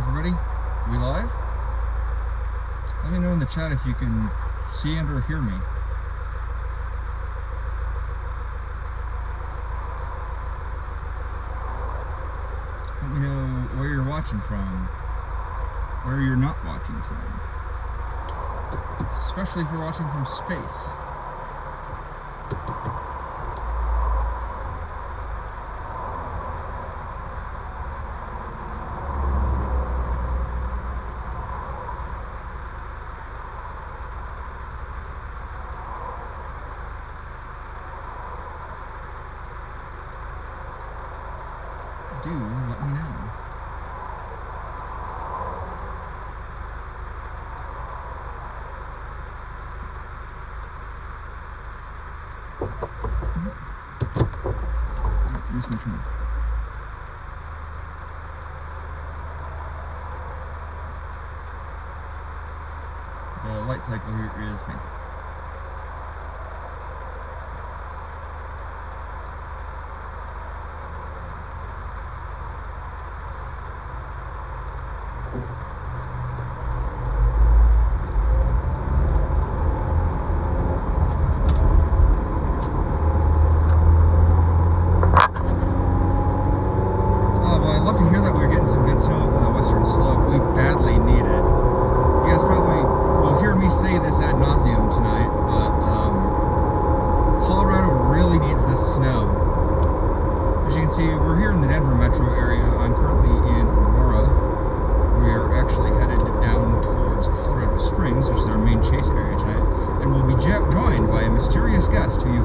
everybody. Are we live? Let me know in the chat if you can see and or hear me. Let me know where you're watching from, where you're not watching from. Especially if you're watching from space. Do let me know. Here's my turn. The light cycle here is painful.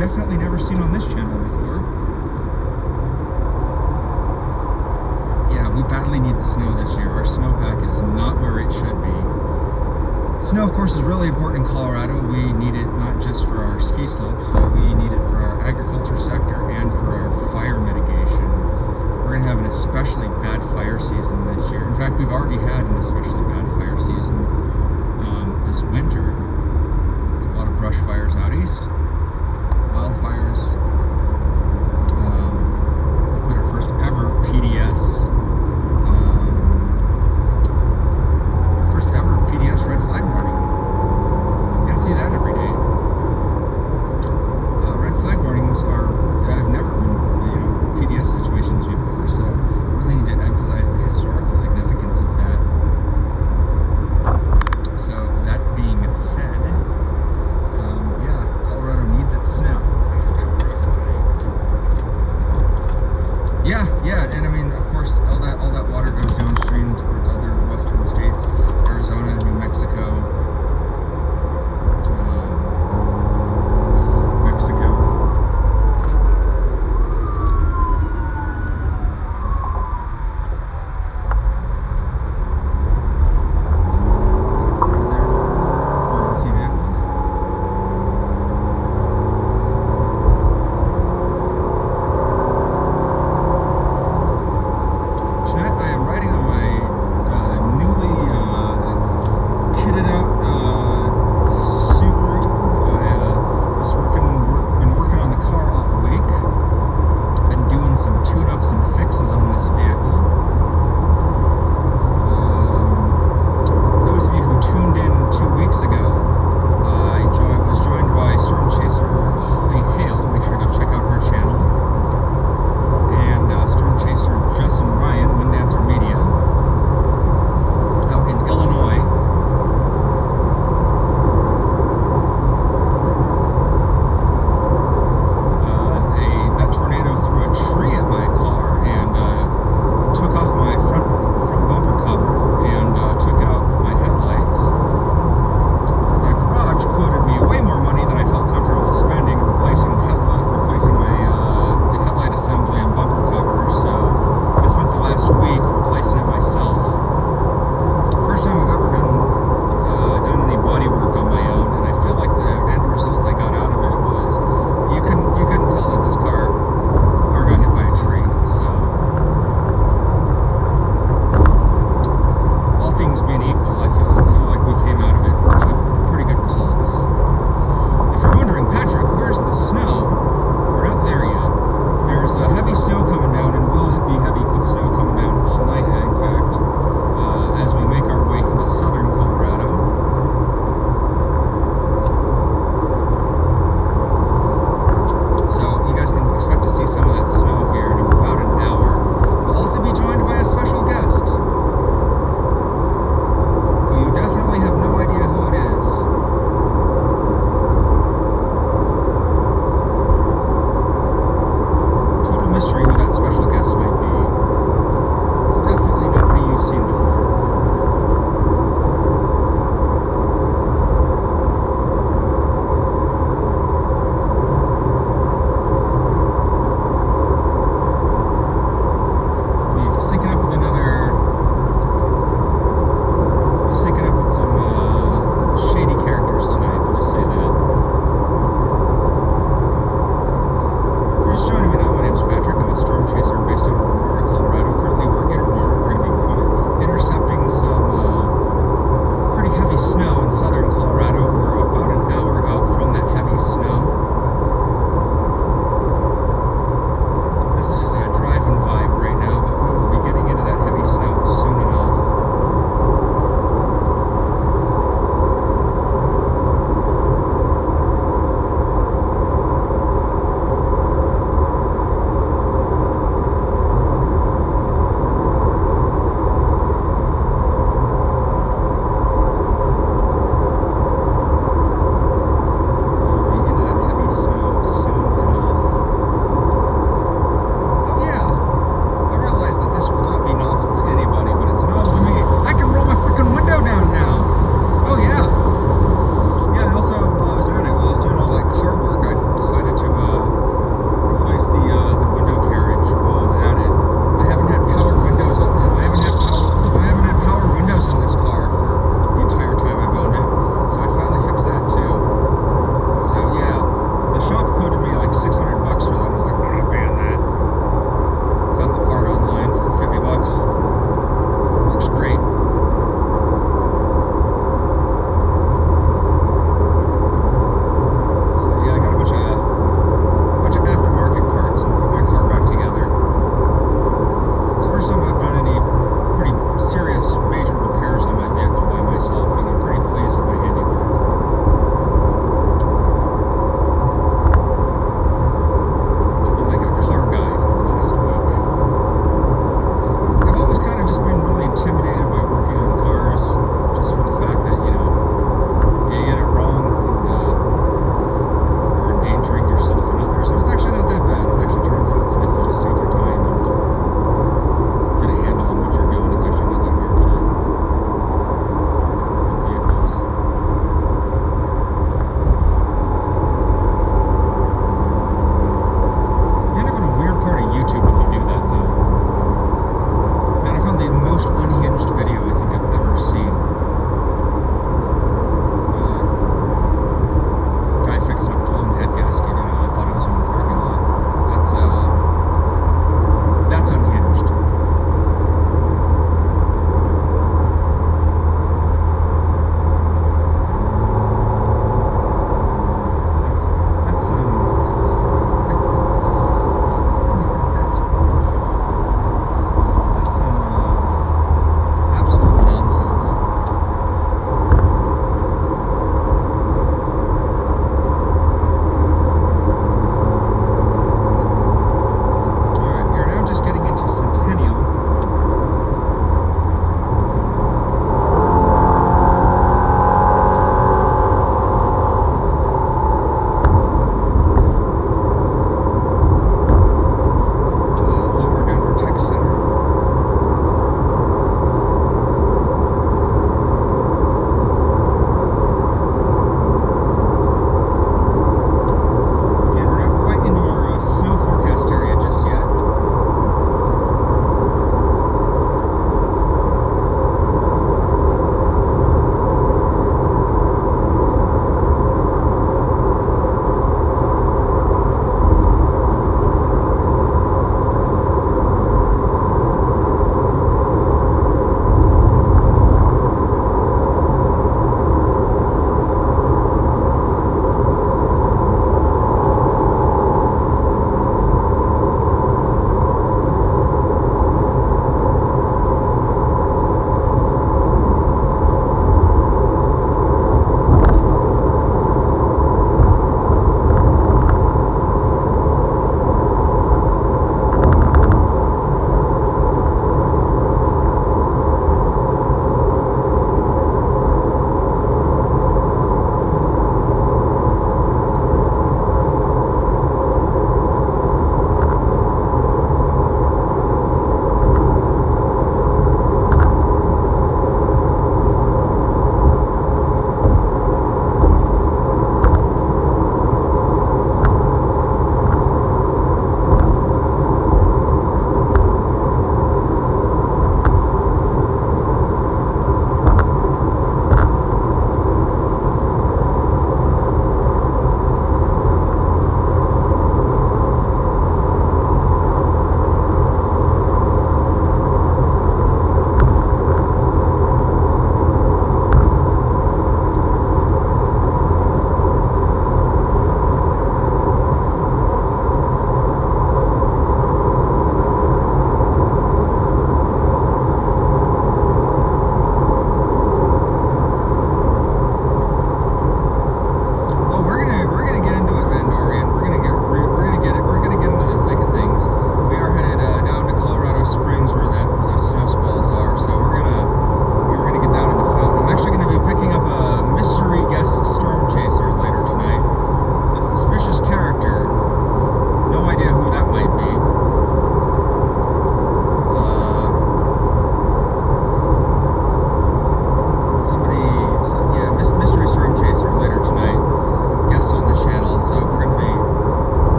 Definitely never seen on this channel before. Yeah, we badly need the snow this year. Our snowpack is not where it should be. Snow, of course, is really important in Colorado. We need it not just for our ski slopes, but we need it for our agriculture sector and for our fire mitigation. We're going to have an especially bad fire season this year. In fact, we've already had an especially bad fire season this winter. A lot of brush fires out east. Wildfires. We had our first ever PDS. First ever PDS red flag warning. You don't see that every day. Red flag warnings are, I've never been, PDS situations before, so really need to emphasize the historical significance of that. So that being said, snow. Yeah, and I mean, of course, all that water goes downstream towards other western states, Arizona, New Mexico,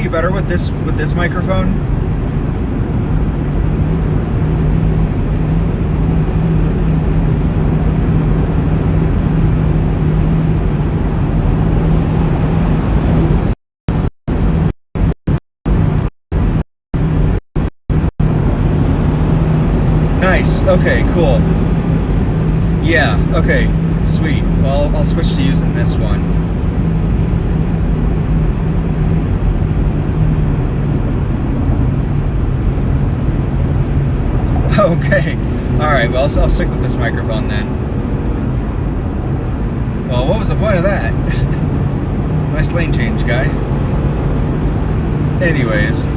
you better with this microphone? Nice. Okay, cool. Yeah, okay, sweet. Well, I'll switch to using this one. Okay. Alright, well, I'll stick with this microphone then. Well, what was the point of that? Nice lane change, guy. Anyways.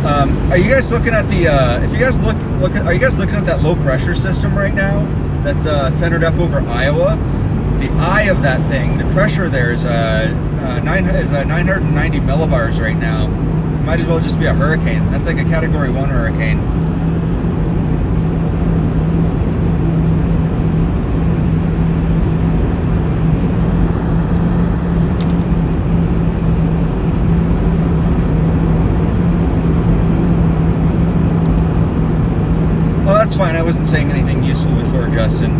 Are you guys looking at the, if you guys are you guys looking at that low pressure system right now? That's centered up over Iowa. The eye of that thing, the pressure there is 990 millibars right now. Might as well just be a hurricane. That's like a Category 1 hurricane. Well, that's fine. I wasn't saying anything useful before, Justin.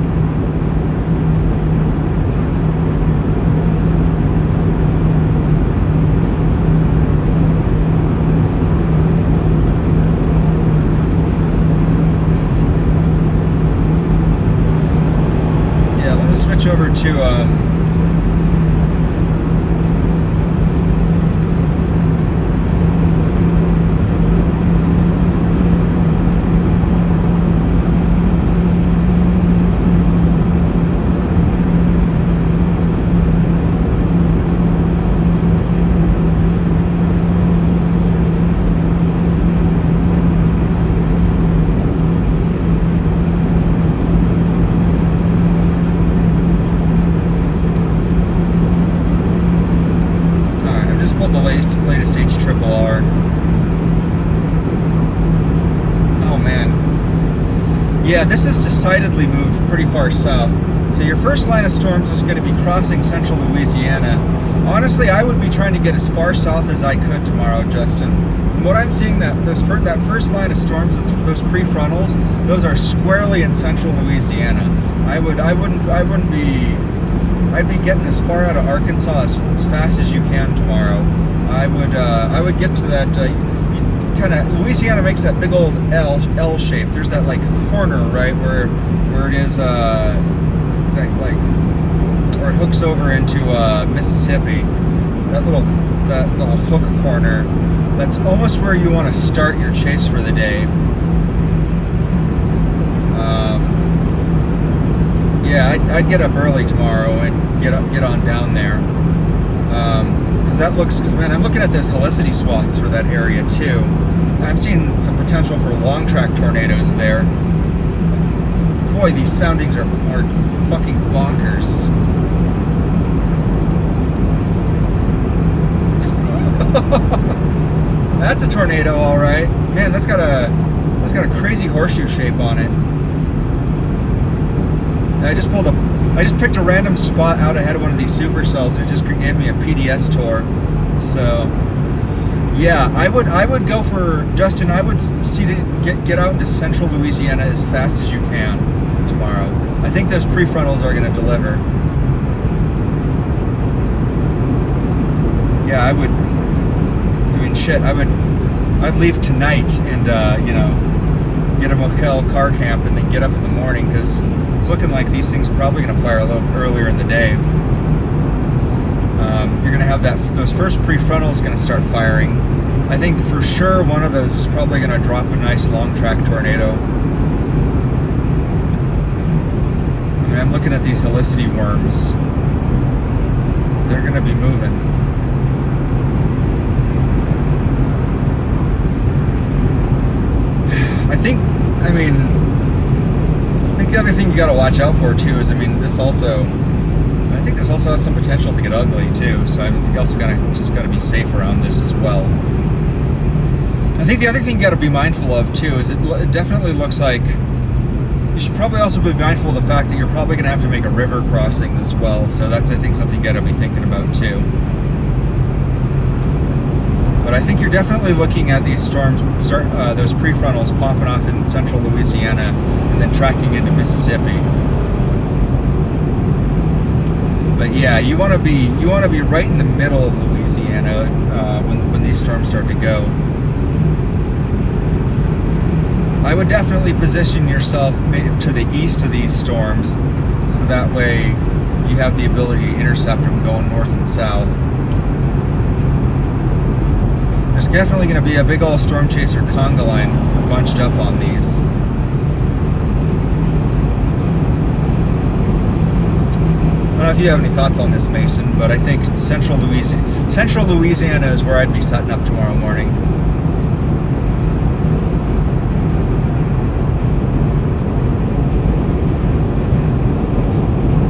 Yeah, let me switch over to the latest HRRR. Oh man. Yeah, this has decidedly moved pretty far south. So your first line of storms is going to be crossing central Louisiana. Honestly, I would be trying to get as far south as I could tomorrow, Justin. From what I'm seeing, that first line of storms, those prefrontals, those are squarely in central Louisiana. I'd be getting as far out of Arkansas as fast as you can tomorrow. I would get to that kind of, Louisiana makes that big old L shape. There's that like corner, right, where it is like where it hooks over into Mississippi. That little hook corner. That's almost where you want to start your chase for the day. Yeah, I'd get up early tomorrow and get on down there. Because man, I'm looking at those helicity swaths for that area too. I'm seeing some potential for long track tornadoes there. Boy, these soundings are fucking bonkers. That's a tornado, all right. Man, that's got a crazy horseshoe shape on it. I just picked a random spot out ahead of one of these supercells, and it just gave me a PDS tour. So, yeah, I would go for, Justin, I would see to get out into central Louisiana as fast as you can tomorrow. I think those prefrontals are going to deliver. Yeah, I'd leave tonight and, get a motel car camp and then get up in the morning, because it's looking like these things are probably going to fire a little earlier in the day. You're going to have those first prefrontals going to start firing. I think for sure one of those is probably going to drop a nice long track tornado. I mean, I'm looking at these helicity worms. They're going to be moving. I think the other thing you got to watch out for too is, I think this also has some potential to get ugly too. So I think you also got to be safe around this as well. I think the other thing you got to be mindful of too is it definitely looks like you should probably also be mindful of the fact that you're probably going to have to make a river crossing as well. So that's, I think, something you got to be thinking about too. But I think you're definitely looking at these storms, those prefrontals popping off in central Louisiana and then tracking into Mississippi. But yeah, you want to be right in the middle of Louisiana when these storms start to go. I would definitely position yourself to the east of these storms, so that way you have the ability to intercept them going north and south. There's definitely going to be a big old storm chaser conga line bunched up on these. I don't know if you have any thoughts on this, Mason, but I think central Louisiana is where I'd be setting up tomorrow morning.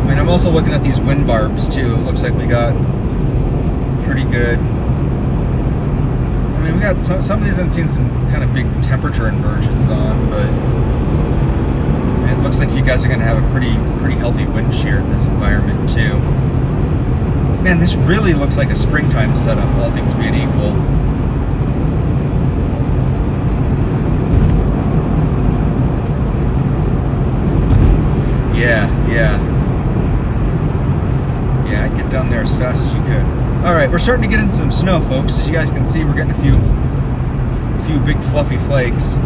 I mean, I'm also looking at these wind barbs too. It looks like we got pretty good. I mean, we got some of these I've seen some kind of big temperature inversions on, but it looks like you guys are going to have a pretty healthy wind shear in this environment too. Man, this really looks like a springtime setup, all things being equal. Yeah, I'd get down there as fast as you could. All right, we're starting to get into some snow, folks. As you guys can see, we're getting a few big fluffy flakes.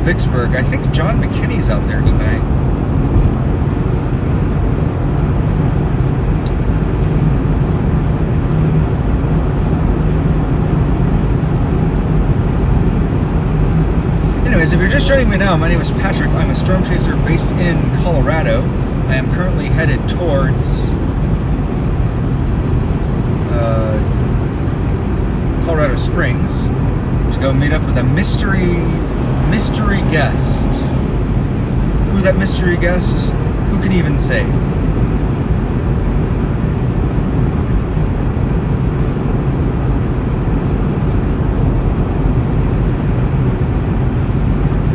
Vicksburg. I think John McKinney's out there tonight. Anyways, if you're just joining me now, my name is Patrick. I'm a storm chaser based in Colorado. I am currently headed towards Colorado Springs to go meet up with a mystery guest. Who that mystery guest? Who can even say?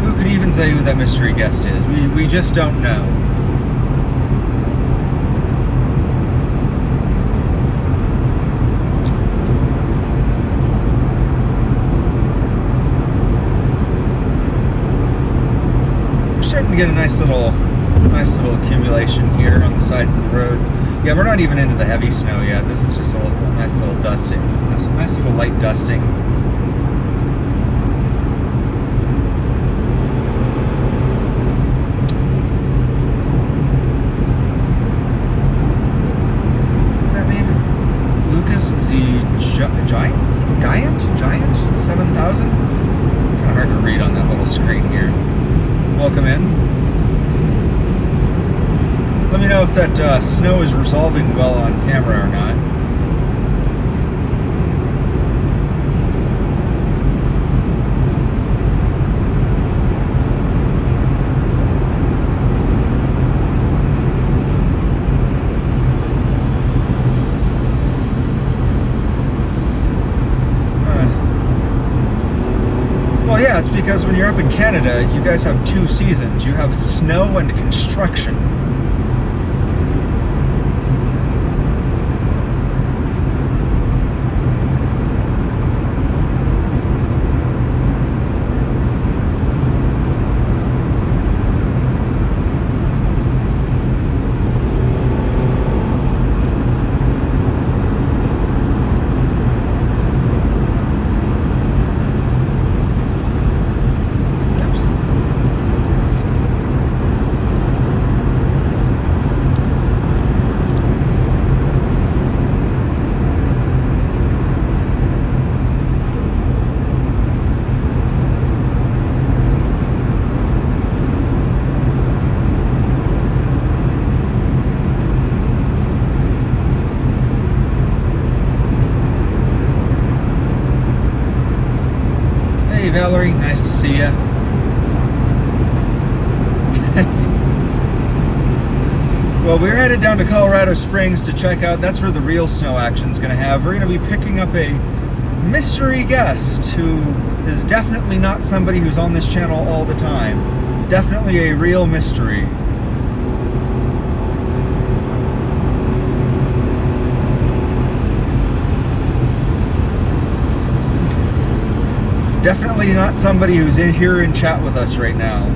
Who can even say who that mystery guest is? We just don't know. To get a nice little accumulation here on the sides of the roads. Yeah, we're not even into the heavy snow yet. This is just a nice little dusting, nice little light dusting. What's that name? Lucas the Giant 7000. Kind of hard to read on that little screen here. Welcome in. Let me know if that snow is resolving well on camera or not. Well, yeah, it's because when you're up in Canada, you guys have two seasons. You have snow and construction. Valerie, nice to see you. Well, we're headed down to Colorado Springs to check out, that's where the real snow action is going to have. We're going to be picking up a mystery guest who is definitely not somebody who's on this channel all the time. Definitely a real mystery. Definitely not somebody who's in here in chat with us right now.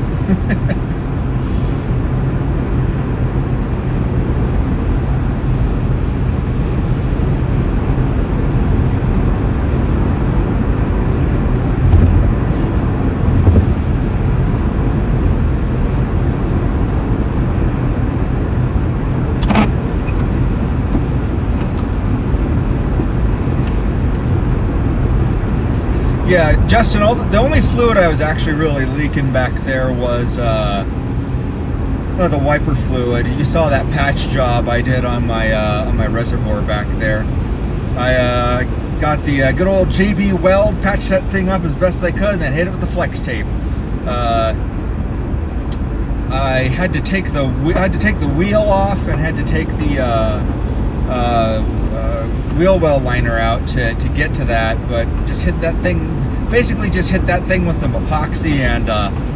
Yeah, Justin, the only fluid I was actually really leaking back there was the wiper fluid. You saw that patch job I did on my reservoir back there. I got the good old JB weld, patched that thing up as best I could, and then hit it with the flex tape. I had to take the wheel off and had to take the wheel well liner out to get to that, but just hit that thing. Basically, just hit that thing with some epoxy and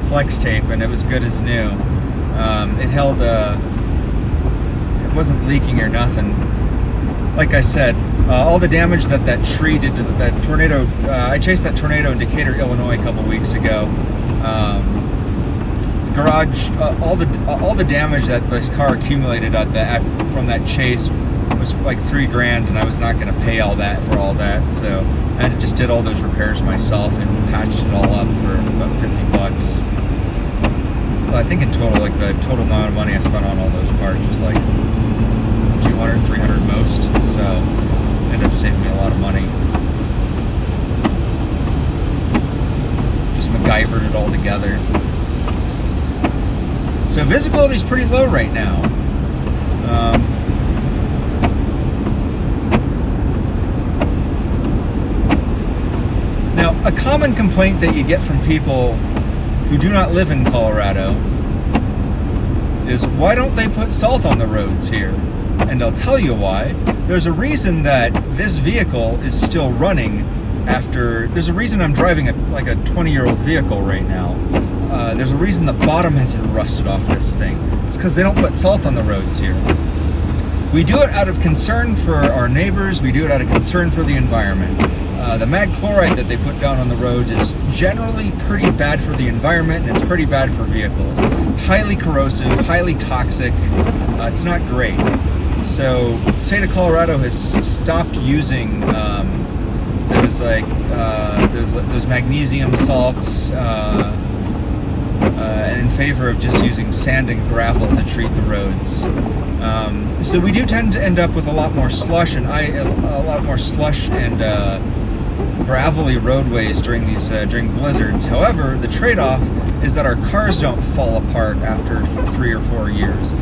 flex tape, and it was good as new. It held. It wasn't leaking or nothing. Like I said, all the damage that tree did to that tornado. I chased that tornado in Decatur, Illinois, a couple weeks ago. Garage, all the damage that this car accumulated from that chase was like $3,000, and I was not going to pay all that for all that, so I just did all those repairs myself and patched it all up for about $50. Well, I think in total, like the total amount of money I spent on all those parts was like $200, $300 most, so it ended up saving me a lot of money. Just MacGyvered it all together. So visibility is pretty low right now. Now, a common complaint that you get from people who do not live in Colorado is, why don't they put salt on the roads here? And I'll tell you why. There's a reason that this vehicle is still running there's a reason I'm driving a 20-year-old vehicle right now. There's a reason the bottom hasn't rusted off this thing. It's because they don't put salt on the roads here. We do it out of concern for our neighbors. We do it out of concern for the environment. The mag chloride that they put down on the roads is generally pretty bad for the environment, and it's pretty bad for vehicles. It's highly corrosive, highly toxic. It's not great. So the state of Colorado has stopped using those magnesium salts and in favor of just using sand and gravel to treat the roads. So we do tend to end up with a lot more slush and gravelly roadways during blizzards. However, the trade-off is that our cars don't fall apart after 3 or 4 years.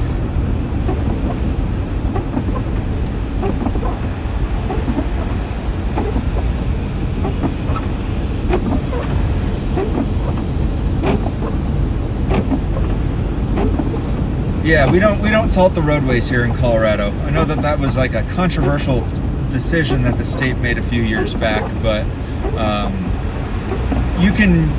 Yeah, we don't salt the roadways here in Colorado. I know that was like a controversial decision that the state made a few years back, but you can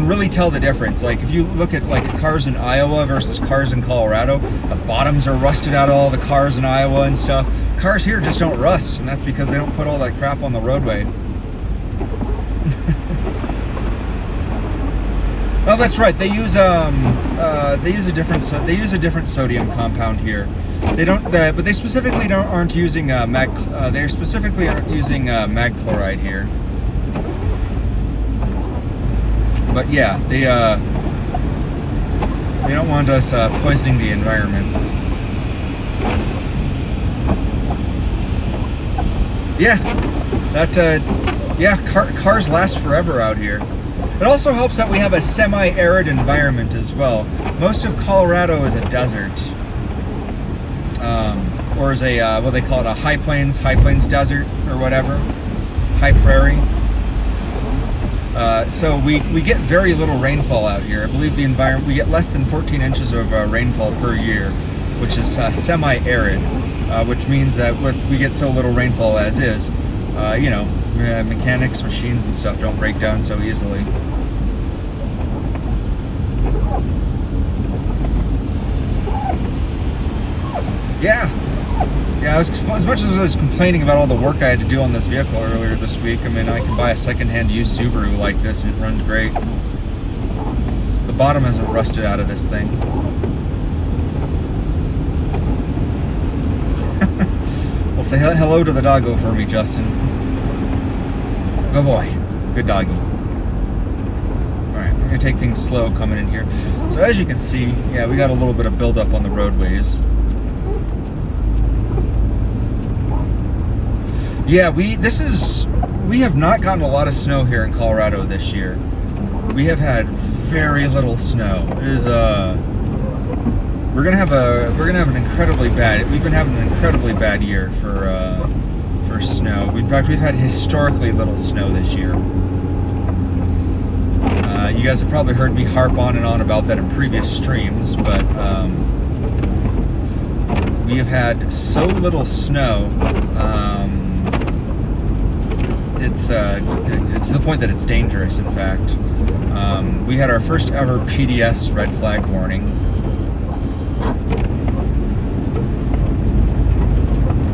really tell the difference. Like if you look at like cars in Iowa versus cars in Colorado, the bottoms are rusted out of all the cars in Iowa and stuff. Cars here just don't rust, and that's because they don't put all that crap on the roadway. Oh, that's right. They use a different sodium compound here. They don't, but they specifically aren't using mag chloride here. But yeah, they don't want us poisoning the environment. Yeah, cars last forever out here. It also helps that we have a semi-arid environment as well. Most of Colorado is a desert, or is a what they call it, a high plains desert or whatever, high prairie. So we get very little rainfall out here. I believe we get less than 14 inches of rainfall per year, which is semi-arid, which means that we get so little rainfall as is, mechanics, machines and stuff don't break down so easily. Yeah, Yeah, as much as I was complaining about all the work I had to do on this vehicle earlier this week, I mean, I can buy a secondhand used Subaru like this and it runs great. The bottom hasn't rusted out of this thing. Well, say hello to the doggo for me, Justin. Good boy. Good doggy. Alright, we're going to take things slow coming in here. So as you can see, yeah, we got a little bit of buildup on the roadways. Yeah, we have not gotten a lot of snow here in Colorado this year. We have had very little snow. It is we're gonna have an incredibly bad. We've been having an incredibly bad year for snow. In fact, we've had historically little snow this year. You guys have probably heard me harp on and on about that in previous streams, but we have had so little snow. It's to the point that it's dangerous, in fact. We had our first ever PDS red flag warning.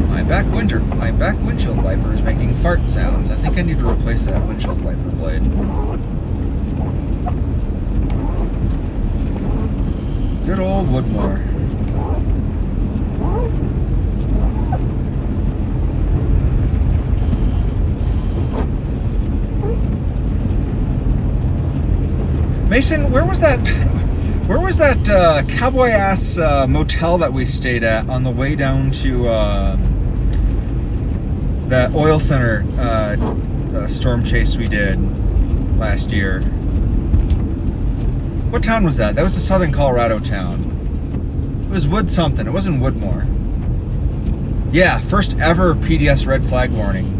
My back windshield wiper is making fart sounds. I think I need to replace that windshield wiper blade. Good old Woodmore. Mason, where was that cowboy ass motel that we stayed at on the way down to that oil center storm chase we did last year? What town was that? That was a southern Colorado town. It was Wood something. It wasn't Woodmore. Yeah, first ever PDS red flag warning.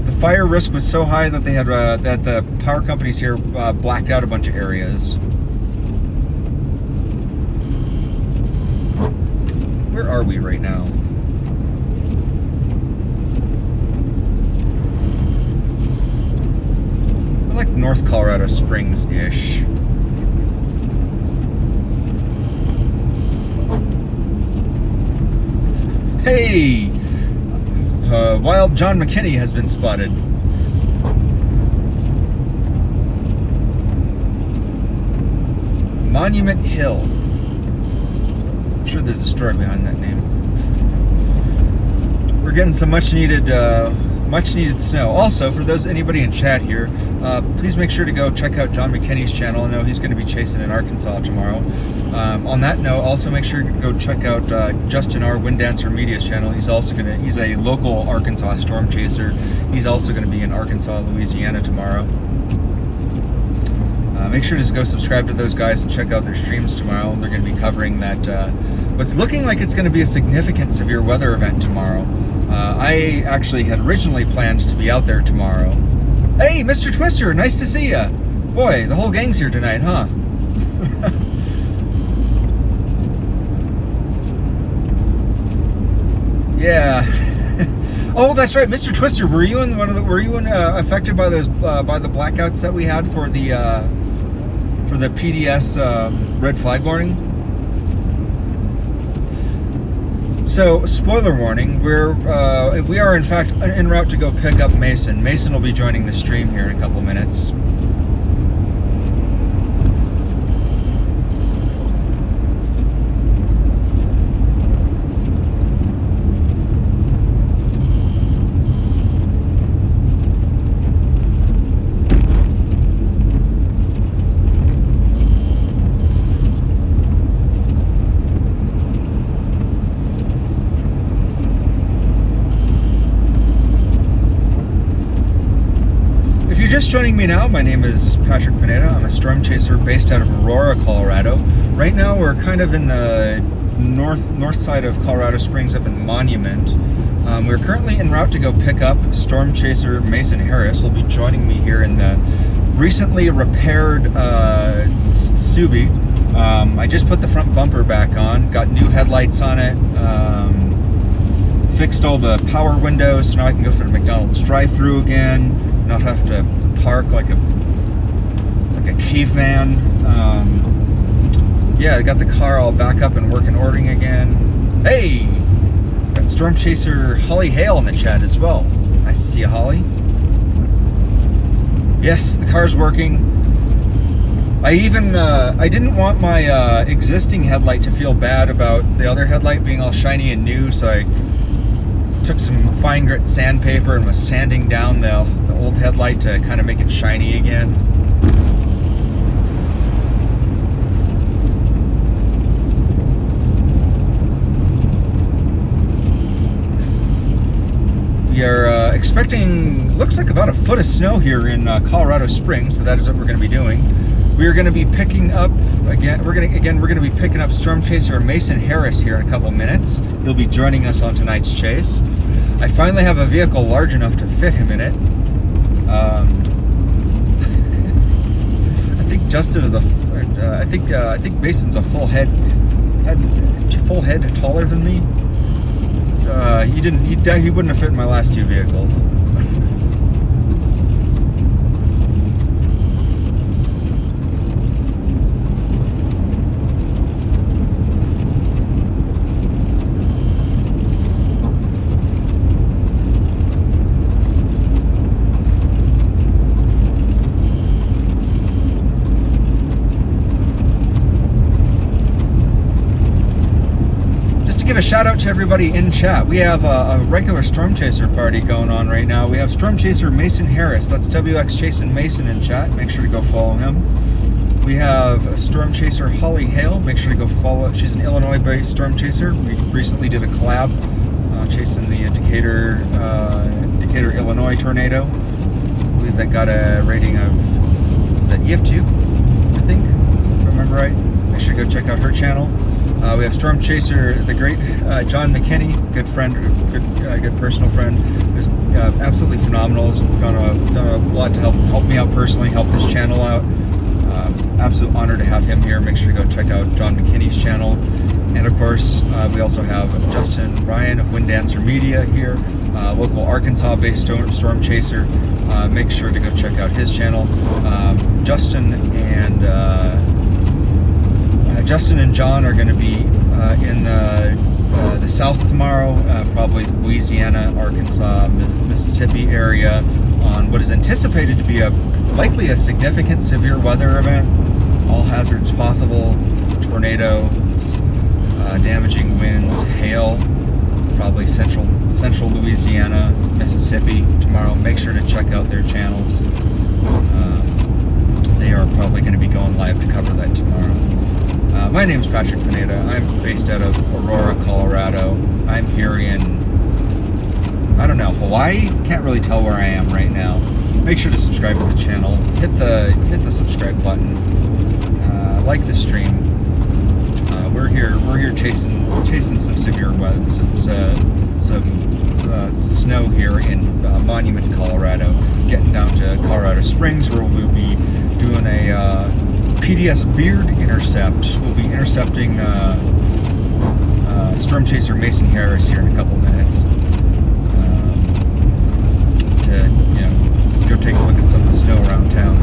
The fire risk was so high that they had that the power companies here blacked out a bunch of areas. Where are we right now? We're like North Colorado Springs-ish. Hey! Wild John McKinney has been spotted. Monument Hill. I'm sure there's a story behind that name. We're getting some much needed snow. Also, for anybody in chat here, please make sure to go check out John McKinney's channel. I know he's going to be chasing in Arkansas tomorrow. On that note, also make sure to go check out Justin R. Winddancer Media's channel. He's a local Arkansas storm chaser. He's also going to be in Arkansas, Louisiana tomorrow. Make sure to go subscribe to those guys and check out their streams tomorrow. They're going to be covering that, what's looking like it's going to be a significant severe weather event tomorrow. I actually had originally planned to be out there tomorrow. Hey, Mr. Twister, nice to see ya. Boy, the whole gang's here tonight, huh? Yeah. Oh, that's right, Mr. Twister. Were you affected by those by the blackouts that we had for the PDS red flag warning? So, spoiler warning, we are in fact en route to go pick up Mason. Mason will be joining the stream here in a couple minutes. Just joining me now, my name is Patrick Pineda. I'm a storm chaser based out of Aurora, Colorado. Right now we're kind of in the north side of Colorado Springs up in Monument. We're currently en route to go pick up storm chaser Mason Harris. He'll be joining me here in the recently repaired Subi. I just put the front bumper back on, got new headlights on it, fixed all the power windows so now I can go through the McDonald's drive-thru again, not have to park like a caveman. Yeah, I got the car all back up and working, ordering again. Hey, Got Storm Chaser Holly Hale in the chat as well. Nice to see you, Holly. Yes, the car's working. I even, I didn't want my existing headlight to feel bad about the other headlight being all shiny and new, so I took some fine grit sandpaper and was sanding down the old headlight to kind of make it shiny again. We are expecting, looks like about a foot of snow here in Colorado Springs, so that is what we're going to be doing. We are going to be picking up again. We're going to be picking up Storm Chaser Mason Harris here in a couple minutes. He'll be joining us on tonight's chase. I finally have a vehicle large enough to fit him in it. I think Justin is I think Mason's a full head taller than me. He wouldn't have fit in my last two vehicles. Give a shout out to everybody in chat. We have a regular Storm Chaser party going on right now. We have Storm Chaser Mason Harris, that's WX Chasin Mason in chat. Make sure to go follow him. We have Storm Chaser Holly Hale. Make sure to go follow. She's an Illinois-based Storm Chaser. We recently did a collab chasing the Decatur, Illinois tornado. I believe that got a rating of, is that EF2? I think, if I remember right. Make sure to go check out her channel. We have Storm Chaser, the great John McKinney, good friend, good personal friend, who's absolutely phenomenal. Has done a lot to help me out personally, help this channel out. Absolute honor to have him here. Make sure to go check out John McKinney's channel. And of course, we also have Justin Ryan of Wind Dancer Media here, local Arkansas-based Storm Chaser. Make sure to go check out his channel. Justin and John are going to be in the South tomorrow, probably Louisiana, Arkansas, Mississippi area, on what is anticipated to be likely a significant severe weather event. All hazards possible, tornadoes, damaging winds, hail, probably central Louisiana, Mississippi tomorrow. Make sure to check out their channels. They are probably going to be going live to cover that tomorrow. My name's Patrick Pineda. I'm based out of Aurora, Colorado. I'm here in, I don't know, Hawaii? Can't really tell where I am right now. Make sure to subscribe to the channel. Hit the subscribe button. Like the stream. We're here chasing some severe weather, some snow here in Monument, Colorado. Getting down to Colorado Springs, where we'll be doing a PDS Beard intercept. We'll be intercepting Storm Chaser Mason Harris here in a couple minutes to go take a look at some of the snow around town.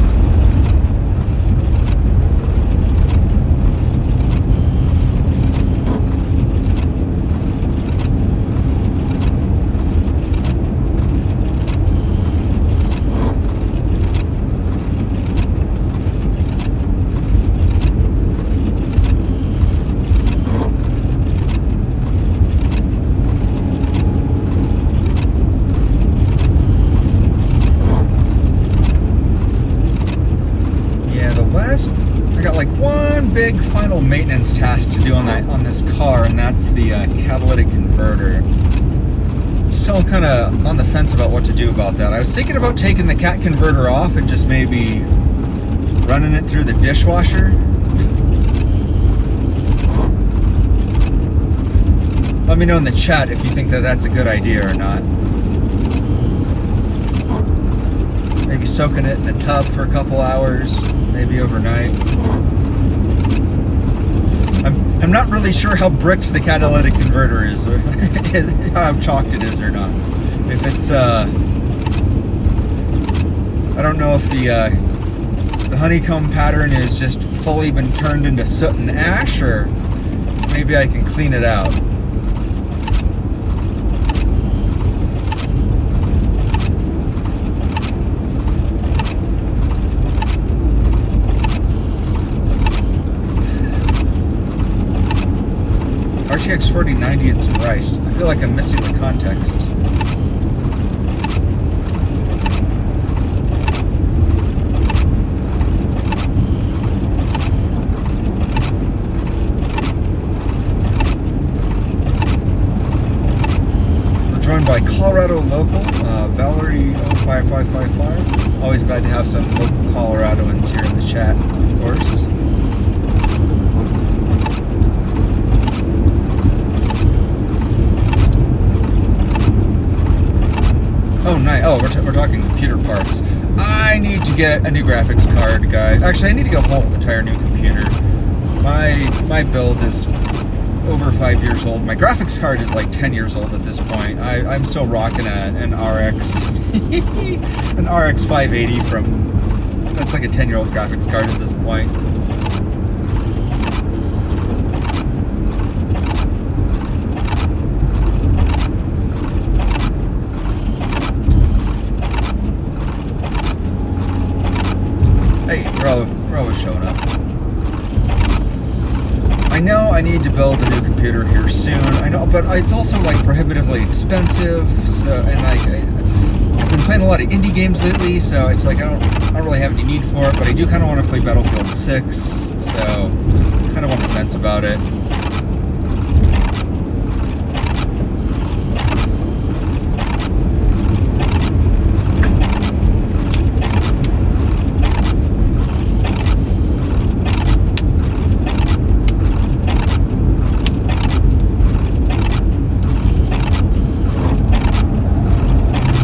Big final maintenance task to do on this car, and that's the catalytic converter. Still kind of on the fence about what to do about that. I was thinking about taking the cat converter off and just maybe running it through the dishwasher. Let me know in the chat if you think that that's a good idea or not. Maybe soaking it in a tub for a couple hours, maybe overnight. I'm not really sure how bricked the catalytic converter is, or how chalked it is or not. If it's, I don't know if the honeycomb pattern is just fully been turned into soot and ash, or maybe I can clean it out. 640.90 and some rice. I feel like I'm missing the context. Joined by Colorado local, Valerie 05555. Always glad to have some local Coloradoans here in the chat, of course. Oh, nice. Oh, we're talking computer parts. I need to get a new graphics card, guys. Actually, I need to get a whole entire new computer. My build is over 5 years old. My graphics card is like 10 years old at this point. I'm still rocking an RX an RX 580 from, that's like a 10-year-old graphics card at this point. Hey, we're always showing up. I know I need to build a new computer here soon. I know, but it's also like prohibitively expensive. So, and like I've been playing a lot of indie games lately, so it's like I don't really have any need for it. But I do kind of want to play Battlefield 6, so kind of on the fence about it.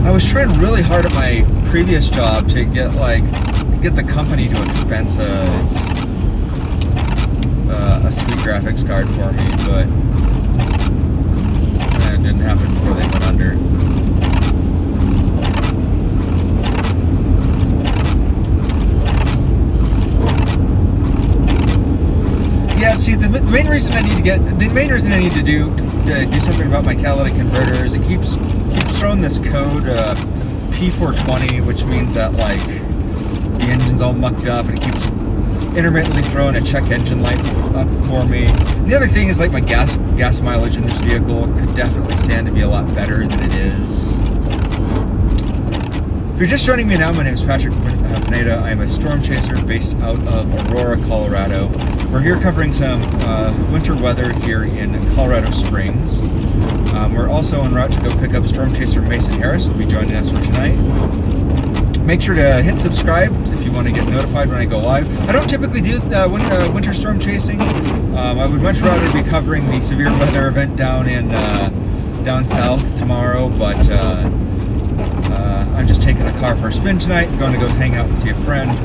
I was trying really hard at my previous job to get the company to expense a sweet graphics card for me, but it didn't happen before they went under. Yeah, see, the main reason I need to do something about my catalytic converter is it keeps throwing this code P420, which means that like the engine's all mucked up, and it keeps intermittently throwing a check engine light up for me. And the other thing is like my gas mileage in this vehicle could definitely stand to be a lot better than it is. If you're just joining me now, my name is Patrick Pineda. I am a storm chaser based out of Aurora, Colorado. We're here covering some winter weather here in Colorado Springs. We're also en route to go pick up storm chaser Mason Harris, who will be joining us for tonight. Make sure to hit subscribe if you want to get notified when I go live. I don't typically do winter storm chasing. I would much rather be covering the severe weather event down south tomorrow, but I'm just taking the car for a spin tonight. I'm going to go hang out and see a friend.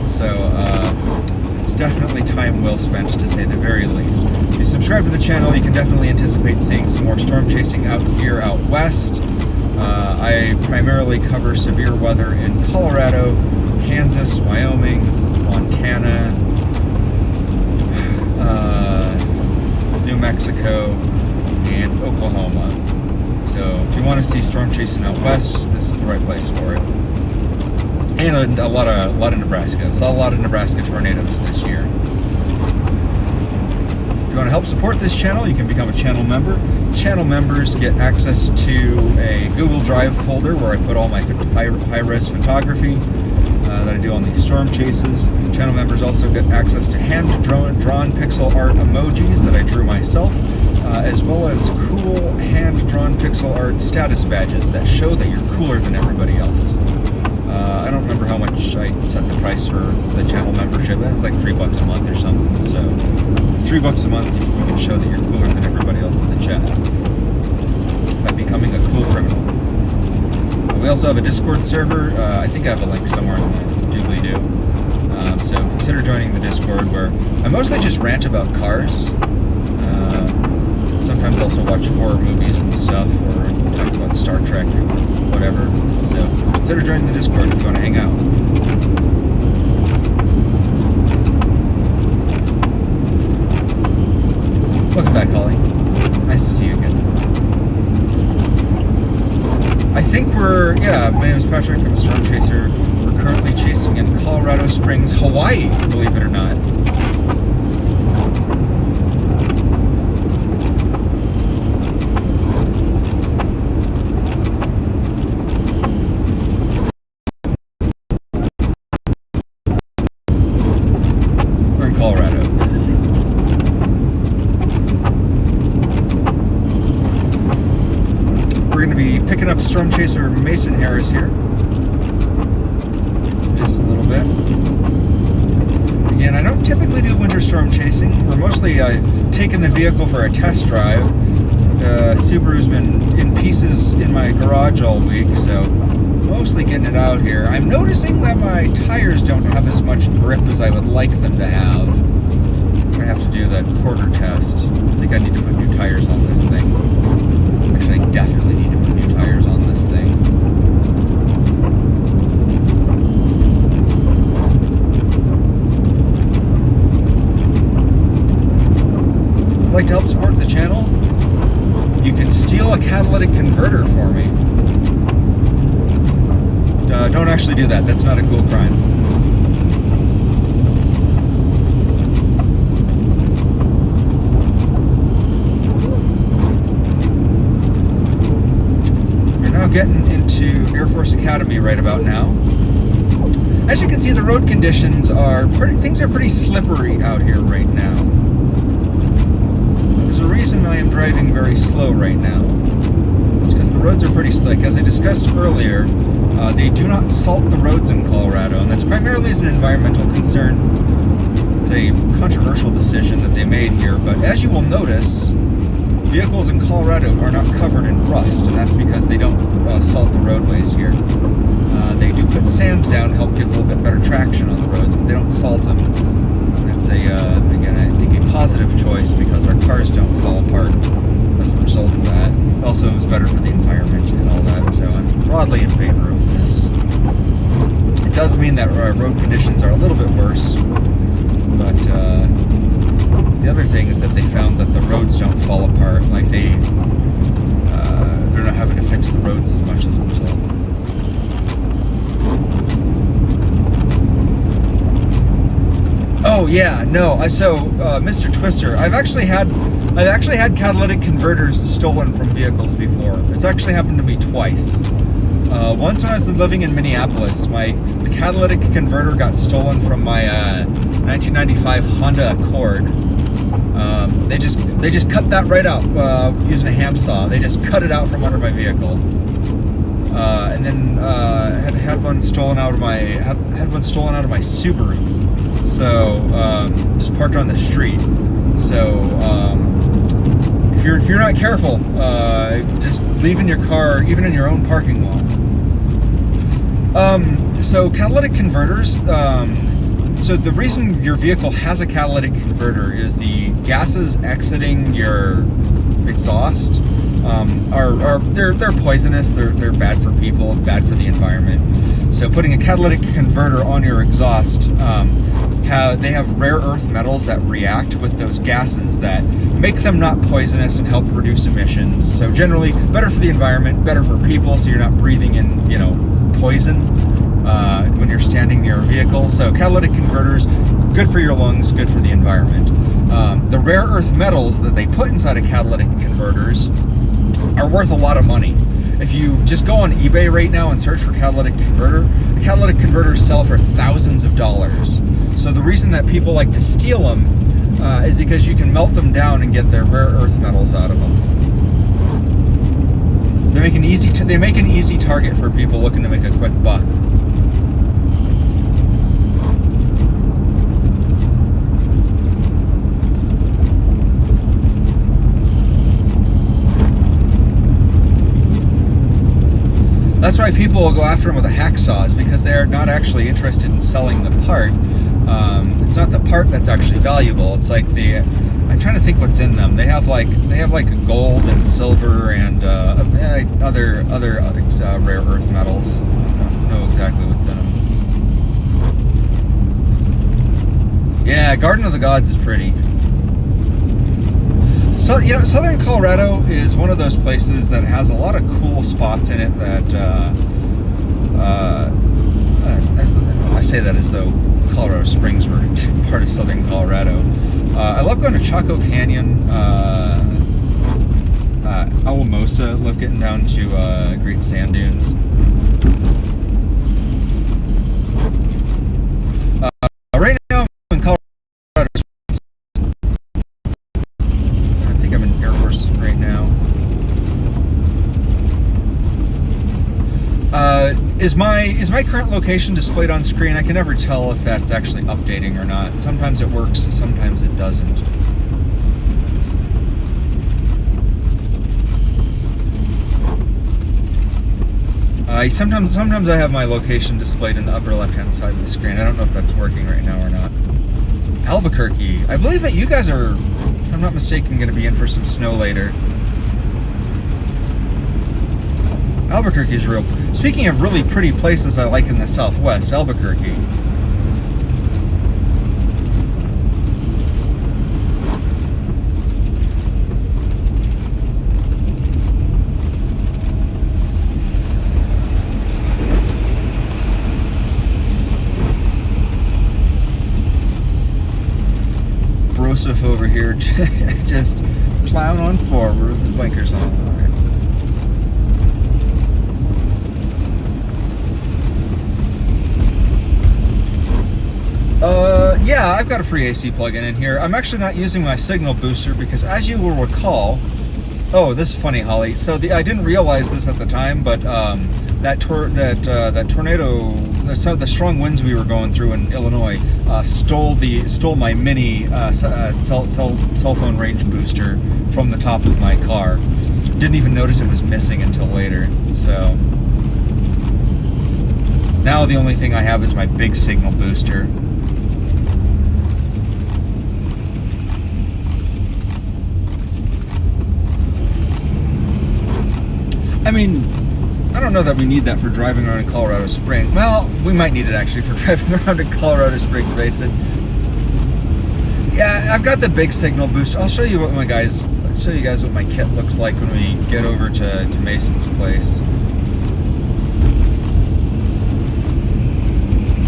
So it's definitely time well spent, to say the very least. If you subscribe to the channel, you can definitely anticipate seeing some more storm chasing out west. I primarily cover severe weather in Colorado, Kansas, Wyoming, Montana, New Mexico, and Oklahoma. So if you want to see storm chasing out west, this is the right place for it. And a lot of Nebraska. Saw a lot of Nebraska tornadoes this year. If you want to help support this channel, you can become a channel member. Channel members get access to a Google Drive folder where I put all my high-res photography that I do on these storm chases. Channel members also get access to hand-drawn pixel art emojis that I drew myself, as well as cool hand-drawn pixel art status badges that show that you're cooler than everybody else. I don't remember how much I set the price for the channel membership. It's like $3 a month or something. So $3 a month, you can show that you're cooler than everybody else in the chat by becoming a cool criminal. We also have a Discord server. I think I have a link somewhere in the doobly-doo. So consider joining the Discord, where I mostly just rant about cars. Sometimes also watch horror movies and stuff, or talk about Star Trek, whatever. So consider joining the Discord if you want to hang out. Welcome back, Holly. Nice to see you again. I think my name is Patrick. I'm a storm chaser. We're currently chasing in Colorado Springs, Hawaii, believe it or not. Storm Chaser Mason Harris here. Just a little bit. Again, I don't typically do winter storm chasing. We're mostly taking the vehicle for a test drive. The Subaru's been in pieces in my garage all week, so mostly getting it out here. I'm noticing that my tires don't have as much grip as I would like them to have. I have to do the quarter test. I think I need to put new tires on this thing. Actually, I definitely need to put new tires on this thing. If you'd like to help support the channel, you can steal a catalytic converter for me. Don't actually do that. That's not a cool crime. We're now getting into Air Force Academy right about now. As you can see, the road conditions are things are pretty slippery out here right now. There's a reason I am driving very slow right now. It's because the roads are pretty slick. As I discussed earlier, they do not salt the roads in Colorado, and that's primarily as an environmental concern. It's a controversial decision that they made here, but as you will notice, vehicles in Colorado are not covered in rust, and that's because they don't salt the roadways here. They do put sand down to help give a little bit better traction on the roads, but they don't salt them. That's again, I think a positive choice because our cars don't fall apart as a result of that. Also, it's better for the environment and all that, so I'm broadly in favor of this. It does mean that road conditions are a little bit worse, but the other thing is that they found that the roads don't fall apart. Like they're not having to fix the roads as much as a result. Oh yeah, no. Mr. Twister, I've actually had catalytic converters stolen from vehicles before. It's actually happened to me twice. Once when I was living in Minneapolis, the catalytic converter got stolen from my 1995 Honda Accord. They just cut that right out using a handsaw. They just cut it out from under my vehicle. And then had one stolen out of my Subaru. So just parked on the street. So if you're not careful, just leaving your car even in your own parking lot. So catalytic converters. So the reason your vehicle has a catalytic converter is the gases exiting your exhaust they're poisonous. They're bad for people, bad for the environment. So putting a catalytic converter on your exhaust, they have rare earth metals that react with those gases that make them not poisonous and help reduce emissions. So generally better for the environment, better for people, so you're not breathing in, poison when you're standing near a vehicle. So catalytic converters, good for your lungs, good for the environment. The rare earth metals that they put inside of catalytic converters are worth a lot of money. If you just go on eBay right now and search for catalytic converter, the catalytic converters sell for thousands of dollars. So the reason that people like to steal them is because you can melt them down and get their rare earth metals out of them. They make an easy target for people looking to make a quick buck. That's why people will go after them with a hacksaw, is because they're not actually interested in selling the part. It's not the part that's actually valuable. It's like I'm trying to think what's in them. They have like gold and silver and other rare earth metals. I don't know exactly what's in them. Yeah, Garden of the Gods is pretty. So, Southern Colorado is one of those places that has a lot of cool spots in it that, I say that as though Colorado Springs were part of Southern Colorado. I love going to Chaco Canyon, Alamosa. Love getting down to Great Sand Dunes. Right now I'm in Colorado Springs. I think I'm in Air Force right now. Is my current location displayed on screen? I can never tell if that's actually updating or not. Sometimes it works, sometimes it doesn't. Sometimes I have my location displayed in the upper left-hand side of the screen. I don't know if that's working right now or not. Albuquerque. I believe that you guys are, if I'm not mistaken, going to be in for some snow later. Albuquerque is real. Speaking of really pretty places I like in the Southwest, Albuquerque. Broseph over here just plowing on forward with his blinkers on. All right. Yeah, I've got a free AC plug-in in here. I'm actually not using my signal booster because, as you will recall, oh, this is funny, Holly. So I didn't realize this at the time, but that tornado, the strong winds we were going through in Illinois, stole my mini cell phone range booster from the top of my car. Didn't even notice it was missing until later. So now the only thing I have is my big signal booster. I mean, I don't know that we need that for driving around in Colorado Springs. Well, we might need it actually for driving around in Colorado Springs Basin. Yeah, I've got the big signal booster. I'll show you what you guys what my kit looks like when we get over to Mason's place.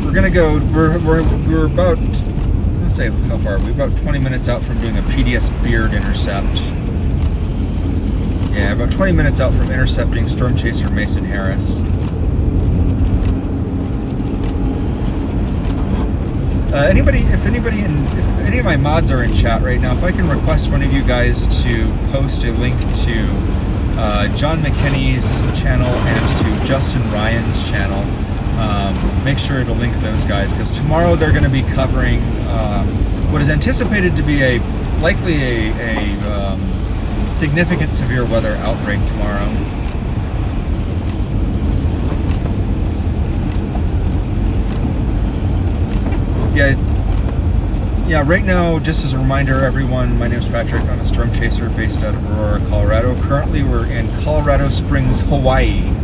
We're gonna go. We're about. Let's say how far are we? About 20 minutes out from doing a PDS Beard intercept. Yeah, about 20 minutes out from intercepting Storm Chaser Mason Harris. If any of my mods are in chat right now, if I can request one of you guys to post a link to John McKinney's channel and to Justin Ryan's channel, make sure to link those guys, because tomorrow they're going to be covering what is anticipated to be likely a significant severe weather outbreak tomorrow. Yeah, right now, just as a reminder, everyone, my name is Patrick. I'm a storm chaser based out of Aurora, Colorado. Currently, we're in Colorado Springs, Hawaii.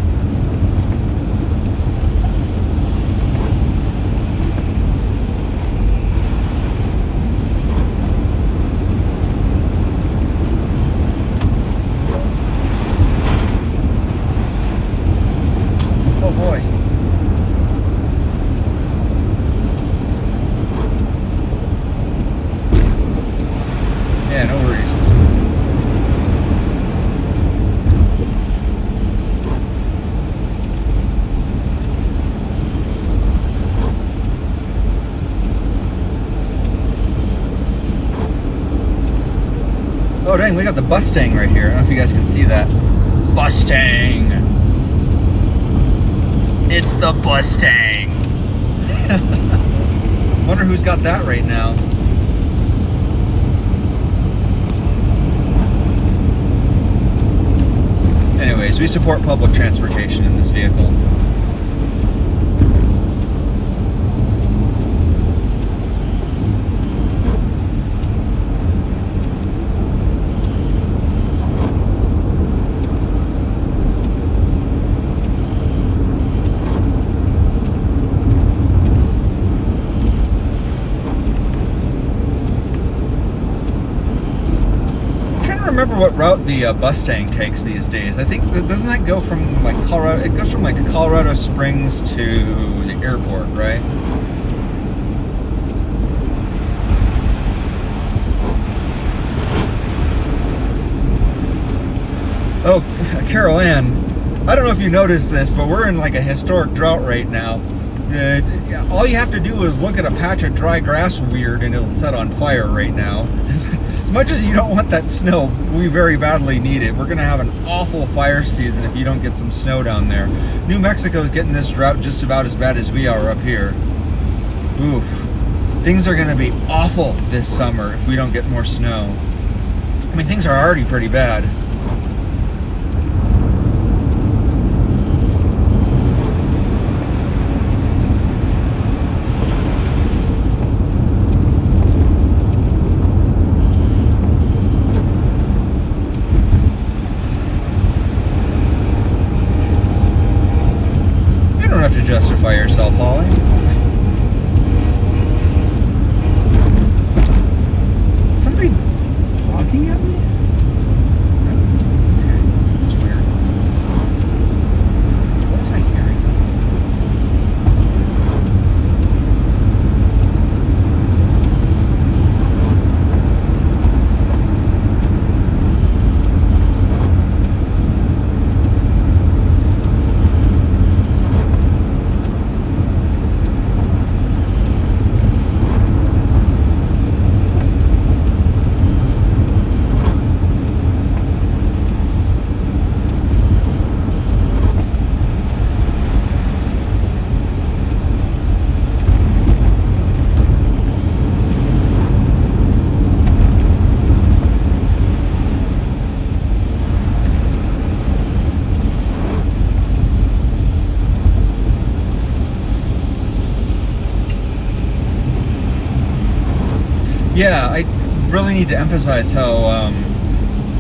Oh dang, we got the Mustang right here. I don't know if you guys can see that. Mustang! It's the Mustang! Wonder who's got that right now. Anyways, we support public transportation in this vehicle. Remember what route the Mustang takes these days. I think doesn't that go from like Colorado? It goes from like Colorado Springs to the airport, right? Oh, Carol Ann, I don't know if you noticed this, but we're in like a historic drought right now. All you have to do is look at a patch of dry grass weird and it'll set on fire right now. as much as you don't want that snow, we very badly need it. We're going to have an awful fire season if you don't get some snow down there. New Mexico's getting this drought just about as bad as we are up here. Oof. Things are going to be awful this summer if we don't get more snow. I mean, things are already pretty bad. You don't have to justify yourself, Holly. Somebody honking at me? Okay, that's weird. What was I hearing? Yeah, I really need to emphasize how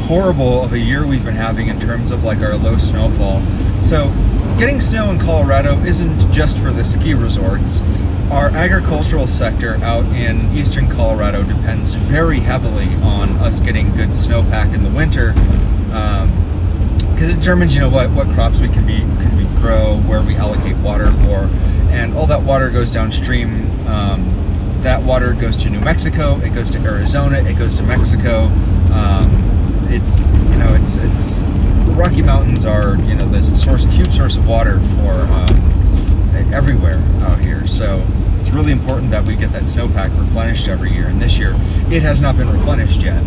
horrible of a year we've been having in terms of like our low snowfall. So getting snow in Colorado isn't just for the ski resorts. Our agricultural sector out in eastern Colorado depends very heavily on us getting good snowpack in the winter, because it determines, you know, what crops we can grow, where we allocate water for, and all that water goes downstream. That water goes to New Mexico, it goes to Arizona, it goes to Mexico. It's the Rocky Mountains are, you know, the huge source of water for everywhere out here. So it's really important that we get that snowpack replenished every year. And this year, it has not been replenished yet.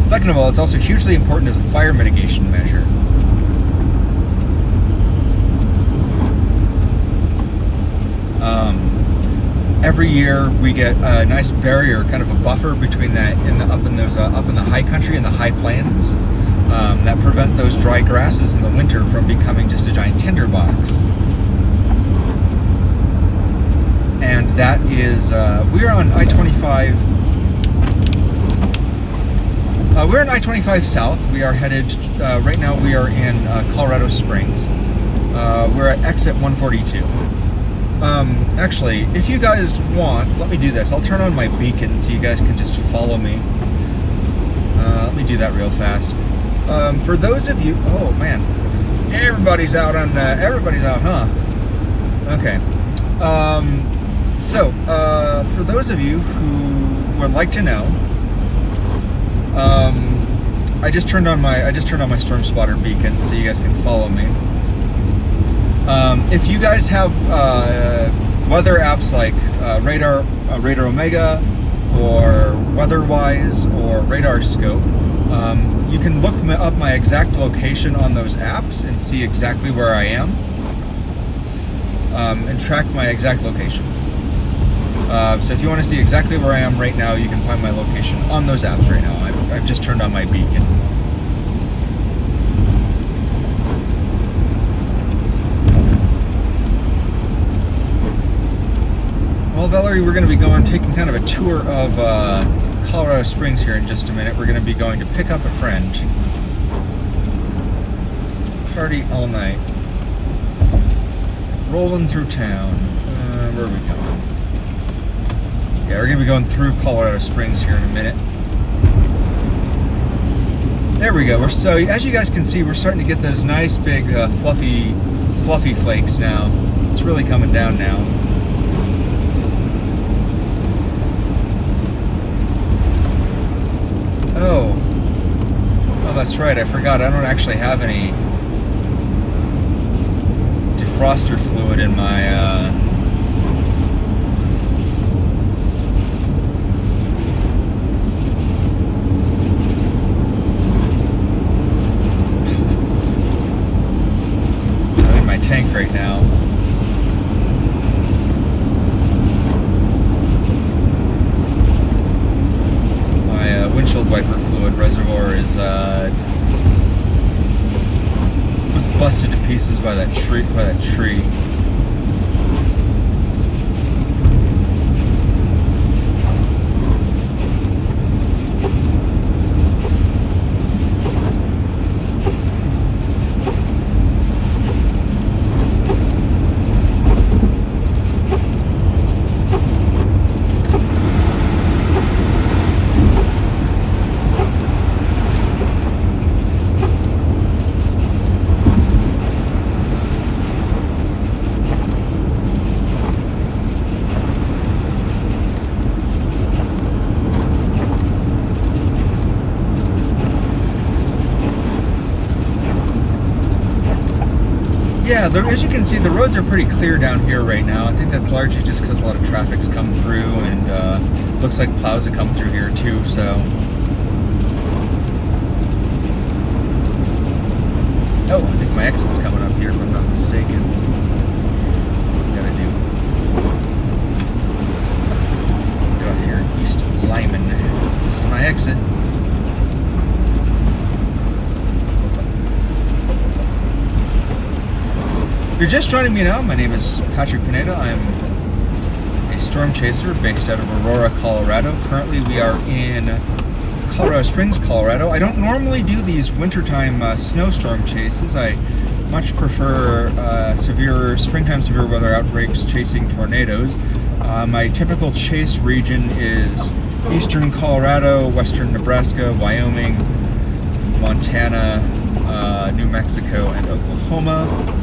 Second of all, it's also hugely important as a fire mitigation measure. Every year we get a nice barrier, kind of a buffer between that up in the high country and the high plains that prevent those dry grasses in the winter from becoming just a giant tinderbox. And that is we're on I-25. We're on I-25 South. We are headed right now. We are in Colorado Springs. We're at exit 142. Actually, if you guys want, let me do this. I'll turn on my beacon so you guys can just follow me. Let me do that real fast. For those of you, oh man, everybody's out, huh? Okay. So, for those of you who would like to know, I just turned on my storm spotter beacon so you guys can follow me. If you guys have weather apps like Radar Omega or WeatherWise or Radar Scope, you can look up my exact location on those apps and see exactly where I am, and track my exact location. So if you want to see exactly where I am right now, you can find my location on those apps right now. I've just turned on my beacon. Well, Valerie, we're going to be taking kind of a tour of Colorado Springs here in just a minute. We're going to be going to pick up a friend. Party all night. Rolling through town. Where are we going? Yeah, we're going to be going through Colorado Springs here in a minute. There we go. So as you guys can see, we're starting to get those nice big fluffy flakes now. It's really coming down now. Oh, that's right. I forgot. I don't actually have any defroster fluid in my pieces by that tree. Yeah, as you can see, the roads are pretty clear down here right now. I think that's largely just because a lot of traffic's come through, and looks like plows have come through here too, so. Oh, I think my exit's coming up here if I'm not mistaken. Gotta do. Get off here, East Lyman. This is my exit. If you're just joining me now, my name is Patrick Pineda. I'm a storm chaser based out of Aurora, Colorado. Currently we are in Colorado Springs, Colorado. I don't normally do these wintertime snowstorm chases. I much prefer springtime severe weather outbreaks chasing tornadoes. My typical chase region is eastern Colorado, western Nebraska, Wyoming, Montana, New Mexico, and Oklahoma.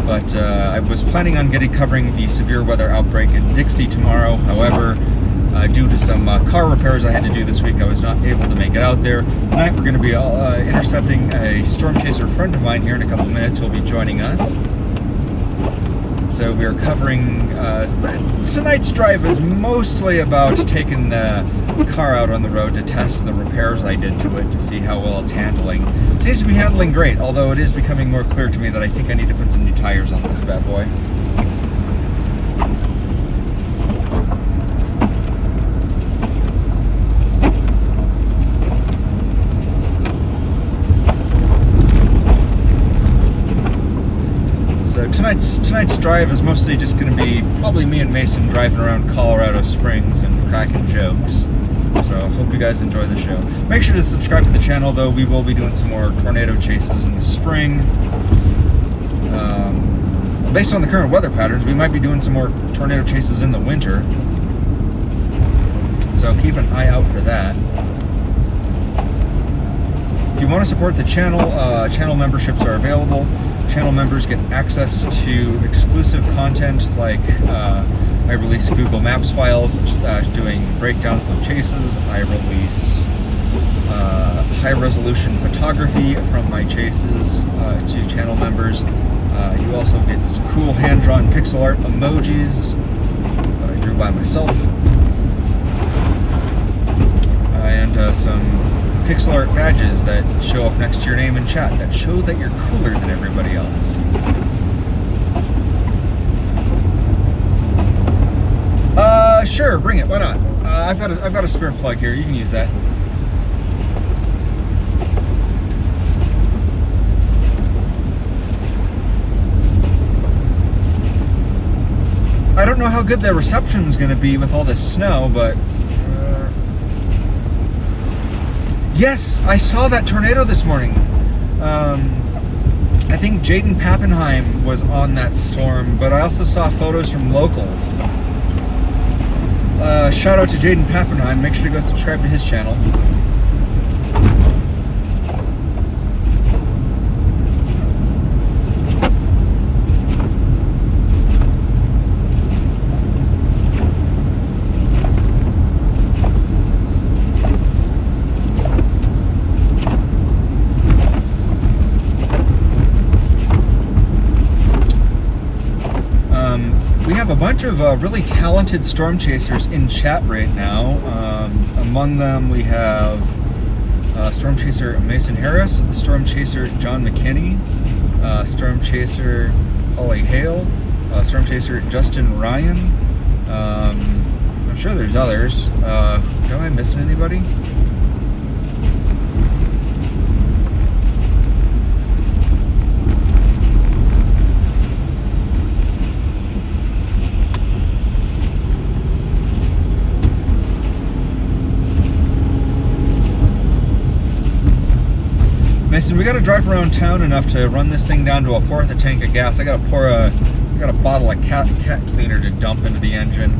But I was planning on covering the severe weather outbreak in Dixie tomorrow. However, due to some car repairs I had to do this week, I was not able to make it out there. Tonight we're going to be intercepting a storm chaser friend of mine here in a couple of minutes who will be joining us. So we're covering, tonight's drive is mostly about taking the car out on the road to test the repairs I did to it to see how well it's handling. It seems to be handling great, although it is becoming more clear to me that I think I need to put some new tires on this bad boy. So tonight's drive is mostly just going to be probably me and Mason driving around Colorado Springs and cracking jokes. So hope you guys enjoy the show. Make sure to subscribe to the channel, though. We will be doing some more tornado chases in the spring. Based on the current weather patterns, we might be doing some more tornado chases in the winter. So keep an eye out for that. If you want to support the channel, channel memberships are available. Channel members get access to exclusive content like I release Google Maps files doing breakdowns of chases. I release high-resolution photography from my chases to channel members. You also get cool hand-drawn pixel art emojis that I drew by myself. And some pixel art badges that show up next to your name in chat that show that you're cooler than everybody else. Sure, bring it. Why not? I've got a spare plug here. You can use that. I don't know how good the reception is going to be with all this snow, but yes, I saw that tornado this morning. I think Jaden Pappenheim was on that storm, but I also saw photos from locals. Shout out to Jaden Pappenheim. Make sure to go subscribe to his channel. We have a bunch of really talented storm chasers in chat right now. Among them we have Storm Chaser Mason Harris, Storm Chaser John McKinney, Storm Chaser Holly Hale, Storm Chaser Justin Ryan. I'm sure there's others. Am I missing anybody? Mason, we got to drive around town enough to run this thing down to a fourth a tank of gas. I got a bottle of cat cleaner to dump into the engine.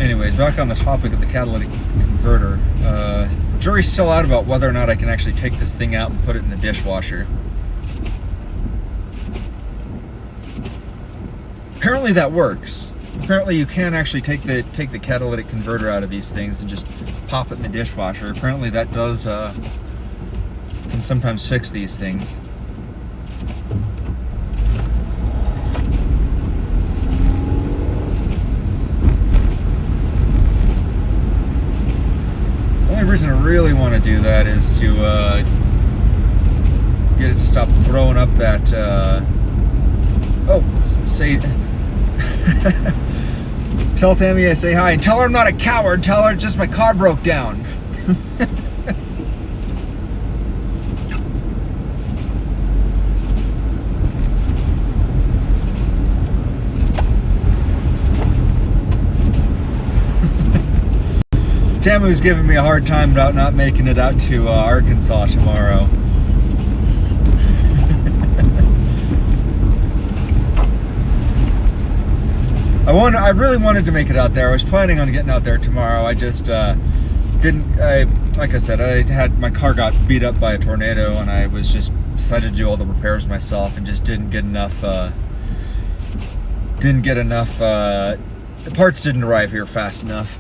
Anyways, back on the topic of the catalytic converter, jury's still out about whether or not I can actually take this thing out and put it in the dishwasher. Apparently that works. Apparently you can actually take the catalytic converter out of these things and just pop it in the dishwasher. Apparently that does can sometimes fix these things. The only reason I really want to do that is to get it to stop throwing up that tell Tammy I say hi, and tell her I'm not a coward, tell her just my car broke down. Tammy was giving me a hard time about not making it out to Arkansas tomorrow. I really wanted to make it out there. I was planning on getting out there tomorrow. I just didn't. Like I said, my car got beat up by a tornado, and I was just decided to do all the repairs myself, and just didn't get enough. The parts didn't arrive here fast enough.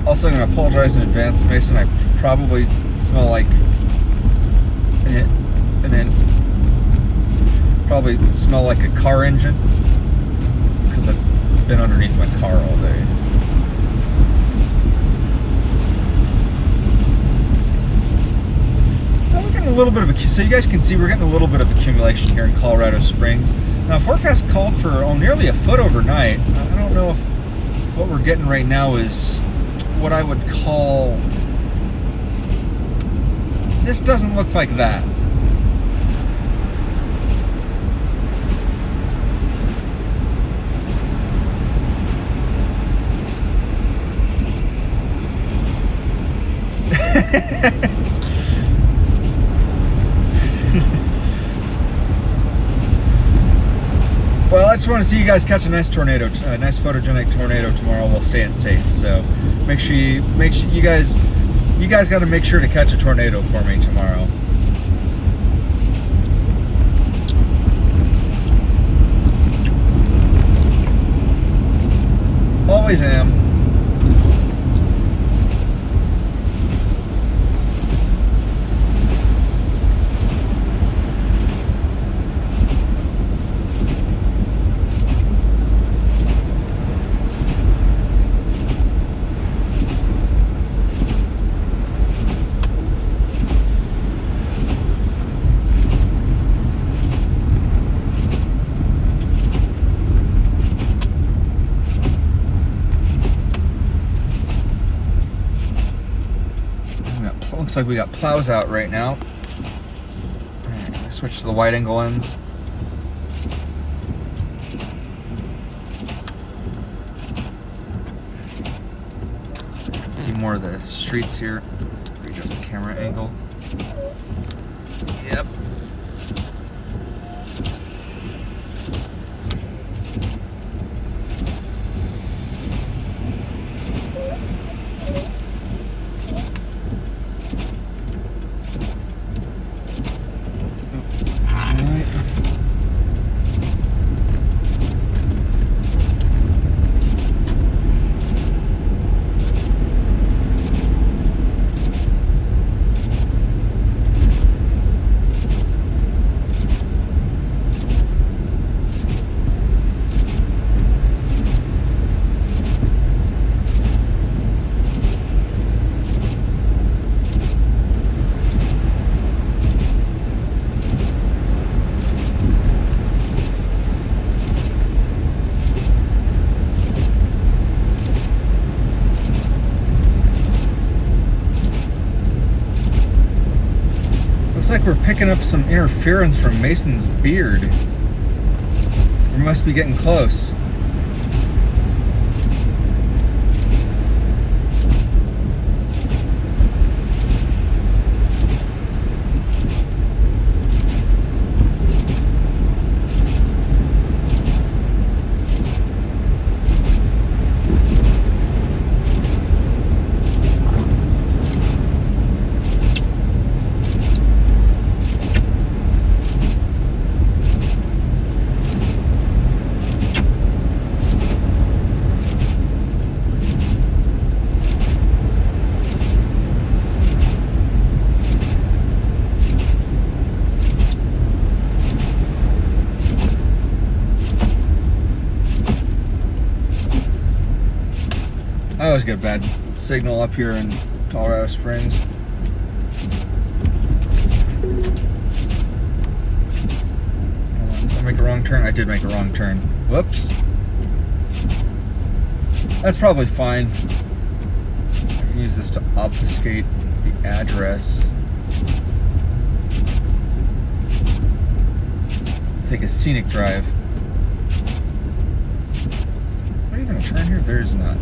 Also, I'm going to apologize in advance, Mason. I probably smell like a car engine. It's because I've been underneath my car all day. Now we're getting a little bit of so you guys can see we're getting a little bit of accumulation here in Colorado Springs. Now, forecast called for nearly a foot overnight. I don't know if what we're getting right now is what I would call, this doesn't look like that. Well, I just want to see you guys catch a nice tornado, a nice photogenic tornado tomorrow while staying safe. So make sure you guys got to make sure to catch a tornado for me tomorrow. Always am. Looks like we got plows out right now. Alright, switch to the wide angle lens. You can see more of the streets here. Adjust the camera angle. Yep. like we're picking up some interference from Mason's beard. We must be getting close. I always get a bad signal up here in Colorado Springs. Did I make a wrong turn? I did make a wrong turn. Whoops. That's probably fine. I can use this to obfuscate the address. Take a scenic drive. Are you gonna turn here? There's not.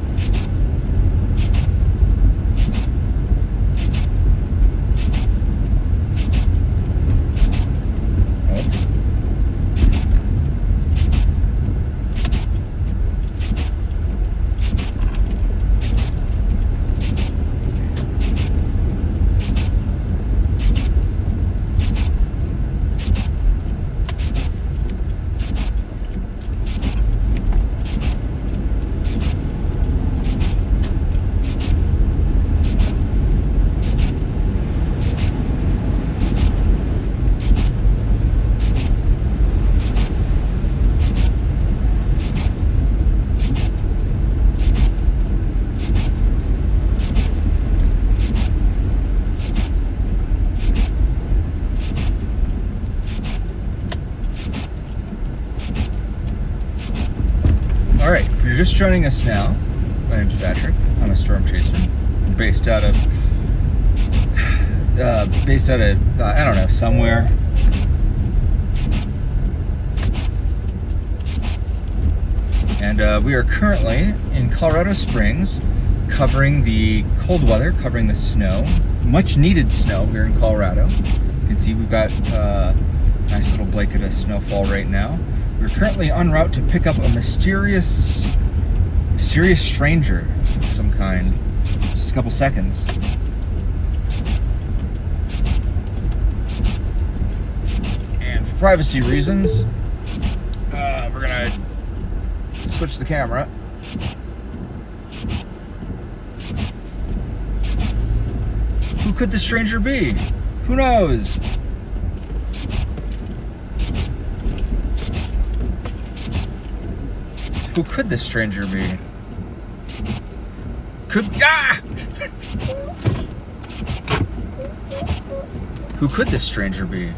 Alright, if you're just joining us now, my name's Patrick. I'm a storm chaser. I'm based out of, I don't know, somewhere. And we are currently in Colorado Springs, covering the cold weather, covering the snow. Much needed snow here in Colorado. You can see we've got a nice little blanket of snowfall right now. We're currently en route to pick up a mysterious stranger of some kind. Just a couple seconds. And for privacy reasons, we're gonna switch the camera. Who could the stranger be? Who knows? Who could this stranger be? Who could this stranger be?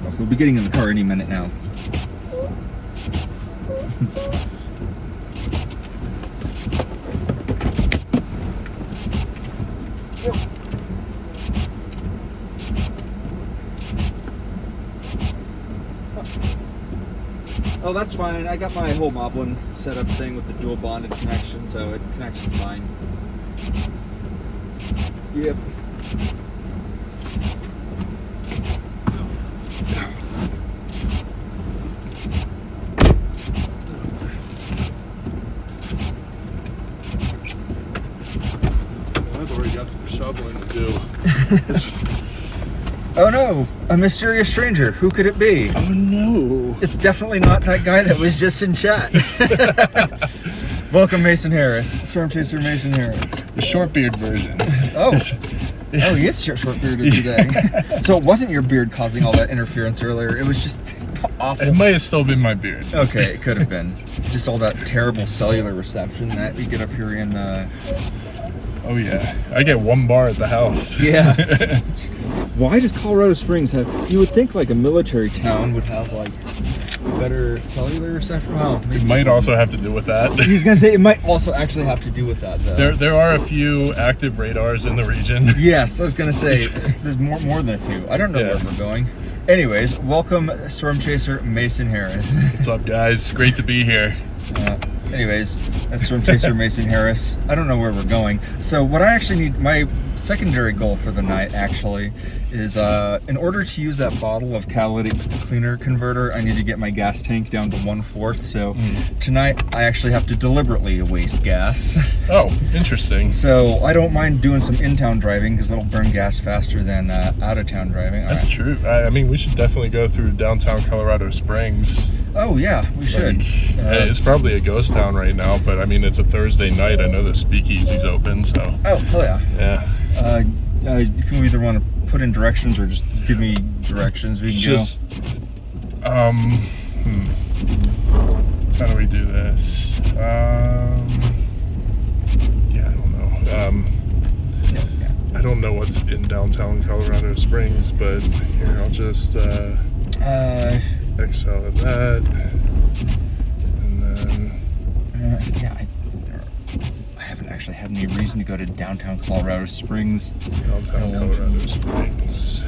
Well, we'll be getting in the car any minute now. Oh, that's fine. I got my whole Moblin setup thing with the dual bonded connection, so connection's fine. Yep. I've already got some shoveling to do. Oh no, a mysterious stranger. Who could it be? Oh no. It's definitely not that guy that was just in chat. Welcome, Mason Harris. Storm Chaser Mason Harris. The short beard version. Oh, he is short bearded today. So it wasn't your beard causing all that interference earlier. It was just awful. It might have still been my beard. Okay, it could have been. Just all that terrible cellular reception that we get up here in... Oh yeah, I get 1 bar at the house. Yeah. Why does Colorado Springs have... You would think like a military town would have like better cellular reception. Well, It maybe. might also have to do with that. He's gonna say it might also actually have to do with that, though. There are a few active radars in the region. Yes, I was gonna say there's more than a few. I don't know Yeah. where we're going. Anyways, welcome Storm Chaser Mason Harris. What's up, guys? Great to be here. Anyways, that's Storm Chaser Mason Harris. I don't know where we're going. So what I actually need, my secondary goal for the night actually, is in order to use that bottle of catalytic cleaner converter, I need to get my gas tank down to 1/4. So tonight I actually have to deliberately waste gas. Oh, interesting. So I don't mind doing some in-town driving because it'll burn gas faster than out-of-town driving. That's true. I mean, we should definitely go through downtown Colorado Springs. Oh yeah, we should. Like, it's probably a ghost town right now, but I mean, it's a Thursday night. I know the speakeasy's open, so. Oh, hell yeah. Yeah. If you either want to put in directions or just give me directions, we can Just, how do we do this? Yeah, I don't know. I don't know what's in downtown Colorado Springs, but here, I'll just X out of that, and then I haven't actually had any reason to go to downtown Colorado Springs. downtown Colorado Springs.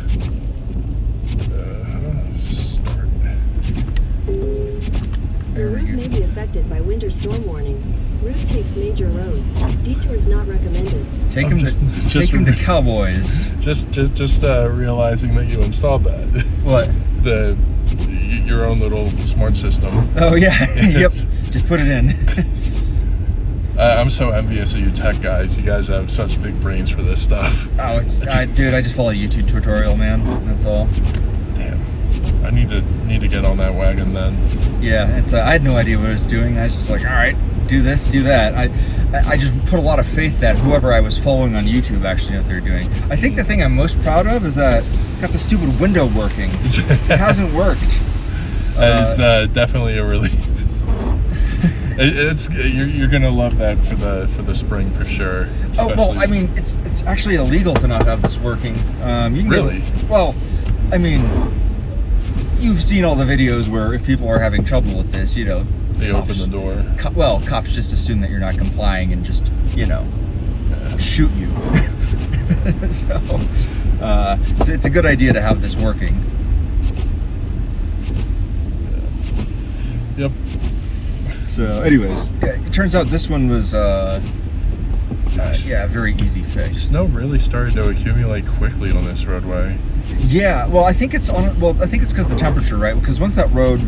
Start. The There we route go. may be affected by winter storm warning. Route takes major roads. Detours not recommended. Take I'm him just- to just take him to Cowboys. Just realizing that you installed that. What? Your own little smart system. Oh yeah. Yep. It's- Just put it in. I'm so envious of you tech guys. You guys have such big brains for this stuff. Oh, dude, I just follow a YouTube tutorial, man. That's all. Damn. I need to get on that wagon then. Yeah, it's. I had no idea what I was doing. I was just like, all right, do this, do that. I just put a lot of faith that whoever I was following on YouTube actually knew what they're doing. I think the thing I'm most proud of is that I got the stupid window working. It hasn't worked. It's definitely a relief. You're gonna love that for the spring for sure. Oh well, especially- I mean, it's actually illegal to not have this working. You can Really? Well, I mean, you've seen all the videos where if people are having trouble with this, you know, they open the door. Cops just assume that you're not complying and just, you know, shoot you. So, it's a good idea to have this working. Yep. So, anyways, it turns out this one was, a very easy fix. Snow really started to accumulate quickly on this roadway. Yeah, well, I think it's because the temperature, right? Because once that road,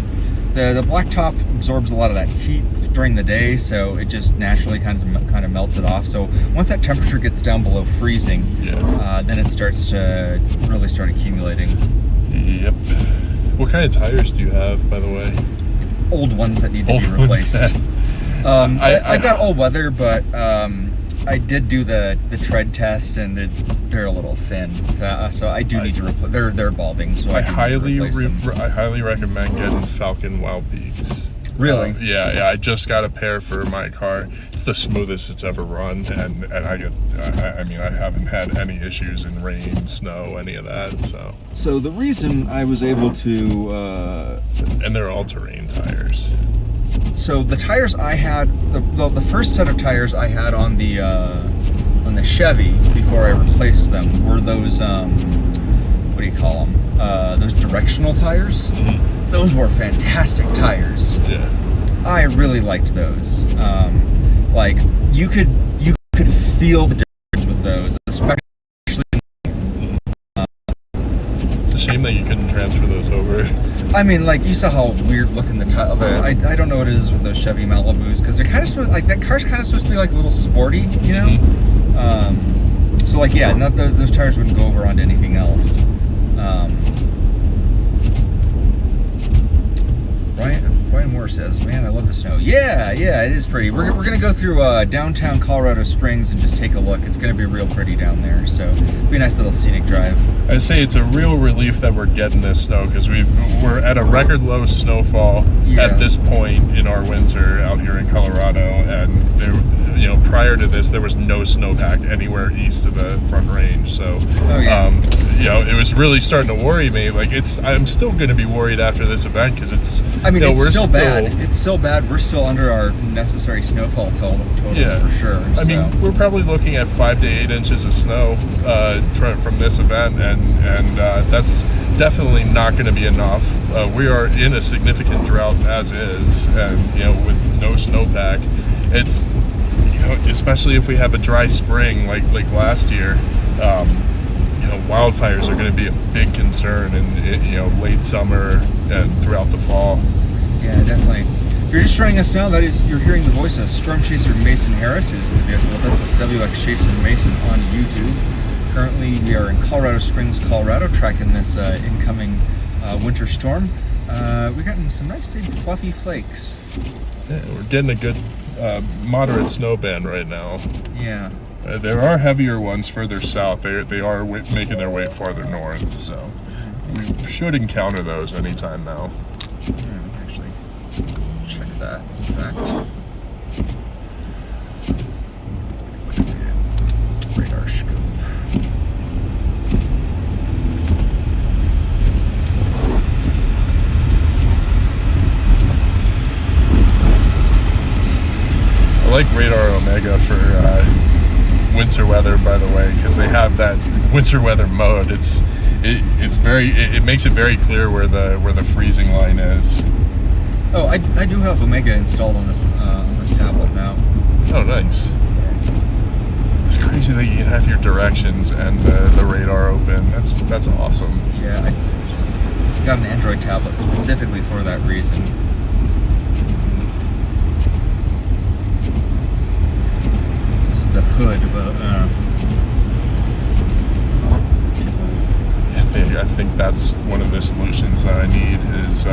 the blacktop absorbs a lot of that heat during the day, so it just naturally kind of melts it off. So once that temperature gets down below freezing, then it starts to really start accumulating. Yep. What kind of tires do you have, by the way? Old ones that need to be Old ones replaced. that- I've got all weather, but I did do the tread test, and they're a little thin, so I do need to replace. They're balding, so I do need to replace them. I highly recommend getting Falcon Wild Peaks. Really? Yeah. I just got a pair for my car. It's the smoothest it's ever run, and I mean, I haven't had any issues in rain, snow, any of that. So the reason I was able to, And they're all-terrain tires. so the tires I had, the first set of tires I had on the Chevy before I replaced them were those, what do you call them? Those directional tires. Mm-hmm. Those were fantastic tires. Yeah. I really liked those. Like you could feel the difference with those, especially. It's a shame that you couldn't transfer those over. I mean, like you saw how weird looking the tire. I don't know what it is with those Chevy Malibus because they're kind of supposed that car's kind of supposed to be like a little sporty, you know. Mm-hmm. So like those tires wouldn't go over onto anything else. Brian Moore says, "Man, I love love the snow. Yeah, it is pretty. We're gonna go through downtown Colorado Springs and just take a look. It's gonna be real pretty down there, so it'll be a nice little scenic drive. I'd say it's a real relief that we're getting this snow, because we're at a record low snowfall at this point in our winter out here in Colorado, and there, prior to this, there was no snowpack anywhere east of the Front Range. So, it was really starting to worry me. Like, I'm still going to be worried after this event, because it's. I mean, it's still bad. It's so bad. We're still under our necessary snowfall totals for sure. I mean, we're probably looking at 5 to 8 inches of snow from this event, and that's definitely not going to be enough. We are in a significant drought as is, and with no snowpack, it's especially if we have a dry spring like last year. Wildfires are going to be a big concern in late summer and throughout the fall. Yeah, definitely. If you're just joining us now, you're hearing the voice of Storm Chaser Mason Harris, who's in the vehicle with us. That's WX Chaser Mason on YouTube. Currently, we are in Colorado Springs, Colorado, tracking this incoming winter storm. We got some nice big fluffy flakes. Yeah, we're getting a good moderate snow band right now. Yeah. There are heavier ones further south. They are making their way farther north, so we should encounter those anytime now. Actually, check that. In fact, radar scope. I like Radar Omega for winter weather, by the way, because they have that winter weather mode. It makes it very clear where the freezing line is. Oh, I do have Omega installed on this tablet now. Oh, nice. It's crazy that you can have your directions and the radar open. That's awesome. Yeah, I got an Android tablet specifically for that reason. The hood, but I think that's one of the solutions that I need is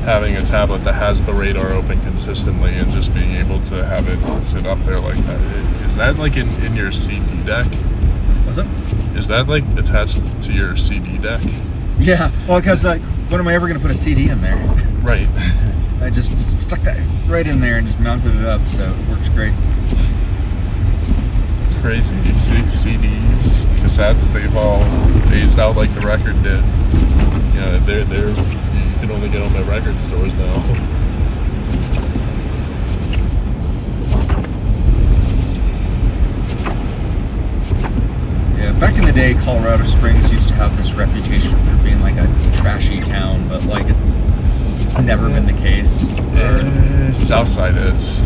having a tablet that has the radar open consistently and just being able to have it sit up there like that. Is that like in your CD deck? What's up? Is that like attached to your CD deck? Yeah, well, because when am I ever going to put a CD in there? Right. I just stuck that right in there and just mounted it up, so it works great. Crazy. CDs, cassettes, they've all phased out like the record did. They're you can only get them at record stores now. Yeah, back in the day, Colorado Springs used to have this reputation for being like a trashy town, but like it's never been the case. Southside is.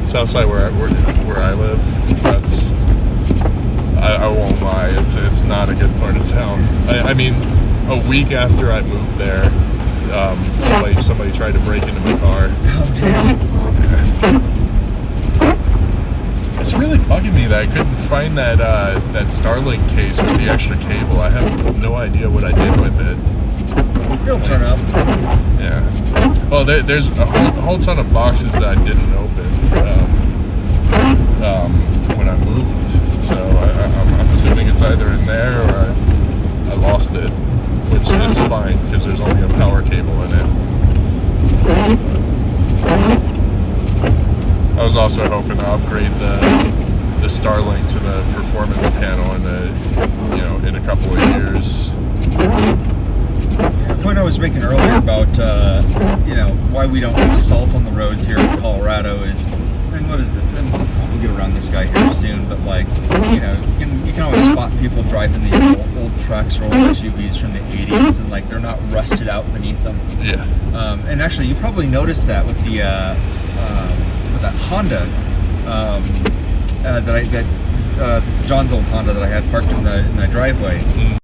Southside where I live, that's I won't lie, it's not a good part of town. I mean, a week after I moved there, somebody tried to break into my car. Oh, damn. It's really bugging me that I couldn't find that Starlink case with the extra cable. I have no idea what I did with it. It'll turn up. Yeah. Well, there's a whole ton of boxes that I didn't open when I moved. So I'm assuming it's either in there or I lost it, which is fine because there's only a power cable in it. But I was also hoping to upgrade the Starlink to the performance panel in a couple of years. The point I was making earlier about why we don't use salt on the roads here in Colorado is, I mean, what is this? And we'll get around this guy here soon, but like, you can always spot people driving the old trucks or old SUVs from the 80s, and like they're not rusted out beneath them. Yeah. And actually, you probably noticed that with the with that Honda John's old Honda that I had parked in the driveway. Mm.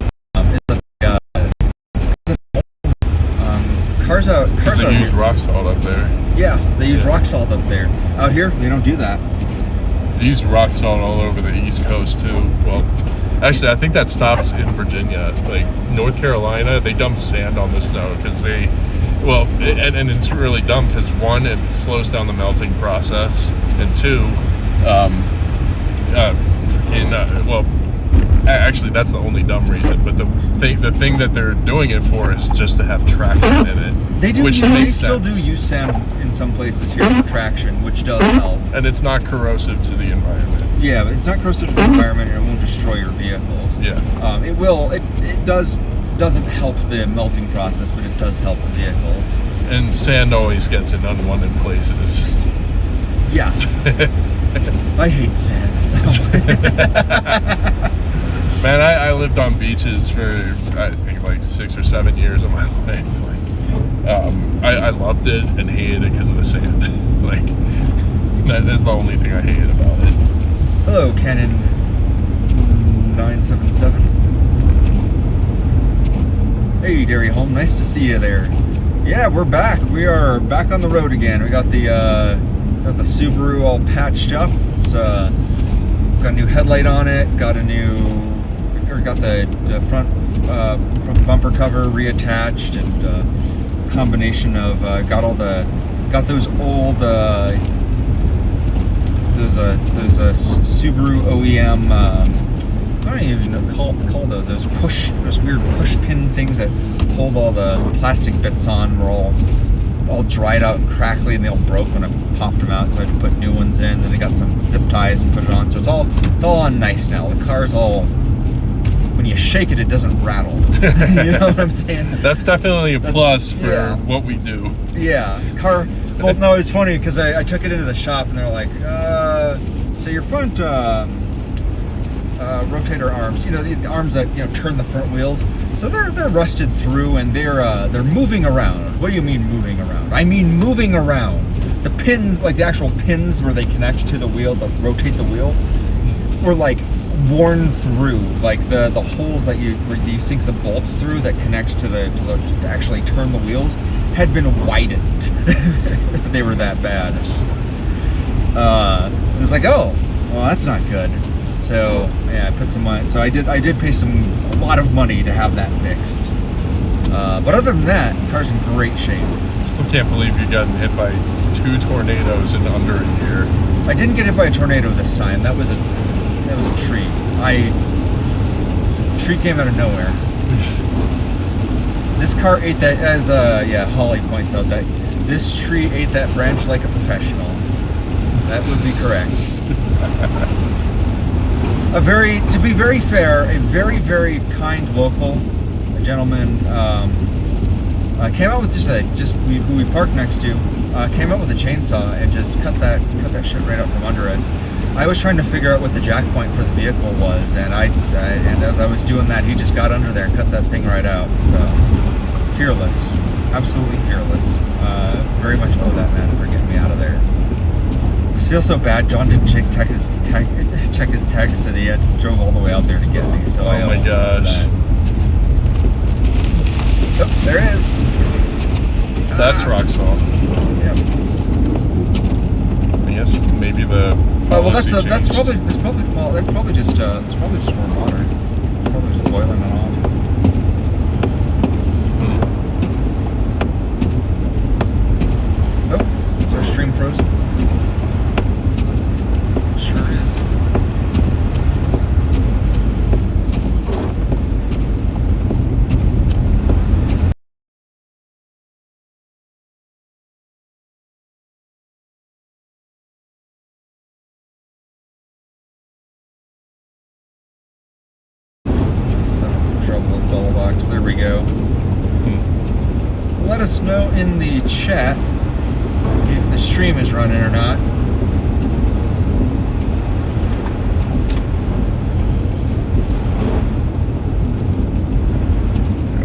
Cars out They use here. rock salt up there. Yeah, they use rock salt up there. Out here, they don't do that. They use rock salt all over the East Coast too. Well, Actually, I think that stops in Virginia. Like North Carolina, they dump sand on the snow because they, well, and it's really dumb because one, it slows down the melting process, and two, actually, that's the only dumb reason. But the thing that they're doing it for is just to have traction in it. They do. Which They makes still do sense. use sand in some places here for traction, which does help. And it's not corrosive to the environment. Yeah, but it's not corrosive to the environment, and it won't destroy your vehicles. Yeah. It will. It doesn't help the melting process, but it does help the vehicles. And sand always gets in unwanted places. Yeah. I hate sand. Man, I lived on beaches for I think like 6 or 7 years of my life. Like, I loved it and hated it because of the sand. Like, that is the only thing I hated about it. Hello, Canon 977. Hey, Derry Home, nice to see you there. Yeah, we're back. We are back on the road again. We got the Subaru all patched up. It's got a new headlight on it. Got the front bumper cover reattached, and combination of got those old Subaru OEM. I don't even know call those weird push pin things that hold all the plastic bits on. Were all dried out and crackly, and they all broke when I popped them out. So I had to put new ones in. Then I got some zip ties and put it on. So it's all on nice now. The car's all. When you shake it, it doesn't rattle. You know what I'm saying? That's definitely a plus for yeah. what we do. Yeah, car. Well, no, it's funny because I took it into the shop and they're like, so your front rotator arms, the arms that turn the front wheels, so they're rusted through and they're moving around. What do you mean moving around? I mean moving around. The pins, like the actual pins where they connect to the wheel, that rotate the wheel, were like worn through, like the holes that you sink the bolts through that connect to to actually turn the wheels had been widened. They were that bad. It was like, oh, well, that's not good. So yeah, I put some money. So I did pay a lot of money to have that fixed. But other than that, the car's in great shape. Still can't believe you got hit by 2 tornadoes in under a year. I didn't get hit by a tornado this time. That was a tree. The tree came out of nowhere. This car ate that, as Holly points out, that this tree ate that branch like a professional. That would be correct. To be very fair, a very, very kind local gentleman came out with who we parked next to, came out with a chainsaw and just cut that shit right out from under us. I was trying to figure out what the jack point for the vehicle was, and and as I was doing that, he just got under there and cut that thing right out. So fearless, absolutely fearless. Very much owe that man for getting me out of there. This feels so bad. John didn't check his text, and he drove all the way out there to get me. So I owe him for that. Oh, there it is. That's rock salt. Yep. I guess maybe the. Oh well, that's probably just warm water. It's probably just boiling it off. Oh, is our stream frozen? Sure is. There we go. Let us know in the chat if the stream is running or not.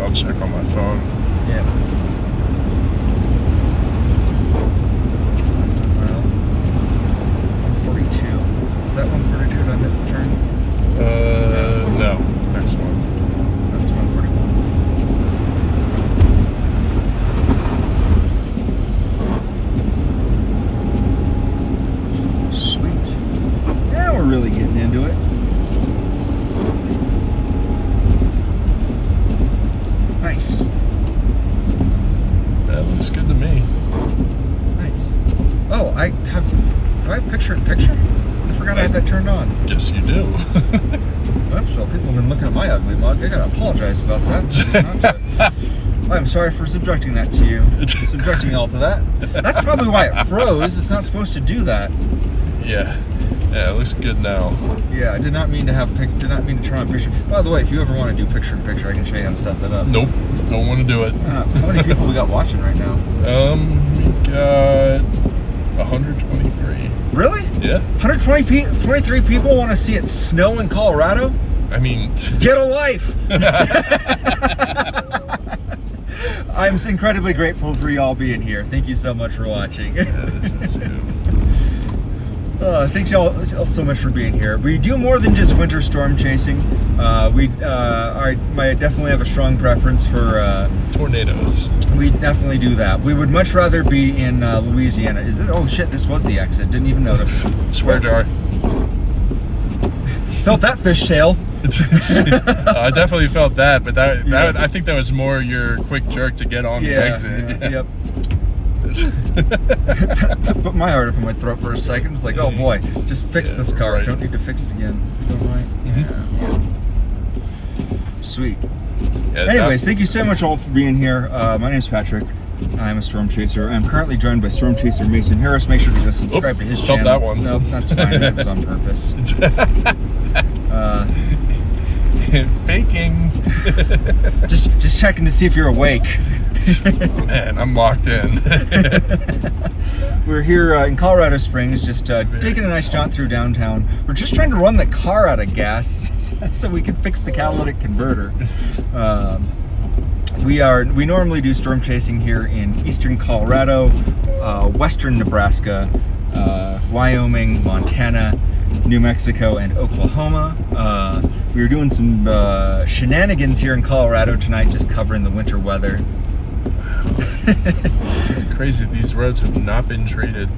I'll check on my phone. Yeah. Well, 142. Is that 142? Did I miss the turn? No. Next one. That's 141. Sweet. Yeah, we're really getting into it. Nice. That looks good to me. Nice. Oh, do I have picture-in-picture? I forgot I had that turned on. Guess you do. Oops, well, people have been looking at my ugly mug. I gotta apologize about that. I'm sorry for subjecting that to you. Subjecting y'all to that. That's probably why it froze. It's not supposed to do that. Yeah. Yeah, it looks good now. Yeah, I did not mean to turn on picture. By the way, if you ever want to do picture-in-picture, I can show you how to set that up. Nope. Don't want to do it. How many people we got watching right now? We got 123. Really? Yeah. 23 people want to see it snow in Colorado? I mean... Get a life! I'm incredibly grateful for y'all being here. Thank you so much for watching. Yeah, this is too. Thanks y'all so much for being here. We do more than just winter storm chasing. We definitely have a strong preference for tornadoes. We definitely do that. We would much rather be in Louisiana. Is this? Oh shit! This was the exit. Didn't even notice. Swear jar. Felt that fishtail. I definitely felt that, but that I think that was more your quick jerk to get on the exit. Yep. Put my heart up in my throat for a second. It's like, oh boy, just fix this car. Right. Don't need to fix it again. You go right. Yeah. Sweet. Yeah, Anyways, thank you so much all for being here. My name's Patrick. I'm a storm chaser. I'm currently joined by storm chaser Mason Harris. Make sure to just subscribe to his channel. That one. Nope, that's fine. That was on purpose. Faking. just checking to see if you're awake. Man, I'm locked in. We're here in Colorado Springs, just taking a nice jaunt through downtown. We're just trying to run the car out of gas so we can fix the catalytic converter. We normally do storm chasing here in eastern Colorado, western Nebraska, Wyoming, Montana, New Mexico, and Oklahoma. We were doing some shenanigans here in Colorado tonight, just covering the winter weather. It's crazy. These roads have not been treated.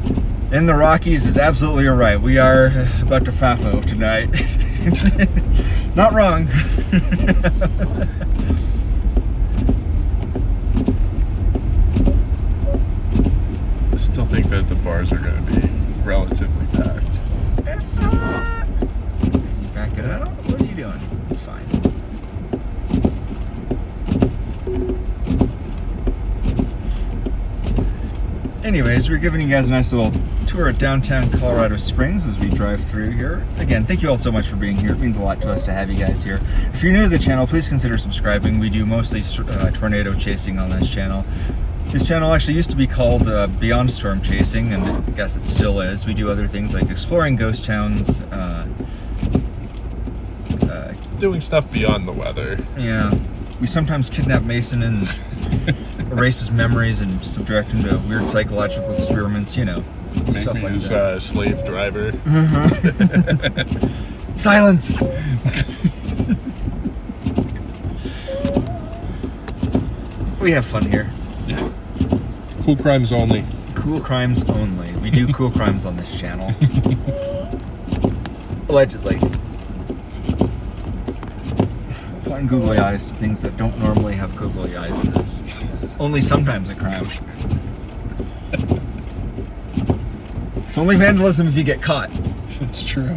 In the Rockies is absolutely right. We are about to FAFO tonight. Not wrong. I still think that the bars are going to be relatively packed. Back it up. What are you doing? It's fine. Anyways, we're giving you guys a nice little tour of downtown Colorado Springs as we drive through here. Again, thank you all so much for being here. It means a lot to us to have you guys here. If you're new to the channel, please consider subscribing. We do mostly tornado chasing on this channel. This channel actually used to be called Beyond Storm Chasing, and I guess it still is. We do other things like exploring ghost towns, doing stuff beyond the weather. Yeah. We sometimes kidnap Mason and erase his memories and subject him to weird psychological experiments, you know. Make stuff me like his that. slave driver. Silence! We have fun here. Yeah. Cool crimes only. Cool crimes only. We do cool crimes on this channel. Allegedly. Applying googly eyes to things that don't normally have googly eyes is only sometimes a crime. It's only vandalism if you get caught. It's true.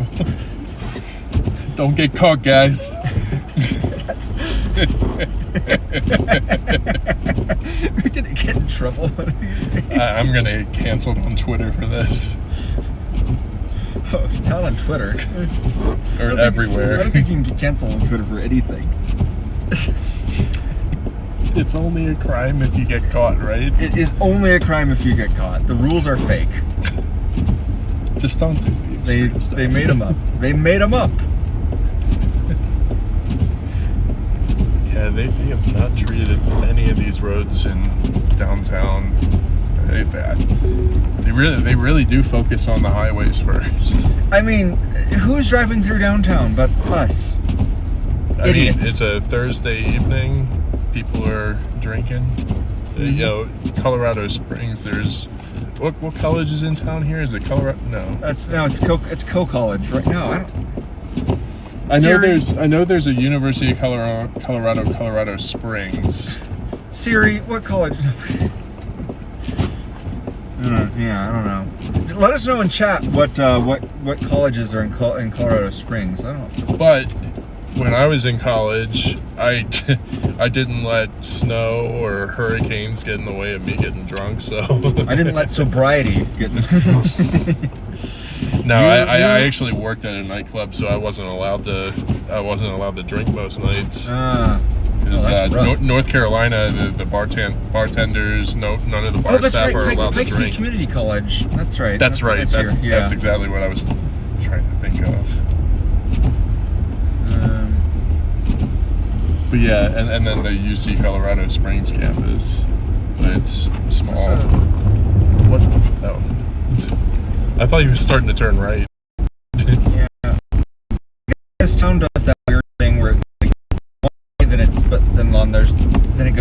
Don't get caught, guys. We're gonna get in trouble one of these days. I'm gonna get canceled on Twitter for this. Oh, not on Twitter. Or everywhere. I don't think you can get canceled on Twitter for anything. It's only a crime if you get caught, right? It is only a crime if you get caught. The rules are fake. Just don't do these. They made them up. They made them up. Yeah, they have not treated any of these roads in downtown very bad. They really do focus on the highways first. I mean, who's driving through downtown but us? I Idiots. mean, it's a Thursday evening. People are drinking. You know, Colorado Springs. There's what college is in town here? Is it Colorado? No. It's College right now. I know there's a University of Colorado Springs. Siri, what college? I don't know. Let us know in chat what colleges are in Colorado Springs. I don't know. But when I was in college, I didn't let snow or hurricanes get in the way of me getting drunk. So I didn't let sobriety get in the No, I actually worked at a nightclub, so I wasn't allowed to drink most nights. North Carolina, the bartenders, none of the bar staff are allowed to drink. Community College. That's right. That's exactly what I was trying to think of. But yeah, and then the UC Colorado Springs campus, but it's small. What? Oh, I thought you were starting to turn right. Yeah. This town does that weird thing where it's like then it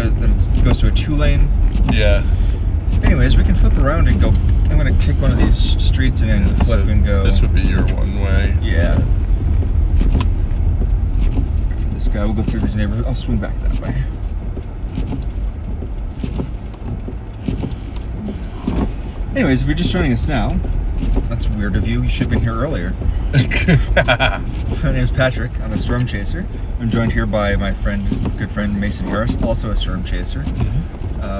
goes to a 2-lane. Yeah. Anyways, we can flip around and go. I'm gonna take one of these streets and then flip and go. This would be your one way. Yeah. For this guy, we'll go through this neighborhood. I'll swing back that way. Anyways, if you're just joining us now, that's weird of you. You should have been here earlier. My name is Patrick. I'm a storm chaser. I'm joined here by my good friend Mason Harris, also a storm chaser.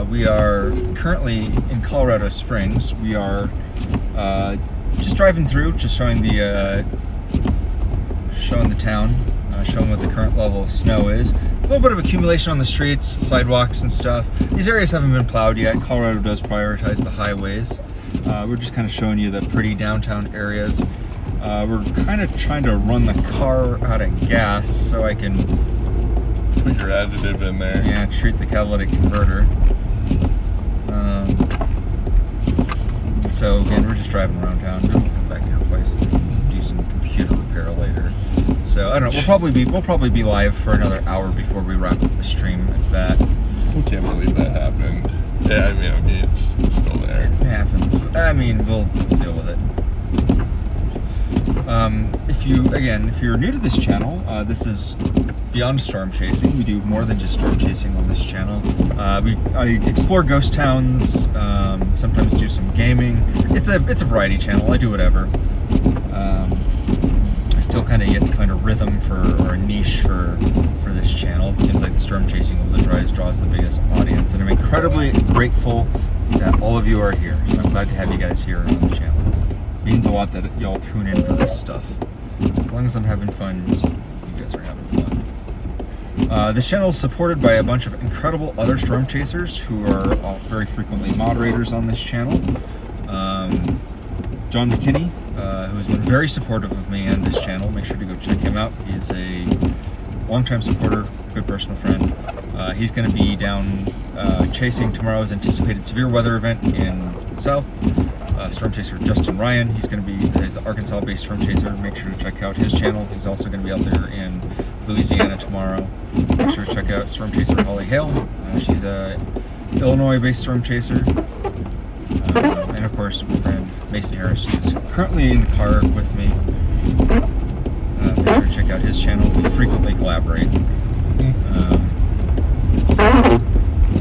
We are currently in Colorado Springs. We are just driving through, just showing the town, showing what the current level of snow is. A little bit of accumulation on the streets, sidewalks and stuff. These areas haven't been plowed yet. Colorado does prioritize the highways. We're just kind of showing you the pretty downtown areas. We're kind of trying to run the car out of gas so I can put your additive in there. Yeah, treat the catalytic converter. So again, we're just driving around town. Then we'll come back to your place and do some computer repair later. So I don't know. We'll probably be live for another hour before we wrap up the stream, if that. Still can't believe that happened. Yeah, I mean, it's still there. It happens. I mean, we'll deal with it. If you're new to this channel, this is beyond storm chasing. We do more than just storm chasing on this channel. I explore ghost towns, sometimes do some gaming. It's a variety channel. I do whatever. I still kind of yet to find a rhythm or a niche for this channel. It seems like the storm chasing of the dries draws the biggest audience, and I'm incredibly grateful that all of you are here. So I'm glad to have you guys here on the channel. It means a lot that y'all tune in for this stuff. As long as I'm having fun, you guys are having fun. This channel is supported by a bunch of incredible other storm chasers who are all very frequently moderators on this channel. John McKinney, who's been very supportive of me and this channel. Make sure to go check him out. He's a longtime supporter, good personal friend. He's going to be down chasing tomorrow's anticipated severe weather event in the south. Storm chaser Justin Ryan, he's going to be his Arkansas-based storm chaser. Make sure to check out his channel. He's also going to be out there in Louisiana tomorrow. Make sure to check out storm chaser Holly Hale. She's a Illinois-based storm chaser. And of course, my friend Mason Harris, who's currently in the car with me. Make sure to check out his channel. We frequently collaborate.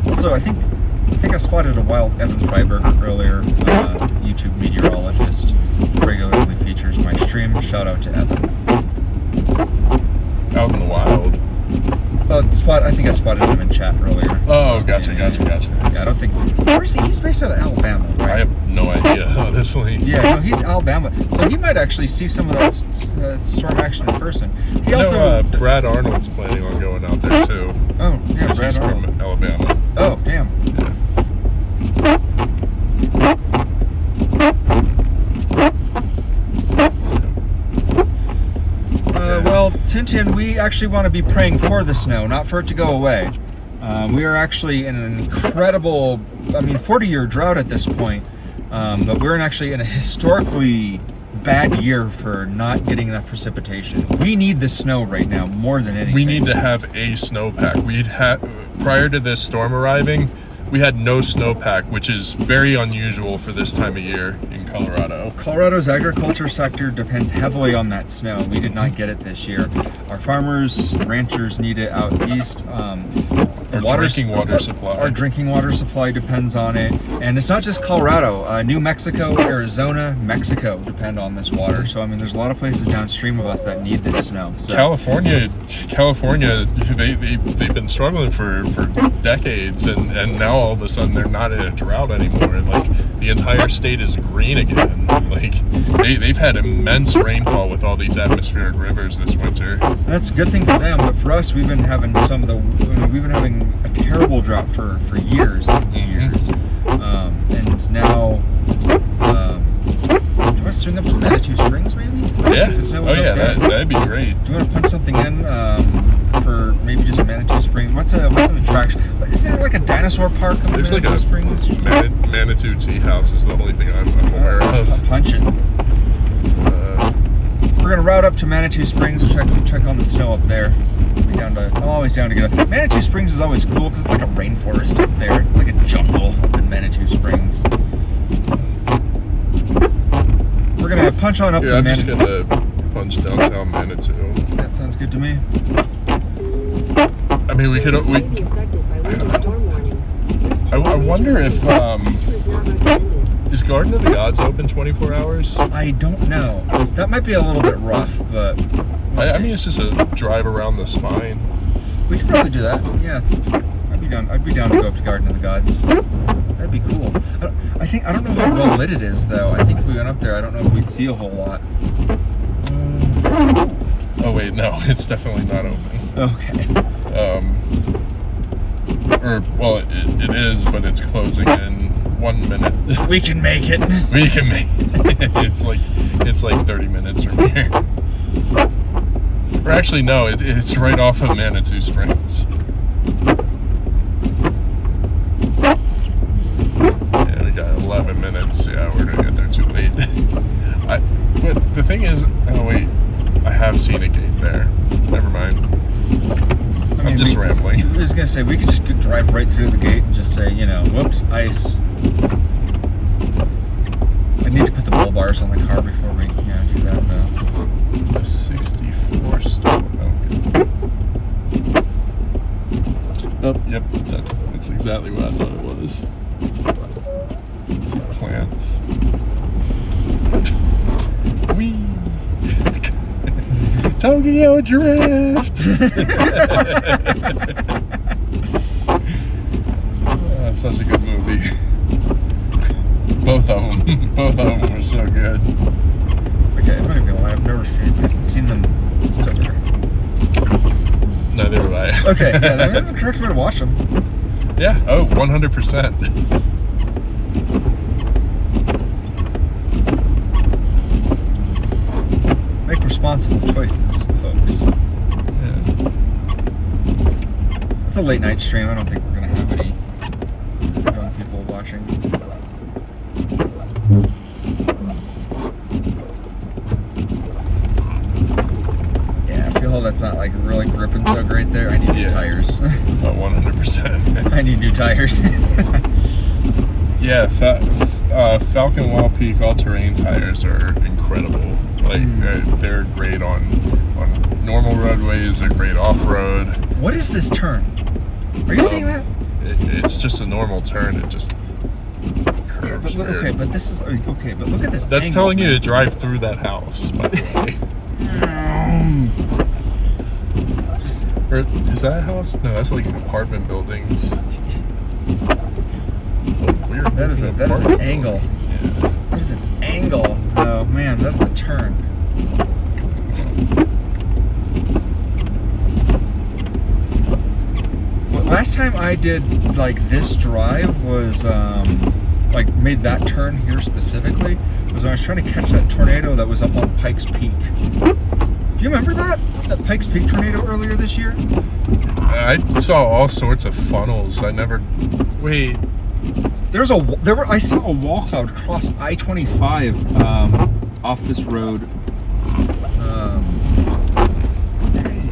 Also, I think I spotted a wild Evan Freiberg earlier, YouTube meteorologist, regularly features my stream. Shout out to Evan. Out in the wild. I think I spotted him in chat earlier. Oh, gotcha. Yeah, I don't think. Where is he? He's based out of Alabama, right? I have no idea, honestly. Yeah, no, he's Alabama, so he might actually see some of that storm action in person. He also. Brad Arnold's planning on going out there too. Oh, yeah, Brad He's Arnold. from Alabama. Oh, damn. Yeah. Well, Tintin, we actually want to be praying for the snow, not for it to go away. We are actually in an incredible, 40-year drought at this point, but we're actually in a historically bad year for not getting enough precipitation. We need the snow right now more than anything. We need to have a snowpack. Prior to this storm arriving, we had no snowpack, which is very unusual for this time of year in Colorado. Colorado's agriculture sector depends heavily on that snow. We did not get it this year. Our farmers, ranchers need it out east. Our drinking water supply. Our drinking water supply depends on it. And it's not just Colorado. New Mexico, Arizona, Mexico depend on this water. So, I mean, there's a lot of places downstream of us that need this snow. So, California, they've been struggling for decades, and now all of a sudden they're not in a drought anymore. Like, the entire state is green again. Like, they've had immense rainfall with all these atmospheric rivers this winter. That's a good thing for them, but for us, we've been having we've been having a terrible drought for years and years. And now, do you want to swing up to Manitou Springs, maybe? Yeah. That'd be great. Do you want to punch something in for maybe just Manitou Springs? What's an attraction? Is there like a dinosaur park up in There's Manitou like a Springs? Manitou Tea House is the only thing I'm aware of. I'm punching. We're gonna route up to Manitou Springs, check on the snow up there. I'm always down to get up. Manitou Springs is always cool because it's like a rainforest up there. It's like a jungle up in Manitou Springs. We're gonna punch on up to Manitou. I'm just gonna punch downtown Manitou. That sounds good to me. I mean, we could. May be affected by winter storm warning. I wonder if Detour is not recommended. is Garden of the Gods open 24 hours? I don't know. That might be a little bit rough, but I mean, it's just a drive around the spine. we could probably do that. Yeah, I'd be down to go up to Garden of the Gods. That'd be cool. I don't know how well lit it is though. I think if we went up there, I don't know if we'd see a whole lot. Oh wait, no, it's definitely not open. Okay. It is, but it's closing in 1 minute. We can make it. We can make it's like 30 minutes from here. Or actually, no, it's right off of Manitou Springs. Yeah, we got 11 minutes. Yeah, we're gonna get there too late. But the thing is, oh wait, I have seen a gate there. Never mind. I'm just rambling. I was gonna say we could just drive right through the gate and just say, whoops, ice. I need to put the bull bars on the car before we, do that though. A 64 storm. Okay. Oh, yep, that's exactly what I thought it was. See plants. Whee! Tokyo Drift! Such a good movie. Both of them were so good. Okay, I'm not even gonna lie, I haven't seen them sober. Neither have I. Okay, yeah, this is the correct way to watch them. Yeah, 100%. Make responsible choices, folks. Yeah. It's a late night stream. I don't think we're gonna have any young people watching. Yeah, I feel that's not like really gripping so great there. I need new tires. 100%. I need new tires. Yeah, Falcon Wall Peak all-terrain tires are incredible. Like they're great on normal roadways. They're great off-road. What is this turn? Are you seeing that? It's just a normal turn. It just curves. Okay, but this is okay. But look at this. That's angle, telling man. you to drive through that house, by the way. Or is that a house? No, that's like apartment buildings. That is an angle. Yeah. That is an angle. Oh man, that's a turn. Well, last time I did like this drive was like made that turn here specifically was when I was trying to catch that tornado that was up on Pikes Peak. Do you remember that Pikes Peak tornado earlier this year? I saw all sorts of funnels. Wait. I saw a wall cloud cross I-25 off this road.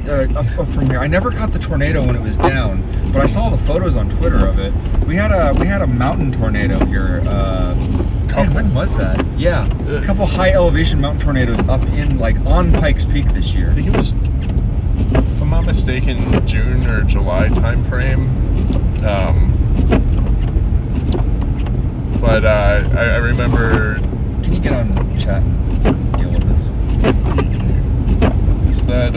up from here. I never caught the tornado when it was down, but I saw the photos on Twitter of it. We had a mountain tornado here. Man, when was that? Yeah, a couple high elevation mountain tornadoes up in like on Pikes Peak this year. I think it was, if I'm not mistaken, June or July time frame. But I remember. Can you get on chat and deal with this? Is that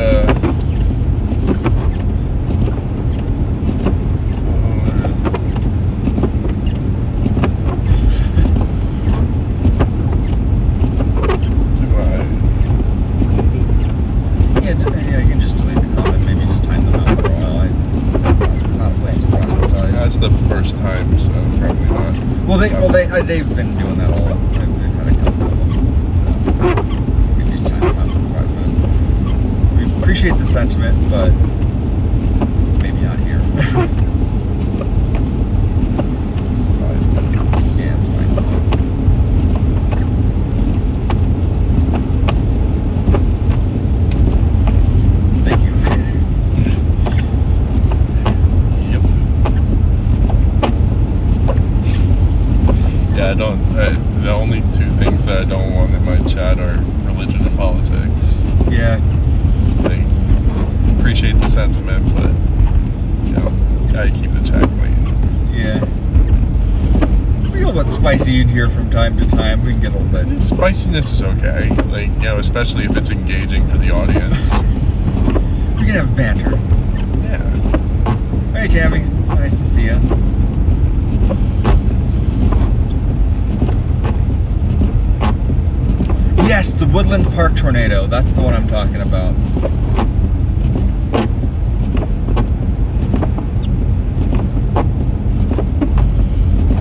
Yeah, you can just delete the comment. Maybe just time them out for a while. I'm not a waste of proselytize. that's the first time, so probably not. Well, they've been doing that all. They've had a couple of them, so maybe just time them out for 5 minutes. We appreciate the sentiment, but maybe not here. 5 minutes. Yeah, it's fine. Thank you. Yep. Yeah, I don't. The only two things that I don't want in my chat are religion and politics. Yeah. I appreciate the sentiment, but you know, gotta keep the chat clean. Yeah. We get a little bit spicy in here from time to time. We can get a little bit. Spiciness is okay, like, you know, especially if it's engaging for the audience. We can have banter. Yeah. Hey, Tammy. Nice to see you. Yes, the Woodland Park tornado. That's the one I'm talking about.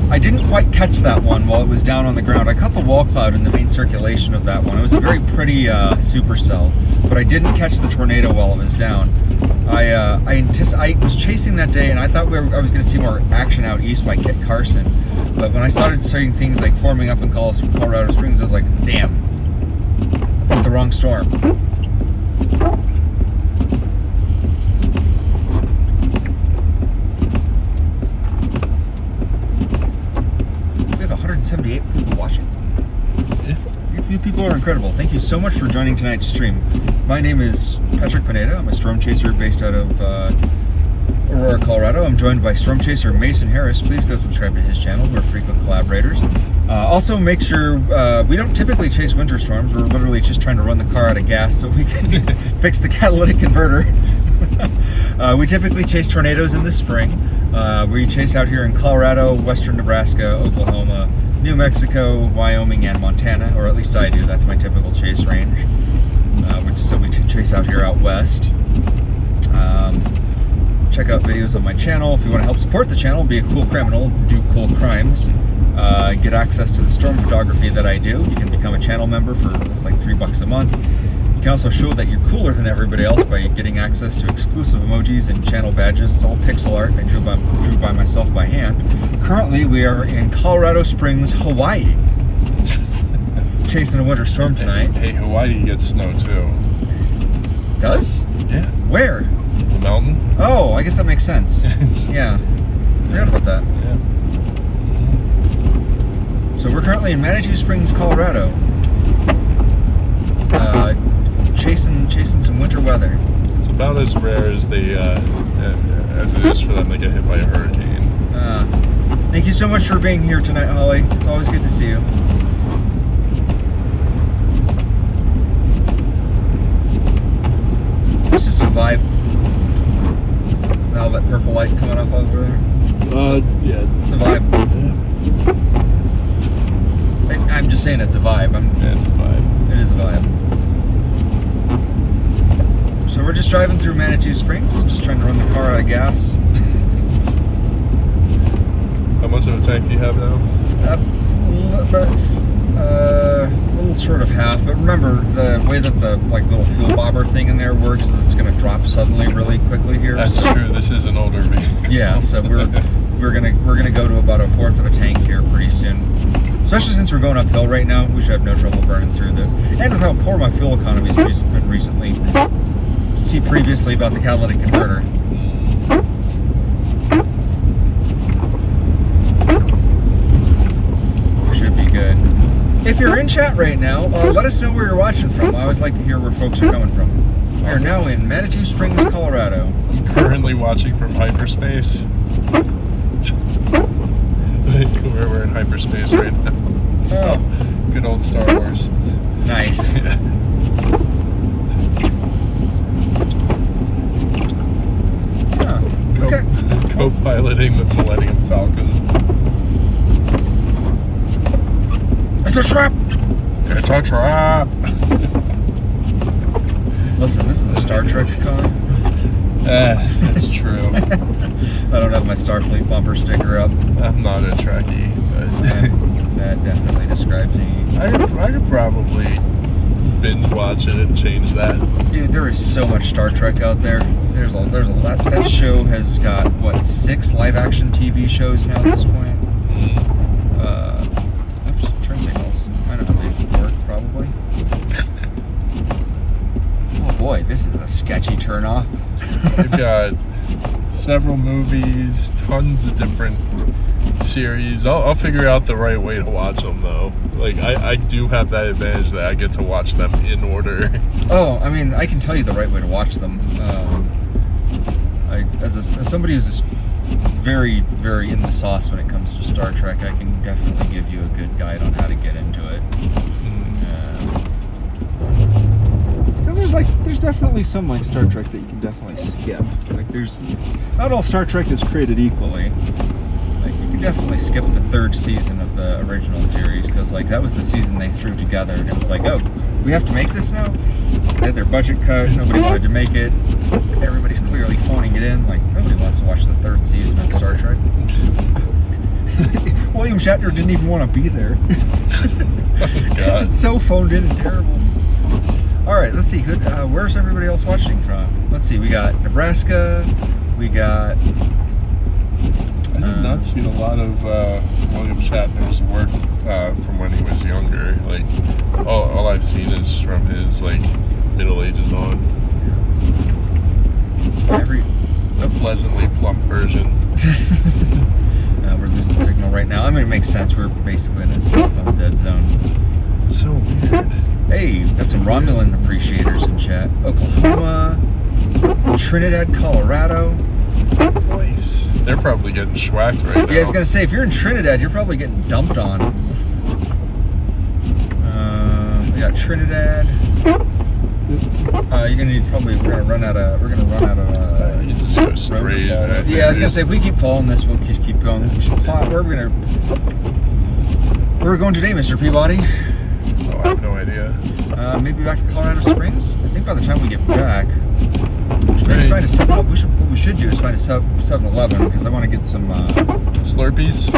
I didn't quite catch that one while it was down on the ground. I caught the wall cloud in the main circulation of that one. It was a very pretty supercell, but I didn't catch the tornado while it was down. I was chasing that day, and I thought I was going to see more action out east by Kit Carson. But when I started seeing things like forming up in Colorado Springs, I was like, damn, I picked the wrong storm. We have 178 people watching. Yeah. You people are incredible. Thank you so much for joining tonight's stream. My name is Patrick Pineda. I'm a storm chaser based out of Aurora, Colorado. I'm joined by storm chaser Mason Harris. Please go subscribe to his channel. We're frequent collaborators. Also, make sure we don't typically chase winter storms. We're literally just trying to run the car out of gas so we can fix the catalytic converter. We typically chase tornadoes in the spring. We chase out here in Colorado, western Nebraska, Oklahoma, New Mexico, Wyoming, and Montana, or at least I do. That's my typical chase range. So we chase out here out west. Check out videos on my channel if you want to help support the channel, be a cool criminal, do cool crimes, get access to the storm photography that I do. You can become a channel member for it's like $3 a month. You can also show that you're cooler than everybody else by getting access to exclusive emojis and channel badges. It's all pixel art I drew by myself by hand. Currently, we are in Colorado Springs, Hawaii, chasing a winter storm tonight. Hey, Hawaii gets snow too. Does? Yeah. Where? The mountain. Oh, I guess that makes sense. Yeah. Forgot about that. Yeah. So we're currently in Manitou Springs, Colorado. Chasing some winter weather. It's about as rare as they as it is for them to get hit by a hurricane. Thank you so much for being here tonight, Holly. It's always good to see you. It's just a vibe. All that purple light coming off over there. Yeah. It's a vibe. Yeah. I'm just saying it's a vibe. It's a vibe. It is a vibe. So we're just driving through Manitou Springs, just trying to run the car out of gas. How much of a tank do you have now? A little short of half. But remember, the way that the little fuel bobber thing in there works is it's going to drop suddenly really quickly here. That's true. This is an older vehicle. Yeah, so we're gonna go to about a fourth of a tank here pretty soon. Especially since we're going uphill right now, we should have no trouble burning through this. And with how poor my fuel economy has been recently, see previously about the catalytic converter. Should be good. If you're in chat right now, let us know where you're watching from. I always like to hear where folks are coming from. We are now in Manitou Springs, Colorado. I'm currently watching from hyperspace. We're in hyperspace right now. So, good old Star Wars. Nice. Yeah. Okay. Co-piloting the Millennium Falcon. It's a trap! It's a trap! Listen, this is a Star Trek con. That's true. I don't have my Starfleet bumper sticker up. I'm not a Trekkie, but That definitely describes me. I could probably binge watch it and change that. Dude, there is so much Star Trek out there. There's a lot. That show has got, what, 6 live-action TV shows now at this point? Oops, turn signals. I know how they work, probably. Oh boy, this is a sketchy turn-off. They've got several movies, tons of different series. I'll figure out the right way to watch them, though. Like, I do have that advantage that I get to watch them in order. Oh, I mean, I can tell you the right way to watch them. As somebody who's just very, very in the sauce when it comes to Star Trek, I can definitely give you a good guide on how to get into it. Because there's definitely some like Star Trek that you can definitely skip. Like not all Star Trek is created equally. Like you can definitely skip the 3rd season of the original series because like that was the season they threw together and it was like, oh, we have to make this now. They had their budget cut. Nobody wanted to make it. Everybody's clearly phoning it in. Like nobody wants to watch the 3rd season of Star Trek. William Shatner didn't even want to be there. Oh, God. It's so phoned in and terrible. All right, let's see. Where's everybody else watching from? Let's see. We got Nebraska. We got. I have not seen a lot of William Shatner's work from when he was younger. Like all I've seen is from his like Middle Ages on. A pleasantly plump version. We're losing signal right now. I mean, it makes sense. We're basically in a cell phone dead zone. It's so weird. Hey, got some Romulan appreciators in chat. Oklahoma, Trinidad, Colorado. Nice. They're probably getting schwacked right now. Yeah, I was gonna say, if you're in Trinidad, you're probably getting dumped on. We got Trinidad. You're gonna need we're gonna run out of. You just go straight. Yeah, I was gonna say, if we keep following this, we'll just keep going. Where are we going today, Mr. Peabody? Oh, I have no idea. Maybe back to Colorado Springs. I think by the time we get back, we should maybe find a 7. What we should do is find a 7-Eleven because I want to get some Slurpees.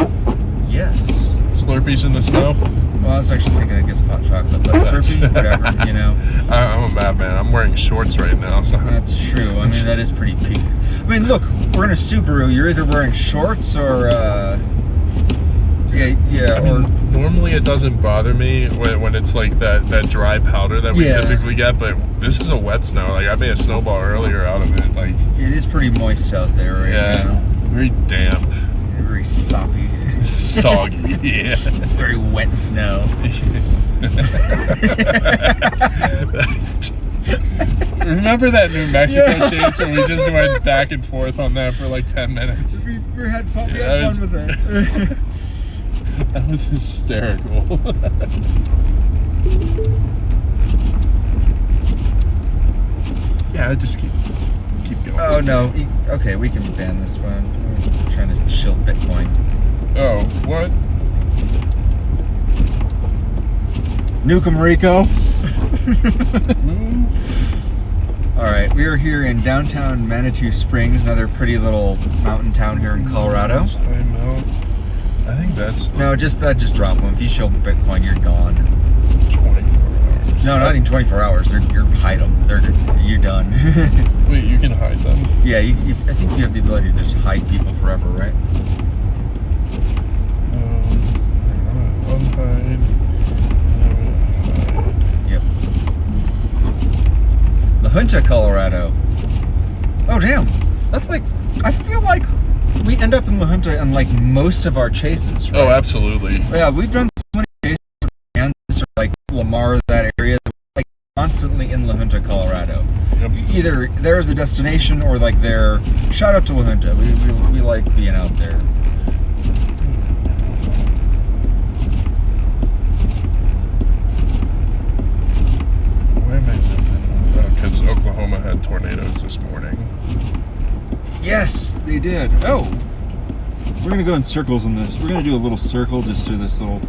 Yes. Slurpees in the snow. Well, I was actually thinking I guess hot chocolate, but Slurpee, whatever, you know. I'm a madman. I'm wearing shorts right now. So. That's true. I mean, that is pretty peak. I mean, look, we're in a Subaru. You're either wearing shorts or yeah. I mean, normally it doesn't bother me when it's like that dry powder that we typically get, but this is a wet snow. Like I made a snowball earlier out of it. Like it is pretty moist out there right now. Very damp. Very soppy. Soggy. Yeah. Very wet snow. Remember that New Mexico chase where we just went back and forth on that for like 10 minutes? We had fun. We had fun with it. That was hysterical. Yeah, just keep going. Oh no. Okay, we can ban this one. We're trying to shill Bitcoin. Oh, what? Nuke 'em, Rico. Alright, we are here in downtown Manitou Springs, another pretty little mountain town here in Colorado. I think that's... No, just drop them. If you show Bitcoin, you're gone. 24 hours. No, not even 24 hours. You're hide them. You're done. Wait, you can hide them? Yeah, I think you have the ability to just hide people forever, right? Unhide. Yep. La Junta, Colorado. Oh, damn. That's like, I feel like we end up in La Junta on like most of our chases, right? Oh, absolutely. Yeah, we've done so many chases with Kansas or like Lamar, that area, like constantly in La Junta, Colorado. Yep. Either there's a destination or like there. Shout out to La Junta. We like being out there. Why am I zooming in? Because Oklahoma had tornadoes this morning. Yes, they did. Oh, we're gonna go in circles on this. We're gonna do a little circle just through this little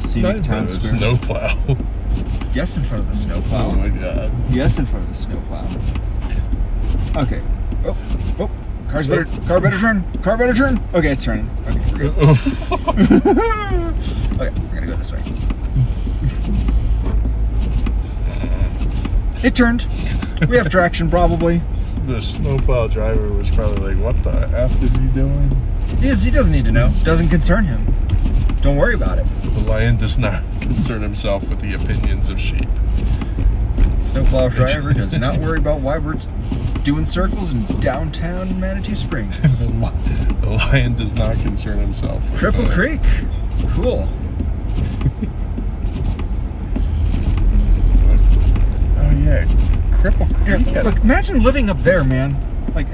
scenic town The square. snowplow. Yes, in front of the snowplow. Oh my god. Yes, in front of the snowplow. Okay. Oh, car better turn. Car better turn. Okay, it's turning. Okay, we're good. Okay, we're gonna go this way. It turned. We have traction, probably. The snowplow driver was probably like, what the F is he doing? He doesn't need to know. Doesn't concern him. Don't worry about it. The lion does not concern himself with the opinions of sheep. Snowplow driver does not worry about why we're doing circles in downtown Manitou Springs. The lion does not concern himself with Cripple Creek. Cool. Oh yeah, Cripple Creek. Yeah, look, imagine living up there, man. Like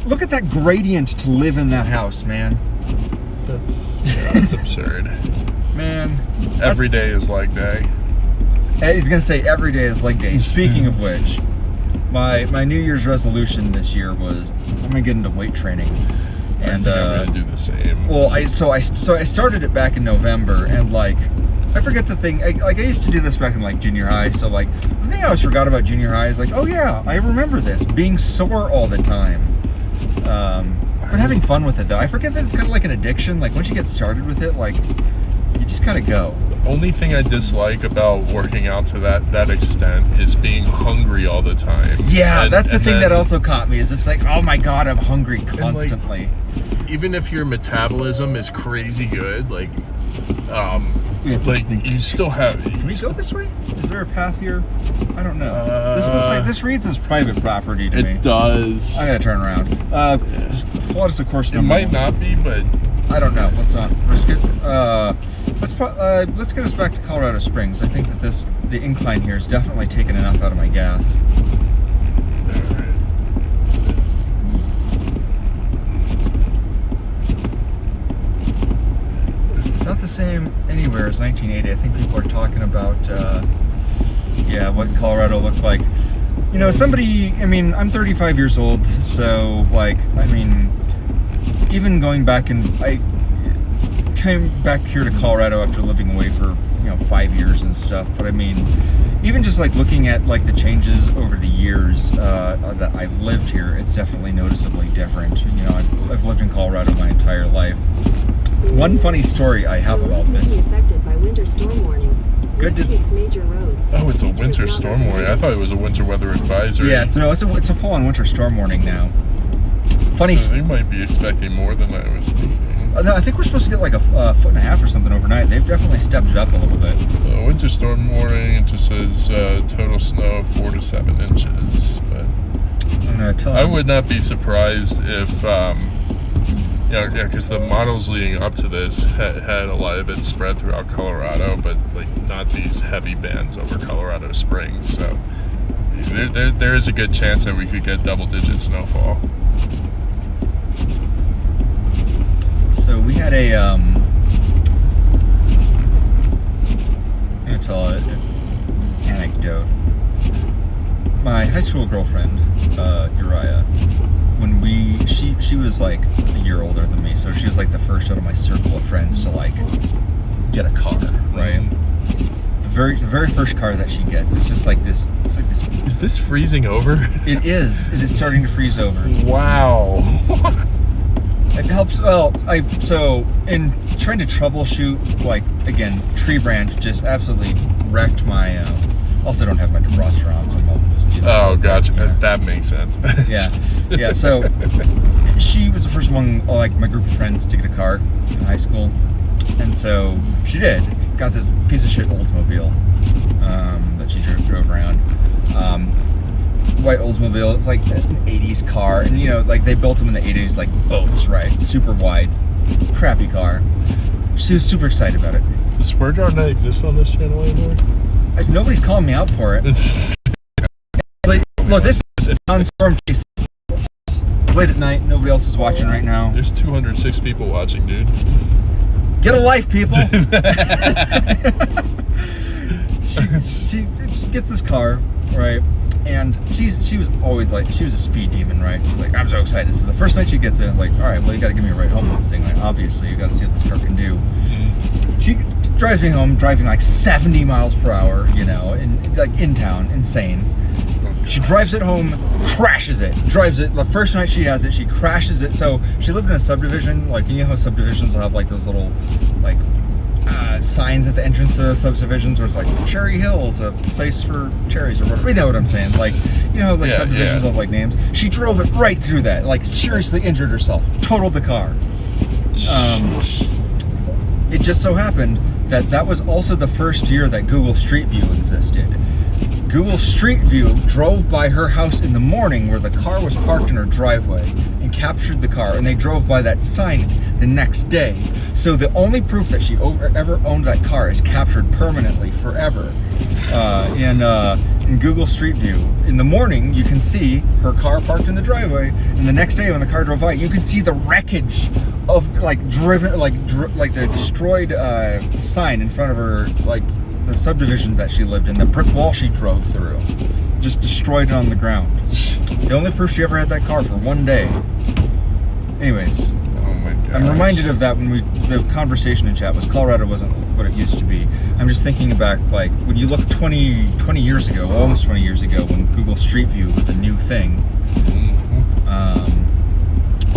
look at that gradient to live in that house, man. That's absurd. Man. Every day is leg day. He's gonna say every day is leg day. Speaking of which, my New Year's resolution this year was I'm gonna get into weight training. And I'm gonna do the same. Well, I started it back in November, and like I forget the thing. I used to do this back in like junior high. So like the thing I always forgot about junior high is like, oh yeah, I remember this being sore all the time. But having fun with it though. I forget that it's kind of like an addiction. Like once you get started with it, like you just gotta go. Only thing I dislike about working out to that extent is being hungry all the time. Yeah, that's the thing that also caught me. Is it's like, oh my god, I'm hungry constantly. Like, even if your metabolism is crazy good, like you still have. Can we go this way? Is there a path here? I don't know. This looks like this reads as private property to me. It does. I gotta turn around. Flood is of course. It might not be, but I don't know. Let's not risk it. Let's get us back to Colorado Springs. I think that the incline here is definitely taking enough out of my gas. It's not the same anywhere as 1980. I think people are talking about, what Colorado looked like. You know, I'm 35 years old, so, like, I mean, even going back I came back here to Colorado after living away for, 5 years and stuff, but I mean, even just, like, looking at, like, the changes over the years that I've lived here, it's definitely noticeably different. You know, I've lived in Colorado my entire life. One funny story I have about this. Affected by winter storm warning. Good to takes major roads. oh, it's a winter storm warning. I thought it was a winter weather advisory. Yeah, it's a full-on winter storm warning now. Funny. So they might be expecting more than I was thinking. No, I think we're supposed to get like a foot and a half or something overnight. They've definitely stepped it up a little bit. Winter storm warning. It just says total snow of 4 to 7 inches. But I'm gonna tell I them. would not be surprised if, because the models leading up to this had a lot of it spread throughout Colorado, but like not these heavy bands over Colorado Springs. So there is a good chance that we could get double-digit snowfall. So we had I'm gonna tell an anecdote. My high school girlfriend, Uriah, when she was like a year older than me, so she was like the first out of my circle of friends to like get a car, right? The very first car that she gets, it's just like this. It's like this. Is this freezing over? It is. It is starting to freeze over. Wow. It helps. Well, so in trying to troubleshoot, like again, tree brand just absolutely wrecked my. Also, don't have my defroster on, so I'm just. Oh, gotcha. Yeah. That makes sense. Yeah. So she was the first among like my group of friends to get a car in high school, and so she did. Got this piece of shit Oldsmobile that she drove around. white Oldsmobile. It's like an 80s car, and you know, like they built them in the 80s, like boats, right? Super wide, crappy car. She was super excited about it. Does Swear Jar not exist on this channel anymore? I said, nobody's calling me out for it. Like, look, this is on Storm Chase. It's late at night. Nobody else is watching right now. There's 206 people watching, dude. Get a life, people. she gets this car, right? And she was always like, she was a speed demon, right? She's like, I'm so excited. So the first night she gets it, like, all right, well, you got to give me a ride home on this thing. Like, obviously, you got to see what this car can do. She drives me home, driving like 70 miles per hour, you know, and like in town, insane. She drives it home, crashes it, drives it. The first night she has it, she crashes it. So she lived in a subdivision, like, you know how subdivisions will have like those little, like, signs at the entrance to the subdivisions where it's like Cherry Hills, a place for cherries or whatever. You know what I'm saying? Like, you know, like subdivisions have like names. She drove it right through that, like seriously injured herself, totaled the car. It just so happened that that was also the first year that Google Street View existed. Google Street View drove by her house in the morning where the car was parked in her driveway and captured the car, and they drove by that sign the next day. So the only proof that she ever owned that car is captured permanently forever in Google Street View. In the morning, you can see her car parked in the driveway, and the next day when the car drove by, you can see the wreckage of like the destroyed sign in front of her, like the subdivision that she lived in, the brick wall she drove through, just destroyed it on the ground. The only proof she ever had that car for one day. Anyways, Oh my god. I'm reminded of that when the conversation in chat was Colorado wasn't what it used to be. I'm just thinking back, like when you look 20 years ago, almost 20 years ago, when Google Street View was a new thing.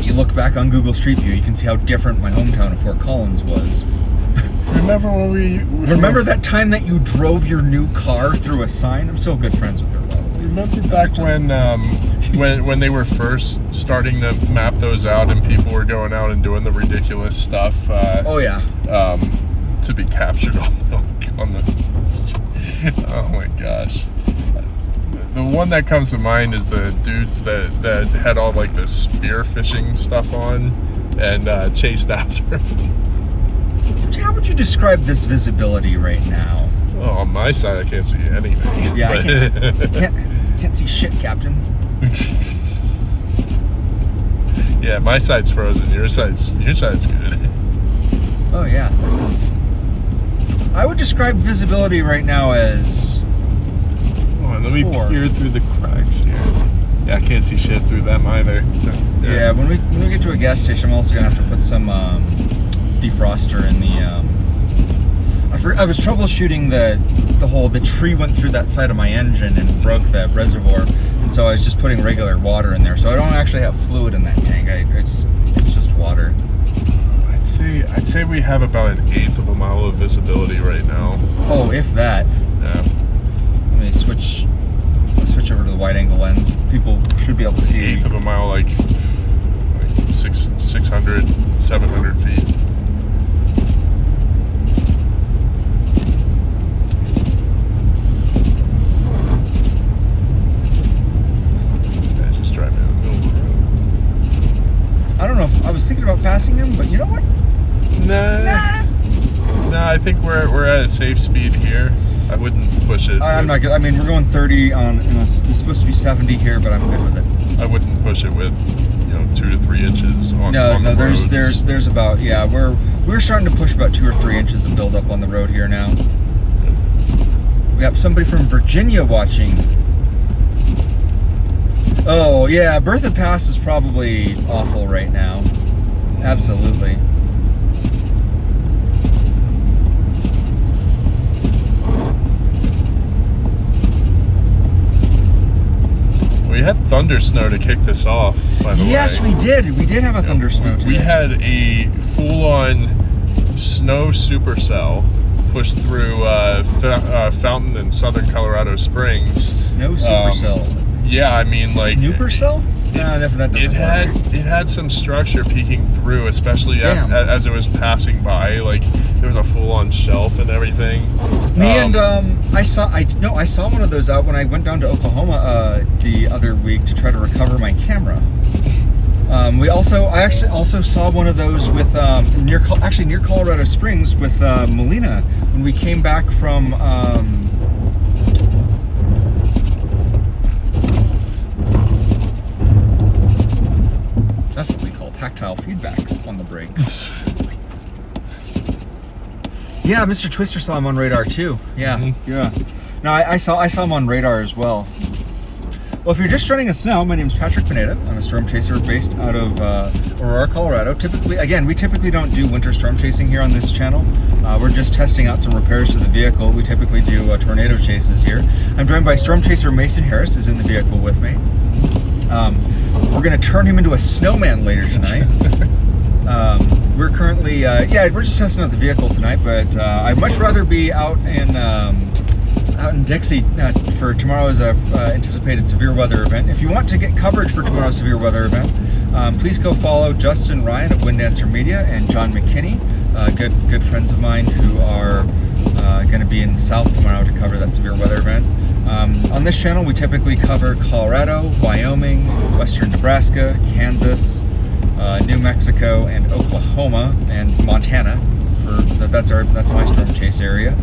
You look back on Google Street View, you can see how different my hometown of Fort Collins was. Remember when Remember that time that you drove your new car through a sign? I'm still good friends with her, by the way. Remember back when they were first starting to map those out and people were going out and doing the ridiculous stuff? Oh yeah. To be captured on this. Oh my gosh. The one that comes to mind is the dudes that had all like the spear fishing stuff on and chased after. How would you describe this visibility right now? Oh, on my side, I can't see anything. Yeah, I can't see shit, Captain. Yeah, my side's frozen. Your side's good. Oh yeah, this is. I would describe visibility right now as. Oh, let me peer through the cracks here. Yeah, I can't see shit through them either. So, yeah, when we get to a gas station, I'm also gonna have to put some defroster in the. I was troubleshooting the tree went through that side of my engine and broke that reservoir, and so I was just putting regular water in there. So I don't actually have fluid in that tank. It's just water. I'd say we have about 1/8 of a mile of visibility right now. Oh, if that. Yeah. Let me switch over to the wide angle lens. People should be able to see. 1/8 of a mile, like 600, 700 feet. I don't know if I was thinking about passing him, but you know what? Nah, I think we're at a safe speed here. I wouldn't push it. I'm not good. I mean, we're going 30 on, it's supposed to be 70 here, but I'm good with it. I wouldn't push it with, 2 to 3 inches on the roads. there's about, yeah, we're starting to push about 2 or 3 inches of buildup on the road here now. We got somebody from Virginia watching. Oh, yeah, Bertha Pass is probably awful right now. Absolutely. We had thunder snow to kick this off, by the way. Yes, we did. We did have a thunder snow today. We had a full-on snow supercell pushed through Fountain in southern Colorado Springs. Snow supercell. Yeah, I mean, like Snooper cell? No, that doesn't it work. had some structure peeking through, especially Damn. as it was passing by. Like there was a full-on shelf and everything. I saw one of those out when I went down to Oklahoma the other week to try to recover my camera. I actually also saw one of those with near Colorado Springs with Molina when we came back from. That's what we call tactile feedback on the brakes. Yeah, Mr. Twister saw him on radar too. Yeah, yeah. No, I saw him on radar as well. Well, if you're just joining us now, my name is Patrick Pineda. I'm a storm chaser based out of Aurora, Colorado. We typically don't do winter storm chasing here on this channel. We're just testing out some repairs to the vehicle. We typically do tornado chases here. I'm joined by storm chaser Mason Harris, who's in the vehicle with me. We're going to turn him into a snowman later tonight. We're currently, we're just testing out the vehicle tonight, but I'd much rather be out in Dixie for tomorrow's anticipated severe weather event. If you want to get coverage for tomorrow's severe weather event, please go follow Justin Ryan of Wind Dancer Media and John McKinney, good friends of mine who are going to be in South tomorrow to cover that severe weather event. On this channel, we typically cover Colorado, Wyoming, Western Nebraska, Kansas, New Mexico, and Oklahoma, and Montana. That's my storm chase area.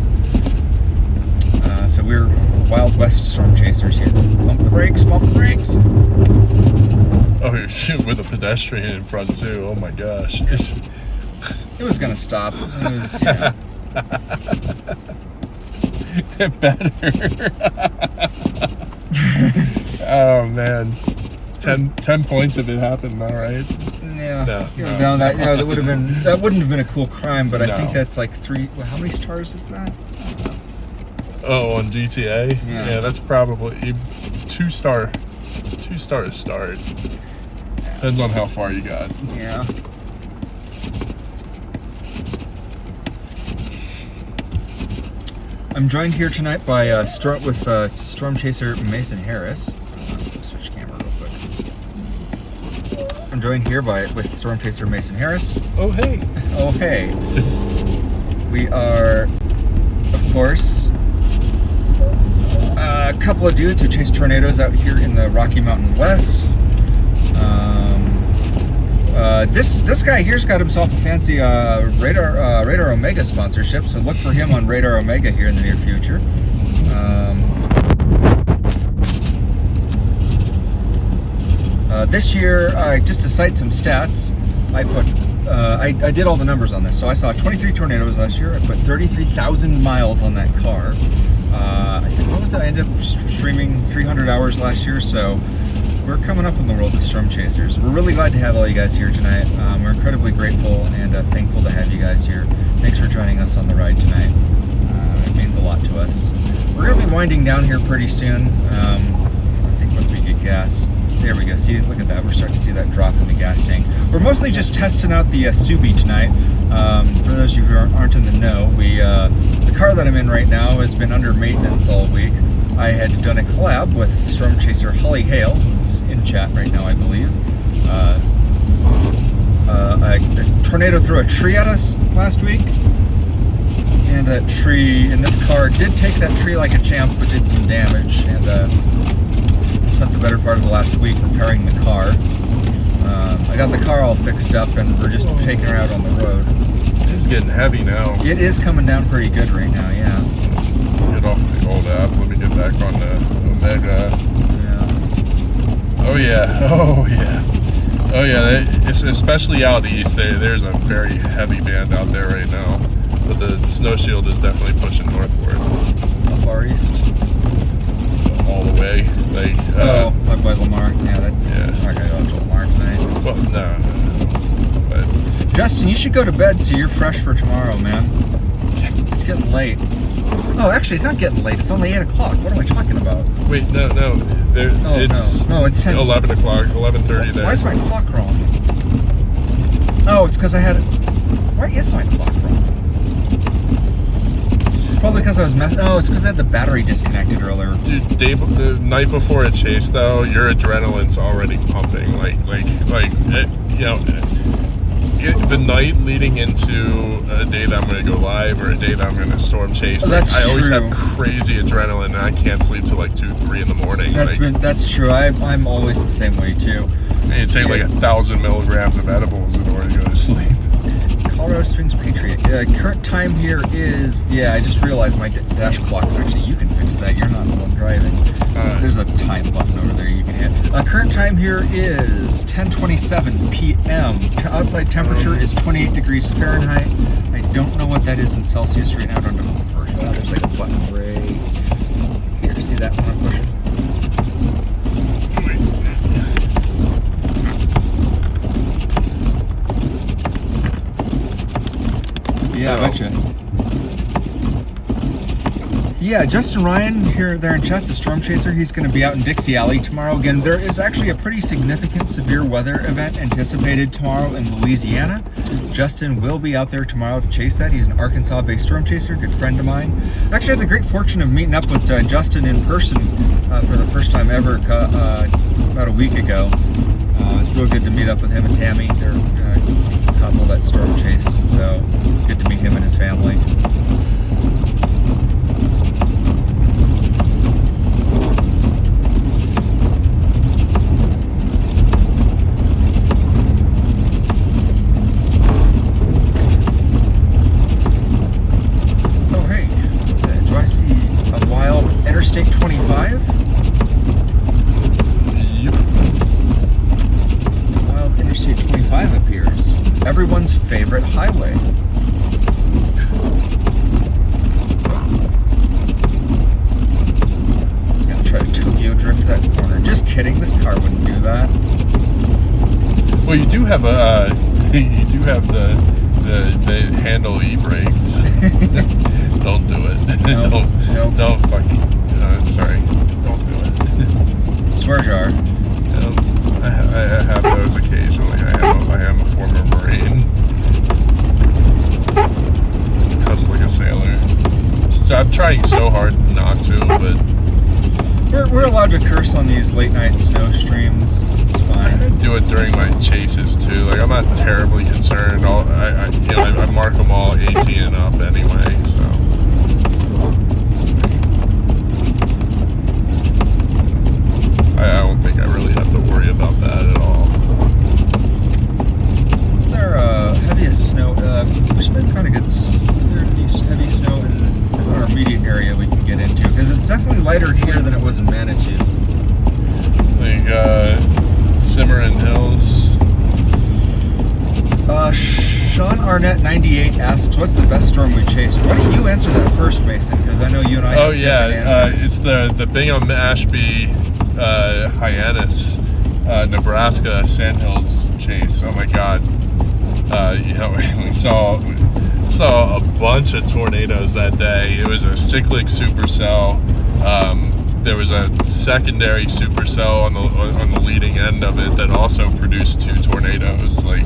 So we're Wild West storm chasers here. Pump the brakes, pump the brakes. Oh, with a pedestrian in front too. Oh my gosh. It was gonna stop. It was, yeah. It better. Oh man. 10 points if it happened, all right? Yeah. No. That wouldn't have been a cool crime, but I No. think that's like 3. Well, how many stars is that? Oh, on GTA? Yeah. That's probably 2 star. 2 stars start. Depends on how far you got. Yeah. I'm joined here tonight by storm chaser Mason Harris. Let's switch camera real quick. I'm joined here with storm chaser Mason Harris. Oh hey. Oh hey. We are, of course, a couple of dudes who chase tornadoes out here in the Rocky Mountain West. This guy here's got himself a fancy Radar Omega sponsorship, so look for him on Radar Omega here in the near future. This year, just to cite some stats, I did all the numbers on this. So I saw 23 tornadoes last year. I put 33,000 miles on that car. I think, what was that? I ended up streaming 300 hours last year, so we're coming up in the world of storm chasers. We're really glad to have all you guys here tonight. We're incredibly grateful and thankful to have you guys here. Thanks for joining us on the ride tonight. It means a lot to us. We're going to be winding down here pretty soon. I think once we get gas. There we go. See, look at that. We're starting to see that drop in the gas tank. We're mostly just testing out the Subi tonight. For those of you who aren't in the know, the car that I'm in right now has been under maintenance all week. I had done a collab with storm chaser Holly Hale, who's in chat right now, I believe. A tornado threw a tree at us last week, and that tree in this car did take that tree like a champ, but did some damage. And spent the better part of the last week repairing the car. I got the car all fixed up, and we're just taking her out on the road. It's getting heavy now. It is coming down pretty good right now, yeah. Get off the old app. Let me get back on the Omega. Yeah. Oh yeah. Oh yeah. Oh yeah. Especially out east, there's a very heavy band out there right now. But the snow shield is definitely pushing northward. How far east? All the way. Like like by Lamar. Yeah, that's. Yeah. I'm not gonna go to Lamar tonight. Well, no. But Justin, you should go to bed so you're fresh for tomorrow, man. It's getting late. Oh, actually, it's not getting late. It's only 8 o'clock. What am I talking about? wait, no. It's 10. 11 o'clock, 11:30 there. Why is my clock wrong? Oh, it's because I had it. Why is my clock wrong? It's probably because I was No, it's because I had the battery disconnected earlier. Dude, the night before a chase, though, your adrenaline's already pumping. The night leading into a day that I'm going to go live or a day that I'm going to storm chase, I always true. have crazy adrenaline, and I can't sleep till like 2, 3 in the morning. That's true. I'm always the same way too. And you take like 1,000 milligrams of edibles in order to go to sleep. Colorado Springs Patriot. Current time here is, I just realized my dash clock. Actually, you can fix that. You're not the one driving. There's a time button over there you can hit. Current time here is 10:27 p.m. Outside temperature is 28 degrees Fahrenheit. I don't know what that is in Celsius right now. I don't know. There's like a button right here. See that one I'm pushing? Yeah, I betcha. Yeah, Justin Ryan there in chat's a storm chaser. He's going to be out in Dixie Alley tomorrow. Again, there is actually a pretty significant severe weather event anticipated tomorrow in Louisiana. Justin will be out there tomorrow to chase that. He's an Arkansas-based storm chaser, good friend of mine. I actually had the great fortune of meeting up with Justin in person for the first time ever about a week ago. It's real good to meet up with him and Tammy. They're a couple that storm chase, so good to meet him and his family. Oh, hey, do I see a wild Interstate 25? Yep. Wild Interstate 25 appears. Everyone's favorite highway. I was gonna try to Tokyo drift that corner. Just kidding, this car wouldn't do that. Well, you do have the handle e-brakes. Don't do it. Nope. Don't fucking. Sorry. Don't do it. Swear jar. I have those occasionally. I am a former Marine. Cuss like a sailor. I'm trying so hard not to, but We're allowed to curse on these late night snow streams. It's I fine. do it during my chases too. Like, I'm not terribly concerned. I mark them all 18 and up anyway. So I don't think I really have to worry about that at all. What's our heaviest snow? We should maybe find a good heavy snow in our immediate area we can get into, because it's definitely lighter here than it was in Manitou. Like Cimarron Hills. Sean Arnett 98 asks, "What's the best storm we chased?" Why don't you answer that first, Mason? Because I know you and I. Oh have yeah, different answers. it's the Bingham Ashby Hyannis Nebraska Sandhills chase. Oh my God. We saw a bunch of tornadoes that day. It was a cyclic supercell. There was a secondary supercell on the leading end of it that also produced 2 tornadoes. Like,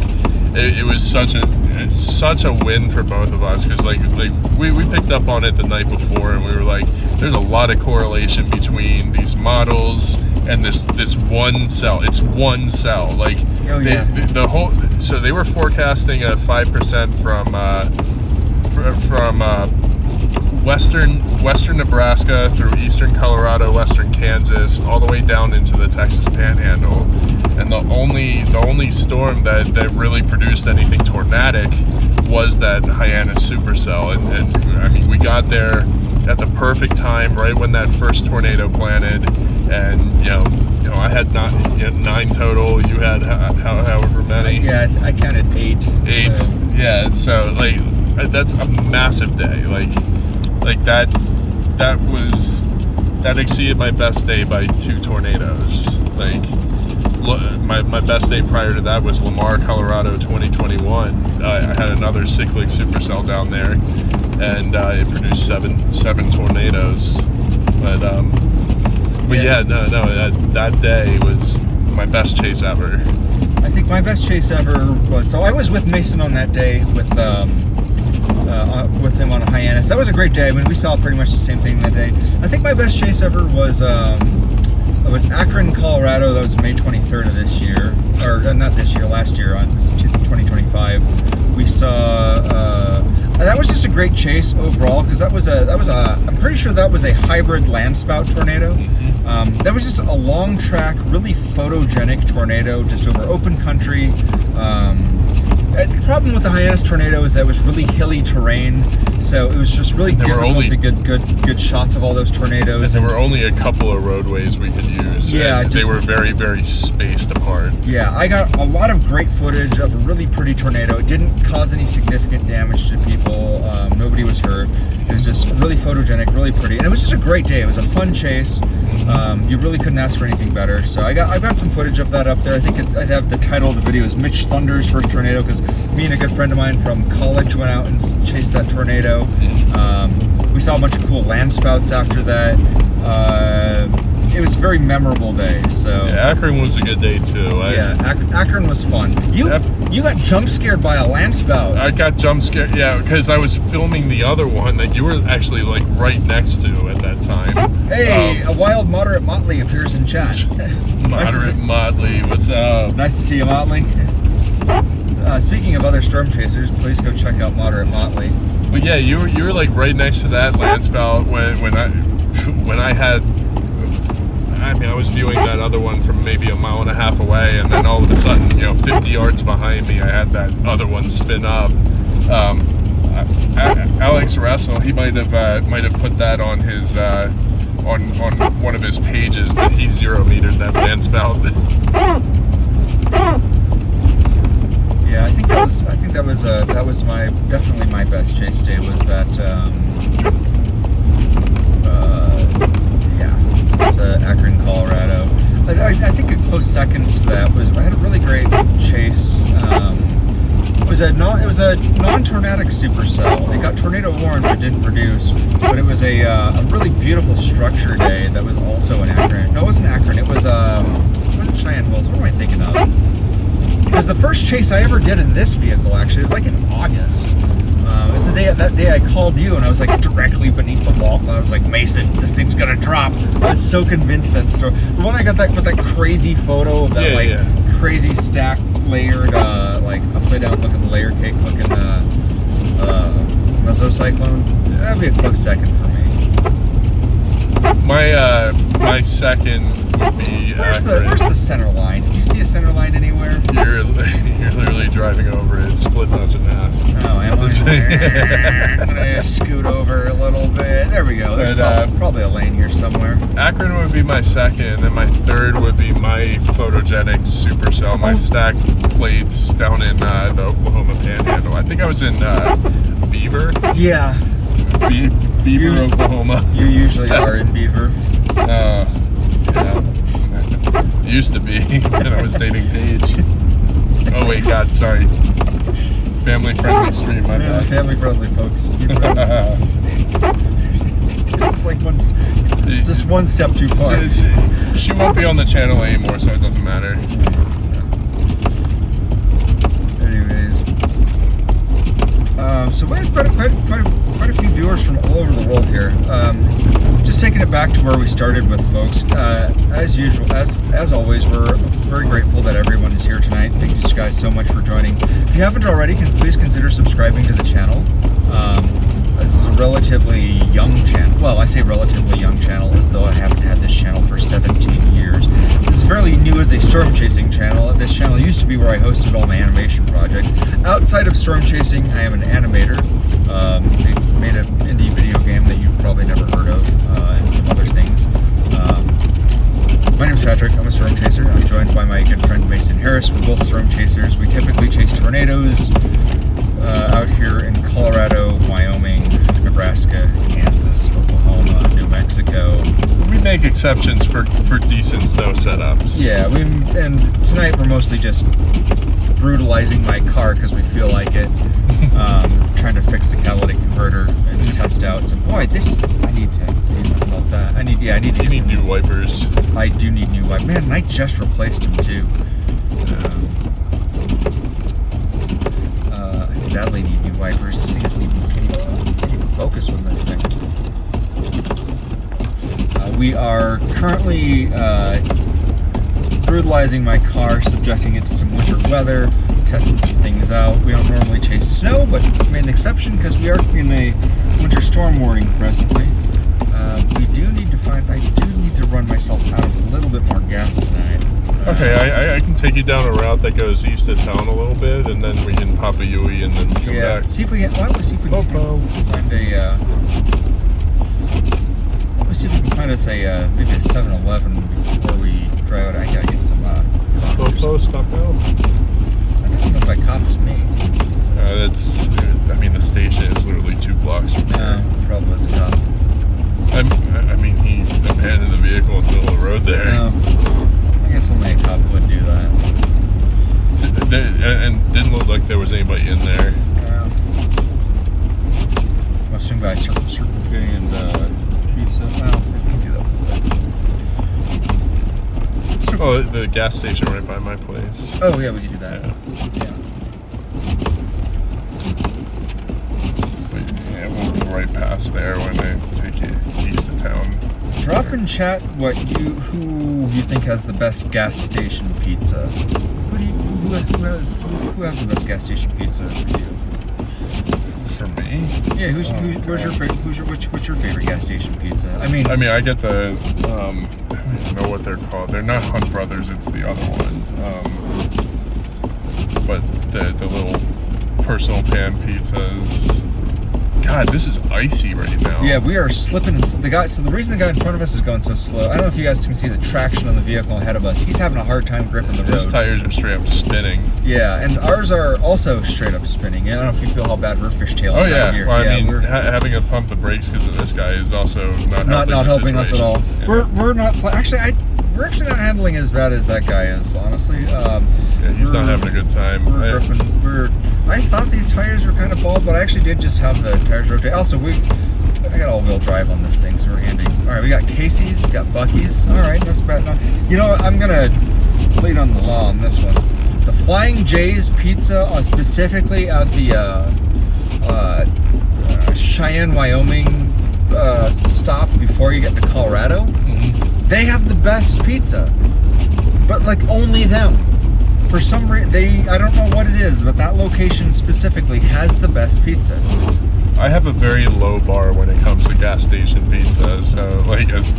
it was such a win for both of us, because like we picked up on it the night before, and we were like, there's a lot of correlation between these models and this one cell. It's one cell. Like, oh, yeah. So they were forecasting a 5% from western Nebraska through eastern Colorado, western Kansas, all the way down into the Texas Panhandle. And the only storm that really produced anything tornadic was that Hyannis supercell. And I mean, we got there at the perfect time, right when that first tornado planted. And I had 9 total. You had however many. Yeah, I counted 8. 8. So. Yeah. So like, that's a massive day. Like that exceeded my best day by 2 tornadoes. Like, my best day prior to that was Lamar, Colorado, 2021. I had another cyclic supercell down there, and it produced seven tornadoes. But that day was my best chase ever. I think my best chase ever was, so I was with Mason on that day with him on a Hyannis Yes, that was a great day. I mean, we saw pretty much the same thing that day. I think my best chase ever was Akron, Colorado. That was May 23rd of this year, or not this year, last year, on 2025. We saw. That was just a great chase overall because that was a. I'm pretty sure that was a hybrid landspout tornado. That was just a long track, really photogenic tornado, just over open country. The problem with the Hyannis tornado is that it was really hilly terrain, so it was just really difficult to get good shots of all those tornadoes. And there were only a couple of roadways we could use. Yeah, and they were very, very spaced apart. Yeah, I got a lot of great footage of a really pretty tornado. It didn't cause any significant damage to people. Nobody was hurt. It was just really photogenic, really pretty, and it was just a great day. It was a fun chase. You really couldn't ask for anything better. So I've got some footage of that up there. I think I have the title of the video is Mitch Thunder's first tornado, because me and a good friend of mine from college went out and chased that tornado. We saw a bunch of cool landspouts after that. It was a very memorable day. So yeah, Akron was a good day too. Akron was fun. You got jump scared by a landspout. I got jump scared, yeah, because I was filming the other one that you were actually like right next to at that time. Hey, a wild moderate Motley appears in chat. Moderate Motley, what's up? Nice to see you, Motley. Speaking of other storm chasers, please go check out Moderate Motley. But yeah, you were like right next to that landspout when I was viewing that other one from maybe a mile and a half away, and then all of a sudden, 50 yards behind me, I had that other one spin up. Alex Russell, he might have put that on his on one of his pages, but he 0-metered that landspout. Yeah, I think that was definitely my best chase day. Was that it's Akron, Colorado. I think a close second to that was I had a really great chase. It was a non-tornadic supercell. It got tornado warned but didn't produce. But it was a really beautiful structure day that was also in Akron. No, it wasn't Akron. It wasn't Cheyenne Hills. What am I thinking of? It was the first chase I ever did in this vehicle. Actually, it was like in August. It was that day I called you, and I was like directly beneath the wall. I was like, Mason, this thing's gonna drop. I was so convinced that story. The one I got with that crazy photo of that crazy stacked, layered, like upside down looking layer cake looking mesocyclone. That'd be a close second for me. My second would be where's the center line? Do you see a center line anywhere? You're literally driving over it, splitting us in half. Oh, am I? I'm gonna scoot over a little bit. There we go. There's probably a lane here somewhere. Akron would be my second, and then my third would be my photogenic supercell, my stacked plates down in the Oklahoma Panhandle. I think I was in Beaver. Yeah. Beaver, Oklahoma. You usually are in Beaver. Yeah. Used to be when I was dating Paige. Oh wait, God, sorry. Family-friendly stream, my bad. Family-friendly, folks. It's like just one step too far. She won't be on the channel anymore, so it doesn't matter. Anyways, so we have quite a few viewers from all over the world here. Just taking it back to where we started with, folks. As usual, as always, we're very grateful that everyone is here tonight. Thank you guys so much for joining. If you haven't already, please consider subscribing to the channel. This is a relatively young channel. Well, I say relatively young channel as though I haven't had this channel for 17 years. This is fairly new as a storm chasing channel. This channel used to be where I hosted all my animation projects. Outside of storm chasing, I am an animator. They made an indie video game that you've probably never heard of, and some other things. My name's Patrick. I'm a storm chaser. I'm joined by my good friend Mason Harris. We're both storm chasers. We typically chase tornadoes out here in Colorado, Wyoming, Nebraska, Kansas, Oklahoma, New Mexico. We make exceptions for decent snow setups. Yeah, and tonight we're mostly just brutalizing my car because we feel like it. Trying to fix the catalytic converter and test out some. Boy, I need to do something about that. I need to. You need new wipers. I do need new wipers. Man, and I just replaced them too. I badly need new wipers. This thing can't even focus. focus with this thing. We are currently brutalizing my car, subjecting it to some winter weather, testing some things out. We don't normally chase snow, but made an exception because we are in a winter storm warning presently. We do need to find, I do need to run myself out of a little bit more gas tonight. Okay, I can take you down a route that goes east of town a little bit, and then we can pop a Yui and then come back. See if we can, why don't we see if we can find a, let's see if we can find us a, maybe a 7-Eleven before we drive out. I gotta get some, Popo, stop out. I don't know if that cops me. That's, I mean, the station is literally 2 blocks from there. No, probably was a cop. I mean, he abandoned the vehicle in the middle of the road there. No, I guess only a cop would do that. And didn't look like there was anybody in there. Yeah. I'll swing by Circle K and pizza. Well, I can do that. Oh, the gas station right by my place. Oh yeah, we can do that. Yeah. But yeah, we'll go right past there when I take you east of town. Drop in chat who you think has the best gas station pizza. Who has the best gas station pizza for you? For me? Yeah, what's your favorite gas station pizza? I mean, I get the I don't know what they're called. They're not Hunt Brothers. It's the other one. But the little personal pan pizzas. God, this is icy right now. Yeah, we are slipping. So the reason the guy in front of us is going so slow, I don't know if you guys can see the traction on the vehicle ahead of us. He's having a hard time gripping the road. His tires are straight up spinning. Yeah, and ours are also straight up spinning. I don't know if you feel how bad we're fishtailing Oh yeah, out here. well, I mean, we're having to pump the brakes because of this guy is also not helping us at all. Yeah. We're not we're actually not handling as bad as that guy is, honestly. Yeah, he's not having a good time. I thought these tires were kind of bald, but I actually did just have the tires rotate. Also, I got all-wheel drive on this thing, so we're handy. All right, we got Casey's, we got Buc-ee's. All right, that's bad. No, you know what? I'm gonna lead on the law on this one. The Flying J's Pizza, specifically at the Cheyenne, Wyoming stop before you get to Colorado. Mm-hmm. They have the best pizza, but like only them. For some reason, I don't know what it is, but that location specifically has the best pizza. I have a very low bar when it comes to gas station pizza. So, like, as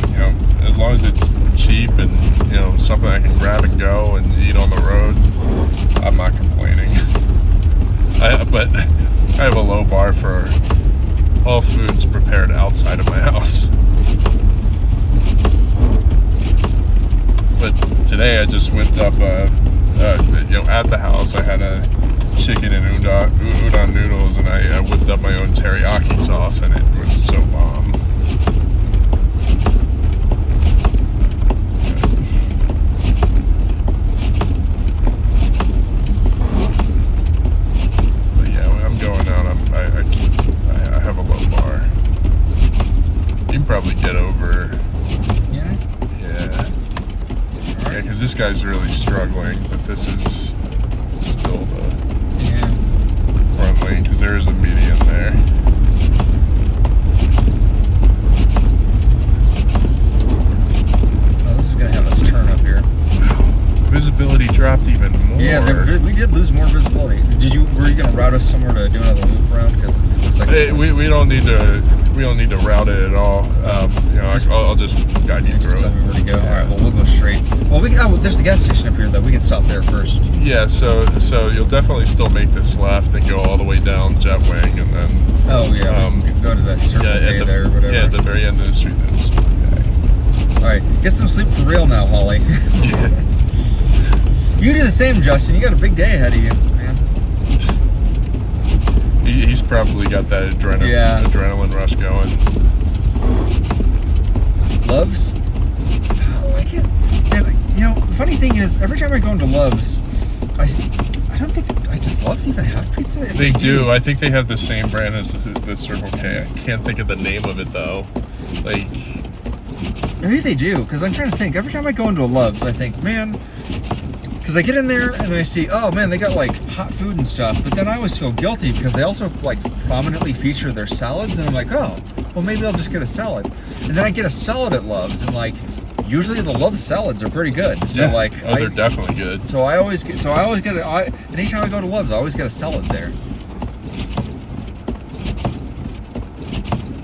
long as it's cheap and something I can grab and go and eat on the road, I'm not complaining. But I have a low bar for all foods prepared outside of my house. But today I just whipped up at the house I had a chicken and udon noodles, and I whipped up my own teriyaki sauce, and it was so bomb. But yeah, when I'm going out, I have a low bar. You can probably get over. Yeah. Yeah. Yeah, because this guy's really struggling, but this is still the front lane, because there is a median there. Oh, this is going to have us turn up here. Wow. Visibility dropped even more. Yeah, we did lose more visibility. Were you going to route us somewhere to do another loop around? Because it looks like we don't need to route it at all. I'll just guide you through just it. tell me where to go. All right, well, we'll go straight. Well, there's the gas station up here though. We can stop there first. Yeah, so you'll definitely still make this left and go all the way down Jetwing, and then we can go to the Circle K there or whatever. Yeah, at the very end of the street. There's All right, get some sleep for real now, Holly. You do the same, Justin. You got a big day ahead of you, man. He's probably got that adrenaline rush going. Loves? I like it. And the funny thing is, every time I go into Love's, I don't think does Love's even have pizza? They do. I think they have the same brand as the Circle K. I can't think of the name of it though. Like, maybe they do, because I'm trying to think. Every time I go into a Love's, I think, man, Because I get in there and I see, oh man, they got like hot food and stuff, but then I always feel guilty because they also like prominently feature their salads, and I'm like, oh, well maybe I'll just get a salad. And then I get a salad at Love's, and like usually the Love's salads are pretty good. So like, they're definitely good. So I always get anytime I go to Love's, I always get a salad there.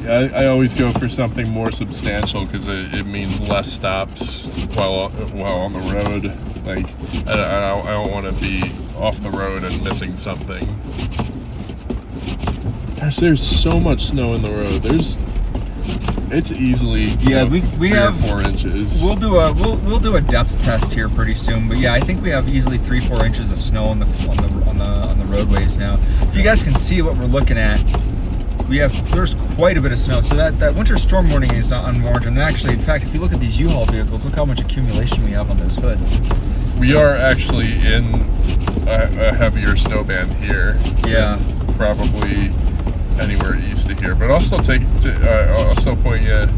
Yeah, I always go for something more substantial because it means less stops while on the road. Like I don't want to be off the road and missing something. Gosh, there's so much snow in the road. It's easily we 3 have or 4 inches. We'll do a depth test here pretty soon, but yeah, I think we have easily 3-4 inches of snow on the roadways now. If you guys can see what we're looking at, there's quite a bit of snow. So that winter storm warning is not unwarranted. And actually, in fact, if you look at these U-Haul vehicles, look how much accumulation we have on those hoods. We are actually in a heavier snow band here. Yeah, probably anywhere east of here, but I'll still point you.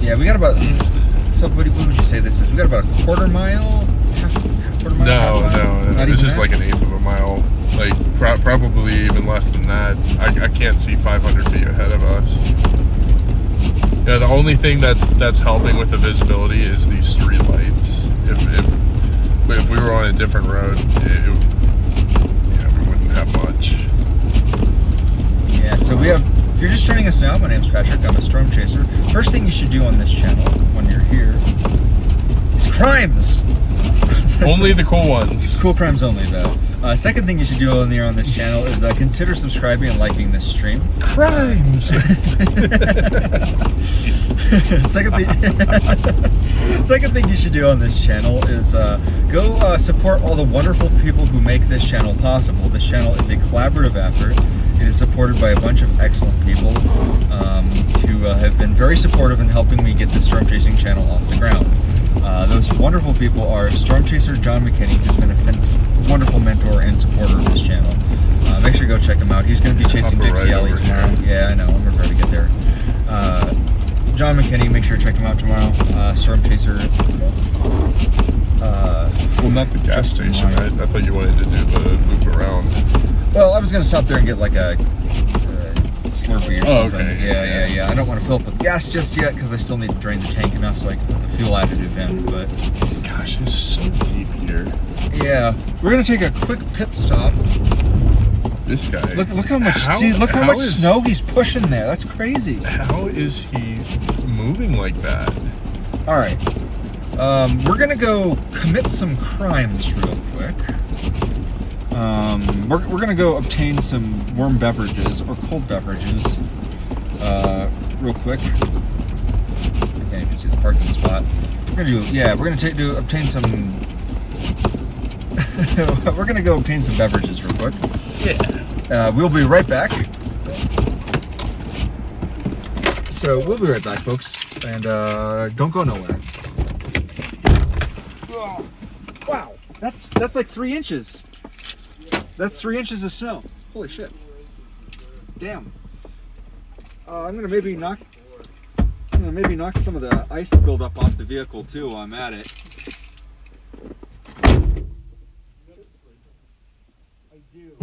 Yeah, we got about east. So what would you say this is? We got about a quarter mile, half quarter mile. No. This is like an eighth of a mile. Like probably even less than that. I can't see 500 feet ahead of us. Yeah, the only thing that's helping with the visibility is these street lights. If we were on a different road, we wouldn't have much. Yeah, so if you're just joining us now, my name's Patrick, I'm a storm chaser. First thing you should do on this channel when you're here is crimes! Only the cool ones. Cool crimes only, though. Second thing you should do on this channel is consider subscribing and liking this stream. Crimes! Second thing you should do on this channel is go support all the wonderful people who make this channel possible. This channel is a collaborative effort. It is supported by a bunch of excellent people who have been very supportive in helping me get the Storm Chasing channel off the ground. Those wonderful people are Storm Chaser John McKinney, who's been a wonderful mentor and supporter of this channel. Make sure to go check him out. He's going to be chasing Dixie Alley tomorrow. Yeah, I know. I'm ready to get there. John McKinney, make sure to check him out tomorrow. Storm Chaser. Well, not the gas station. I thought you wanted to do the loop around. Well, I was going to stop there and get like a Slurpee or something. Okay. Yeah. I don't want to fill up with gas just yet because I still need to drain the tank enough so I can put the fuel additive in. But gosh, it's so deep here. Yeah, we're gonna take a quick pit stop. This guy. Look how much. Look how much snow he's pushing there. That's crazy. How is he moving like that? All right. We're gonna go commit some crimes real quick. We're gonna go obtain some warm beverages or cold beverages real quick. I can't even see the parking spot. We're gonna obtain some. We're gonna go obtain some beverages real quick. Yeah. We'll be right back. So we'll be right back, folks, and don't go nowhere. Oh, wow, that's like 3 inches. That's 3 inches of snow. Holy shit. Damn. I'm gonna maybe knock some of the ice buildup off the vehicle too while I'm at it. I do.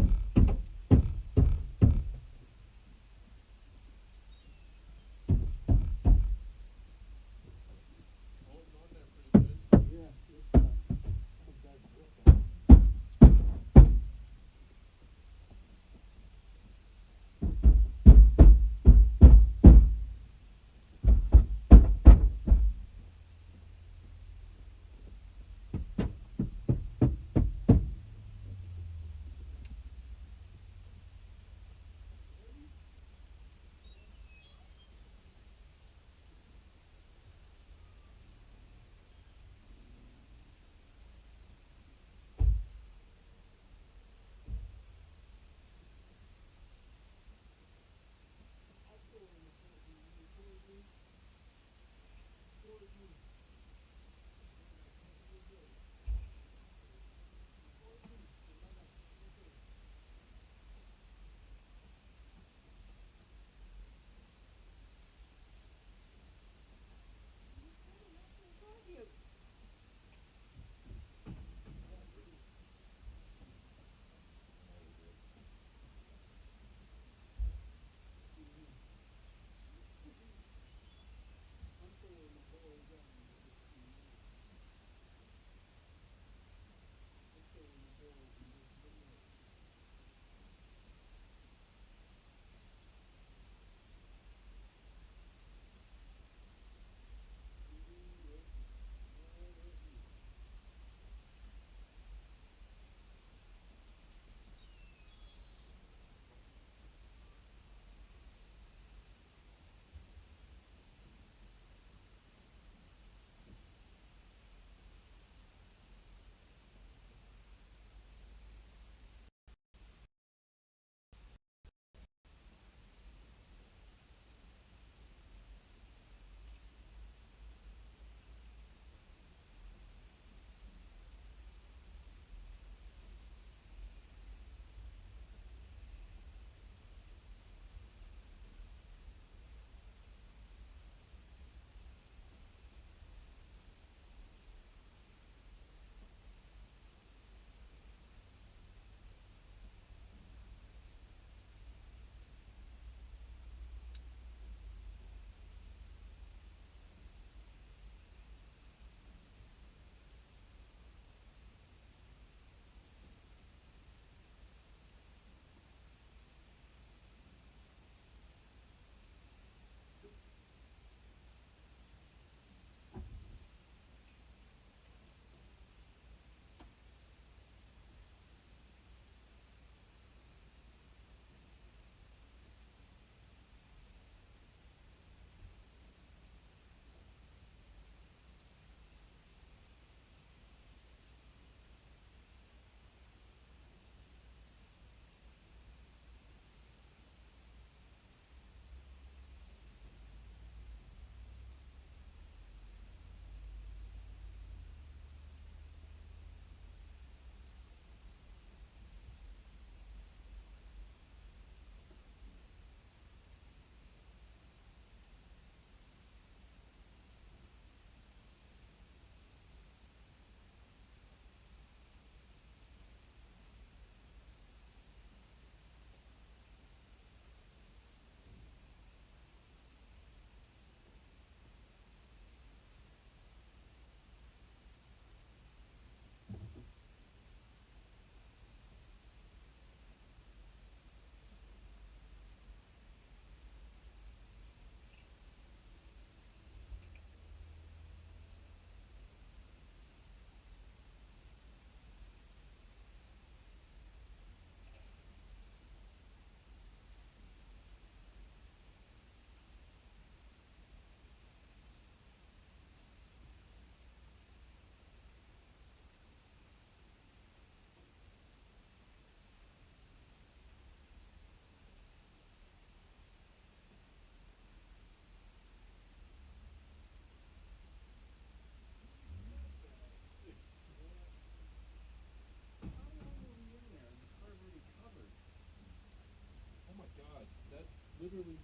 literally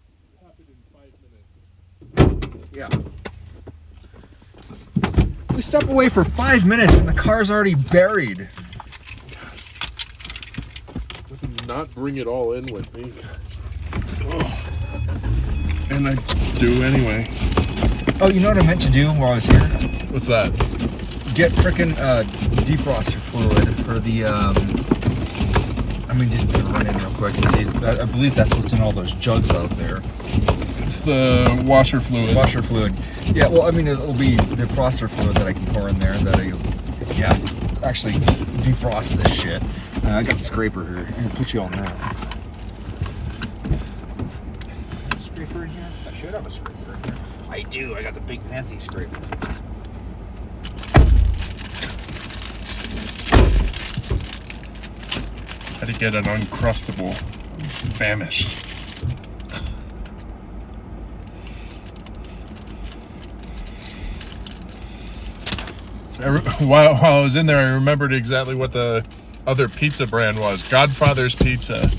happened in 5 minutes. Yeah. We step away for 5 minutes and the car's already buried. Not bring it all in with me. Ugh. And I do anyway. Oh, you know what I meant to do while I was here? What's that? Get frickin' defroster fluid for the, I mean, just run in real quick and see. I believe that's what's in all those jugs out there. It's the washer fluid. Washer fluid. Yeah, well, I mean, it'll be defroster fluid that I can pour in there actually defrost this shit. I got the scraper here. I'm gonna put you on that. Scraper in here? I should have a scraper in here. I do. I got the big fancy scraper. How to get an uncrustable famished. While I was in there, I remembered exactly what the other pizza brand was. Godfather's Pizza.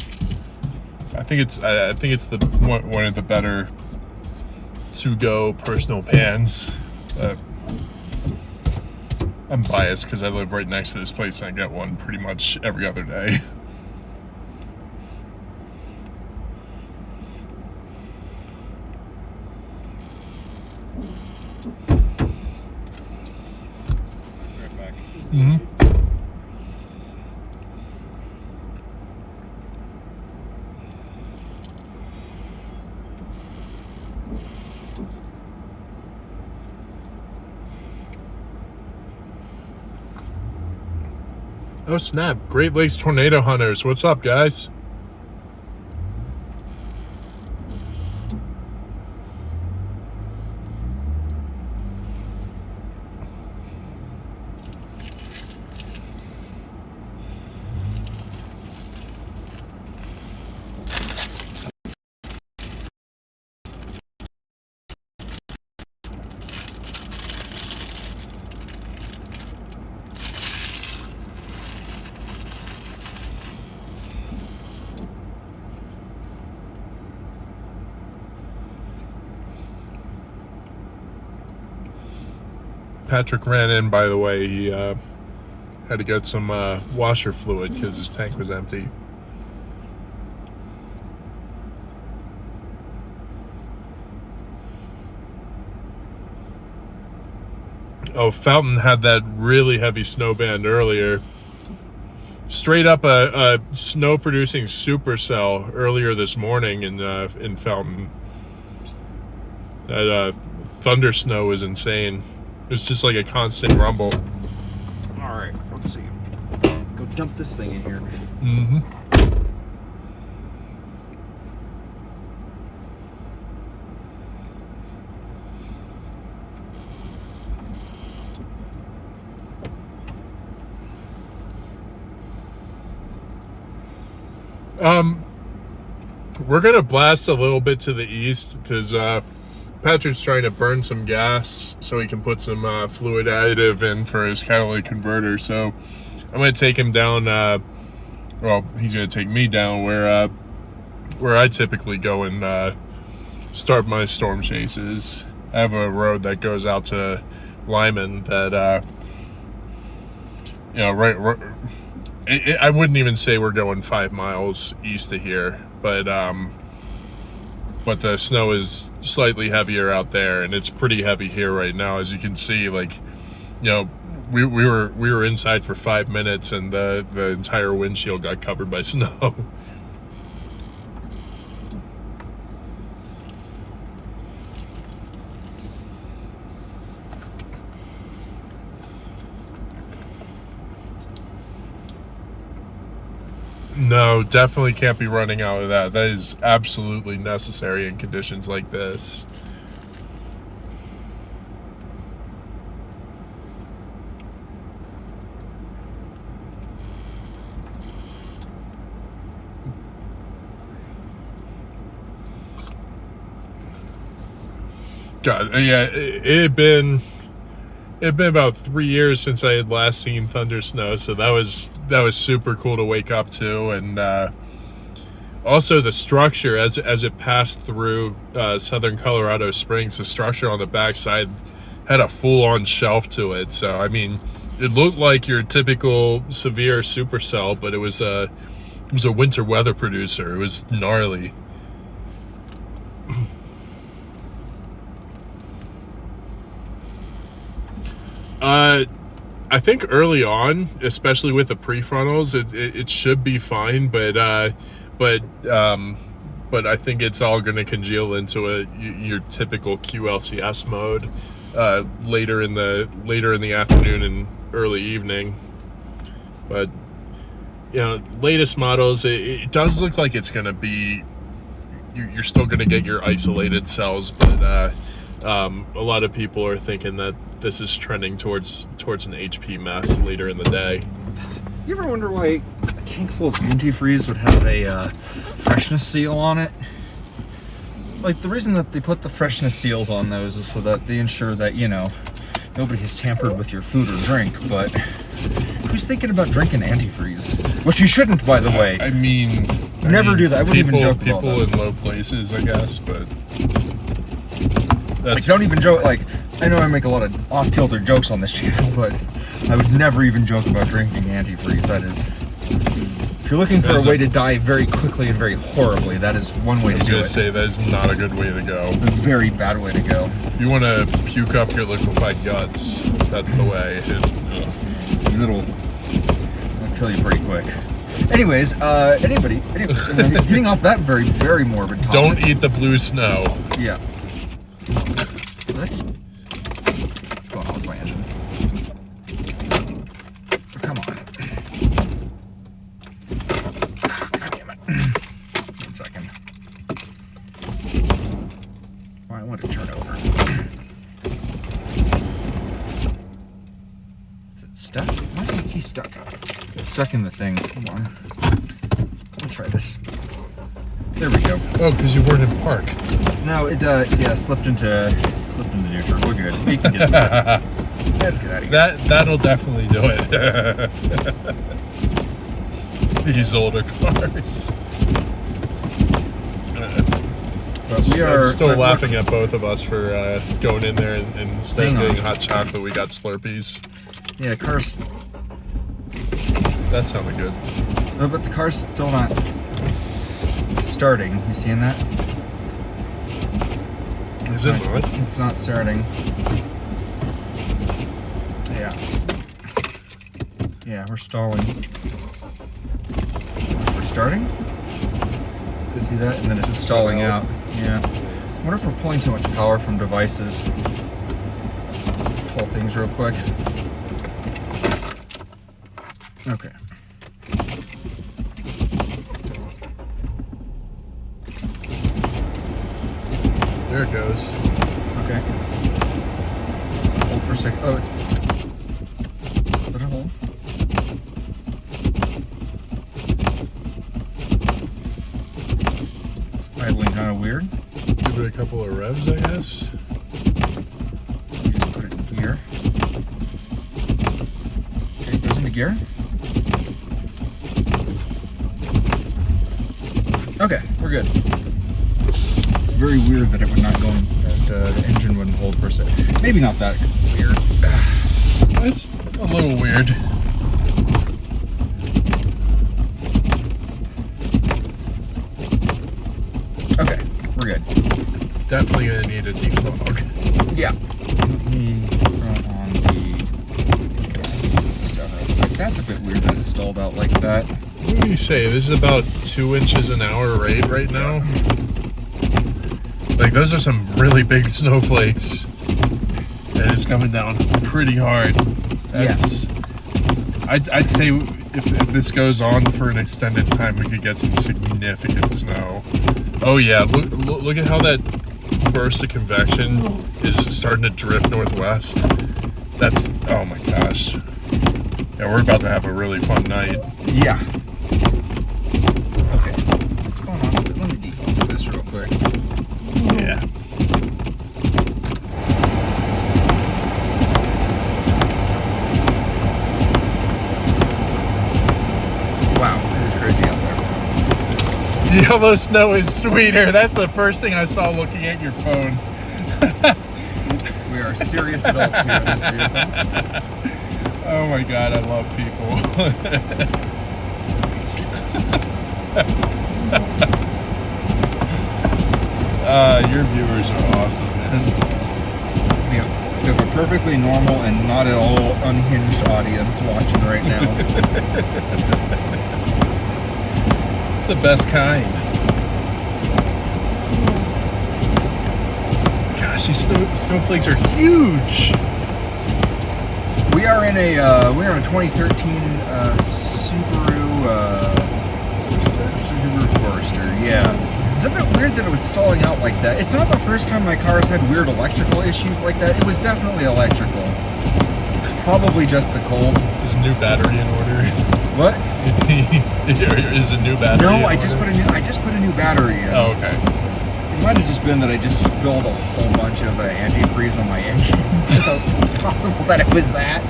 I think it's the one of the better to-go personal pans. I'm biased because I live right next to this place and I get one pretty much every other day. Right back. Mm-hmm. Oh snap, Great Lakes Tornado Hunters. What's up, guys? Patrick ran in, by the way. He had to get some washer fluid because his tank was empty. Oh, Fountain had that really heavy snow band earlier. Straight up a snow-producing supercell earlier this morning in Fountain. That thunder snow was insane. It's just like a constant rumble. All right, let's see. Go dump this thing in here. Mm-hmm. We're gonna blast a little bit to the east because Patrick's trying to burn some gas so he can put some fluid additive in for his catalytic converter. So I'm gonna take him down. Well, he's gonna take me down where I typically go and start my storm chases. I have a road that goes out to Lyman that right. I wouldn't even say we're going 5 miles east of here, but the snow is slightly heavier out there, and it's pretty heavy here right now, as you can see. Like, we were inside for 5 minutes, and the entire windshield got covered by snow. No, definitely can't be running out of that. That is absolutely necessary in conditions like this. God, yeah, it had been about 3 years since I had last seen thunder snow, so that was super cool to wake up to. And Also, the structure as it passed through southern Colorado Springs, the structure on the backside had a full-on shelf to it. So I mean, it looked like your typical severe supercell, but it was a winter weather producer. It was gnarly. I think early on, especially with the prefrontals, it should be fine, but I think it's all going to congeal into your typical QLCS mode later in the afternoon and early evening. But latest models, it does look like it's going to be, you're still going to get your isolated cells, but a lot of people are thinking that this is trending towards an HP mess later in the day. You ever wonder why a tank full of antifreeze would have a freshness seal on it? Like, the reason that they put the freshness seals on those is so that they ensure that, nobody has tampered with your food or drink, but who's thinking about drinking antifreeze? Which you shouldn't, by the way. I mean... Never do that. I wouldn't even joke about people that. in low places, I guess, but... Like, don't even joke. Like, I know I make a lot of off-kilter jokes on this channel, but I would never even joke about drinking antifreeze. That is, if you're looking for a way to die very quickly and very horribly, that is one way to do it. I was gonna say, that is not a good way to go. A very bad way to go. If you want to puke up your liquefied guts, that's the way. It'll kill you pretty quick. Anyways, anyway, getting off that very, very morbid topic. Don't eat the blue snow. Yeah. What's going on with my engine? Come on. God damn it. 1 second. Well, I want to turn over. Is it stuck? Why is the key stuck? It's stuck in the thing. Come on. Let's try this. There we go. Oh, because you weren't in park. No, it slipped into neutral. We're good. We can get through it. Let's get out of here. That'll definitely do it. These older cars. But we are I'm still laughing at both of us for going in there and instead of getting hot chocolate, we got Slurpees. Yeah, cars. That sounded good. No, but the car's still not starting. You seeing that? Is it not? It's not starting. Yeah. Yeah, we're stalling. We're starting? See that? And then it's stalling out. Yeah. I wonder if we're pulling too much power from devices. Let's pull things real quick. Okay. There it goes. Okay. Hold for a sec. Oh, it's... Let it hold. It's idling kind of weird. Give it a couple of revs, I guess. You just put it in gear. Okay, it goes into gear. Okay, we're good. It's very weird that it would not go in, that the engine wouldn't hold per se. Maybe not that weird. That's a little weird. Okay, we're good. Definitely gonna need a defog. Yeah. Let me throw on the stuff real quick. That's a bit weird that it's stalled out like that. What do you say? This is about 2 inches an hour rate right now. Like, those are some really big snowflakes. And it's coming down pretty hard. That's... Yeah. I'd say if this goes on for an extended time, we could get some significant snow. Oh yeah, look at how that burst of convection is starting to drift northwest. That's... oh my gosh. Yeah, we're about to have a really fun night. Yeah. Okay. What's going on? Let me default this real quick. Yeah. Wow, it is crazy out there. Yellow snow is sweeter. That's the first thing I saw looking at your phone. We are serious adults here in this vehicle. Oh my god, I love people. Your viewers are awesome, man. We have a perfectly normal and not at all unhinged audience watching right now. It's the best kind. Gosh, these snowflakes are huge. We are in a 2013 Subaru Forester. Yeah. It's a bit weird that it was stalling out like that. It's not the first time my car's had weird electrical issues like that. It was definitely electrical. It's probably just the cold. Is a new battery in order? What? Is a new battery? No, I just put a new battery in. Oh, okay. It might have just been that I just spilled a whole bunch of antifreeze on my engine. So it's possible that it was that.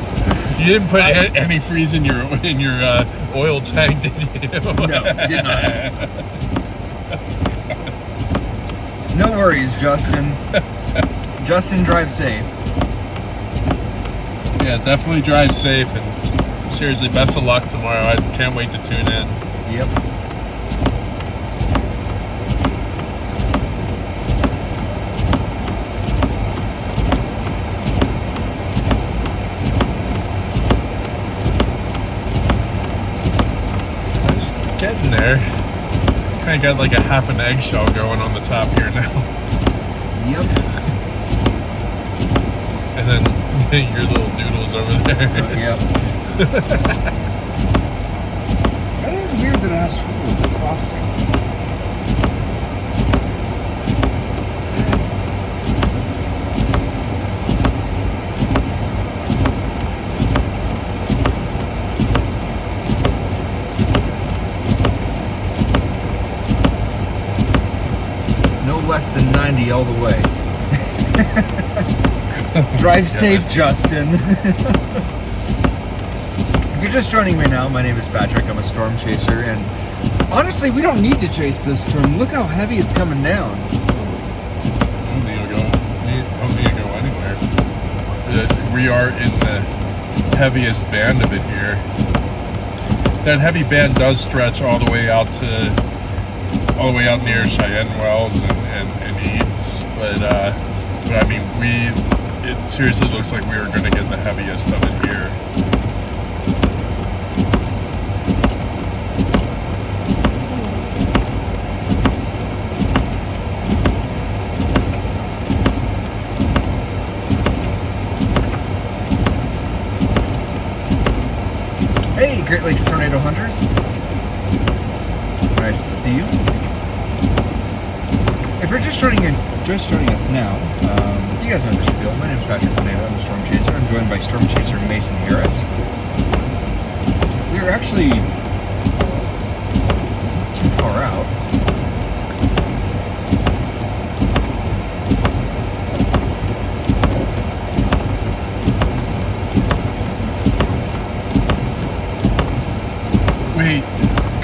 You didn't put antifreeze in your oil tank, did you? No, did not. No worries, Justin. Justin, drive safe. Yeah, definitely drive safe, and seriously, best of luck tomorrow. I can't wait to tune in. Yep. Just getting there. Kind of got like a half an eggshell going on the top here now. Yep. And then your little doodles over there. Yep. That is weird that it has trouble with the frosting. No less than 90 all the way. Drive safe, Justin. If you're just joining me now, my name is Patrick. I'm a storm chaser, and honestly, we don't need to chase this storm. Look how heavy it's coming down. Don't need to go anywhere. We are in the heaviest band of it here. That heavy band does stretch all the way out near Cheyenne Wells and Eads, but I mean, it seriously looks like we are going to get the heaviest of it here. Hey, Great Lakes Tornado Hunters. Nice to see you. If you're just joining us now, you guys know the spiel. My name is Patrick Pineda. I'm a storm chaser. I'm joined by storm chaser Mason Harris. We are actually not too far out. Wait,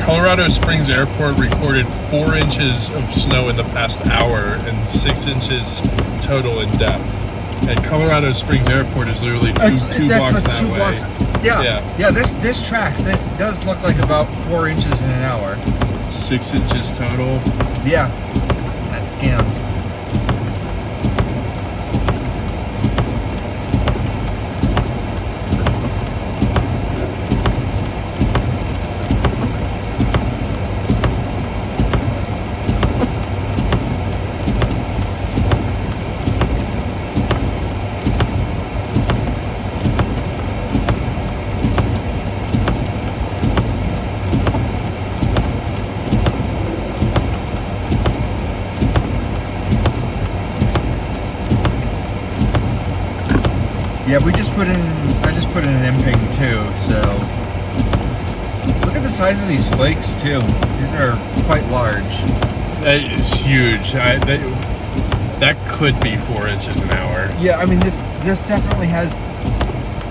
Colorado Springs Airport recorded 4 inches of snow in the past hour and 6 inches total in depth. And Colorado Springs Airport is literally two blocks that way. Blocks. Yeah. This tracks. This does look like about 4 inches in an hour. 6 inches total. Yeah, that scans. Yeah, I just put in an imping too, so look at the size of these flakes too. These are quite large. That is huge. That could be 4 inches an hour. Yeah, I mean this definitely has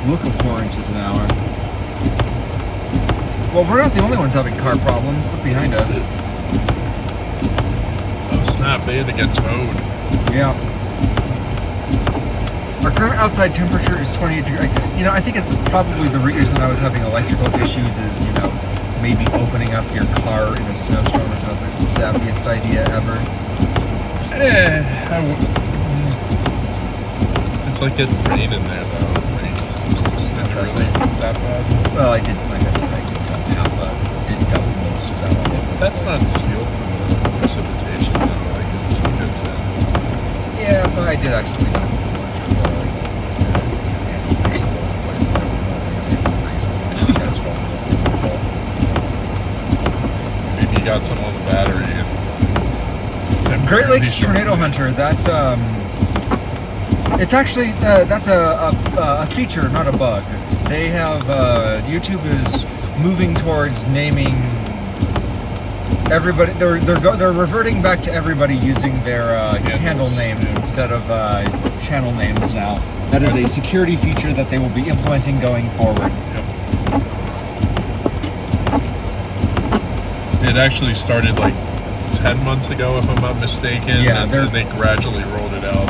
look of 4 inches an hour. Well, we're not the only ones having car problems. Look behind us. snap. They had to get towed. Yeah. Our current outside temperature is 28 degrees. You know, I think probably the reason I was having electrical issues is, you know, maybe opening up your car in a snowstorm is not the savviest idea ever. It's like getting rain in there, though. Like, is it really that bad? Well, I did, like I said, I did double most of that one. That's not sealed from the precipitation, though. Like, it's good to... Yeah, but I did actually know. Maybe you got some on the battery. And Great Lakes Tornado Hunter. That it's actually that's a feature, not a bug. They have YouTube is moving towards naming everybody. They're reverting back to everybody using their handle names instead of channel names now. That is a security feature that they will be implementing going forward. It actually started like 10 months ago, if I'm not mistaken. Yeah, and they gradually rolled it out.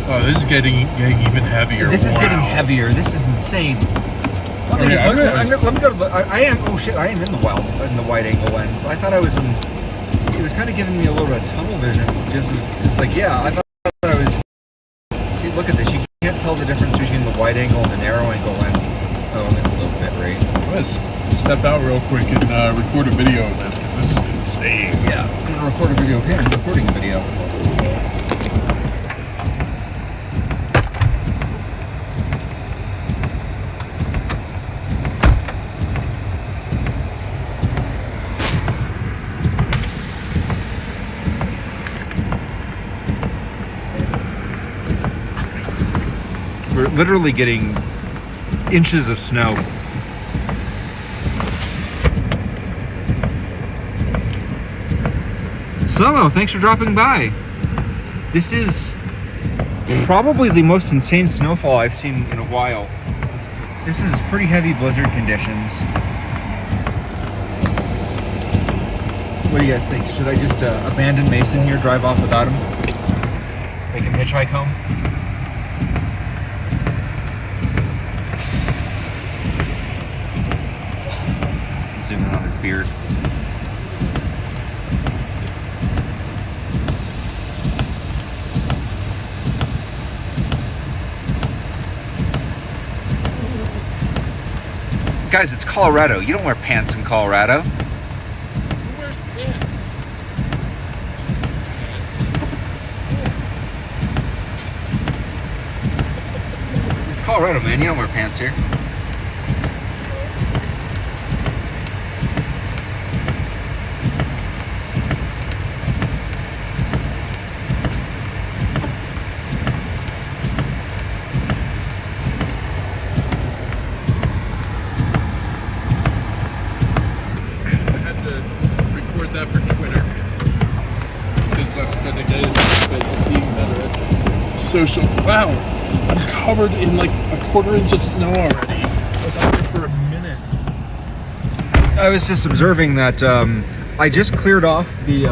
Oh, this is getting even heavier. This is getting heavier. This is insane. Let me go to the. I am. Oh shit! I am in the wide angle lens. I thought I was in. It was kind of giving me a little bit of tunnel vision. It's like, yeah, I thought I was. See, look at this. You can't tell the difference between the wide angle and the narrow angle lens. Oh, I'm in a little bit right. I'm gonna step out real quick and record a video of this because this is insane. Yeah, I'm gonna record a video of him recording a video. We're literally getting inches of snow. Solo, thanks for dropping by. This is probably the most insane snowfall I've seen in a while. This is pretty heavy blizzard conditions. What do you guys think? Should I just abandon Mason here, drive off without him? Make him hitchhike home? Zooming on his beard. Guys, it's Colorado. You don't wear pants in Colorado. Who wears pants? It's Colorado, man. You don't wear pants here. That for Twitter because I'm gonna get it better at social. Wow, I'm covered in like a quarter-inch of snow already. I was out there for a minute. I was just observing that I just cleared off the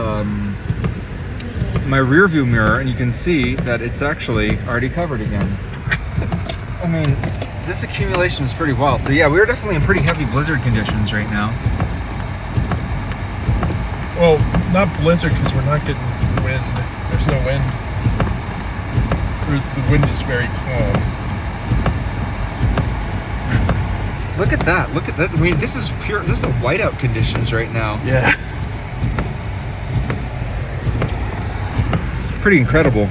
my rear view mirror, and you can see that it's actually already covered again. I mean, this accumulation is pretty wild. So yeah, we're definitely in pretty heavy blizzard conditions right now. Well, not blizzard because we're not getting wind. There's no wind. The wind is very calm. Look at that. Look at that. I mean, this is whiteout conditions right now. Yeah. It's pretty incredible.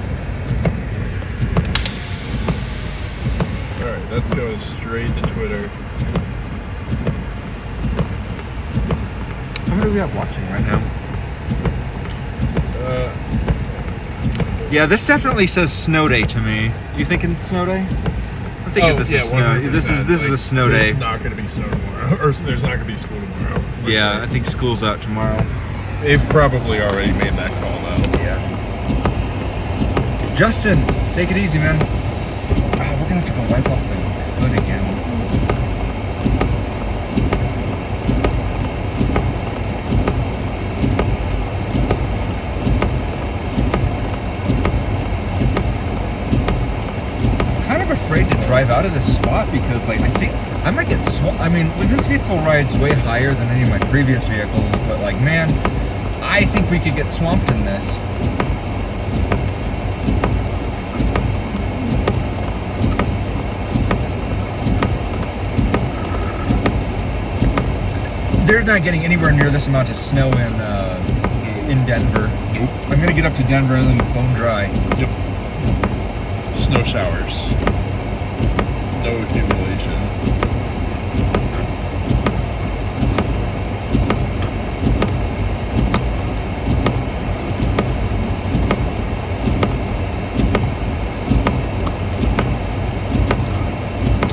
Alright, let's go straight to Twitter. How many do we have watching right now? Yeah, this definitely says snow day to me. You thinking snow day? I'm thinking this is snow. 100%. This is a snow day. There's not going to be snow tomorrow, or there's not going to be school tomorrow. Yeah, Sure. I think school's out tomorrow. They've probably already made that call though. Yeah. Justin, take it easy, man. We're gonna have to go wipe off the hood again. drive out of this spot because, like, I think I might get swamped. I mean, this vehicle rides way higher than any of my previous vehicles, but, like, man, I think we could get swamped in this. They're not getting anywhere near this amount of snow in Denver. Nope. I'm gonna get up to Denver and then bone dry. Yep. Snow showers. No accumulation.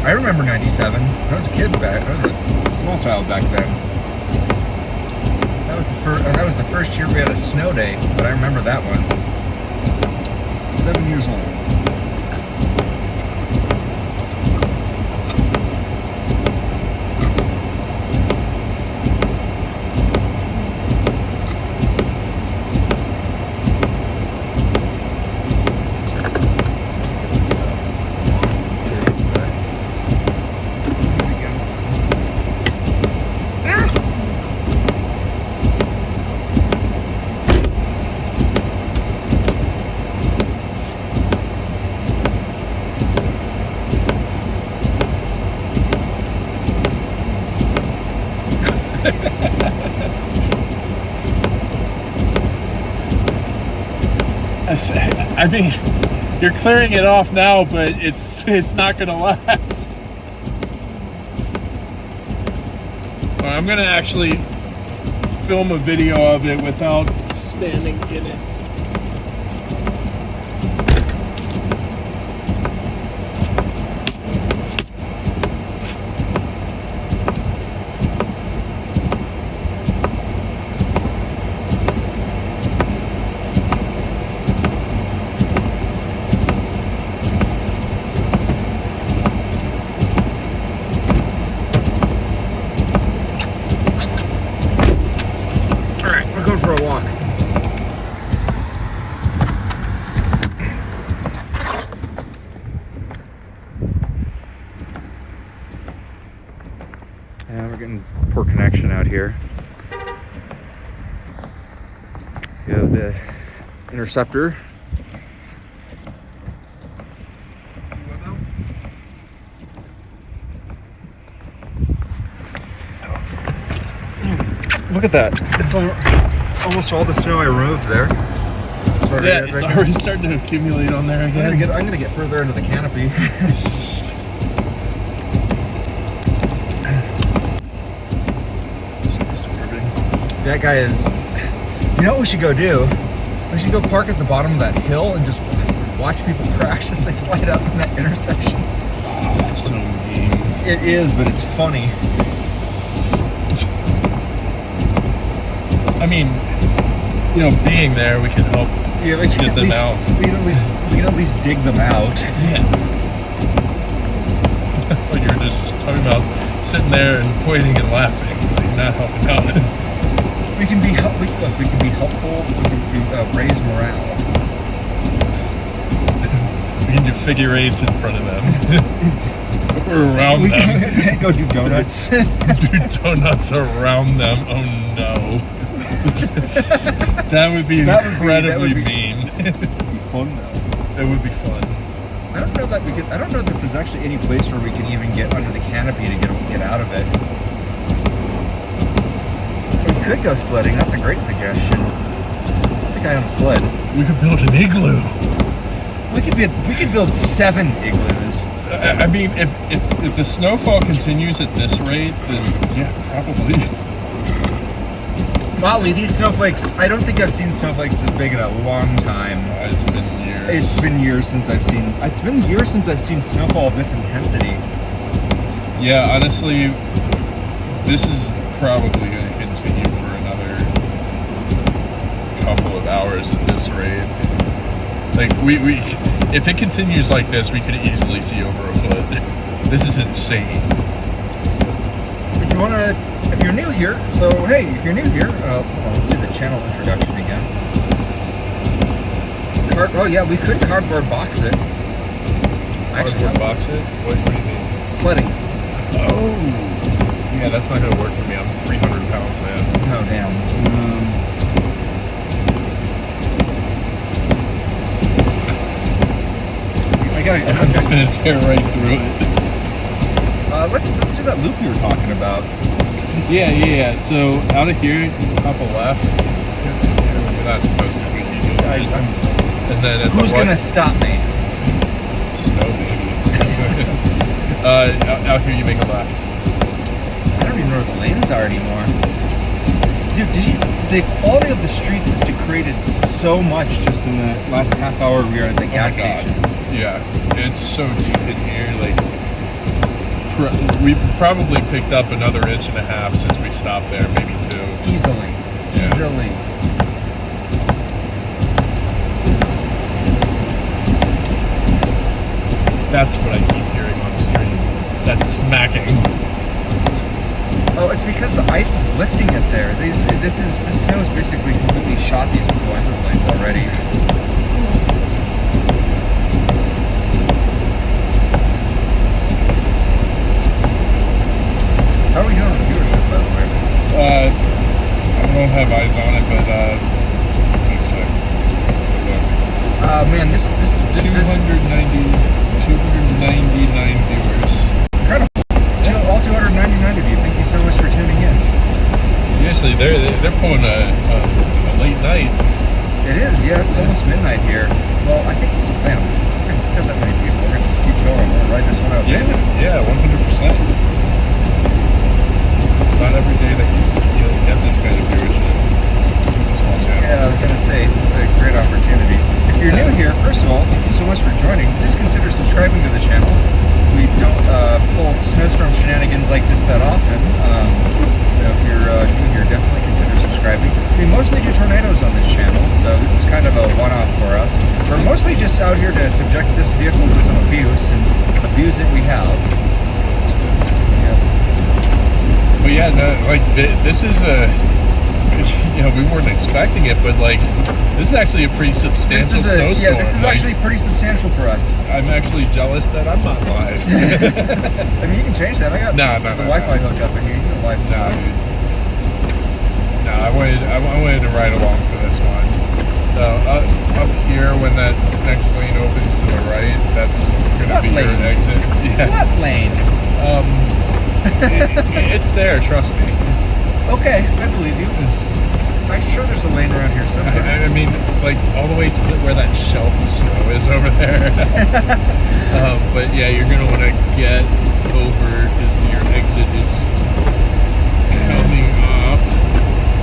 I remember '97. I was a kid back. I was a small child back then. That was the first year we had a snow day, but I remember that one. 7 years old. I mean, you're clearing it off now, but it's not gonna last. I'm gonna actually film a video of it without standing in it. For a walk. Yeah, we're getting poor connection out here. You have the interceptor. Look at that. It's almost all the snow I removed there. Yeah, it's already starting to accumulate on there again. I'm gonna get further into the canopy. That guy is. You know what we should go do? We should go park at the bottom of that hill and just watch people crash as they slide up in that intersection. Oh, that's so mean. It is, but it's funny. I mean, you know, being there, we can help get them out. We can at least dig them out. Yeah. Like you're just talking about sitting there and pointing and laughing, like not helping out. We can be helpful. We can raise morale. We can do figure eights in front of them. Or around them. Can go do donuts. Do donuts around them. Oh no. That would be incredibly mean. It would be fun though. It would be fun. I don't know that there's actually any place where we can even get under the canopy to get out of it. We could go sledding. That's a great suggestion. The guy on the sled. We could build an igloo. We could build 7 igloos. I mean, if the snowfall continues at this rate, then yeah, probably. Molly, these snowflakes, I don't think I've seen snowflakes this big in a long time. It's been years. It's been years since I've seen snowfall of this intensity. Yeah, honestly, this is probably going to continue for another couple of hours at this rate. Like, we if it continues like this, we could easily see over a foot. This is insane. If you're new here, so hey, if you're new here, let's do the channel introduction again. Oh yeah, we could cardboard box it. actually Cardboard have box it? What do you mean? sledding. Oh! Yeah, that's not going to work for me. I'm 300 pounds, man. Oh, damn. I'm just going to tear right through it. Let's do that loop you were talking about. Yeah. So out of here, top of left. We're not supposed to do it. And then at Who's the gonna stop me? Snow, maybe. Out here, you make a left. I don't even know where the lanes are anymore. Dude, the quality of the streets has degraded so much just in the last half hour we were at the gas station. Yeah, it's so deep in here. Like, we probably picked up another 1.5 inches since we stopped there, maybe 2. Easily. That's what I keep hearing on stream. That's smacking. Oh, it's because the ice is lifting it there. This snow has basically completely shot these wiper blades already. How are we doing on viewership, by the way? I don't have eyes on it, but I think so. Let's take a look. Man, this 299 viewers. incredible. All 299 of you. Thank you so much for tuning in. Seriously, they're pulling a late night. It is, yeah. It's almost midnight here. Well, I think, man, we're gonna get that many people. We're gonna just keep going. We're gonna ride this one out. Yeah, 100%. It's not every day that you'll get this kind of viewership with a small channel. Yeah, I was gonna say it's a great opportunity. If you're new here, first of all, thank you so much for joining. Please consider subscribing to the channel. We don't pull snowstorm shenanigans like this that often, so if you're new here, definitely consider subscribing. We mostly do tornadoes on this channel, so this is kind of a one-off for us. We're mostly just out here to subject this vehicle to some abuse, and abuse it we have. But yeah, no, like this is a, we weren't expecting it, but like this is actually a pretty substantial snowstorm. Yeah, this is actually pretty substantial for us. I'm actually jealous that I'm not live. I mean, you can change that. I got the Wi-Fi hookup in here. You can live. Nah, dude. Nah, I wanted to ride along for this one. Up here, when that next lane opens to the right, that's gonna be your exit. Yeah. What lane? It's there, trust me. Okay, I believe you. I'm sure there's a lane around here somewhere. I mean, like all the way to where that shelf of snow is over there. But yeah, you're gonna want to get over because your exit is coming up.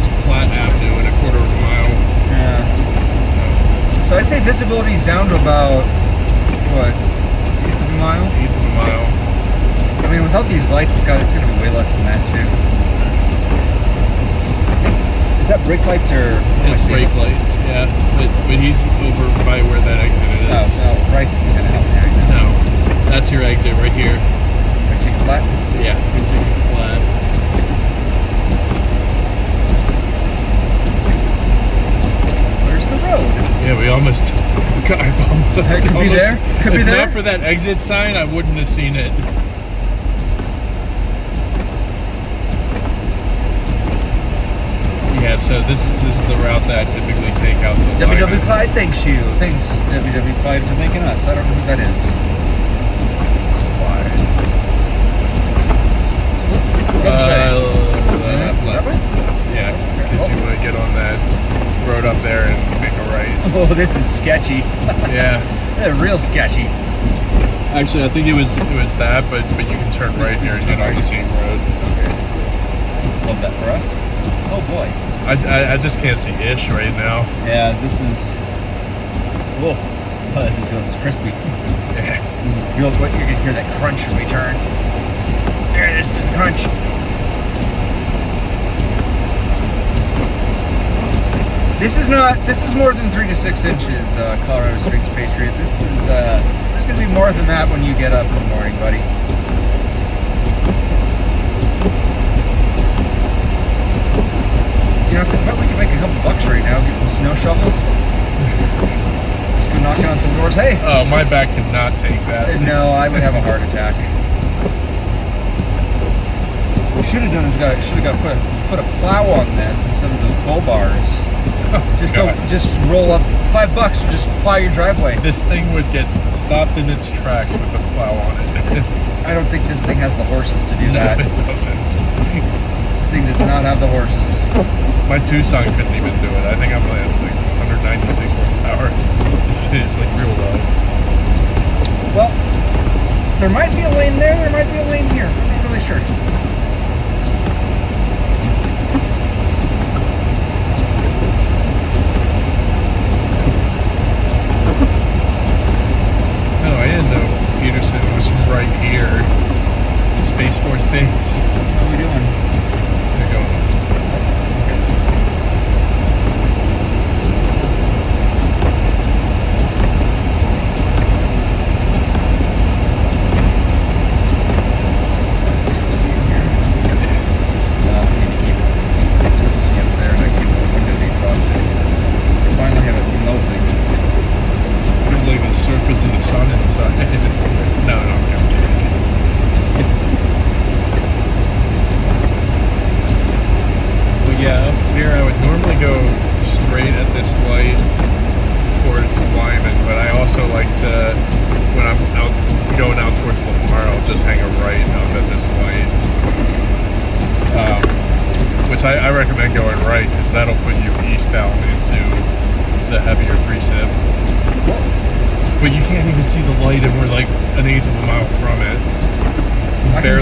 It's Platte Avenue in 1/4 of a mile. Yeah. So I'd say visibility is down to about what, 1/8 of a mile? 1/8 of a mile. I mean, without these lights, it's gonna be way less than that too. Is that brake lights or? It's brake lights, yeah. But he's over by where that exit is. Oh, right isn't gonna help me. No, that's your exit right here. I take a flat. Yeah, you take a flat. Where's the road? Yeah, we almost. Could be there. Could be there. If not for that exit sign, I wouldn't have seen it. Yeah, so this is the route that I typically take out to WW Clyde thanks you. Thanks, WW Clyde, for thanking us. I don't know who that is. Clyde. Left. Yeah, because you want to get on that road up there and make a right. Oh, this is sketchy. Yeah. Real sketchy. Actually, I think it was that, but you can turn right here and get on the same road. Okay. Love that for us. Oh boy. I just can't see ish right now. Yeah, this is. Whoa. Oh, this feels crispy. Yeah. This is real. What you're gonna hear that crunch when we turn. There's a crunch. This is not. This is more than 3 to 6 inches, Colorado Springs Patriot. This is. There's gonna be more than that when you get up in the morning, buddy. You know, I bet we could make a couple bucks right now, get some snow shovels. Just go knocking on some doors. downforce. Hey. Oh, my back could not take that. No, I would have a heart attack. What we should have done is put a plow on this instead of those bull bars. Just roll up $5. Just plow your driveway. This thing would get stopped in its tracks with a plow on it. I don't think this thing has the horses to do No, that. it doesn't. This thing does not have the horses. My Tucson couldn't even do it. I think I'm at like 196 horsepower. It's like real low. Well, there might be a lane there. There might be a lane here. I'm not really sure. No, I didn't know Peterson was right here. Space Force Base. How are we doing? They're going left. Toasty in here. I need to keep it toasty up there, and I keep the window defrosted. Finally have it melting. Feels like the surface of the sun inside. No, I'm kidding. But yeah, up here I would normally go straight at this light towards Lyman, but I also like to, when I'm going out towards Lamar, I'll just hang a right up at this light. Which I recommend going right, because that'll put you eastbound into the heavier precip. But you can't even see the light, and we're like an eighth of a mile from it.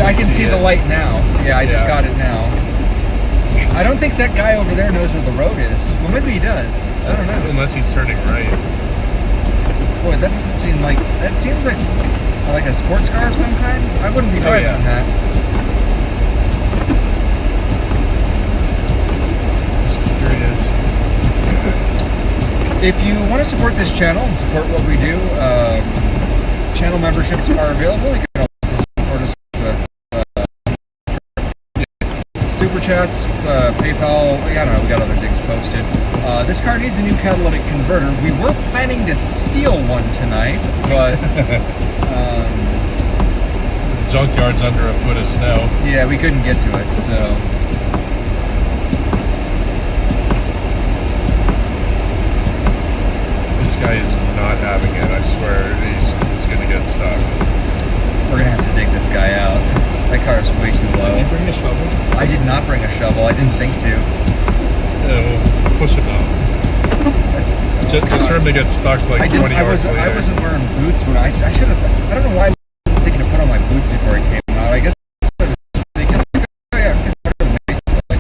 I can see the light now. Yeah, I just Yeah. got it now. I don't think that guy over there knows where the road is. Well, maybe he does. I don't know. Unless he's turning right. Boy, that doesn't seem like... That seems like a sports car of some kind. I wouldn't be driving yeah. that. Just curious. If you want to support this channel and support what we do, channel memberships are available. You can also support us with super chats, PayPal. I don't know, we got other things posted. This car needs a new catalytic converter. We were planning to steal one tonight, but Junkyard's under a foot of snow. yeah, we couldn't get to it. So. This guy is not having it. I swear he's going to get stuck. We're gonna have to dig this guy out. That car is way too low. Did you bring a shovel? I did not bring a shovel. I didn't think to. We'll push him out. That's Just for him to get stuck like 20 yards later. I wasn't wearing boots when I should have. I don't know why I was thinking to put on my boots before I came out. I guess I was thinking, oh yeah, I'm gonna put on my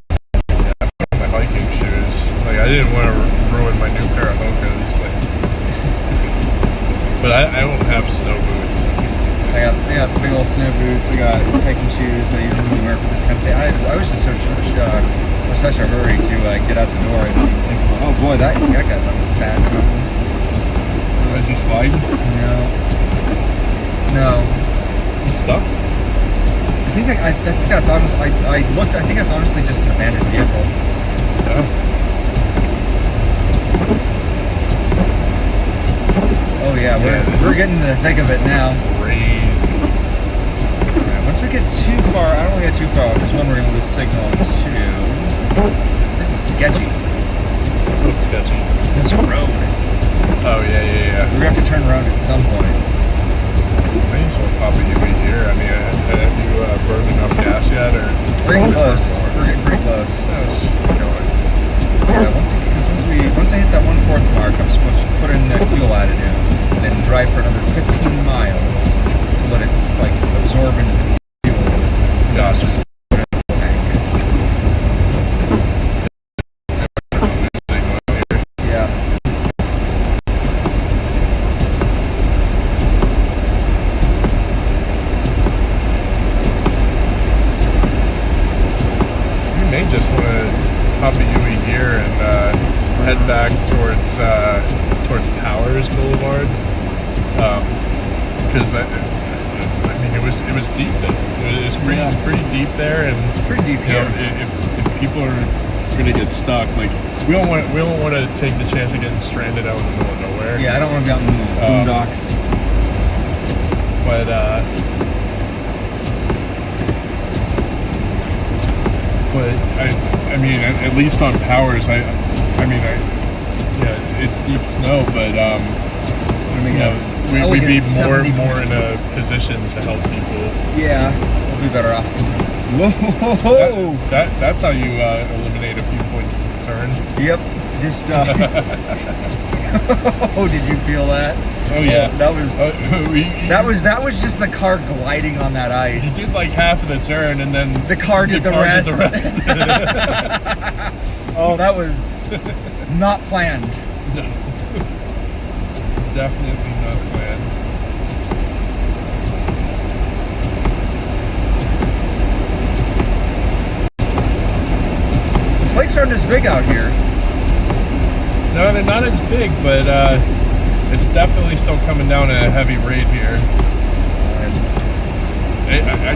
My hiking shoes. Like, I didn't want to ruin my new pair of Hokas. Like, but I won't have snow boots. I got big old snow boots. I got hiking shoes. I usually wear for this kind of thing. I was just in such a hurry to get out the door. I didn't even think, oh boy, that guy's on a bad time. Is he sliding? No. He's stuck? I think that's honest. I looked. I think that's honestly just an abandoned vehicle. Yeah. Oh yeah, we're getting to the thick of it now. Crazy. Alright, once we get too far, I don't want to get too far. This one we're gonna lose signal on two. This is sketchy. What's sketchy? This road. Oh yeah. We're gonna have to turn around at some point. I just want Papa UV here. I mean, have you burned enough gas yet, or? We're getting close. We're getting pretty close. No, let's just keep going. Yeah, once I hit that 1/4 mark, I'm supposed to put in fuel additive, and then drive for another 15 miles to let it like absorb into the fuel. Gotcha. Just put it in the tank. Yeah. You may just want to pop a UE here and head back towards Powers Boulevard, because I mean it was deep there. It was pretty deep there, and Pretty deep you know, here. if people are gonna get stuck, like we don't want to take the chance of getting stranded out in the middle of nowhere. Yeah, I don't want to be out in the middle. Boondocks. But I mean, at least on Powers, yeah, it's deep snow, but we'd be more in a position to help people. Yeah, we'll be better off. Whoa! That's how you eliminate a few points in the turn. Yep. Just. Oh, did you feel that? Oh yeah. That was just the car gliding on that ice. You did like half of the turn, and then the car did the rest. Oh, that was not planned. No. Definitely not planned. The flakes aren't as big out here. No, they're not as big, but it's definitely still coming down at a heavy rate here. I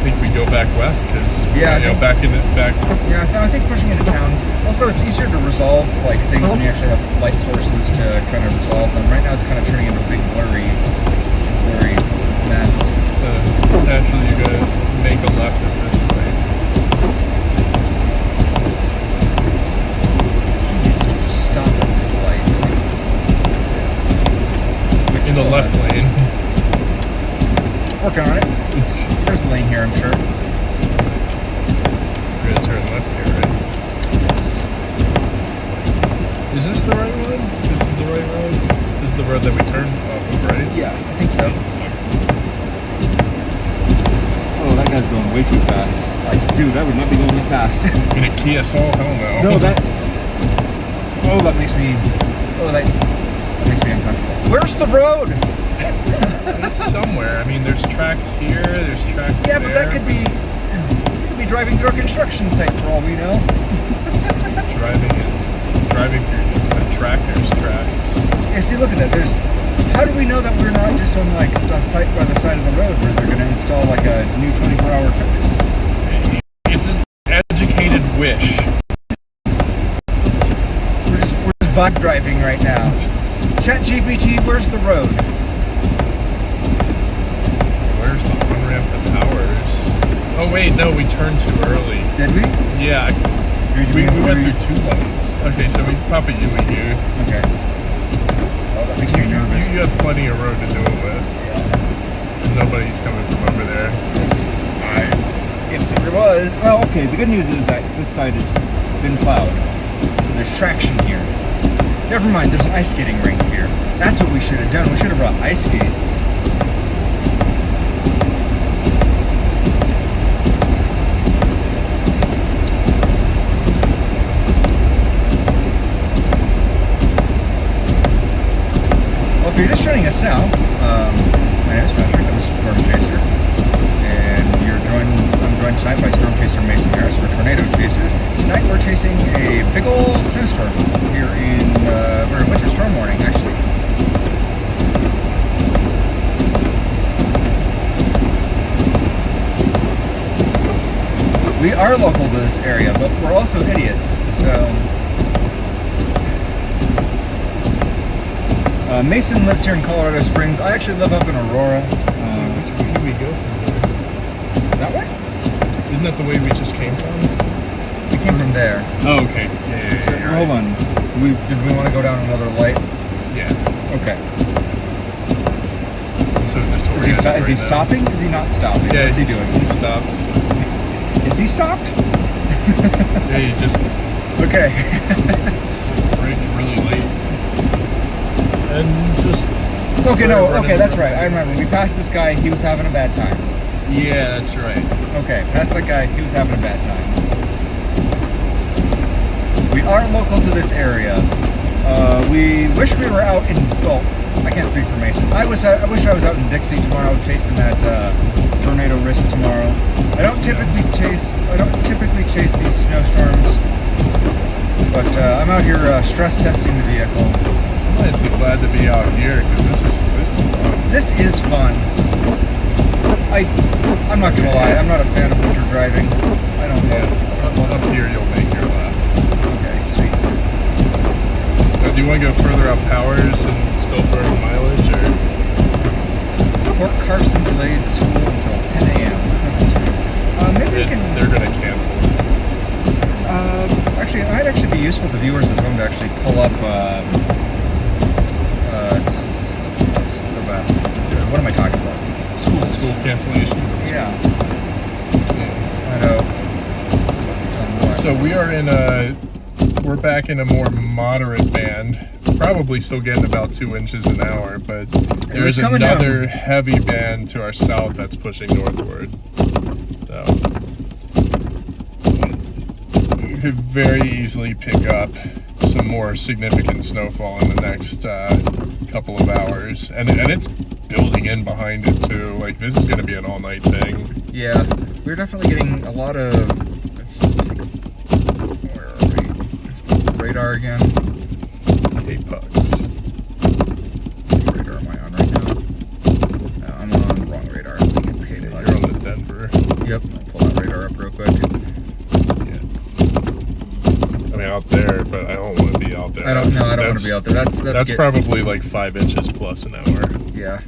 think we go back west because yeah, back. Yeah, I think pushing into town. Also, it's easier to resolve like things when you actually have light sources to kind of resolve them. Right now, it's kind of turning into a big blurry mess. So naturally, you're gonna make a left at this point. Stop at this light. In the left lane. Working on it. There's a lane here, I'm sure. We're gonna turn left here, right? Yes. Is this the right road? This is the right road? This is the road that we turned off of, right? Yeah, I think so. Oh, that guy's going way too fast. Like, dude, I would not be going that fast. In a Kia Soul? Hell no. No, that makes me uncomfortable. Where's the road? It's somewhere. I mean, there's tracks here, there's tracks there. Yeah, but that could be driving through a construction site for all we know. driving through a tractor's tracks. Yeah, see, look at that. How do we know that we're not just on like the site by the side of the road where they're going to install like a new 24-hour fitness? It's an educated wish. We're just vibe driving right now. ChatGPT, where's the road? Where's the on-ramp to Powers? Oh wait, no, we turned too early. Did we? Yeah. We went through 2 lanes. Okay, so we can pop a Yui here. Okay. Oh, that makes me nervous. You have plenty of road to do it with. Yeah. And nobody's coming from over there. If there was... Well, okay, the good news is that this side has been plowed. So there's traction here. Never mind, there's an ice skating rink here. That's what we should have done. We should have brought ice skates. Well, if you're just joining us now, my name is Patrick. I'm a Storm Chaser. And I'm joined tonight by Storm Chaser Mason Harris. We're Tornado Chasers. Tonight we're chasing a big old snowstorm here we're in winter storm warning, actually. We are local to this area, but we're also idiots, so... Mason lives here in Colorado Springs. I actually live up in Aurora. Which way do we go from here? That way? Isn't that the way we just came from? We came from there. Oh, okay. Yeah. So, hold on. Did we want to go down another light? Yeah. Okay. I'm so disoriented. Is he stopping? Is he not stopping? Yeah, What's he doing? He stopped. Is he stopped? Yeah, he just... Okay. braked really late. And just... Okay, that's right. I remember. We passed this guy, he was having a bad time. Yeah, that's right. Okay, past that guy, he was having a bad time. We are local to this area. We wish we were out in... Well, I can't speak for Mason. I wish I was out in Dixie tomorrow chasing that tornado risk tomorrow. I don't typically chase these snowstorms, but I'm out here stress testing the vehicle. I'm honestly glad to be out here because this is fun. This is fun. I'm not gonna lie, I'm not a fan of winter driving. I don't know. Up here you'll make your left. Okay, sweet. Now, do you want to go further up Powers and still burn mileage, or? Fort Carson delayed school until 10 a.m. Maybe we can. They're going to cancel. Actually, it might actually be useful to viewers at home to actually pull up. What am I talking about? School cancellation. Yeah. Find out what's done what. So we're back in a more moderate band. Probably still getting about 2 inches an hour, but there's another heavy band to our south that's pushing northward. So we could very easily pick up some more significant snowfall in the next couple of hours, and it's building in behind it too. Like, this is going to be an all-night thing. Yeah, we're definitely getting a lot of. Where are we? Let's put the radar again. Hey, pugs. What radar am I on right now? I'm on the wrong radar. Hey, You're on the Denver. Yep. I'll pull that radar up real quick. Yeah. I mean, out there, but I don't want to be out there. I don't want to be out there. That's probably like 5 inches plus an hour. Yeah,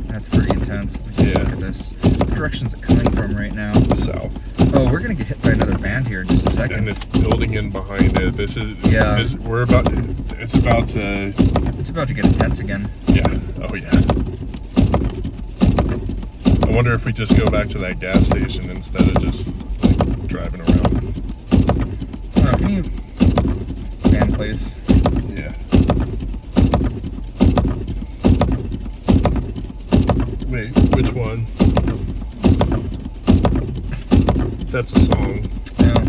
that's pretty intense. Let me take a look at this. What direction's it coming from right now? South. Oh, we're gonna get hit by another band here in just a second. And it's building in behind it. This is It's about to get intense again. Yeah. Oh yeah. I wonder if we just go back to that gas station instead of just like driving around. Can you band please? Yeah. Wait, which one? That's a song. Yeah.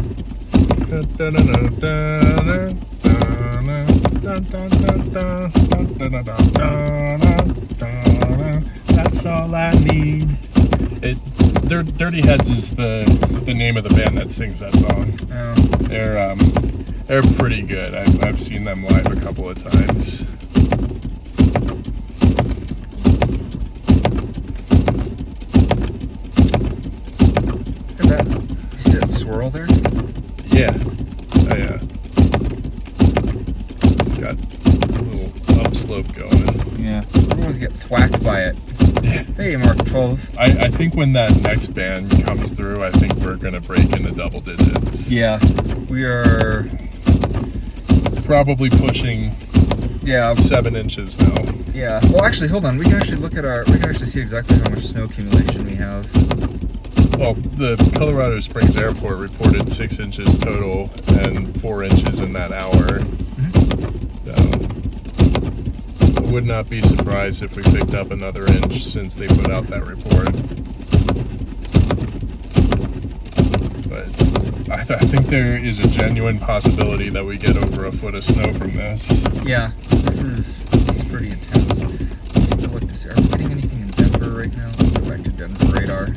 That's all I need. Dirty Heads is the name of the band that sings that song. Oh. They're pretty good. I've seen them live a couple of times. Look at that. You see that swirl there? Yeah. Oh yeah. It's got a little upslope going. Yeah. We're going to get thwacked by it. Yeah. Hey, Mark 12. I think when that next band comes through, I think we're going to break into double digits. Yeah. We are probably pushing 7 inches now. Yeah. Well, actually, hold on. We can actually we can actually see exactly how much snow accumulation we have. Well, the Colorado Springs Airport reported 6 inches total and 4 inches in that hour. I would not be surprised if we picked up another inch since they put out that report. But I think there is a genuine possibility that we get over a foot of snow from this. Yeah, this is pretty intense. Let's take a look to see. Are we getting anything in Denver right now? Let's go back to Denver radar.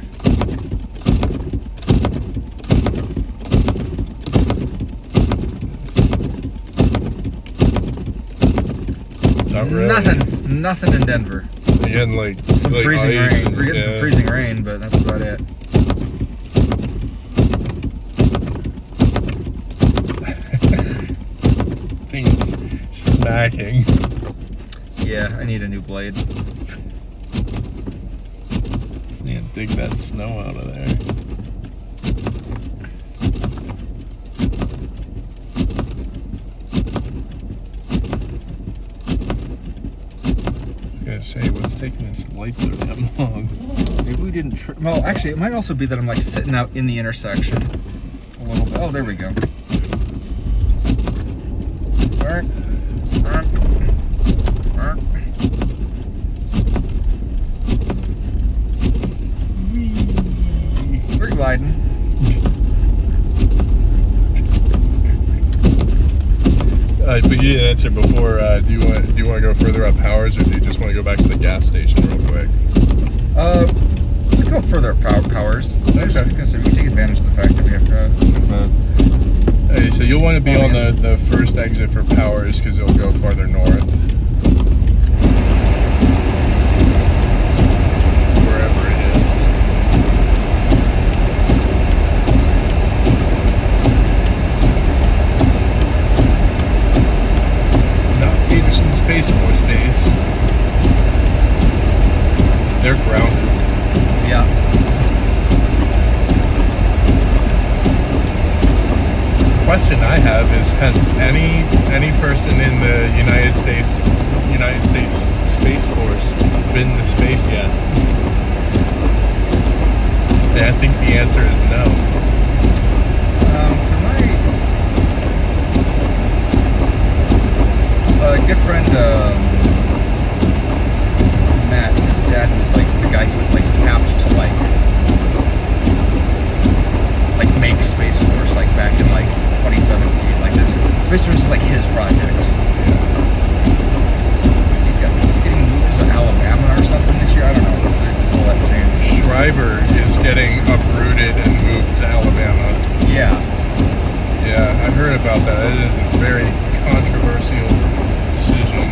Not really. Nothing in Denver. Again, like some freezing ice rain. We're getting some freezing rain, but that's about it. Things smacking. Yeah, I need a new blade. Just need to dig that snow out of there. Say what's taking this light so damn long. Maybe we didn't. Well, actually, it might also be that I'm like sitting out in the intersection a little bit. Oh, there we go. All right. We're gliding. But you didn't answer before. Do you want to go further up Powers, or do you just want to go back to the gas station real quick? We go further up Powers. I was gonna say we can take advantage of the fact that we have to. Hey, so you'll want to be on the first exit for Powers because it'll go farther north. Wherever it is. Peterson Space Force Base. they're grounded. Yeah. Question I have is, has any person in the United States Space Force been to space yet? And I think the answer is no. So my good friend Matt, his dad was like the guy who was like tapped to like make Space Force like back in like 2017. Like this Space Force is like his project. He's getting moved to Alabama or something this year. I don't know. All that change. Shriver is getting uprooted and moved to Alabama. Yeah. Yeah, I heard about that. It is a very controversial decision.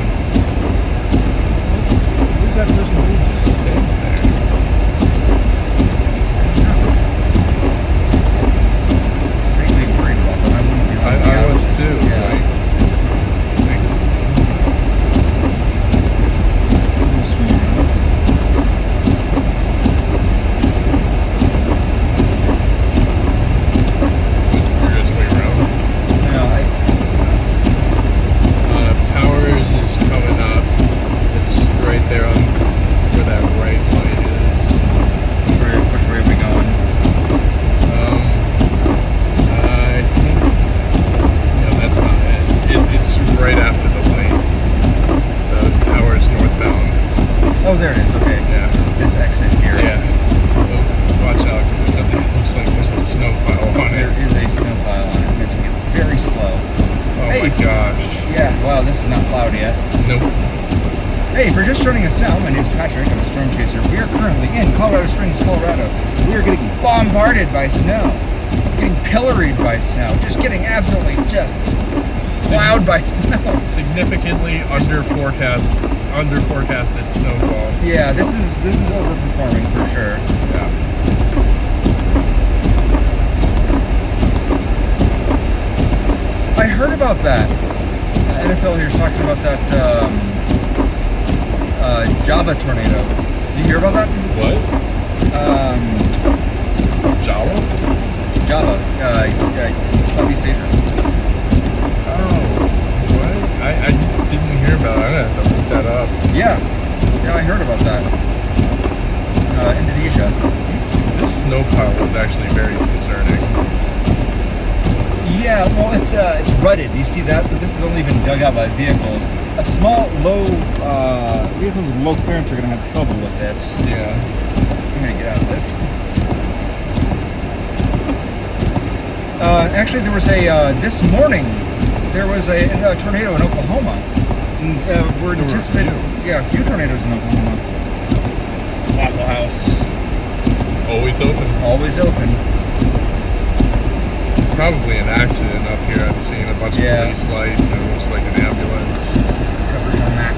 What is that person doing just standing there? Pretty worried about that. I wouldn't be like, I was too. Yeah. We're just way around. No, Powers is coming up. It's right there on where that right light is. which way are we going? I think no, that's not it. It's right after the light. So Powers northbound. Oh, there it is. Okay. Yeah. So this exit here. Yeah. Oh, watch out, because it looks like there's a snow pile on There it. is a snow pile on it. I'm going to take it very slow. Oh Hey. my gosh. Yeah. Wow, this is not plowed yet. Nope. Hey, if you're just joining us now, my name is Patrick. I'm a storm chaser. We are currently in Colorado Springs, Colorado. We are getting bombarded by snow. Getting pilloried by snow. Just getting absolutely just plowed by snow. Significantly under forecasted snowfall. Yeah, this is overperforming for sure. Yeah. I heard about that. NFL here is talking about that Java tornado. Did you hear about that? What? Java? Java, Southeast Asia. Oh, what? I didn't hear about it. I'm gonna have to look that up. Yeah, I heard about that. Indonesia. This snow pile is actually very concerning. Yeah, well, it's rutted. Do you see that? So this has only been dug out by vehicles. A small, vehicles with low clearance are going to have trouble with this. Yeah. I'm going to get out of this. Actually, there was this morning, there was a tornado in Oklahoma. And, we're There were a anticipating, a few tornadoes in Oklahoma. Waffle House. Always open. Always open. Probably an accident up here. I'm seeing a bunch of police lights and it looks like an ambulance. Coverage on that.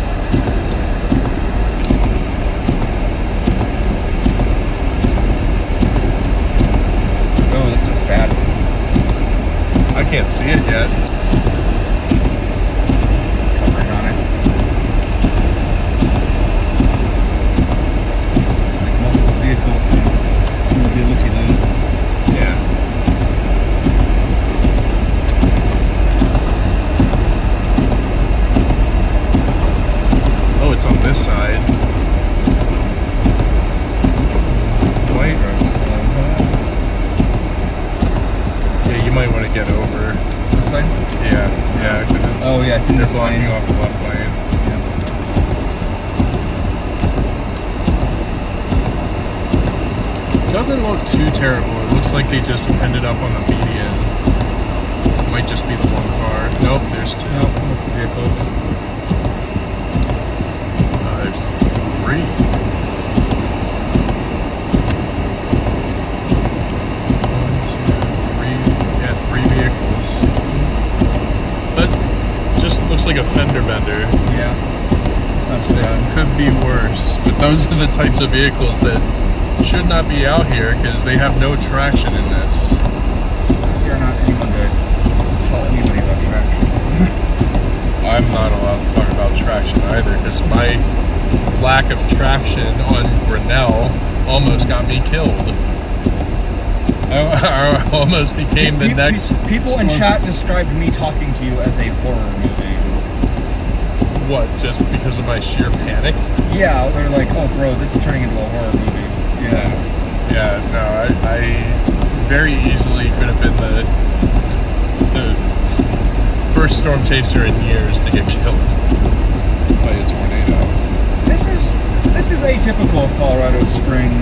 Oh, this looks bad. I can't see it yet. Some coverage on it. It's like multiple vehicles. I'm gonna be looking at it. Yeah. Oh, it's on this side. Might. Yeah, you might want to get over. This side? Yeah, because it's. Oh, yeah, it's in they're this blocking lane. off the left lane. Doesn't look too terrible. It looks like they just ended up on the median. Might just be the one car. Nope, there's two. No, multiple vehicles. There's three. One, two, three. Yeah, three vehicles. But just looks like a fender bender. Yeah. It's not too bad. It could be worse. But those are the types of vehicles that should not be out here because they have no traction in this. You're not anyone to tell anybody about traction. I'm not allowed to talk about traction either because my lack of traction on Grinnell almost got me killed. I almost became the next. People in chat described me talking to you as a horror movie. What? Just because of my sheer panic? Yeah, they're like, "Oh, bro, this is turning into a horror movie." Yeah. Yeah. No, I very easily could have been the first storm chaser in years to get killed by a tornado. This is atypical of Colorado spring.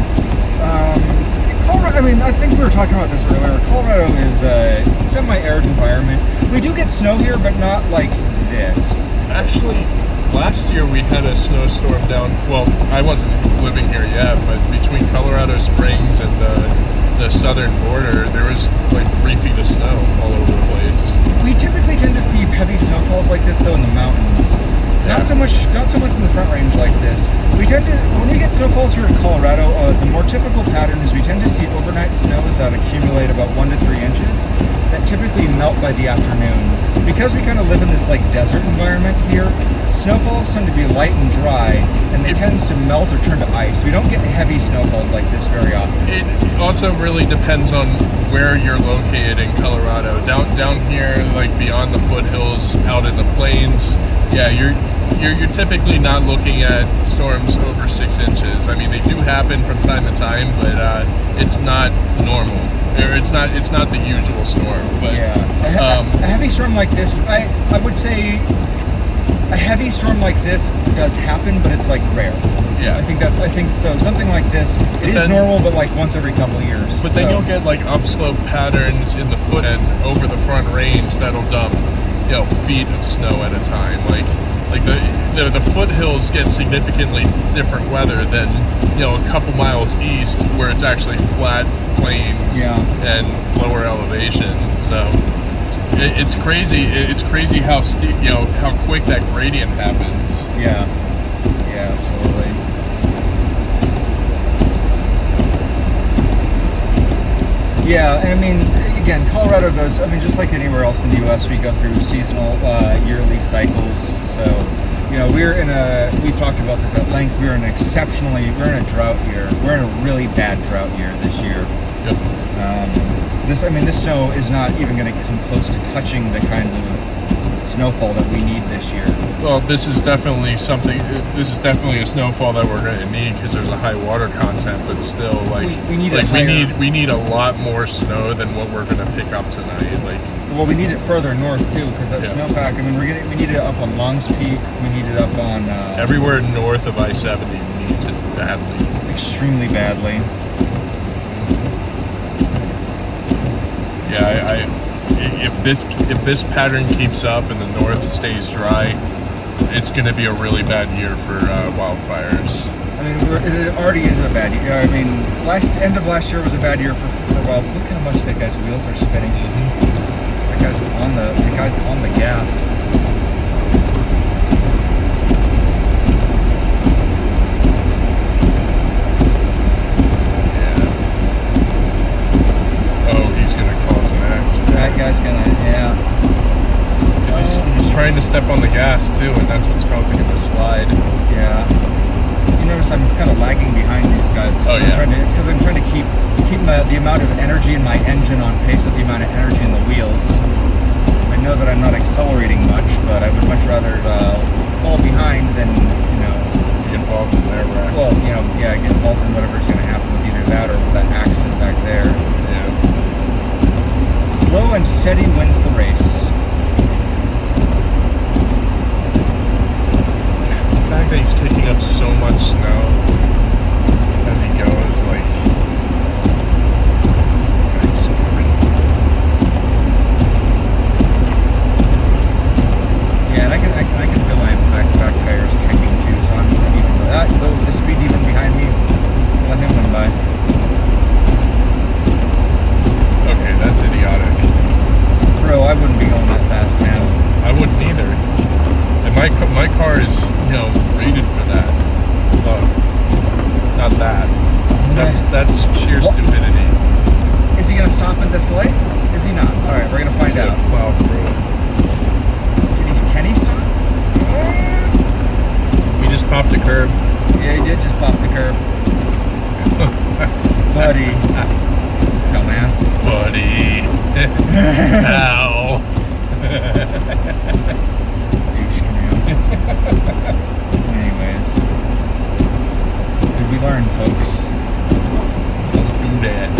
Colorado, I mean, I think we were talking about this earlier. Colorado is it's a semi-arid environment. We do get snow here, but not like this. Actually, last year we had a snowstorm down. Well, I wasn't living here yet, but between Colorado Springs and the southern border, there was like 3 feet of snow all over the place. We typically tend to see heavy snowfalls like this, though, in the mountains. Yeah. Not so much in the Front Range like this. We tend to, when we get snowfalls here in Colorado, the more typical pattern is we tend to see overnight snows that accumulate about 1 to 3 inches that typically melt by the afternoon. Because we kind of live in this like desert environment here, snowfalls tend to be light and dry, and they tend to melt or turn to ice. We don't get heavy snowfalls like this very often. It also really depends on where you're located in Colorado. Down here, like beyond the foothills, out in the plains, yeah, you're typically not looking at storms over 6 inches. I mean, they do happen from time to time, but it's not normal. Or it's not the usual storm. But yeah, a heavy storm like this, I would say a heavy storm like this does happen, but it's like rare. Yeah, I think so. Something like this, it is normal, but like once every couple of years. But then you'll get like upslope patterns in the foot and over the Front Range that'll dump, feet of snow at a time. Like the foothills get significantly different weather than a couple miles east where it's actually flat plains and lower elevation. So it's crazy. It's crazy how steep, how quick that gradient happens. Yeah, absolutely. Yeah, and I mean, again, Colorado goes, just like anywhere else in the U.S., we go through seasonal, yearly cycles. So, we've talked about this at length, we're in a drought year. We're in a really bad drought year this year. Yep. This snow is not even going to come close to touching the kinds of snowfall that we need this year. Well, this is definitely a snowfall that we're going to need because there's a high water content, but still, we need a lot more snow than what we're going to pick up tonight. Well, we need it further north too, because that snowpack. I mean, we need it up on Longs Peak. We need it up on everywhere north of I-70 needs it badly, extremely badly. Yeah, if this pattern keeps up and the north stays dry, it's going to be a really bad year for wildfires. I mean, it already is a bad year. I mean, end of last year was a bad year for wildfires. Look how much that guy's wheels are spinning. That guy's on the gas. That guy's gonna, because he's trying to step on the gas too, and that's what's causing him to slide. Yeah. You notice I'm kind of lagging behind these guys. It's because I'm trying to keep the amount of energy in my engine on pace with the amount of energy in the wheels. I know that I'm not accelerating much, but I would much rather fall behind than be involved in their wreck. Well, get involved in whatever's going to happen with either that or that accident back there. Yeah. Slow and steady wins the race. The fact that he's kicking up so much snow as he goes, it's crazy. Yeah, and I can feel my back tires kicking too, so I'm even the speed even behind me. Let him win by. Okay, that's idiotic. Bro, I wouldn't be going that fast, man. I wouldn't either. And my car is, rated for that. Not that. That's sheer stupidity. Is he gonna stop at this light? Is he not? All right, we're gonna find out. Plow through it. Can he stop? He just just popped a curb. Yeah, he did just pop the curb. Buddy. Dumbass. Buddy. Ow. Douche canoe. Anyways. Did we learn, folks? Don't do that.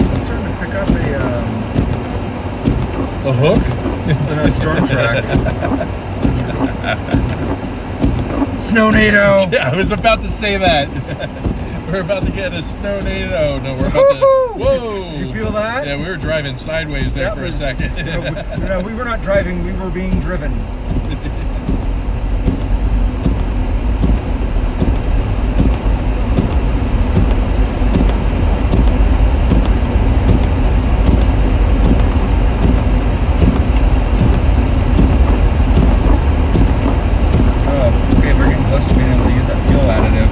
I'm starting to pick up A hook? a storm track. Snownado! Yeah, I was about to say that. We're about to get a snownado. No, we're about to. Whoa! Did you feel that? Yeah, we were driving sideways there for a second. No, we were not driving, we were being driven. Okay, we're getting close to being able to use that fuel additive.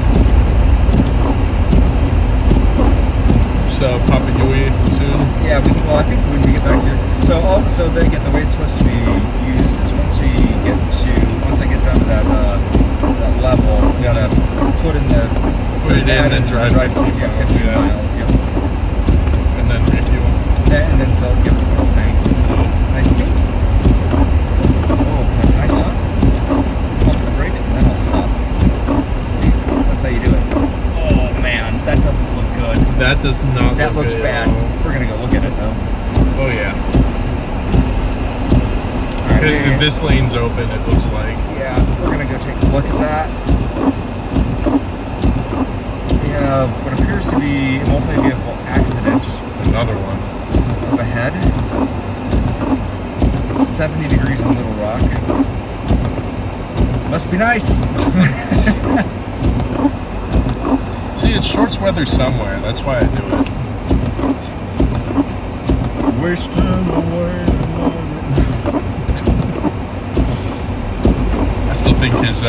So, Papa Yui soon. Yeah, well, I think when we get back to so again, the way it's supposed to be used is once I get down to that level, we gotta put in the Put it in and drive 15 yeah, miles. 15 Yeah. miles, yep. And then refuel. And then fill the full tank. I think. Oh, can I stop? Pump the brakes and then I'll stop. See, that's how you do it. Oh man, that doesn't look good. That does not. That look looks good bad. at all. We're gonna go look at it though. Oh yeah. All right, This lane's open. It looks like. yeah, we're gonna go take a look at that. We have what appears to be a multi-vehicle accident Another one. up ahead. 70 degrees in Little Rock. Must be nice. See, it's shorts weather somewhere. That's why I do it. Wasting away. I still think his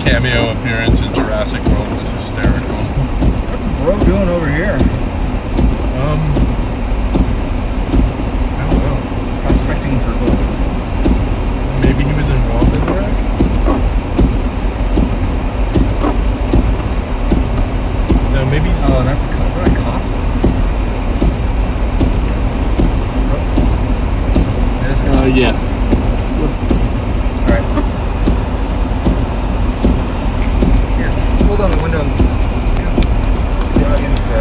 cameo appearance in Jurassic World was hysterical. What's bro doing over here? I don't know. Prospecting for gold. Maybe he was involved in the wreck? No, maybe he's. Oh, that's a cop. Is that a cop? Oh. It is a cop. Yeah. Alright. Here, hold on the window and give the audience the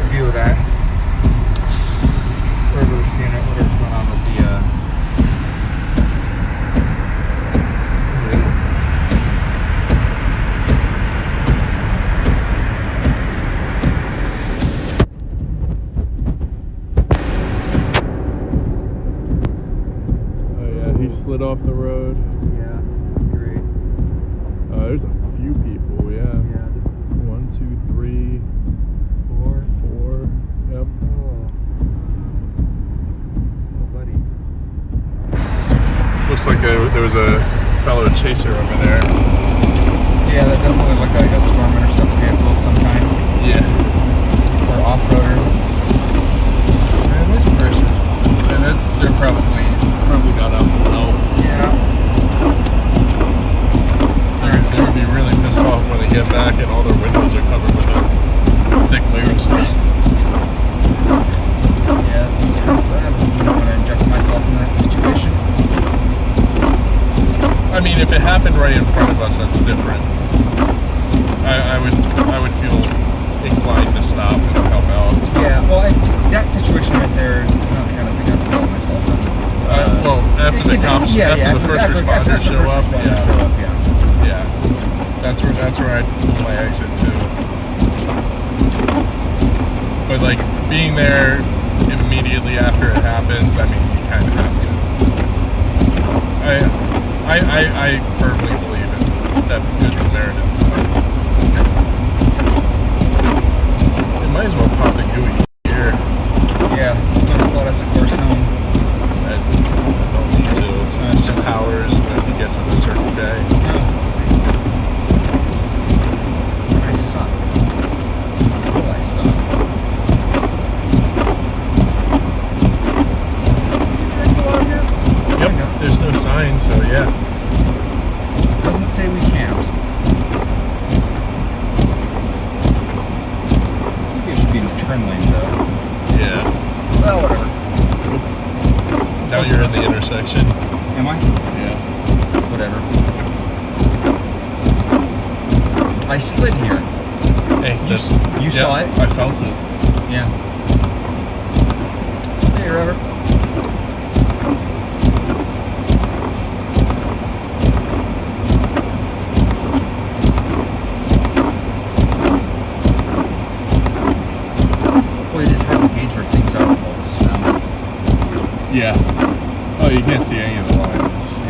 view of that. Whoever's seeing it, whatever's going on with the Oh yeah, he slid off the road. yeah, it's great. There's a few people. Yeah. Yeah, this is 1, 2, 3, 4. 4. Yep. Oh, buddy. Looks like there was a fellow chaser over there. Yeah, that definitely looked like a storm intercept vehicle of some kind. Yeah. Or off-roader. And this person, they're probably got out to help. Yeah. They would be really pissed off when they get back and all their windows are covered with a thick layer of snow. Yeah, that's kind of sad. I don't want to inject myself in that situation. I mean, if it happened right in front of us, that's different. I would feel inclined to stop and help out. Yeah, well, that situation right there is not the kind of thing I would involve myself in. Well, after the cops, after the first responders show up, yeah, that's where I'd pull my exit to. But like being there immediately after it happens, I mean, you kind of have to. I firmly believe in that Good Samaritan stuff. It might as well pop the Yui here. Yeah, it's going to plot us a course home. I don't need to. lights and just powers, and then he gets into Circle K. I stop. Will I stop? Turns a lot here? Yep, there's no sign, so yeah. Doesn't say we can't. Maybe it should be in the turn lane though. Yeah. Well, whatever. Now you're in the intersection. Am I? Yeah. Whatever. I slid here. Hey, You saw it? I felt it. Yeah. Hey, Robert. Boy, it is hard to gauge where things are with all the snow. Yeah. Oh, you can't see any of the lines. Yeah.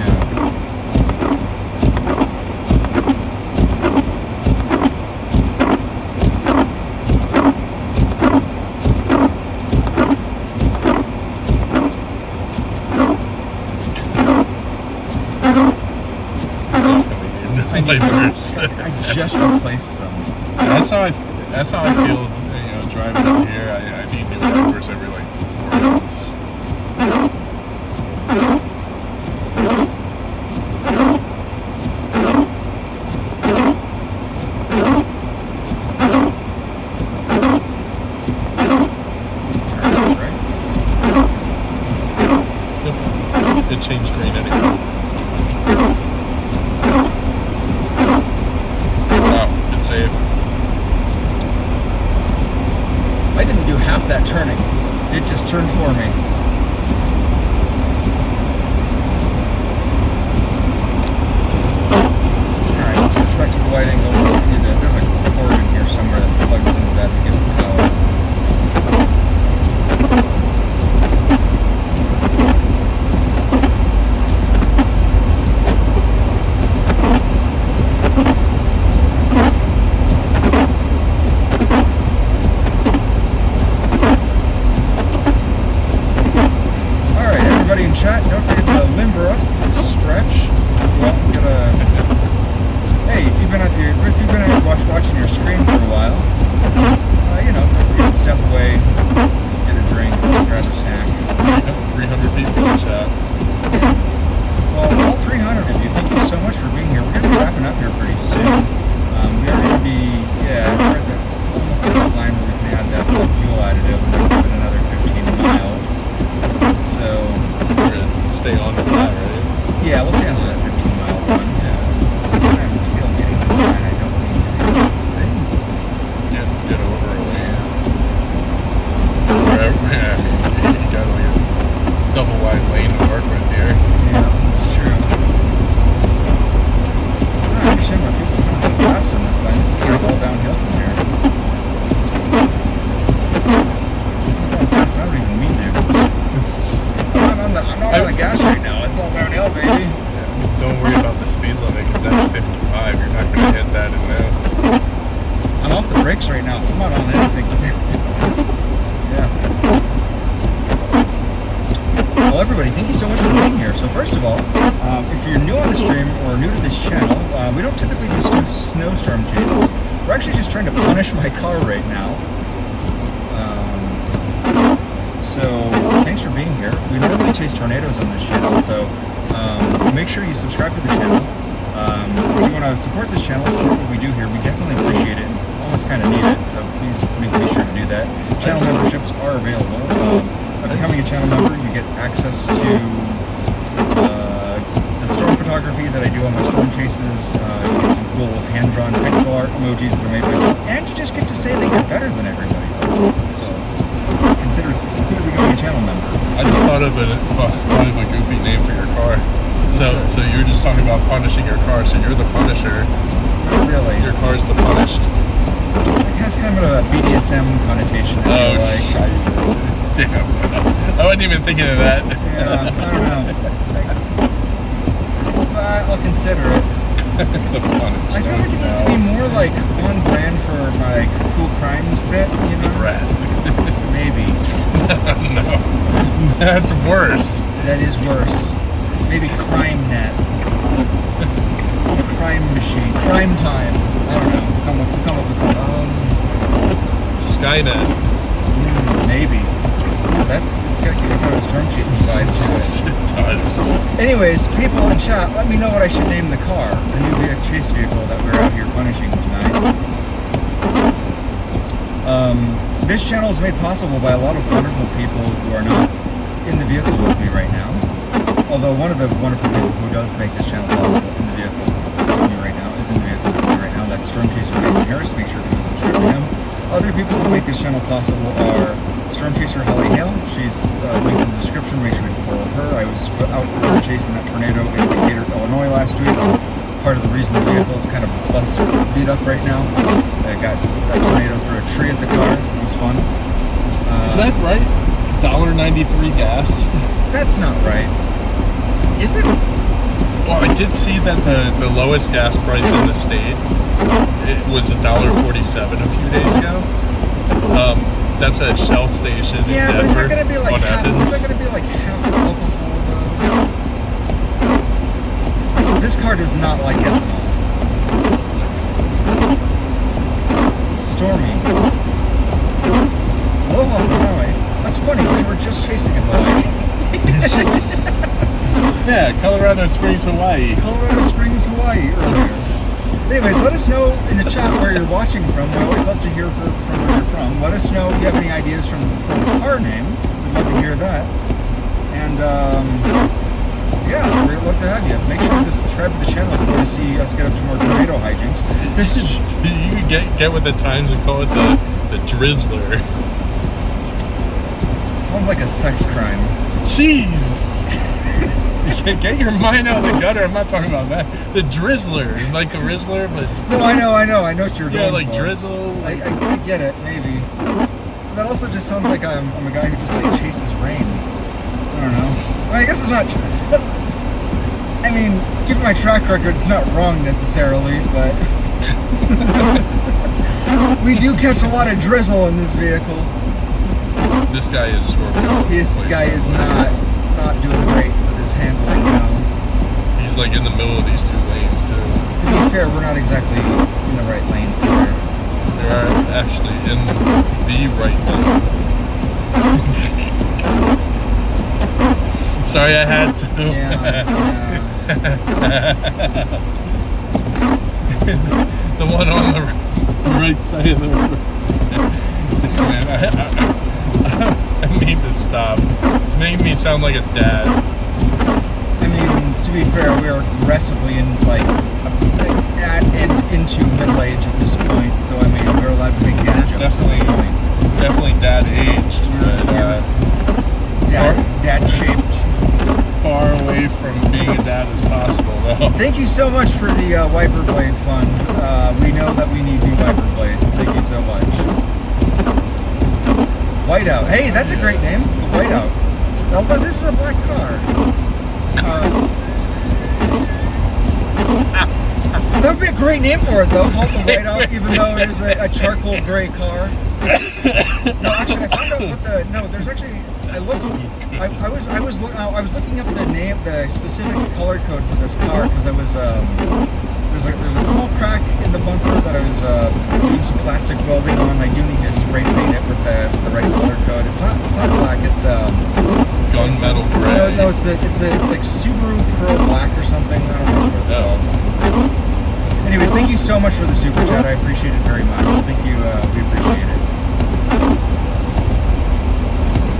Definitely need wipers. I just replaced them. That's how I feel. Driving up here, I need new wipers every like 4 months. Yep. It changed green anyway. Wow, good save. I didn't do half that turning. It just turned for me. Alright, let's switch back to the wide angle. There's a cord in here somewhere that plugs into that to get the power. In chat, don't forget to limber up, stretch. Well, hey, if you've been watching your screen for a while, don't forget to step away, get a drink, grab a snack. 300 people in chat. Well, all 300 of you, thank you so much for being here. We're going to be wrapping up here pretty soon. We are going to be, we're at almost at that line where we can add that fuel additive and then give it another 15 miles. So we're gonna stay on for that, right? Yeah, we'll stay on for that 15-mile run. Yeah. I'm tailgating this guy, and I don't mean to. Get over a lane. I mean, you got like a double wide lane to work with here. Yeah, that's true. I don't understand why people are coming so fast on this line. This is like all downhill from here. I'm going fast, and I don't even mean to. I'm not on the gas right now. It's all downhill, baby. Don't worry about the speed limit because that's 55. You're not going to hit that in this. I'm off the brakes right now. I'm not on anything. Yeah. Well, everybody, thank you so much for being here. So first of all, if you're new on the stream or new to this channel, we don't typically do snowstorm chases. We're actually just trying to punish my car right now. So thanks for being here. We normally chase tornadoes on this channel, so make sure you subscribe to the channel. If you want to support this channel, support what we do here, we definitely appreciate it and almost kind of need it, so please be sure to do that. Channel memberships are available. By becoming a channel member, you get access to the storm photography that I do on my storm chases. You get some cool hand-drawn pixel art emojis that are made by myself, and you just get to say that you're better than everybody else. So consider becoming a channel member. I just thought of a goofy name for your car. So you're just talking about punishing your car. So you're the punisher. Not really. Your car's the punished. It has kind of a BDSM connotation. Oh, like. Damn. I wasn't even thinking of that. Yeah, I don't know. I'll consider it. The punished. I feel like it needs to be more like on brand for my cool crimes bit, you know? The rat. Maybe. No. That's worse. That is worse. Maybe crime net. The crime machine. Crime time. I don't know. Come up with something. Skynet. Maybe. It's got kind of storm chasing vibe to it. It does. Anyways, people in chat, let me know what I should name the car, the new chase vehicle that we're out here punishing tonight. This channel is made possible by a lot of wonderful people who are not in the vehicle with me right now. Although one of the wonderful people who does make this channel possible in the vehicle with me right now is in the vehicle with me right now. That's Storm Chaser Mason Harris. Make sure to subscribe to him. Other people who make this channel possible are Storm Chaser Holly Hale. She's linked in the description. Make sure to follow her. I was out with her chasing that tornado in Decatur, Illinois last week. It's part of the reason the vehicle is kind of beat up right now. I got that tornado through a tree at the car. It was fun. Is that right? $1.93 gas? That's not right. Is it? Well, I did see that the lowest gas price in the state, it was $1.47 a few days ago. That's a Shell station in Denver. But is that going to be like half? Athens. Is that going to be like half alcohol though? This car does not like ethanol. Stormy. Aloha from Hawaii. That's funny. We were just chasing in Hawaii. Yeah, Colorado Springs, Hawaii. Colorado Springs, Hawaii earlier. Anyways, let us know in the chat where you're watching from. We always love to hear from where you're from. Let us know if you have any ideas for the car name. We'd love to hear that. And yeah, we'd love to have you. Make sure to subscribe to the channel if you want to see us get up to more tornado hijinks. You can get with the times and call it the Drizzler. Sounds like a sex crime. Jeez! Get your mind out of the gutter. I'm not talking about that. The Drizzler, like the Rizzler, but no, I know what you're going like for. drizzle. I get it, maybe. But that also just sounds like I'm a guy who just like chases rain. I don't know. I guess it's not. I mean, given my track record, it's not wrong necessarily, but we do catch a lot of drizzle in this vehicle. This guy is swerving. This guy is not doing great with his handling now. He's like in the middle of these two lanes too. To be fair, we're not exactly in the right lane here. They are actually in the right lane. Sorry, I had to. Yeah. The one on the right side of the road. Man, I need to stop. It's making me sound like a dad. I mean, to be fair, we are aggressively in at and into middle age at this point. So I mean, we're allowed to make dad jokes at this point. Definitely dad aged, but dad shaped. Far away from being a dad as possible, though. Thank you so much for the wiper blade fund. We know that we need new wiper blades. Thank you so much. Whiteout. Hey, that's a great name. The Whiteout. Although this is a black car. That would be a great name for it, though. Called the Whiteout, even though it is a charcoal gray car. No, actually, I found out what the. No, there's actually. I was looking up the name, the specific color code for this car because I was there's a small crack in the bumper that I was doing some plastic welding on. I do need to spray paint it with the right color code. It's not black. It's gunmetal gray. No, it's like Subaru Pearl Black or something. I don't know what it's called. Anyways, thank you so much for the super chat. I appreciate it very much. Thank you. We appreciate it.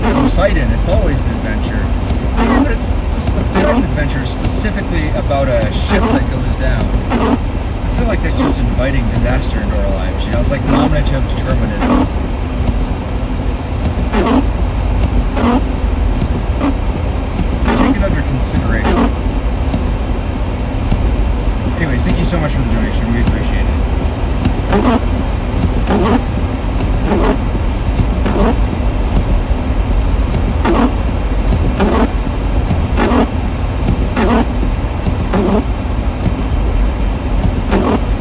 Poseidon, it's always an adventure. Yeah, but it's the Poseidon adventure is specifically about a ship that goes down. I feel like that's just inviting disaster into our lives. You know, it's like nominative determinism. Take it under consideration. Anyways, thank you so much for the donation. We appreciate it.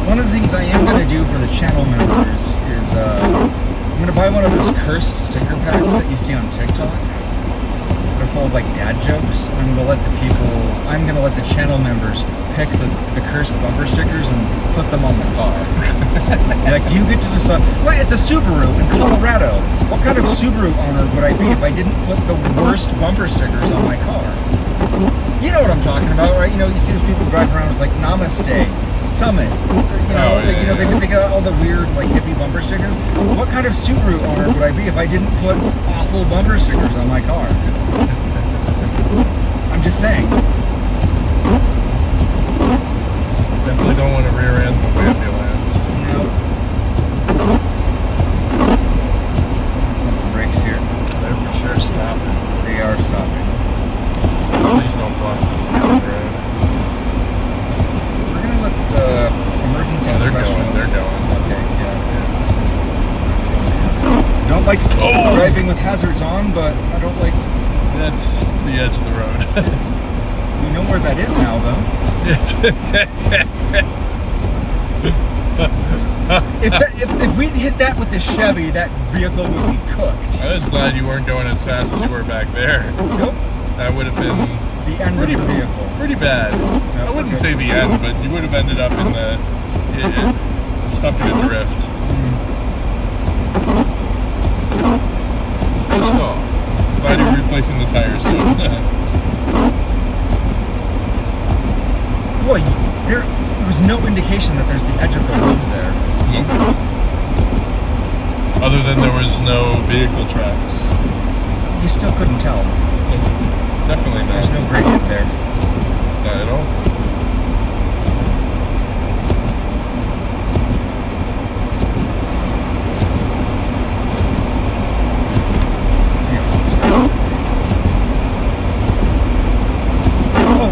One of the things I am going to do for the channel members is I'm going to buy one of those cursed sticker packs that you see on TikTok. They're full of like dad jokes. I'm gonna let the channel members pick the cursed bumper stickers and put them on the car. Like, you get to decide. Well, it's a Subaru in Colorado. What kind of Subaru owner would I be if I didn't put the worst bumper stickers on my car? You know what I'm talking about, right? You know, you see those people driving around with like Namaste, Summit. They got all the weird like hippie bumper stickers. What kind of Subaru owner would I be if I didn't put awful bumper stickers on my car? I'm just saying. Definitely don't want to rear end the ambulance. Nope. Pump the brakes here. They're for sure stopping. They are stopping. Please don't block the road. We're gonna let the emergency Oh, they're professionals. going. They're going. Okay, yeah. Don't like driving with hazards on, but I don't like. That's the edge of the road. We know where that is now, though. If we'd hit that with the Chevy, that vehicle would be cooked. I was glad you weren't going as fast as you were back there. Nope. That would have been The end of the vehicle. pretty bad. I wouldn't say the end, but you would have ended up in stuck in a drift. Close call. Glad you're replacing the tires soon. Boy, there was no indication that there's the edge of the road there. Nope. Other than there was no vehicle tracks. You still couldn't tell. Definitely not. There's no gradient there. Not at all.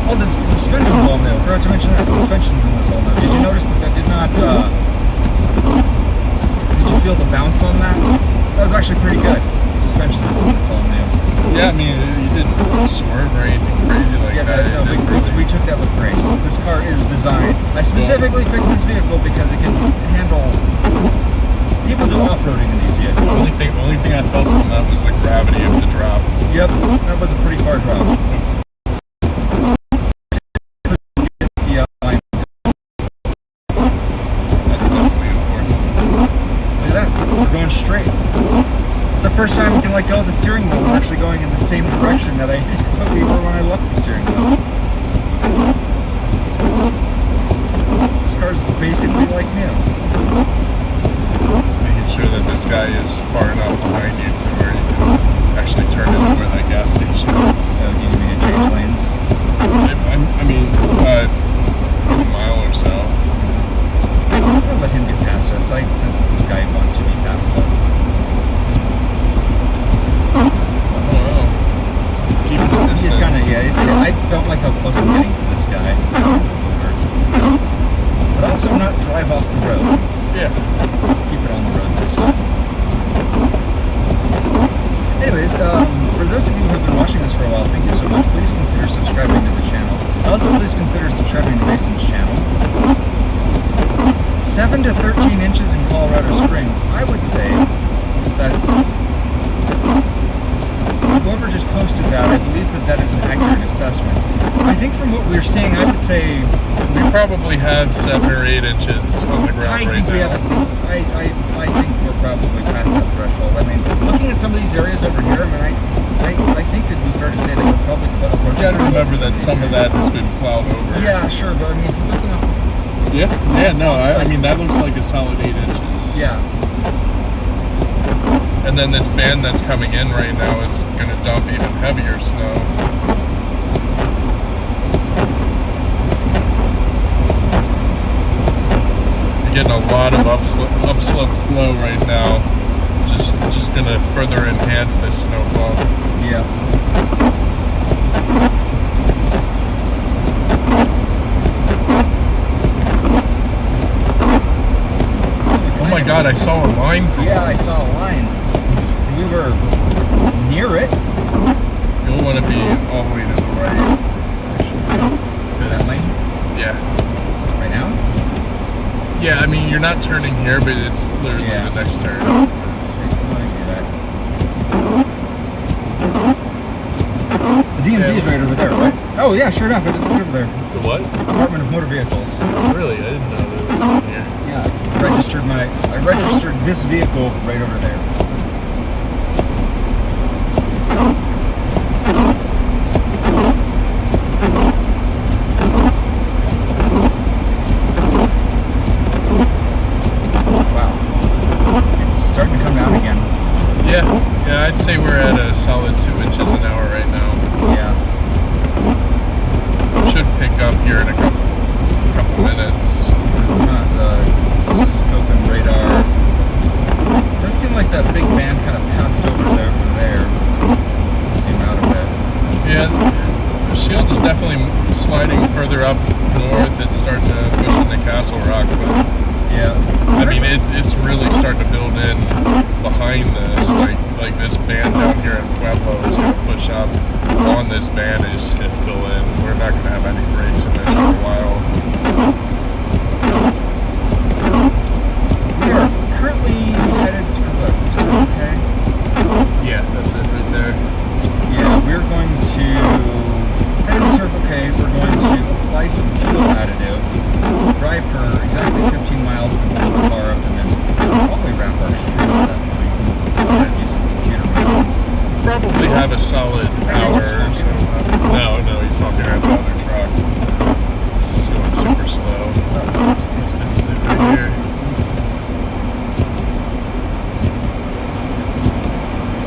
Oh, the suspension's all new. Forgot to mention that. Suspension's in this all new. Did you notice that did not, did you feel the bounce on that? That was actually pretty good. Suspension is in this all new. Yeah, I mean, you didn't swerve or anything crazy like that. We took that with grace. This car is designed. I specifically picked this vehicle because it can handle. People do off-roading in these vehicles. Only thing I felt from that was the gravity of the drop. Yep, that was a pretty far drop. That's definitely important. Look at that. We're going straight. It's the first time we can let go of the steering wheel. We're actually going in the same direction that we were when I left the steering wheel. This car's basically like new. Just making sure that this guy is far enough behind you to where you can actually turn into where that gas station is. So you need me to change lanes? I mean, a mile or so. I'm gonna let him get past us. I sense that this guy wants to be past us. Oh, wow. He's keeping the distance. He's kind of, I don't like how close I'm getting to this guy. But also not drive off the road. Yeah. Let's keep it on the road this time. Anyways, for those of you who have been watching this for a while, thank you so much. Please consider subscribing to the channel. Also, please consider subscribing to Mason's channel. 7 to 13 inches in Colorado Springs. I would say that's... Whoever just posted that, I believe that is an accurate assessment. I think from what we're seeing, I would say... We probably have 7 or 8 inches on the ground I right think we now. have at least... I think we're probably past that threshold. I mean, looking at some of these areas over here, I think it'd be fair to say that we're probably approaching... You gotta remember that some of that has been plowed over. Yeah, sure, but I mean, if you're looking off... I mean, that looks like a solid 8 inches. Yeah. And then this band that's coming in right now is going to dump even heavier snow. You're getting a lot of upslope flow right now. It's just going to further enhance this snowfall. Yeah. Oh my god, I saw a line from Yeah, I this. saw a line. We were near it. You'll want to be all the way to the right. That lane? Yeah. Right now? Yeah, I mean, you're not turning here, but it's literally Yeah. the next turn. Sweet. I want to do that. DMV is right over there, right? Oh yeah, sure enough, I just looked over there. The what? Department of Motor Vehicles. Really? I didn't know there was one here. Yeah, I registered this vehicle right over there. Wow. It's starting to come down again. Yeah, I'd say we're at a solid 2 inches an hour right now. Yeah. Should pick up here in a couple minutes. Scope and radar. Does seem like that big band kind of passed over there. Zoom out a bit. Yeah, the shield is definitely sliding further up north. It's starting to push into Castle Rock, but Yeah. I mean it's really starting to build in behind this. Like this band down here in Pueblo is going to push up on this band and just hit fill in. We're not going to have any breaks in this for a while. We are currently headed to Circle K. Yeah, that's it right there. Yeah, we're going to head into Circle K. We're going to apply some fuel additive, drive for exactly 15 miles, then fill the car up, and then probably wrap our stream at that point. Try to do some computer maintenance. Probably have a solid hour or so. No, he's not behind the other truck. This is going super slow. This is it right here.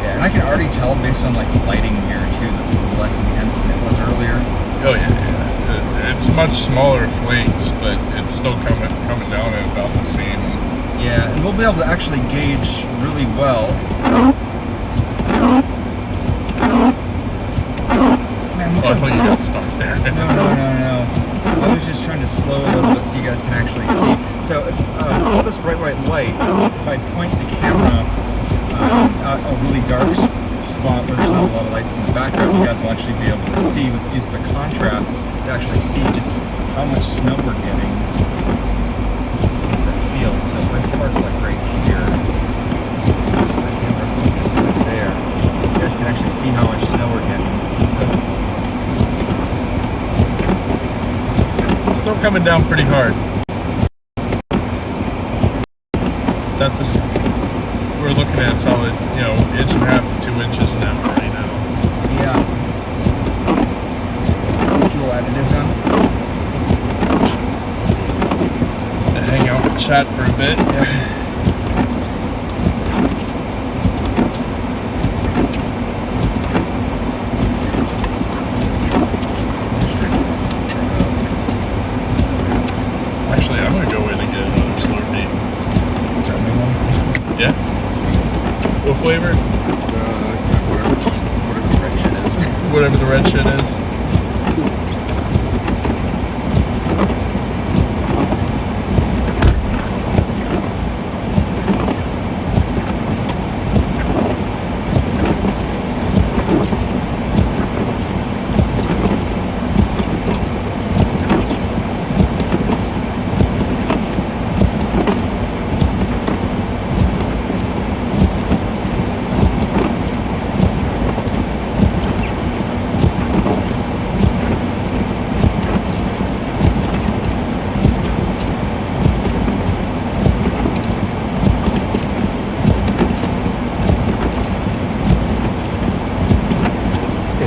Yeah, and I can already tell based on like the lighting here too that this is less intense than it was earlier. Oh yeah. It's much smaller flakes, but it's still coming down at about the same. Yeah, and we'll be able to actually gauge really well. Man, Oh, I thought you got stuck there. No. I was just trying to slow a little bit so you guys can actually see. So if all this bright white light, if I point the camera at a really dark spot where there's not a lot of lights in the background, you guys will actually be able to see, use the contrast to actually see just how much snow we're getting. It's that field. So if I park like right here, so my camera focus right there, you guys can actually see how much snow we're getting. Still coming down pretty hard. We're looking at a solid, 1.5 to 2 inches an hour right now. Yeah. Fuel additive done. Gonna hang out and chat for a bit. Actually, I'm gonna go in and get another Slurpee. Yeah? What flavor? Whatever the red shit is. Whatever the red shit is.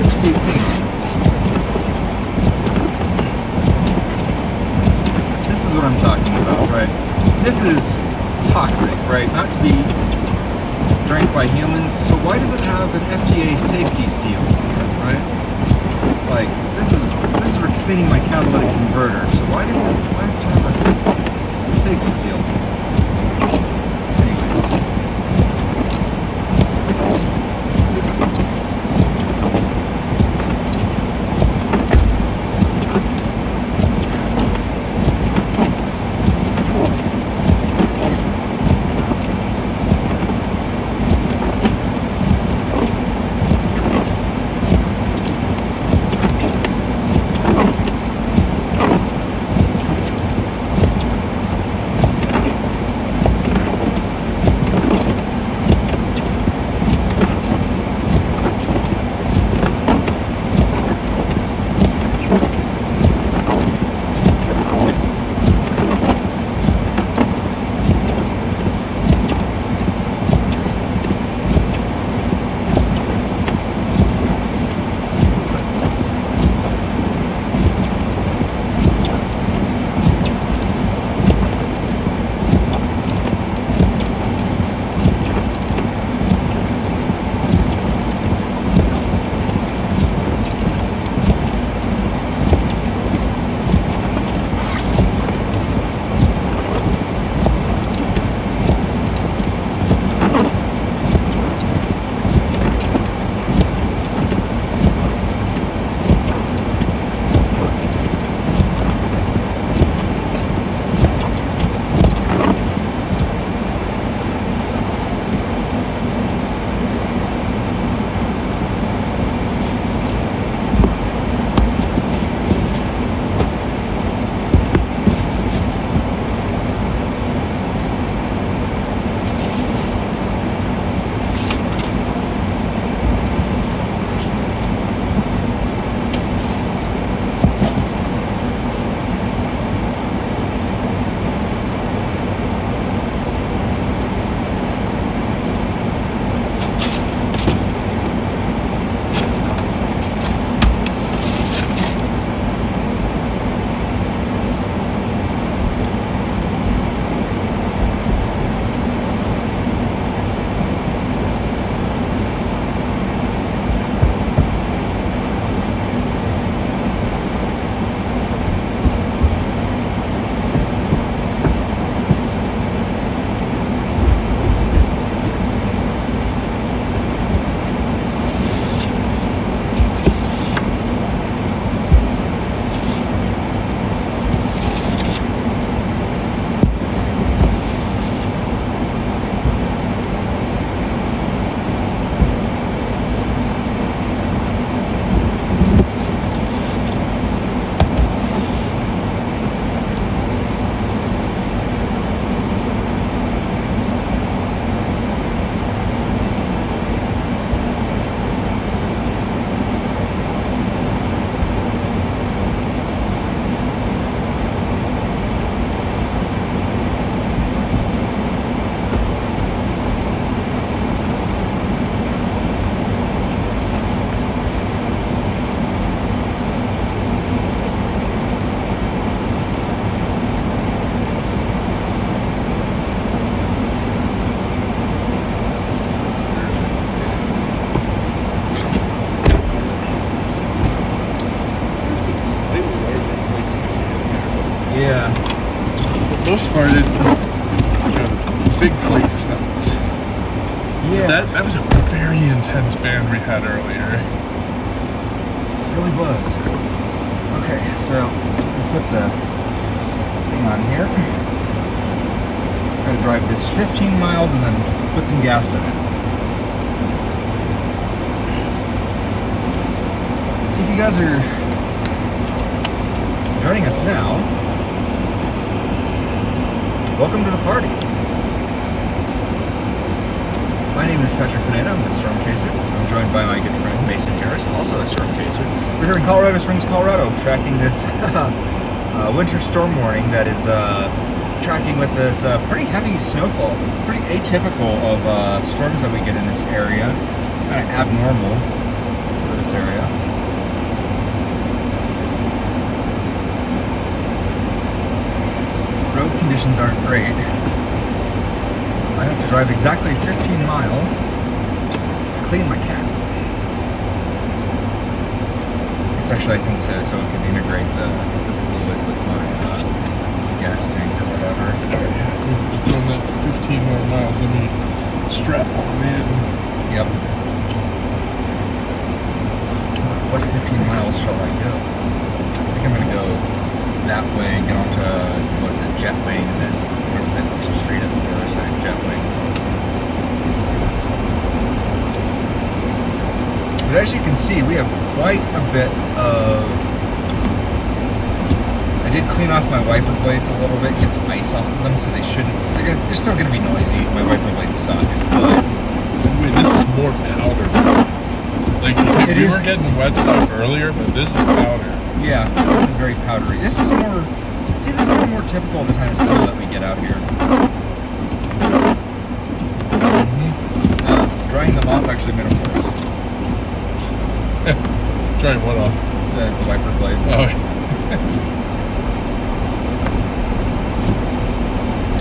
See, this is what I'm talking about, right? This is toxic, right? Not to be drank by humans. So why does it have an FDA safety seal, right? Like this is for cleaning my catalytic converter. So why does it have a safety seal? Anyways. most part, it big flake stopped. Yeah. That was a very intense band we had earlier. Really was. Okay, so we'll put the thing on here. Gotta drive this 15 miles and then put some gas in it. If you guys are joining us now, welcome to the party. My name is Patrick Pineda, I'm the Storm Chaser. I'm joined by my good friend Mason Harris, also a Storm Chaser. We're here in Colorado Springs, Colorado, tracking this winter storm warning that is tracking with this pretty heavy snowfall. Pretty atypical of storms that we get in this area. Kind of abnormal for this area. Road conditions aren't great. I have to drive exactly 15 miles to clean my cat. It's actually, I think, so it can integrate the fluid with my gas tank or whatever. Alright, yeah, doing that 15 more miles, let me strap on in. Yep. What 15 miles shall I go? I think I'm gonna go that way, get onto, what is it, Jetway, and then whatever that street is on the other side, Jetway. But as you can see, we have quite a bit of... I did clean off my wiper blades a little bit, get the ice off of them, so they shouldn't... They're still gonna be noisy. My wiper blades suck. But Wait, this is more powder. Like, we were getting wet stuff earlier, but this is powder. yeah, this is very powdery. This is more... See, this is kind of more typical of the kind of snow that we get out here. Drying them off actually made them worse. Drying what off? The wiper blades. Oh,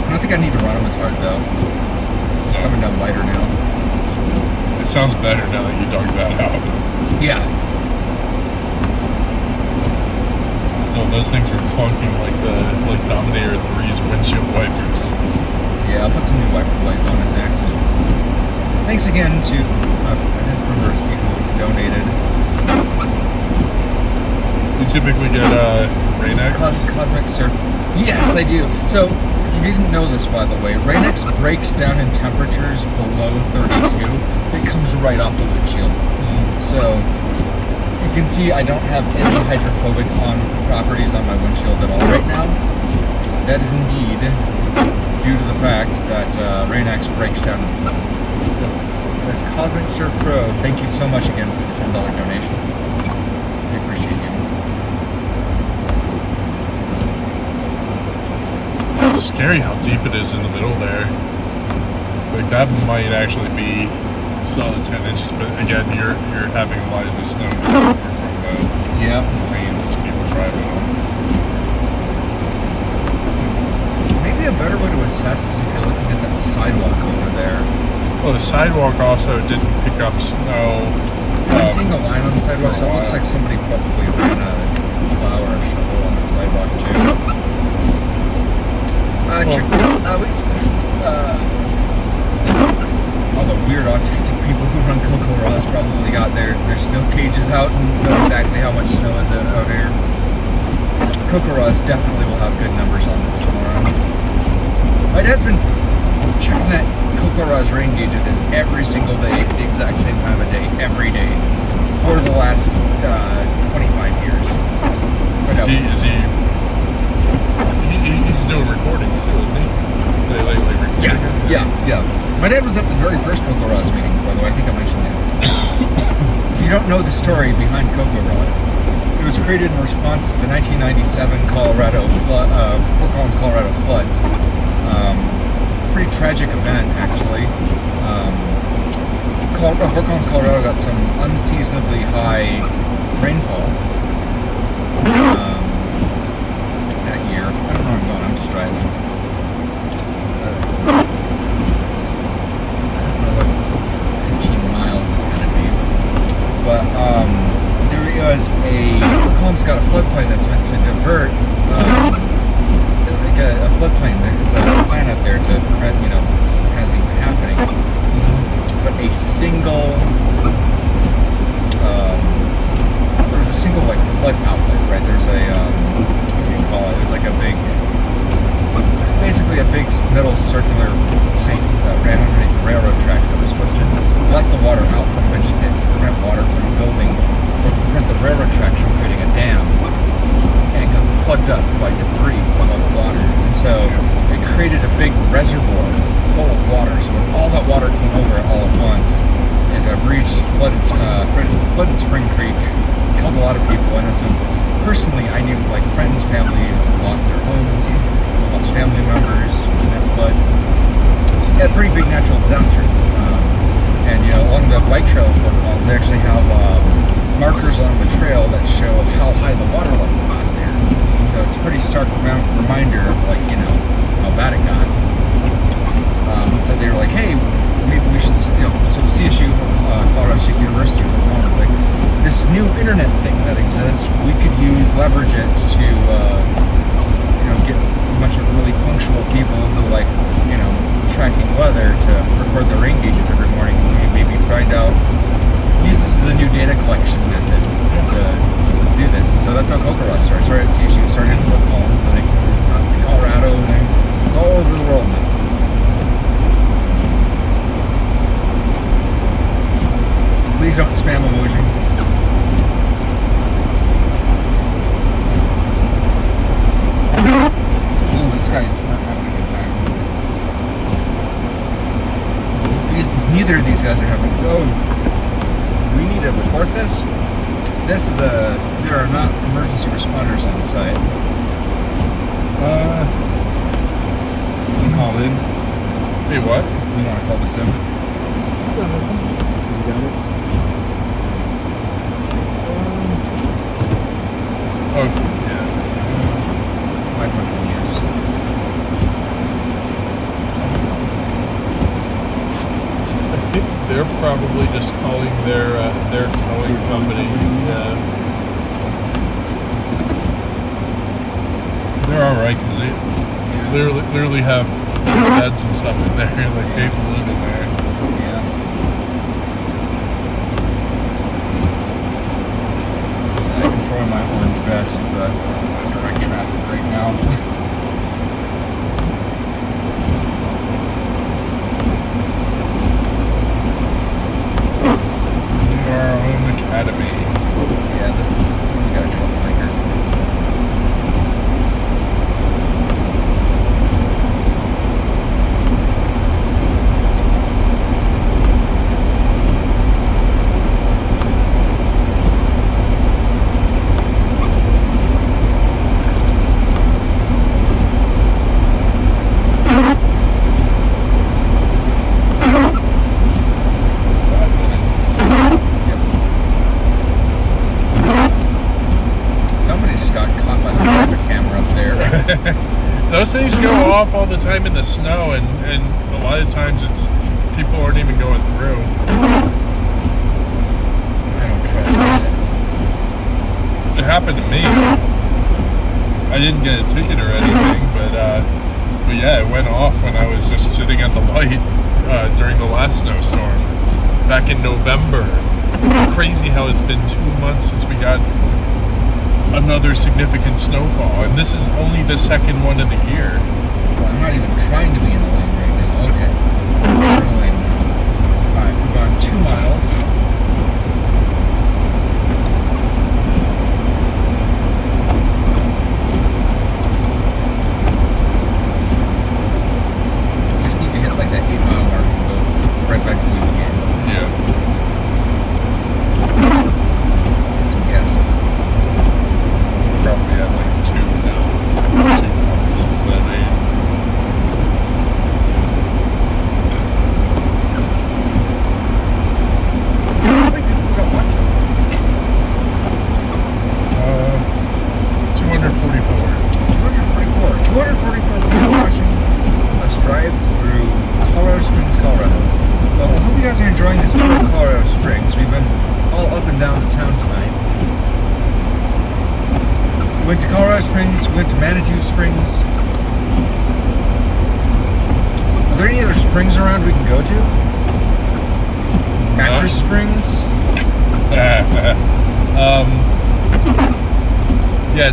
I don't think I need to run them as hard though. It's so coming down lighter now. it sounds better now that you dug that out. Yeah. Still, those things were clunking like Dominator 3's windshield wipers. Yeah, I'll put some new wiper blades on it next. Thanks again to, I didn't remember to see who donated. You typically get Rain-X. Cosmic Surf. Yes, I do. So, if you didn't know this, by the way, Rain-X breaks down in temperatures below 32. It comes right off the windshield. So, you can see I don't have any hydrophobic properties on my windshield at all right now. That is indeed due to the fact that Rain-X breaks down. That's Cosmic Surf Pro. Thank you so much again for the $10 donation. I appreciate you. It's scary how deep it is in the middle there. Like, that might actually be solid 10 inches, but again, you're having a lot of the snow from the lanes as people driving on. Maybe a better way to assess is if you're looking at that sidewalk over there. Well, the sidewalk also didn't pick up snow. I'm seeing a line on the sidewalk, so it looks like somebody probably ran a plow or a shovel on the sidewalk too. Check all the weird autistic people who run Coco Ross probably got their snow cages out and know exactly how much snow is out here. Coco Ross definitely will have good numbers on this tomorrow. My dad's been checking that Coco Ross rain gauge of this every single day, at the exact same time of day, every day, for the last 25 years. He's doing recordings too, isn't he? Yeah. My dad was at the very first Coco Ross meeting, by the way. I think I mentioned that. If you don't know the story behind Coco Ross, it was created in response to the 1997 Colorado flood, Fort Collins, Colorado floods. Pretty tragic event, actually. Fort Collins, Colorado got some unseasonably high rainfall that year. I don't know where I'm going. I'm just driving. I don't know what 15 miles is going to be, but there was Fort Collins got a floodplain that's meant to divert like a floodplain. There's a plan up there to prevent, you know, kind of thing from happening. But a single, there was a single like flood outlet, right? There's a, what do you call it? It was like a big, basically a big metal circular pipe that ran underneath the railroad tracks that was supposed to let the water out from beneath it, prevent water from building, or prevent the railroad tracks from creating a dam. And it got plugged up by debris from all the water. And so it created a big reservoir full of water. So when all that water came over all at once, it breached, flooded Spring Creek, killed a lot of people. I know some, personally, I knew like friends, family lost their homes, lost family members in that flood. Yeah, pretty big natural disaster. And you know, along the bike trail of Fort Collins, they actually have markers along the trail that show how high the water level got there. So it's a pretty stark reminder of like, you know, how bad it got. So they were like, hey, maybe we should, you know, so CSU, Colorado State University, Fort Collins, like this new internet thing that exists, we could leverage it to, you know, get a bunch of really punctual people who like, you know, tracking weather to record the rain gauges every morning, and maybe find out, use this as a new data collection method to do this. And so that's how Cocoa Rod started at CSU, started in Fort Collins, and then to Colorado, and it's all over the world now. Please don't spam emoji. Ooh, this guy's not having a good time. Neither of these guys are having. Oh, we need to report this. This is a. There are not emergency responders on site. You call in. Hey, what? We want to call this in. You got it. Oh, yeah. My phone's in use. I think they're probably just calling their towing company. Yeah. They're all right because they literally have beds and stuff in there, like people live in there. Yeah. So I can throw in my orange vest, but I'm direct traffic right now. Our home academy. Yeah, this we got a troublemaker. Those things go off all the time in the snow, and a lot of times it's people aren't even going through. I don't trust that. It happened to me. I didn't get a ticket or anything, but yeah, it went off when I was just sitting at the light during the last snowstorm back in November. It's crazy how it's been 2 months since we got another significant snowfall, and this is only the second one of the year. Well, I'm not even trying to be in the lane right now. Okay. We're in the lane now. Alright, we've gone 2 miles. Just need to hit like that 8-mile mark and go right back to the beginning. Yeah. Get some gas. Probably at like 2 now. 2 miles. But How many people got watching? 244. 244 people watching us drive through Colorado Springs, Colorado. Well, I hope you guys are enjoying this tour of Colorado Springs. We've been all up and down the town tonight. We went to Colorado Springs, we went to Manitou Springs, springs around we can go to? Mattress springs? Yeah,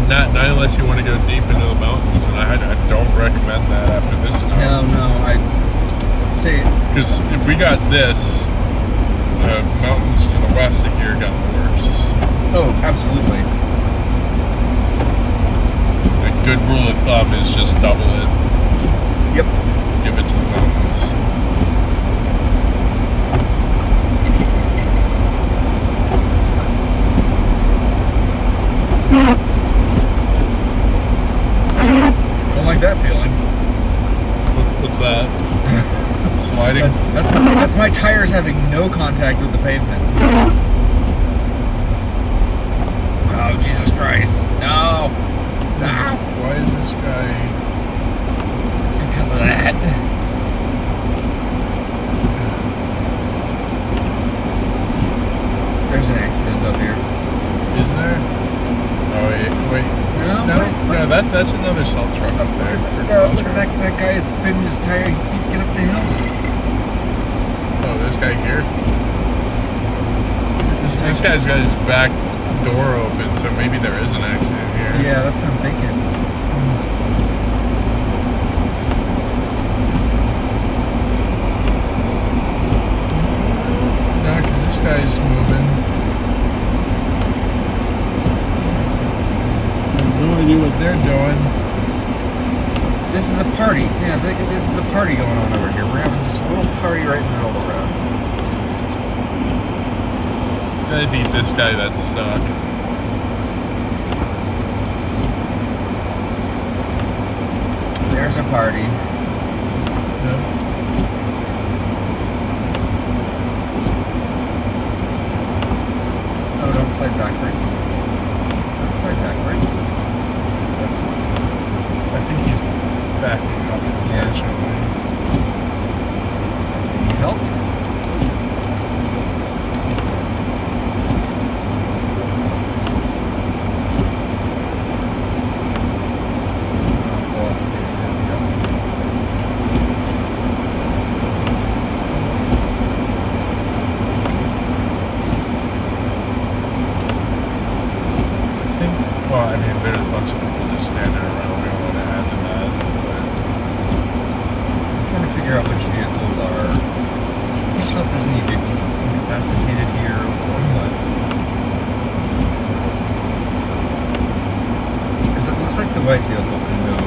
not unless you want to go deep into the mountains, and I don't recommend that after this snow. No, let's see. Because if we got this, the mountains to the west of here got worse. Oh, absolutely. A good rule of thumb is just double it. Yep. Give it to the mountains. Don't like that feeling. What's that? Sliding? That's my tires having no contact with the pavement. Oh, Jesus Christ. No. Why is this guy... It's because of that. There's an accident up here. Is there? Oh, wait. No, That's another salt truck up there. Look at that guy is spinning his tire. He can't get up the hill. Oh, this guy here? This guy's got his back door open, so maybe there is an accident here. Yeah, that's what I'm thinking. No, because this guy's moving. I have no idea what they're doing. This is a party. Yeah, this is a party going on over here. We're having just a little party right in the middle of the road. It's gotta be this guy that's stuck. There's a party. Yep. Oh, don't slide backwards. Don't slide backwards. I think he's backing up intentionally. Need help? We'll have to see if he's gonna help. Well, I mean, there's a bunch of people just standing around. We don't want to add to that. I'm trying to figure out which vehicles are. I don't know if there's any vehicles incapacitated here or what. Because it looks like the white vehicle can move.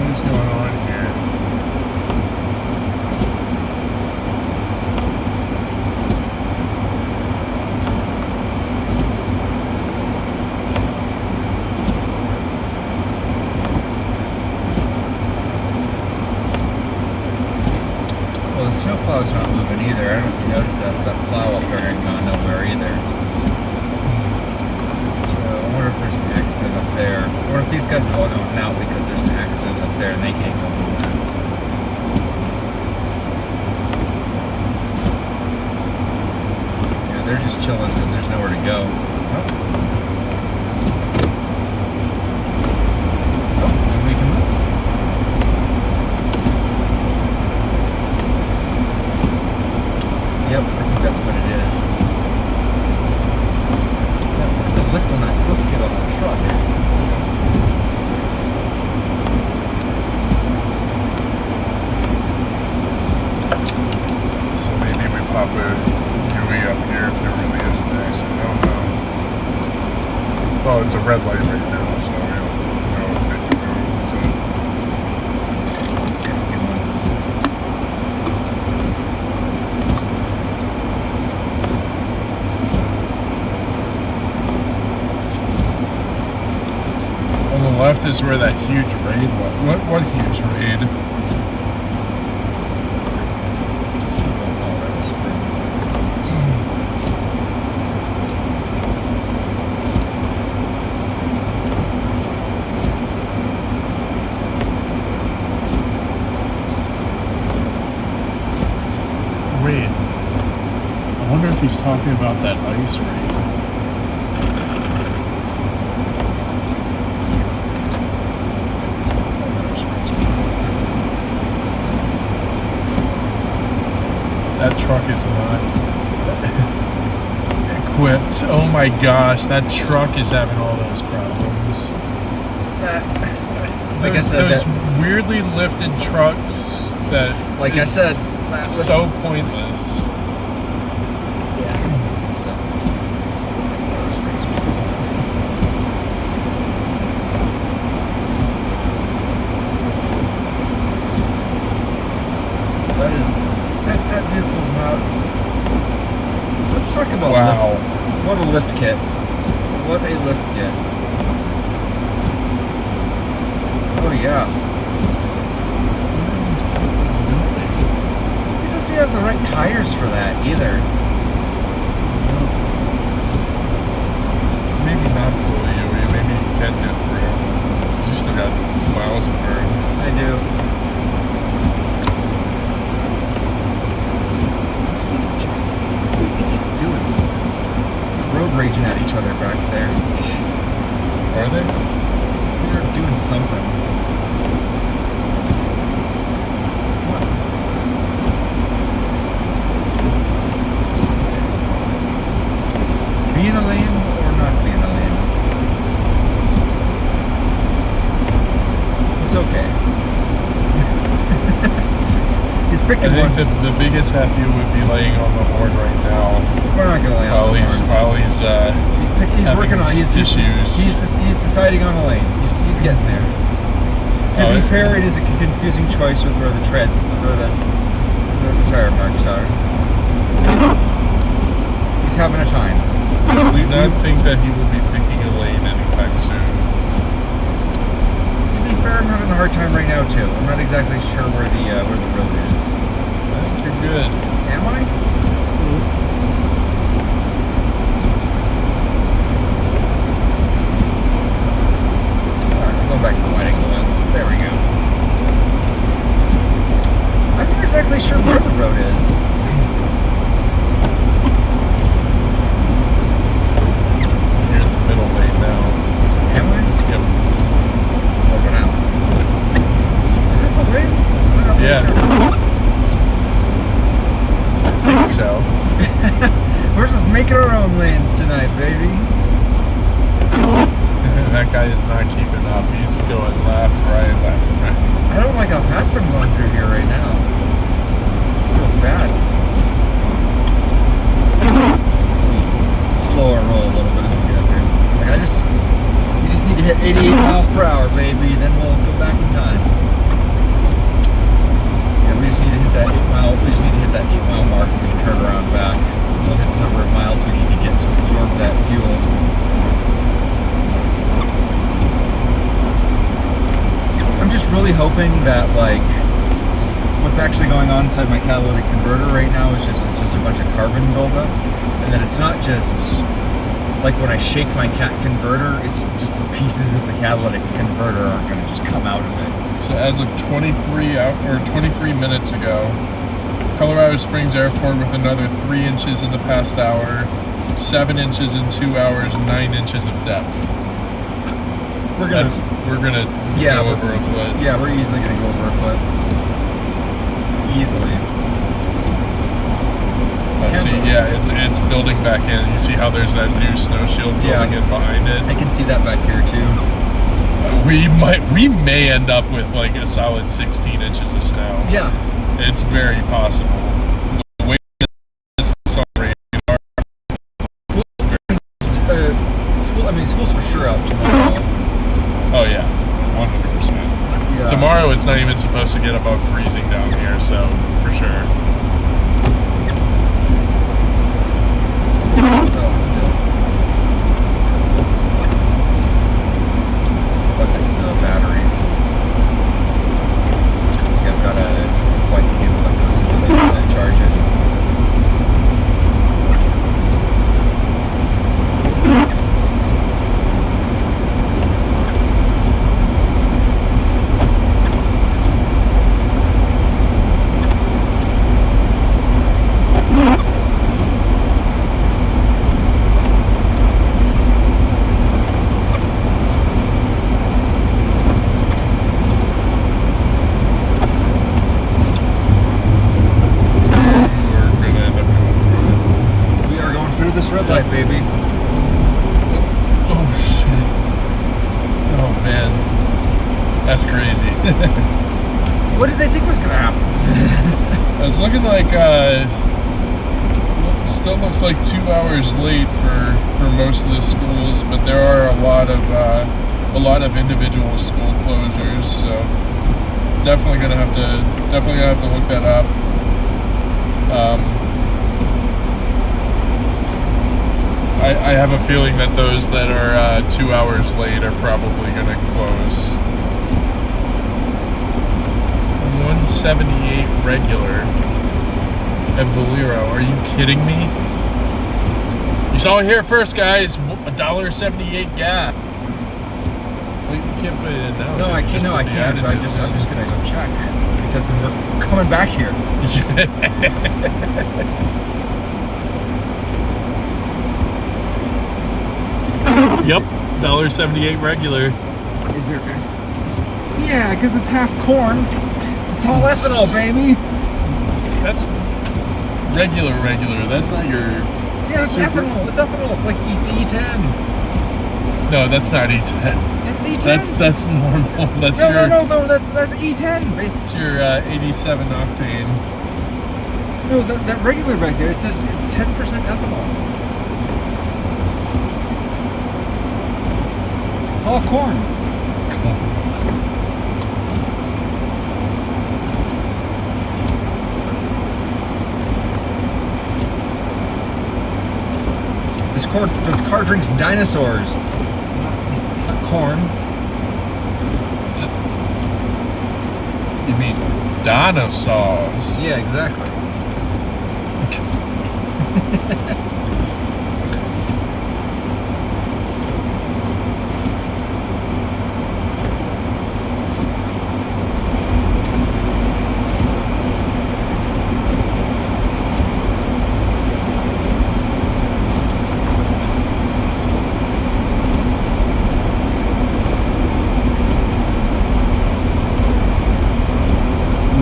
What's going on here? Well, the snowplow's not moving either. I don't know if you noticed that, but that plow up there ain't gone nowhere either. So I wonder if there's an accident up there. Or if these guys have all gone out because there's an accident up there and they can't go nowhere. Yeah, they're just chilling because there's nowhere to go. Oh, maybe we can move. Yep, I think that's what it is. The lift on that lift kit on that truck. So maybe we pop a UE up here if there really is an accident. I don't know. Well, it's a red light right now, so I don't know if it moved. Let's get one. On the left is where that huge raid was. What huge raid? wait. I wonder if he's talking about that ice rate. That truck is not equipped. Oh my gosh, that truck is having all those problems. Like I said, those weirdly lifted trucks that, like I said, so pointless. That vehicle's not. Let's talk about wow. lift. What a lift kit! What a lift kit! Oh yeah. What are these people doing? He doesn't have the right tires for that either. Maybe not fully UE. Maybe you can get through. You still got miles to burn. I do. What's he doing? Road raging at each other back there. Are they? They're doing something. What? Be in a lane or not be in a lane? It's okay. He's picking I one. think the biggest FU would be laying on the horn right now. We're not gonna lay on the horn. While he's He's working on issues. He's deciding on a lane. He's getting there. To be fair, it is a confusing choice with where the tire marks are. He's having a time. Do not think that he will be picking a lane anytime soon. To be fair, I'm having a hard time right now too. I'm not exactly sure where the road is. I think you're good. Am I? Back to the wide angle lens. There we go. I'm not exactly sure where the road is. You're in the middle lane now. Am I? Yep. Over now. Is this a lane? I'm not really Yeah. sure. I think so. We're just making our own lanes tonight, baby. That guy is not keeping up. He's going left, right, left, right. I don't like how fast I'm going through here right now. This feels bad. Slow our roll a little bit as we get up here. Like you just need to hit 88 miles per hour, baby, then we'll go back in time. Yeah, we just need to hit that 8 mile mark and we can turn around back. We'll hit the number of miles we need to get to absorb that fuel. I'm just really hoping that what's actually going on inside my catalytic converter right now is it's just a bunch of carbon buildup, and that it's not just like when I shake my cat converter, it's just the pieces of the catalytic converter aren't going to just come out of it. So as of 23 minutes ago, Colorado Springs Airport with another 3 inches in the past hour, 7 inches in 2 hours, 9 inches of depth. We're gonna go over a foot. Yeah, we're easily gonna go over a foot. Easily. See, yeah, it's building back in. You see how there's that new snow shield building in behind it? I can see that back here too. We may end up with like a solid 16 inches of snow. Yeah. It's very possible. The way this is already school's for sure out tomorrow. Oh yeah, 100%. Yeah. Tomorrow it's not even supposed to get above freezing down here, so for sure. Plug this into the battery. I've got a white cable that goes into this to charge it. red light, baby. Oh shit. Oh man. That's crazy. What did they think was gonna happen? It's looking like still looks like 2 hours late for most of the schools, but there are a lot of individual school closures, so definitely gonna have to look that up. I have a feeling that those that are 2 hours late are probably gonna close. 178 regular at Valero. Are you kidding me? You saw it here first, guys. $1.78 gas. Well, you can't put it in now. No, I can't. No, I can't. I'm just gonna go check because then we're coming back here. Yep, $1.78 regular. Is there? Yeah, because it's half corn. It's all ethanol, baby. That's regular. That's not your. Yeah, it's ethanol. It's ethanol. It's like E10. No, that's not E10. That's E10. That's normal. That's no, your. no. That's E10. Baby. It's your 87 octane. No, that regular back there. It says 10% ethanol. It's all corn. This car drinks dinosaurs, not corn. You mean dinosaurs? Yeah, exactly.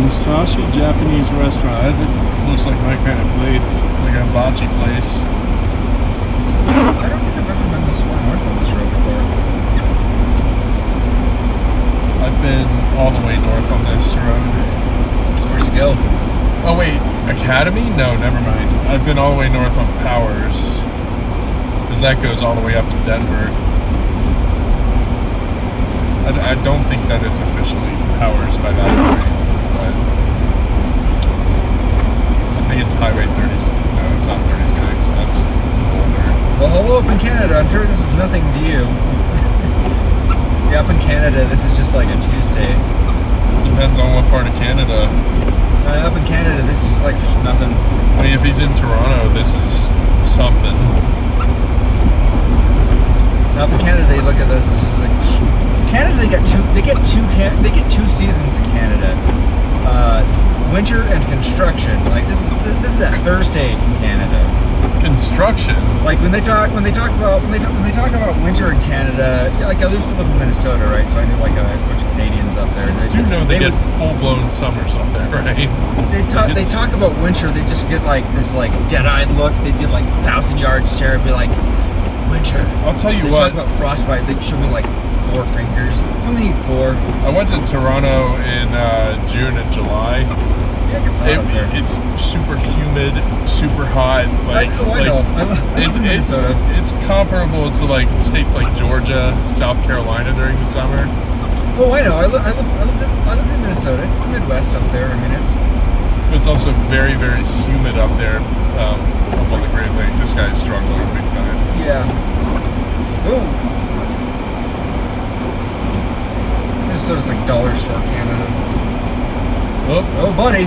Musashi Japanese restaurant. That looks like my kind of place, like a hibachi place. I don't think I've ever been this far north on this road before. I've been all the way north on this road. Where's it go? Oh wait, Academy? No, never mind. I've been all the way north on Powers, because that goes all the way up to Denver. I don't think that it's officially Powers by that point. But I think it's Highway 30. No, it's not 36. That's to Boulder. Well, hello up in Canada. I'm sure this is nothing to you. Yeah, up in Canada, this is just like a Tuesday. Depends on what part of Canada. Up in Canada, this is like nothing. I mean, if he's in Toronto, this is something. Up in Canada, they look at this. This is like Canada. They get two seasons in Canada. Winter and construction. Like this is a Thursday in Canada. Construction. Like when they talk about winter in Canada. Like I used to live in Minnesota, right? So I knew like a bunch of Canadians up there. You know they get full-blown summers up there, right? They talk about winter. They just get like this like dead-eyed look. They get like 1,000-yard stare and be like, winter. I'll tell you they what. Talk about frostbite. They show me like 4 fingers. I only need 4. I went to Toronto in June and July. Yeah, it gets hot up there. It's super humid, super hot. Like, I know. I live in Minnesota. It's comparable to like states like Georgia, South Carolina during the summer. Oh, I know. I lived in Minnesota. It's the Midwest up there. I mean, it's also very, very humid up there. Up on the Great Lakes. This guy's struggling big time. Yeah. Oh. Minnesota's like dollar store Canada. Oh, buddy.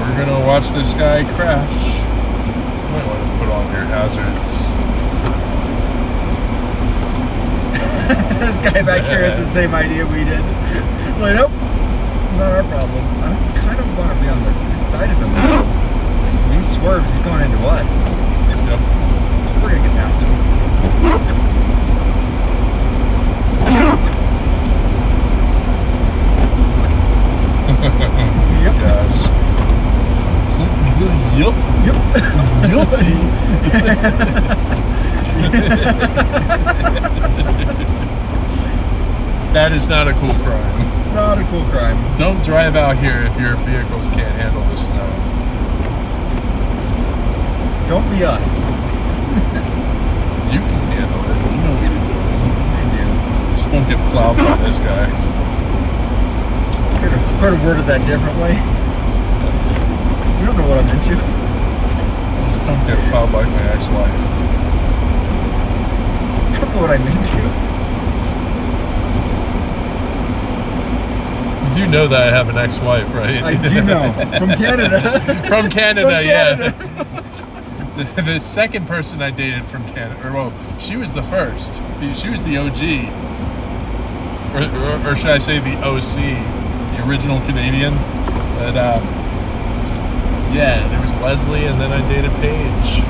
We're gonna watch this guy crash. You might want to put on your hazards. This guy back here has the same idea we did. Like, nope, not our problem. I kind of want to be on this side of him. Because if he swerves, he's going into us. Yep. We're gonna get past him. Yep. Gosh. Yup. Guilty. That is not a cool crime. Not a cool crime. Don't drive out here if your vehicles can't handle the snow. Don't be us. You can handle it. You know what you're doing. I do. Just don't get plowed by this guy. Could have worded that differently. You don't know what I'm into. Just don't get plowed by my ex-wife. I don't know what I'm into. You do know that I have an ex-wife, right? I do know. From Canada. From Canada, From yeah. Canada. The second person I dated from Canada, or well, she was the first. She was the OG. Or should I say the OC, the original Canadian. But yeah, there was Leslie, and then I dated Paige.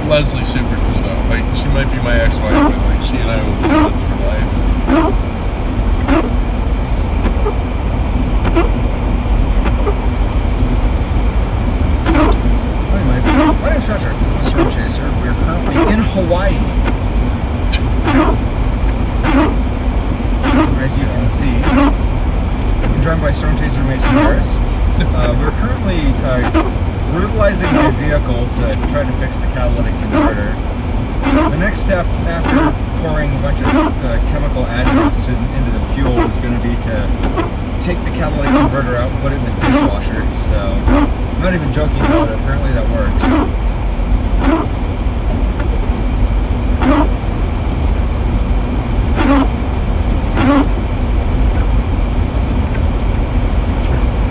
Leslie's super cool though. Like, she might be my ex-wife, but like, she and I will be friends for life. Anyways, my name's Patrick. I'm a storm chaser. We're currently in Hawaii. As you can see, I'm joined by storm chaser Mason Harris. We're currently brutalizing my vehicle to try to fix the catalytic converter. The next step after pouring a bunch of chemical additives into the fuel is going to be to take the catalytic converter out and put it in the dishwasher. So I'm not even joking about it. Apparently that works.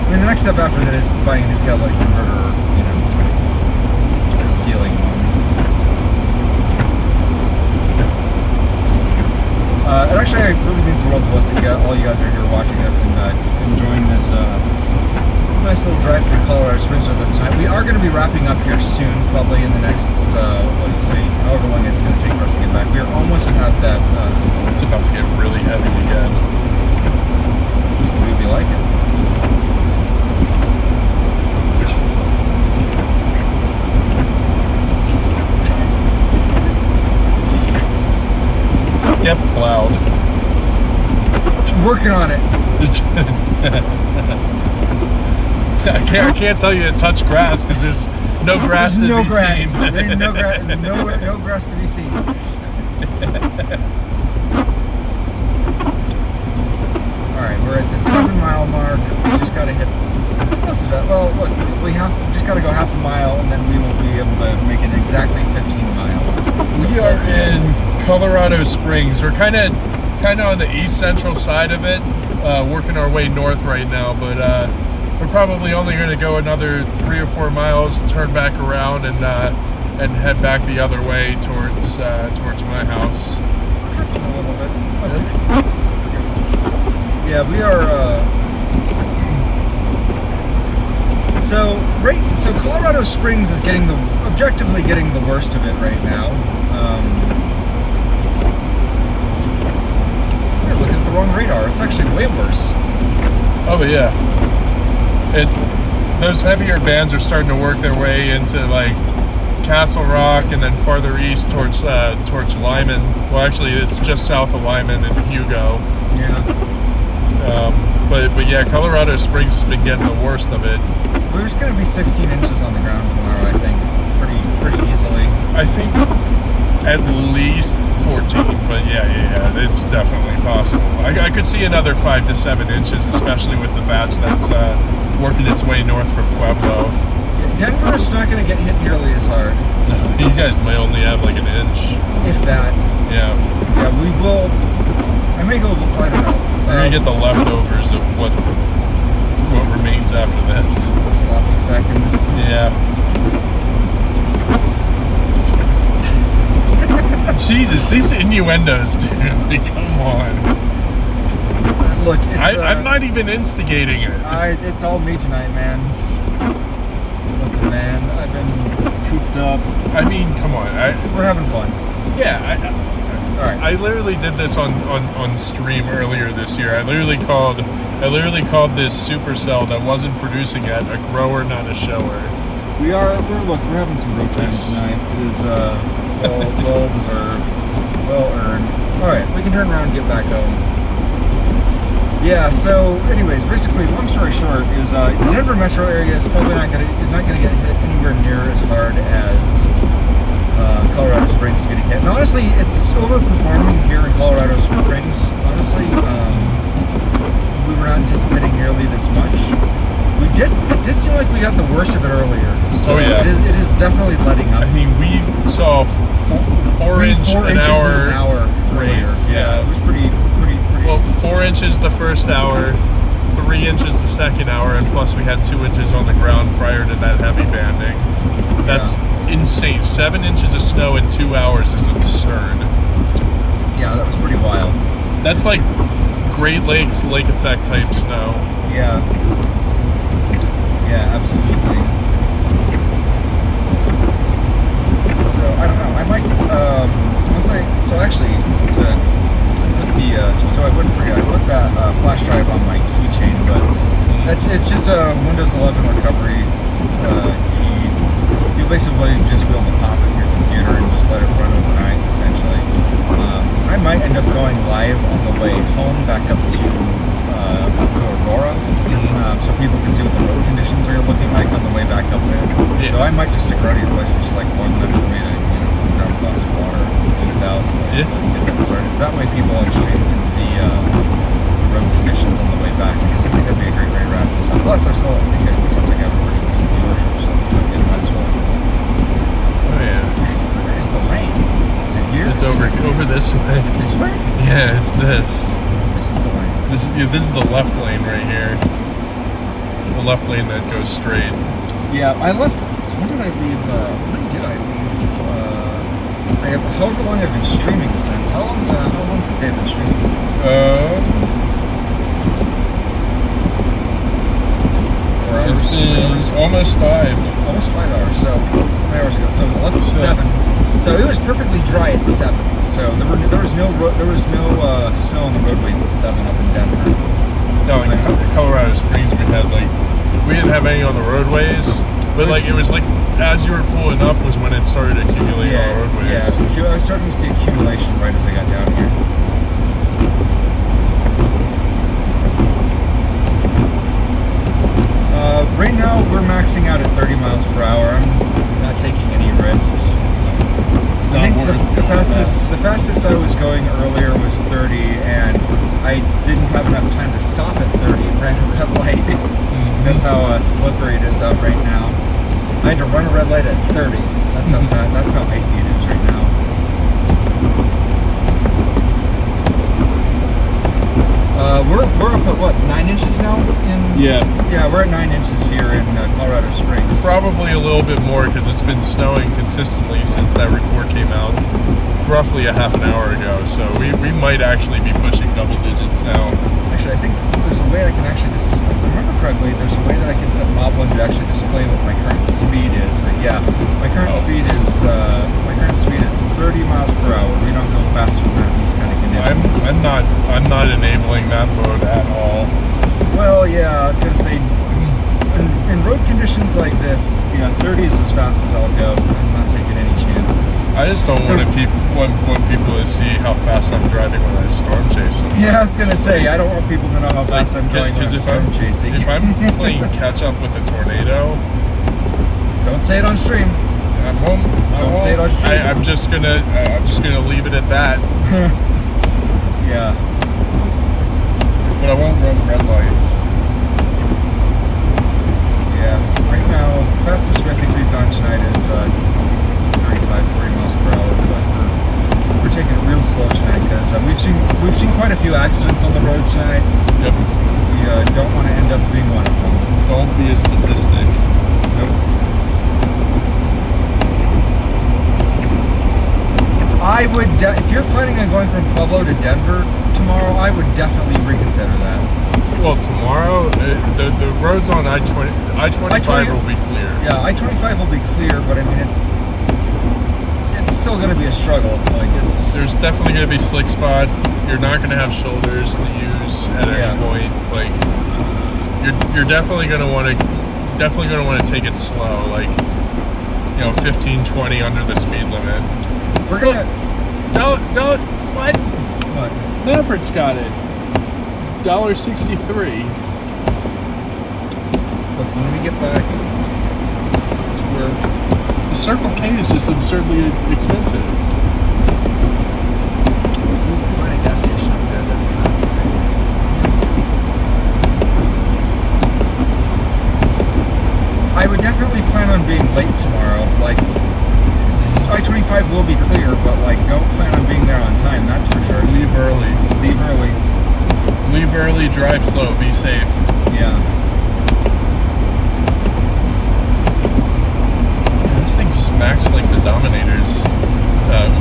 I mean, the next step after that is buying a new catalytic converter, or, you know, stealing one. It actually really means the world to us that all you guys are here watching us and enjoying this nice little drive through Colorado Springs with us tonight. We are going to be wrapping up here soon, probably in the next, what do you say, however long it's going to take for us to get back. We're almost at that. It's about to get really heavy again. Just the way we like it. Get plowed. Working on it. I can't tell you to touch grass because there's no grass to be seen. There's no grass to be seen. Alright, we're at the 7-mile mark. We just gotta hit, it's close to that. Well, look, we just gotta go half a mile and then we will be able to make it exactly 15 miles. We are in Colorado Springs. We're kind of on the east central side of it, working our way north right now, but we're probably only going to go another 3 or 4 miles, turn back around, and head back the other way towards my house. Drifting a little bit. Okay. Yeah, we are. So Colorado Springs is objectively getting the worst of it right now. We're looking at the wrong radar. It's actually way worse. Oh yeah, those heavier bands are starting to work their way into like Castle Rock and then farther east towards Lyman. Well, actually, it's just south of Lyman and Hugo. Yeah. But yeah, Colorado Springs has been getting the worst of it. There's going to be 16 inches on the ground tomorrow, I think, pretty easily. I think at least 14, but yeah, it's definitely possible. I could see another 5 to 7 inches, especially with the batch that's working its way north from Pueblo. Denver is not going to get hit nearly as hard. You guys may only have like an inch. If that. Yeah. Yeah, we will. I may go, I don't know. We're going to get the leftovers of what remains after this. Sloppy seconds. Yeah. Jesus, these innuendos, dude. Like, come on. Look, I'm not even instigating it. It's all me tonight, man. Listen, man, I've been cooped up. I mean, come on. We're having fun. Yeah, All right. I literally did this on stream earlier this year. I literally called this supercell that wasn't producing yet a grower, not a shower. We're having some road time tonight. It is well deserved, well earned. All right, we can turn around and get back home. Yeah. So, anyways, basically, long story short, is the Denver metro area is probably not gonna get hit anywhere near as hard as Colorado Springs is getting hit. And honestly, it's overperforming here in Colorado Springs. Honestly, we were not anticipating nearly this much. It did seem like we got the worst of it earlier. So it is definitely letting up. I mean, we saw 4 inches an hour rates. Yeah, it was pretty. Well, 4 inches the first hour, 3 inches the second hour, and plus we had 2 inches on the ground prior to that heavy banding. That's insane. 7 inches of snow in 2 hours is absurd. Yeah, that was pretty wild. That's like Great Lakes lake effect type snow. Yeah. Yeah, absolutely. So I don't know. I might so I wouldn't forget. I put that flash drive on my keychain, but it's just a Windows 11 recovery key. You basically just be able to pop it in your computer and just let it run overnight, essentially. I might end up going live on the way home back up to Aurora, so people can see what the road conditions are looking like on the way back up there. Yeah. So I might just stick around at your place for just like 1 minute for me to, grab a glass of water, peace out, and get that started. So that way people on stream can see the road conditions on the way back, because I think that'd be a great way to wrap this up. Plus, I think it seems like I have a pretty decent viewership, so it might as well. Oh yeah. Where is the lane? Is it here? It's over this way. Is it this way? Yeah, it's this. This is the lane. This is the left lane right here. The left lane that goes straight. Yeah, I left. When did I leave? When did I leave? However long I've been streaming since. How long since I've been streaming? 4 hours. It's been almost 5. Almost 5 hours. So 5 hours ago. So I left at 7. So it was perfectly dry at 7. So there was no snow on the roadways at 7 up in Denver. No, in Colorado Springs we didn't have any on the roadways, but it was like as you were pulling up was when it started accumulating on the roadways. Yeah, I was starting to see accumulation right as I got down here. Right now we're maxing out at 30 miles per hour. I'm not taking any risks. I think the fastest I was going earlier was 30, and I didn't have enough time to stop at 30 and ran a red light. That's how slippery it is out right now. I had to run a red light at 30. That's how icy it is right now. We're up at what, 9 inches now? Yeah, we're at 9 inches here in Colorado Springs. Probably a little bit more because it's been snowing consistently since that report came out roughly a half an hour ago. So we might actually be pushing double digits now. Actually, I think there's a way I can actually, if I remember correctly, there's a way that I can set Moblin to actually display what my current speed is. But yeah, my current speed is 30 miles per hour. We don't go faster than that in these kind of conditions. I'm not enabling that mode at all. Well, yeah, I was gonna say, in road conditions like this, 30 is as fast as I'll go. I'm not taking any chances. I just don't want people to see how fast I'm driving when I storm chase sometimes. Yeah, I was gonna say, I don't want people to know how fast I'm driving when I'm storm chasing. If I'm playing catch up with a tornado, don't say it on stream. I won't say it on stream. I'm just gonna leave it at that. Yeah. But I won't run red lights. Yeah. Right now, fastest I think we've gone tonight is 35, 40 miles per hour. But we're taking it real slow tonight because we've seen quite a few accidents on the road tonight. Yep. We don't want to end up being one of them. Don't be a statistic. Nope. I would, if you're planning on going from Pueblo to Denver tomorrow, I would definitely reconsider that. Well, tomorrow, the roads on I-25 will be clear. Yeah, I-25 will be clear, but I mean, it's it's still going to be a struggle. Like it's There's definitely going to be slick spots. You're not going to have shoulders to use at any point. Like you're definitely going to want to take it slow. Like 15, 20 under the speed limit. We're gonna don't what? What? Maverick's got it. $1.63. Look, when we get back, it's where The Circle K is just absurdly expensive. we'll find a gas station up there that's not great. I would definitely plan on being late tomorrow. Like, I-25 will be clear, but like, don't plan on being there on time. That's for sure. Leave early. Leave early. Leave early, drive slow, be safe. Yeah. This thing smacks like the Dominator's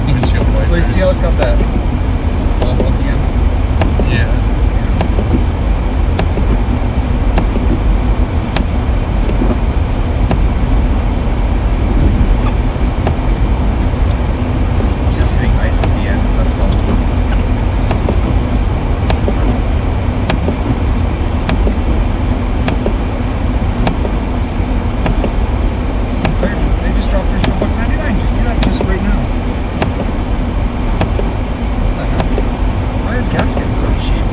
windshield wipers. Wait, see how it's got that bubble at the end? Yeah. It's just hitting ice at the end, that's all. Sinclair, they just dropped yours for $1.99. Did you see that just right now? What the heck? Why is gas getting so cheap?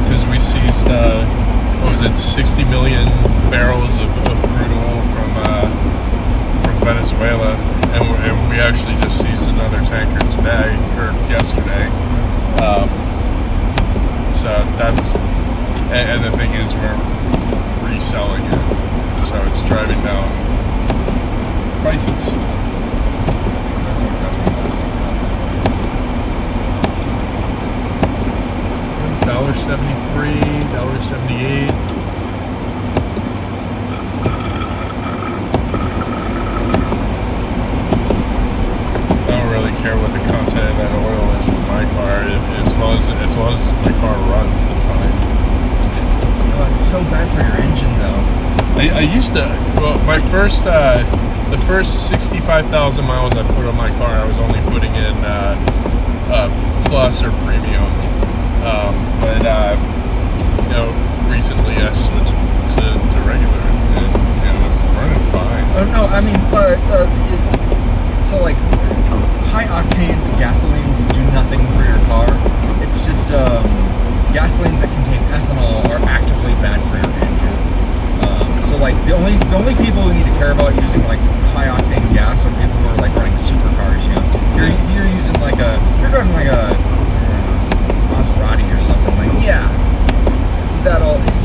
Because we seized, 60 million barrels of crude oil from Venezuela, and we actually just seized another tanker today, or yesterday. So that's, and the thing is we're reselling it, so it's driving down prices. $1.73, $1.78. I don't really care what the content of that oil is with my car. As long as my car runs, that's fine. Oh, it's so bad for your engine, though. I used to. Well, my first the first 65,000 miles I put on my car, I was only putting in Plus or Premium. But recently I switched to regular, and it's running fine. Oh no, I mean, so like high octane gasolines do nothing for your car. It's just gasolines that contain ethanol are actively bad for your engine. So like the only people who need to care about using like high octane gas are people who are like running supercars. If you're using like you're driving like a Maserati or something, like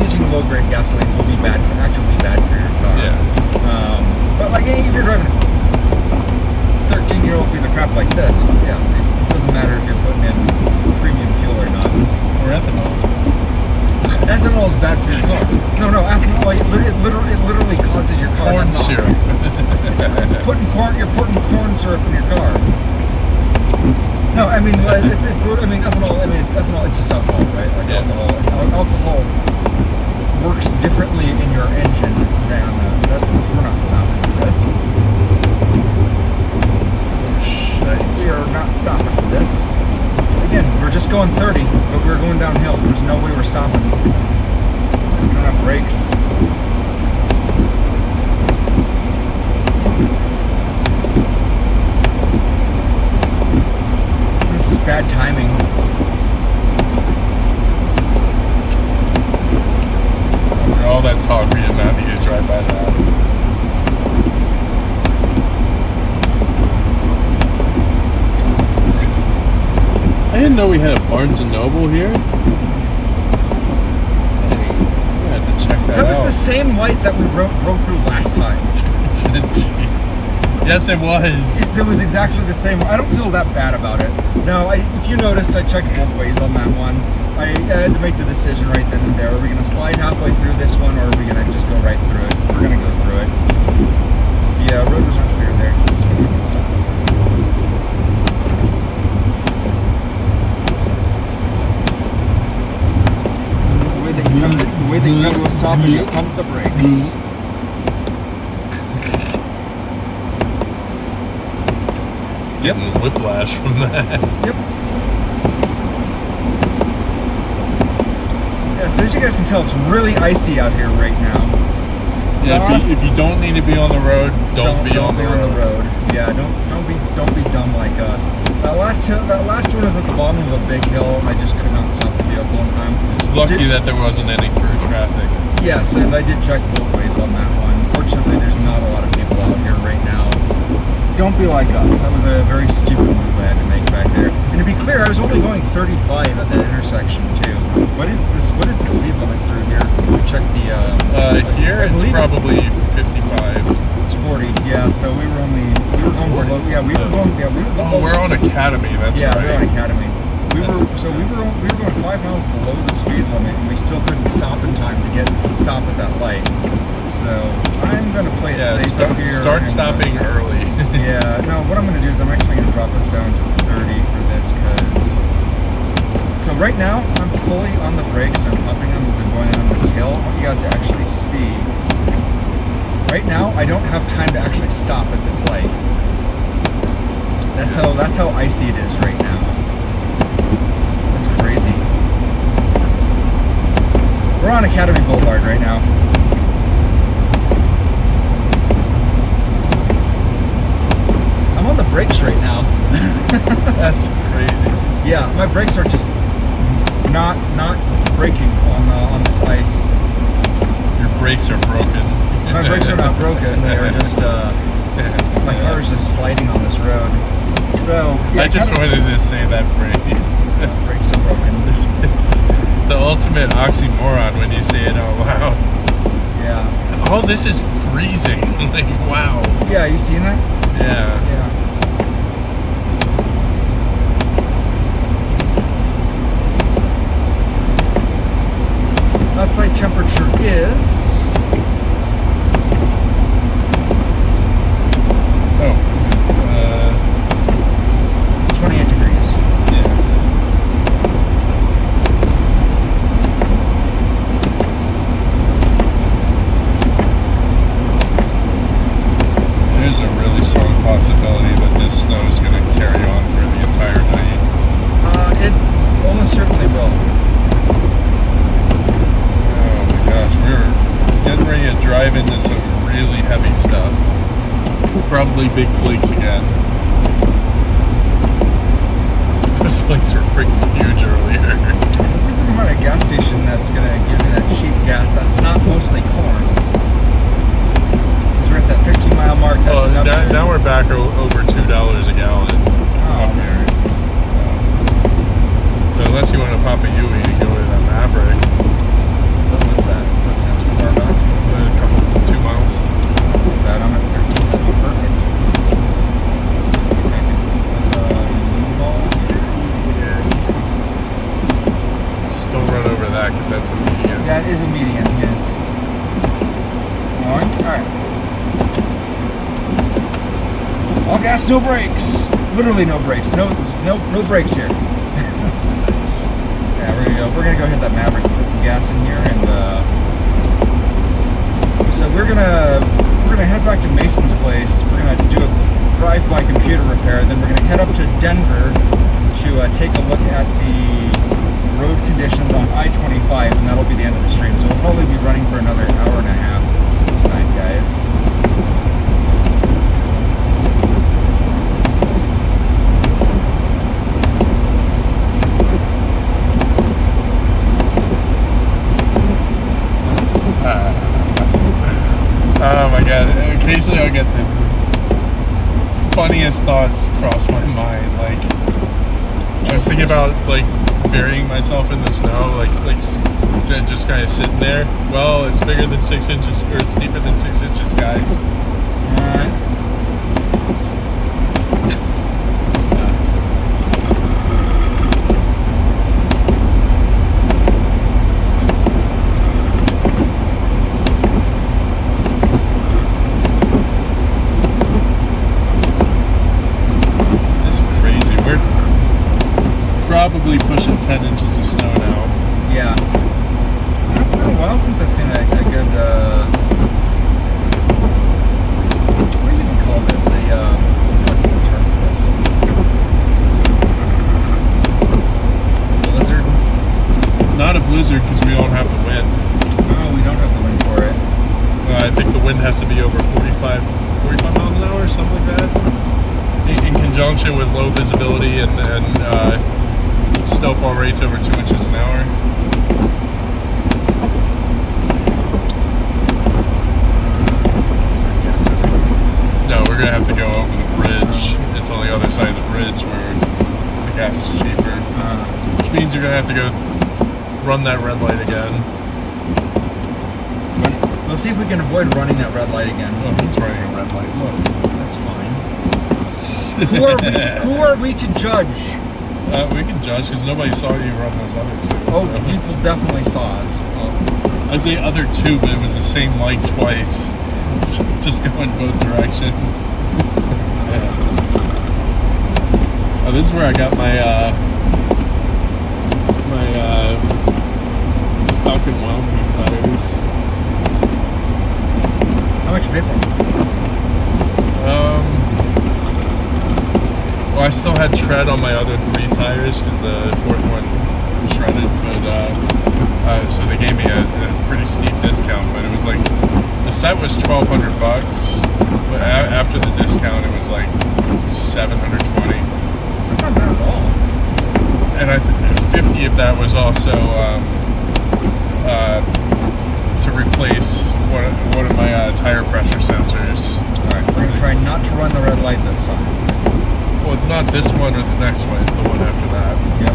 using low grade gasoline will be actively bad for your car. Yeah. But like if you're driving a 13-year-old piece of crap like this, it doesn't matter if you're putting in premium fuel or not. Or ethanol. Ethanol is bad for your car. No, ethanol it literally causes your car Corn to knock. syrup. It's putting corn. You're putting corn syrup in your car. No, I mean ethanol. It's ethanol. It's just alcohol, right? Like alcohol works differently in your engine than we're not stopping for this. We are not stopping for this. Again, we're just going 30, but we're going downhill. There's no way we're stopping. We don't have brakes. This is bad timing. After all that talk, we did not need to drive by that. I didn't know we had a Barnes & Noble here. I had to check that out. That was the same light that we drove through last time. Jeez. Yes, it was. It was exactly the same. I don't feel that bad about it. No, if you noticed, I checked both ways on that one. I had to make the decision right then and there. Are we going to slide halfway through this one, or are we going to just go right through it? We're going to go through it. Yeah, road was not clear there. This one we can stop. The way they come to a stop is you pump the brakes. getting whiplash from that. Yep. Yeah, so as you guys can tell, it's really icy out here right now. Yeah, if you don't need to be on the road, don't be on the road. Yeah, don't be dumb like us. That last one was at the bottom of a big hill. I just could not stop the vehicle in time. It's lucky that there wasn't any through traffic. Yes, and I did check both ways on that one. Fortunately, there's not a lot of people out here right now. Don't be like us. That was a very stupid move I had to make back there. And to be clear, I was only going 35 at that intersection too. What is this? What is the speed limit through here? We checked the. Here it's probably 55. It's 40. Yeah. So we were going below. Yeah, we were going. Yeah, we were. Oh, we're on Academy. That's right. Yeah, we're on Academy. We were going 5 miles below the speed limit, and we still couldn't stop in time to stop at that light. So I'm gonna play it safe up here. Start stopping early. Yeah. No. What I'm gonna do is I'm actually gonna drop us down to 30 for this, because. So right now I'm fully on the brakes. I'm pumping them as I'm going down this hill. I want you guys to actually see. Right now I don't have time to actually stop at this light. That's how icy it is right now. That's crazy. We're on Academy Boulevard right now. I'm on the brakes right now. That's crazy. Yeah, my brakes are just not braking on this ice. Your brakes are broken. My brakes are not broken. They are just my car is just sliding on this road. So yeah, I just wanted to say that phrase. Brakes are broken. It's the ultimate oxymoron when you say it out loud. Yeah. Oh, this is freezing. Like, wow. Yeah, you seen that? Yeah. Yeah. Outside temperature is 28 degrees. Yeah. There's a really strong possibility that this snow is going to carry on for the entire night. It almost certainly will. Gosh, we're getting ready to drive into some really heavy stuff. Probably big flakes again. Those flakes were freaking huge earlier. Let's see if we can find a gas station that's going to give me that cheap gas that's not mostly corn. Because we're at that 15-mile mark. That's enough. Now we're back over $2 a gallon up here. So unless you want to pop a Yui and go to that Maverick. What was that? Was that too far back? A couple, 2 miles. That's not bad. I'm at 13. That'd be perfect. Just don't run over that because that's a median. That is a median, yes. Alright. All gas, no brakes. Literally no brakes. No brakes here. Yeah, we're gonna go hit that Maverick and put some gas in here, and so we're gonna head back to Mason's place. We're gonna do a drive-by computer repair, then we're gonna head up to Denver to take a look at the road conditions on I-25, and that'll be the end of the stream. So we'll probably be running for another hour and a half tonight, guys. Oh my god, occasionally I'll get the funniest thoughts cross my mind. Like, I was thinking about, like, burying myself in the snow, like just kind of sitting there. Well, it's bigger than 6 inches, or it's deeper than 6 inches, guys. Probably pushing 10 inches of snow now. Yeah. It's been a while since I've seen a good, what do you even call this? I feel like there's a term for this. wind has to be over 45 miles an hour or something like that. In conjunction with low visibility and snowfall rates over 2 inches an hour. No, we're gonna have to go over the bridge. It's on the other side of the bridge where the gas is cheaper. Which means you're gonna have to go run that red light again. We'll see if we can avoid running that red light again. Oh, he's running a red light. Look. That's fine. Who are we to judge? We can judge because nobody saw you run those other two. Oh, so. people definitely saw us. Well, I'd say other two, but it was the same light twice. Just going both directions. Yeah. Oh, this is where I got my Falcon Wildcat tires. How much you pay for them? Well, I still had tread on my other 3 tires because the 4th one shredded, but so they gave me a pretty steep discount. But it was like the set was $1,200, but after the discount, it was like $720. That's not bad at all. And 50 of that was also to replace one of my tire pressure sensors. All right, we're gonna try not to run the red light this time. Well, it's not this one or the next one; it's the one after that. Yep.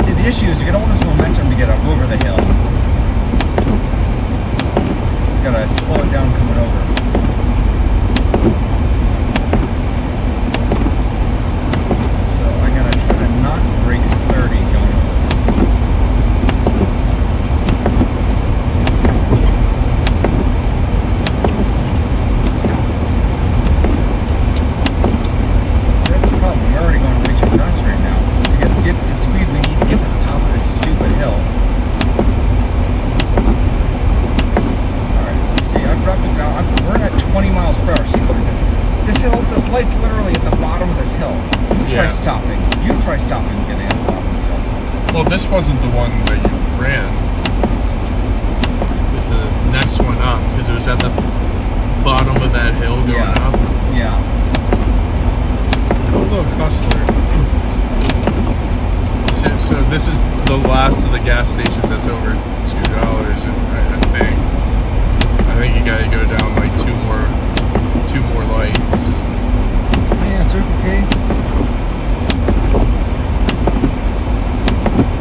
See, the issue is you get all this momentum to get up over the hill. You gotta slow it down coming over. So I'm gonna try to not break 30 going over. See, that's the problem. We're already going way too fast right now. To get the speed we need to get to the top of this stupid hill. Dropped it down. We're at 20 miles per hour. See, look at this. This hill, this light's literally at the bottom of this hill. You try stopping. You try stopping and getting at the bottom of this hill. Well, this wasn't the one that you ran. It was the next one up because it was at the bottom of that hill going up. Yeah. Oh, look, Hustler. So this is the last of the gas stations that's over $2, I think. I think you gotta go down like two more lights. Yeah, Circle K.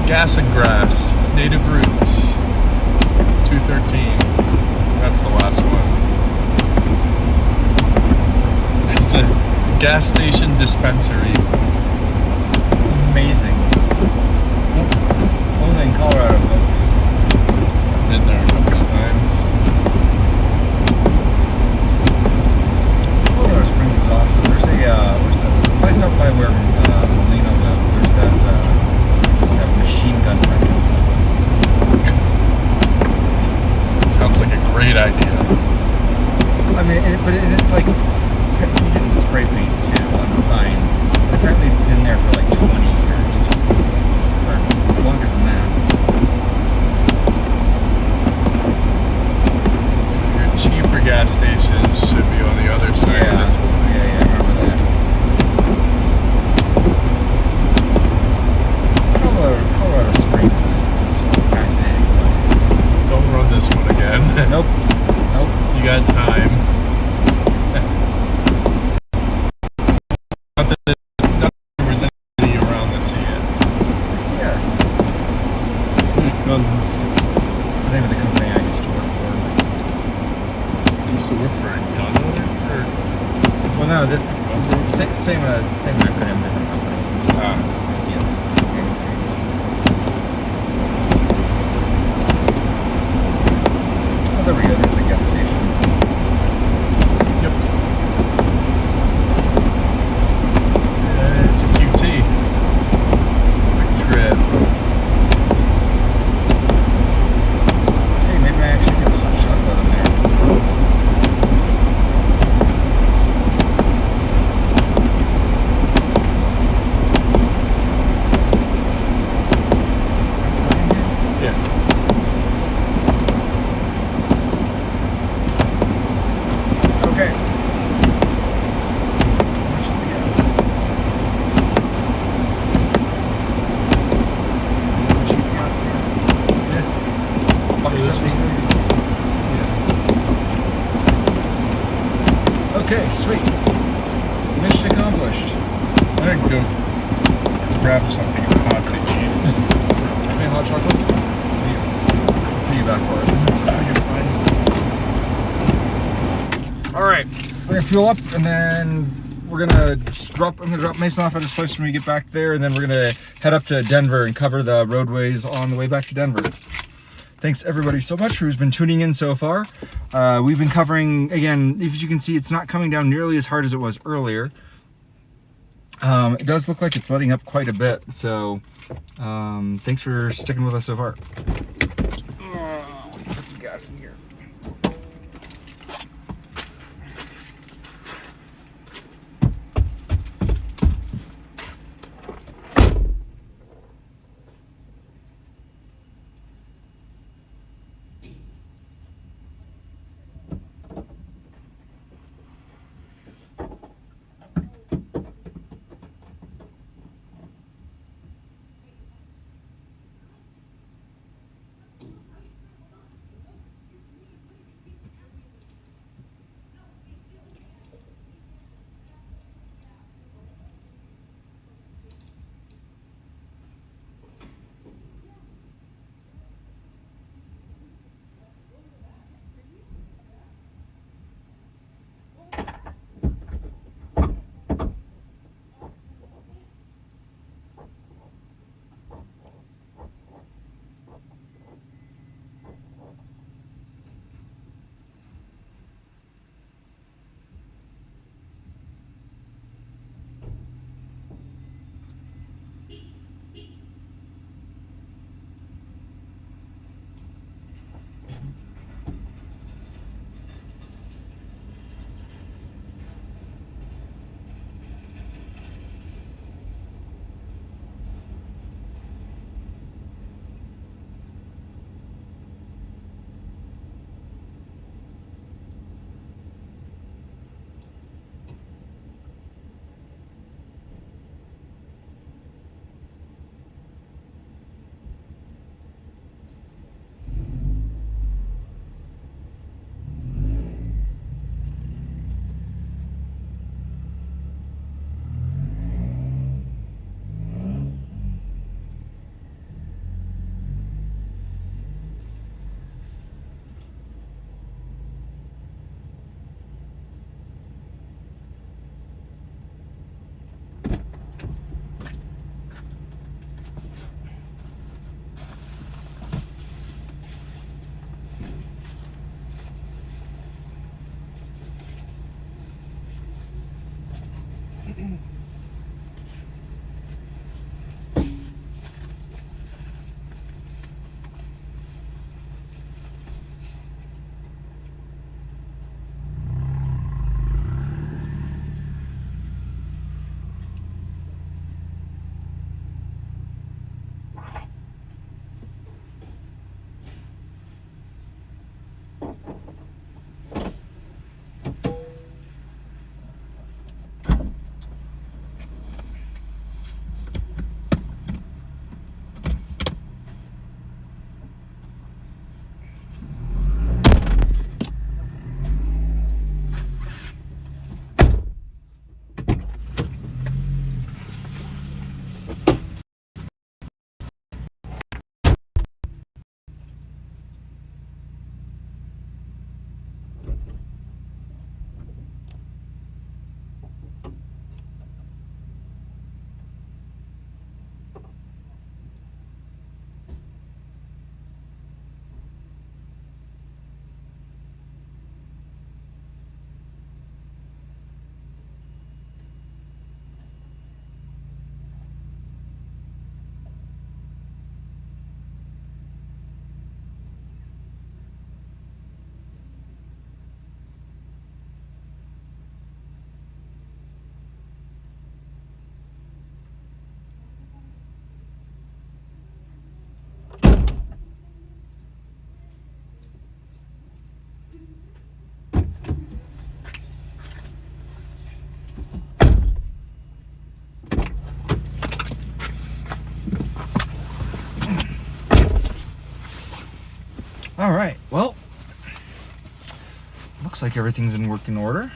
Gas and Grass, Native Roots, 213. That's the last one. It's a gas station dispensary. Amazing. Only in Colorado, folks. I've been there a couple of times. Colorado Springs is awesome. There's a place up by where Molina lives. There's that machine gun rental place. It sounds like a great idea. I mean, it's like we didn't spray paint too on the sign. Apparently, it's been there for like 20 years or longer than that. So your cheaper gas stations should be on the other side of this line. Yeah, I remember that. Colorado Springs is a fascinating place. Don't run this one again. Nope. You got time. Not that there was anybody around this yet. Yes. Guns. It's the name of the company I used to work for. Used to work for a gun owner? Or Well, no, same acronym, different company. SDS. Oh, there we go. There's the gas station. Yep. It's a QT. Quick trip. Hey, maybe I actually get the hot chocolate in there. buck So this was 73. Okay, sweet. Mission accomplished. I'm gonna go grab something hot to eat. Any hot chocolate? Piggyback for it. Oh, you're fine. All right, we're gonna fuel up, and then we're gonna I'm gonna drop Mason off at his place when we get back there, and then we're gonna head up to Denver and cover the roadways on the way back to Denver. Thanks everybody so much who's been tuning in so far. We've been covering, again, as you can see, it's not coming down nearly as hard as it was earlier. It does look like it's letting up quite a bit, so thanks for sticking with us so far. Put some gas in here. All right, well, looks like everything's in working order.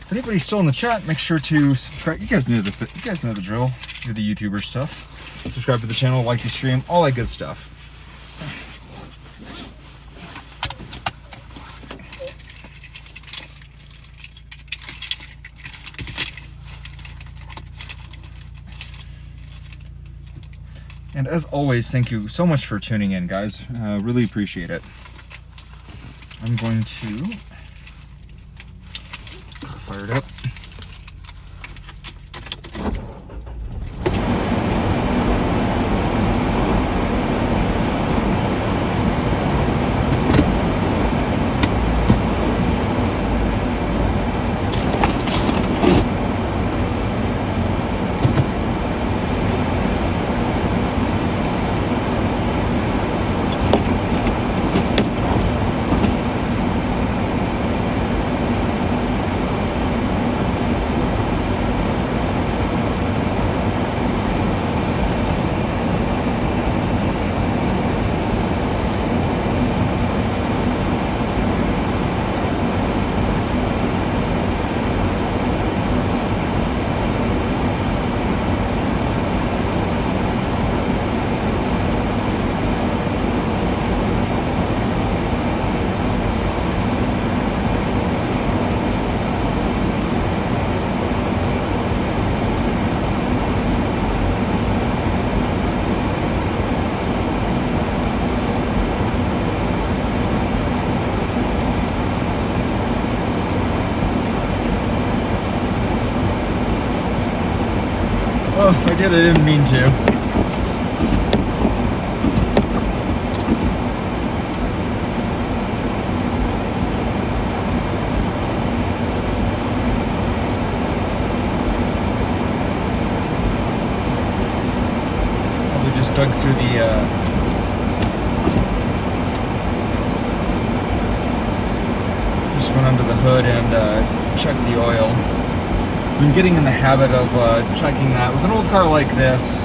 If anybody's still in the chat, make sure to subscribe. You guys know the drill. Do the YouTuber stuff. Subscribe to the channel, like the stream, all that good stuff. And as always, thank you so much for tuning in, guys. Really appreciate it. I'm going to fire it up. Oh, I didn't mean to. Probably just dug through the just went under the hood and checked the oil. Been getting in the habit of checking that. With an old car like this,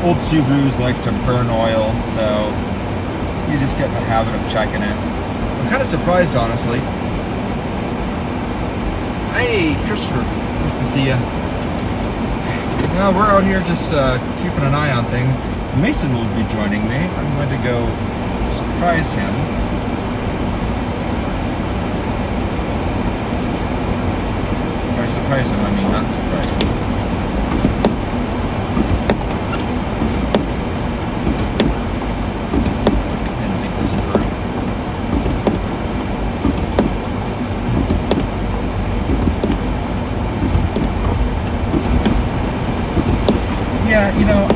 old Subarus like to burn oil, so you just get in the habit of checking it. I'm kind of surprised, honestly. Hey, Christopher, nice to see you. Well, we're out here just keeping an eye on things. Mason will be joining me. I'm going to go surprise him. By surprise him, I mean not surprise him. Didn't think this through. Yeah, you know,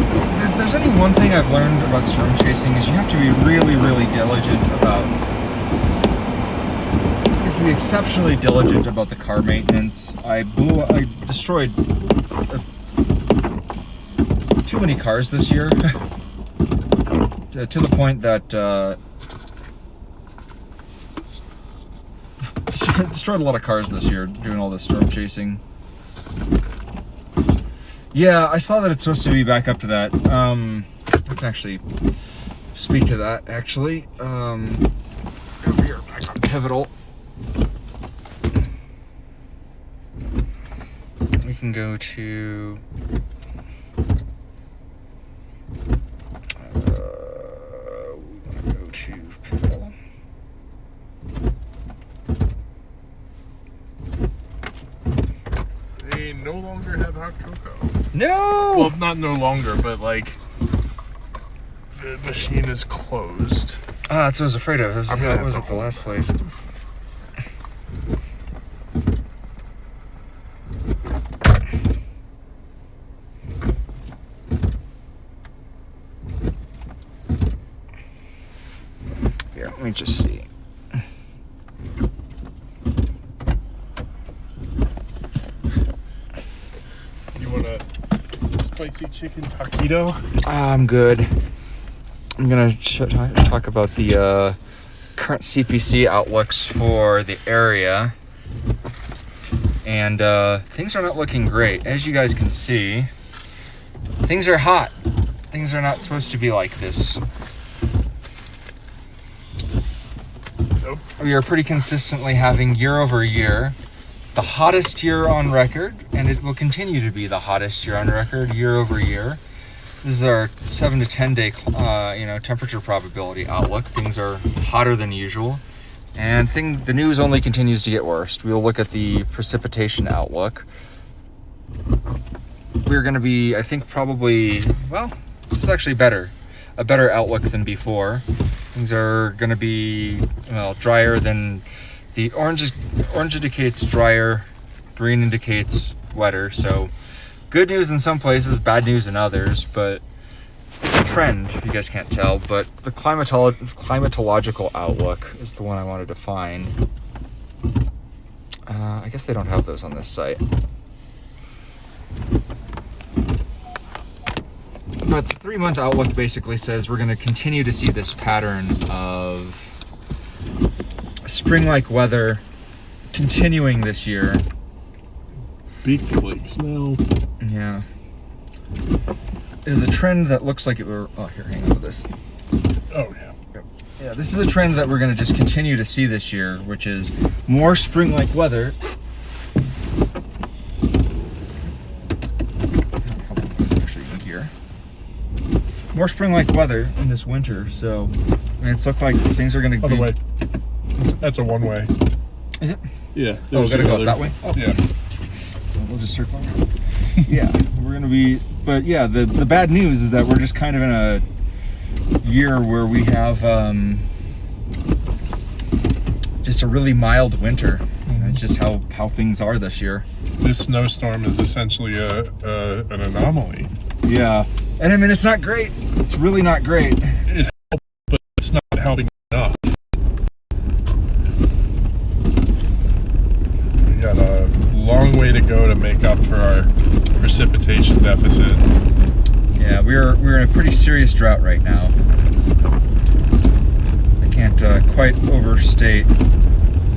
if there's any one thing I've learned about storm chasing is you have to be really, really diligent about. You have to be exceptionally diligent about the car maintenance. I destroyed too many cars this year to the point that destroyed a lot of cars this year doing all this storm chasing. Yeah, I saw that it's supposed to be back up to that. I can actually speak to that, actually. Over here, back on Pivotal. We can go to... go to Pivotal. They no longer have hot cocoa. No! Well, not no longer, but like the machine is closed. Ah, that's what I was afraid of. I'm gonna That have was to at the hold last place. Here, let me just see. You want a spicy chicken taquito? I'm good. I'm gonna talk about the current CPC outlooks for the area, and things are not looking great. As you guys can see, things are hot. Things are not supposed to be like this. Nope. We are pretty consistently having year over year the hottest year on record, and it will continue to be the hottest year on record year over year. This is our 7 to 10 day, temperature probability outlook. Things are hotter than usual, and the news only continues to get worse. We'll look at the precipitation outlook. We're going to be, I think, probably, well, this is actually a better outlook than before. Things are going to be, well, drier than the orange indicates drier, green indicates wetter. So good news in some places, bad news in others, but it's a trend if you guys can't tell. But the climatological outlook is the one I wanted to find. I guess they don't have those on this site. But the 3-month outlook basically says we're going to continue to see this pattern of spring-like weather continuing this year. Big flakes now. Yeah. It is a trend that looks like it were... Oh, here, hang on to this. Oh, yeah. Yeah, this is a trend that we're going to just continue to see this year, which is more spring-like weather. More spring-like weather in this winter, so it's looked like things are going to be... Other way. That's a one-way. Is it? Yeah. Oh, we gotta go that way? Oh. Yeah. We'll just circle. Yeah, we're going to be... But yeah, the bad news is that we're just kind of in a year where we have just a really mild winter. That's just how things are this year. This snowstorm is essentially an anomaly. Yeah. And I mean, it's not great. It's really not great. It helps, but it's not helping enough. We got a long way to go to make up for our precipitation deficit. Yeah, we're in a pretty serious drought right now. I can't quite overstate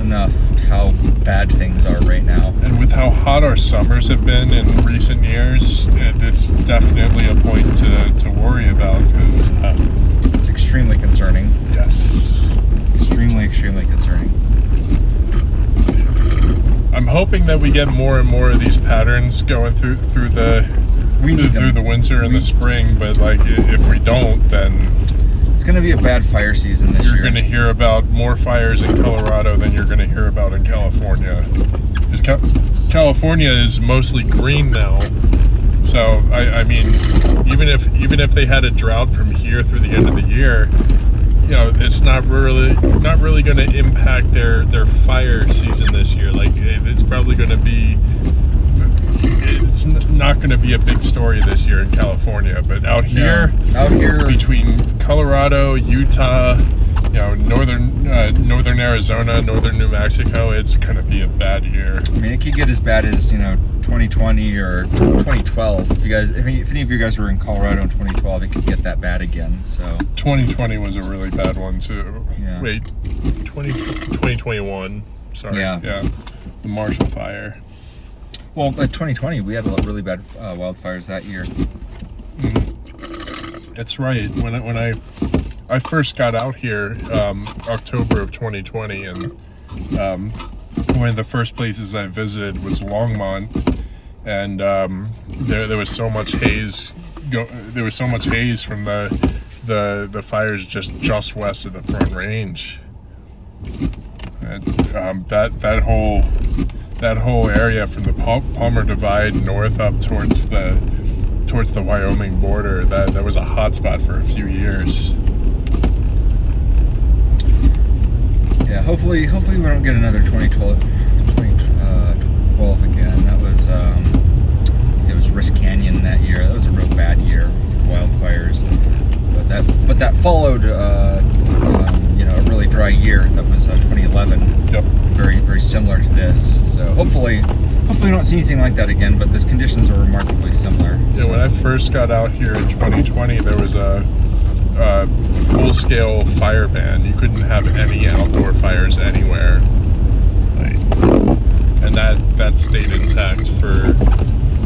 enough how bad things are right now. And with how hot our summers have been in recent years, it's definitely a point to worry about, because it's extremely concerning. Yes. Extremely concerning. I'm hoping that we get more and more of these patterns going through the winter and the spring, but like if we don't, then it's going to be a bad fire season this year. You're going to hear about more fires in Colorado than you're going to hear about in California. California is mostly green now, so I mean, even if they had a drought from here through the end of the year, it's not really going to impact their fire season this year. Like it's probably going to be. It's not going to be a big story this year in California, but out here between Colorado, Utah, northern Arizona, northern New Mexico, it's going to be a bad year. I mean, it could get as bad as 2020 or 2012. If any of you guys were in Colorado in 2012, it could get that bad again. So 2020 was a really bad one too. Yeah. Wait, 2021. Sorry. Yeah. The Marshall Fire. Well, 2020, we had a lot really bad wildfires that year. That's right. When I first got out here, October of 2020, and one of the first places I visited was Longmont, and there was so much haze. There was so much haze from the fires just west of the Front Range. And that whole area from the Palmer Divide north up towards the Wyoming border, that was a hot spot for a few years. Yeah, hopefully we don't get another 2012 again. That was it was Risk Canyon that year. That was a real bad year for wildfires. But that followed a really dry year. That was 2011. Yep. Very similar to this. So hopefully we don't see anything like that again. But these conditions are remarkably similar. Yeah. When I first got out here in 2020, there was a full-scale fire ban. You couldn't have any outdoor fires anywhere. And that stayed intact for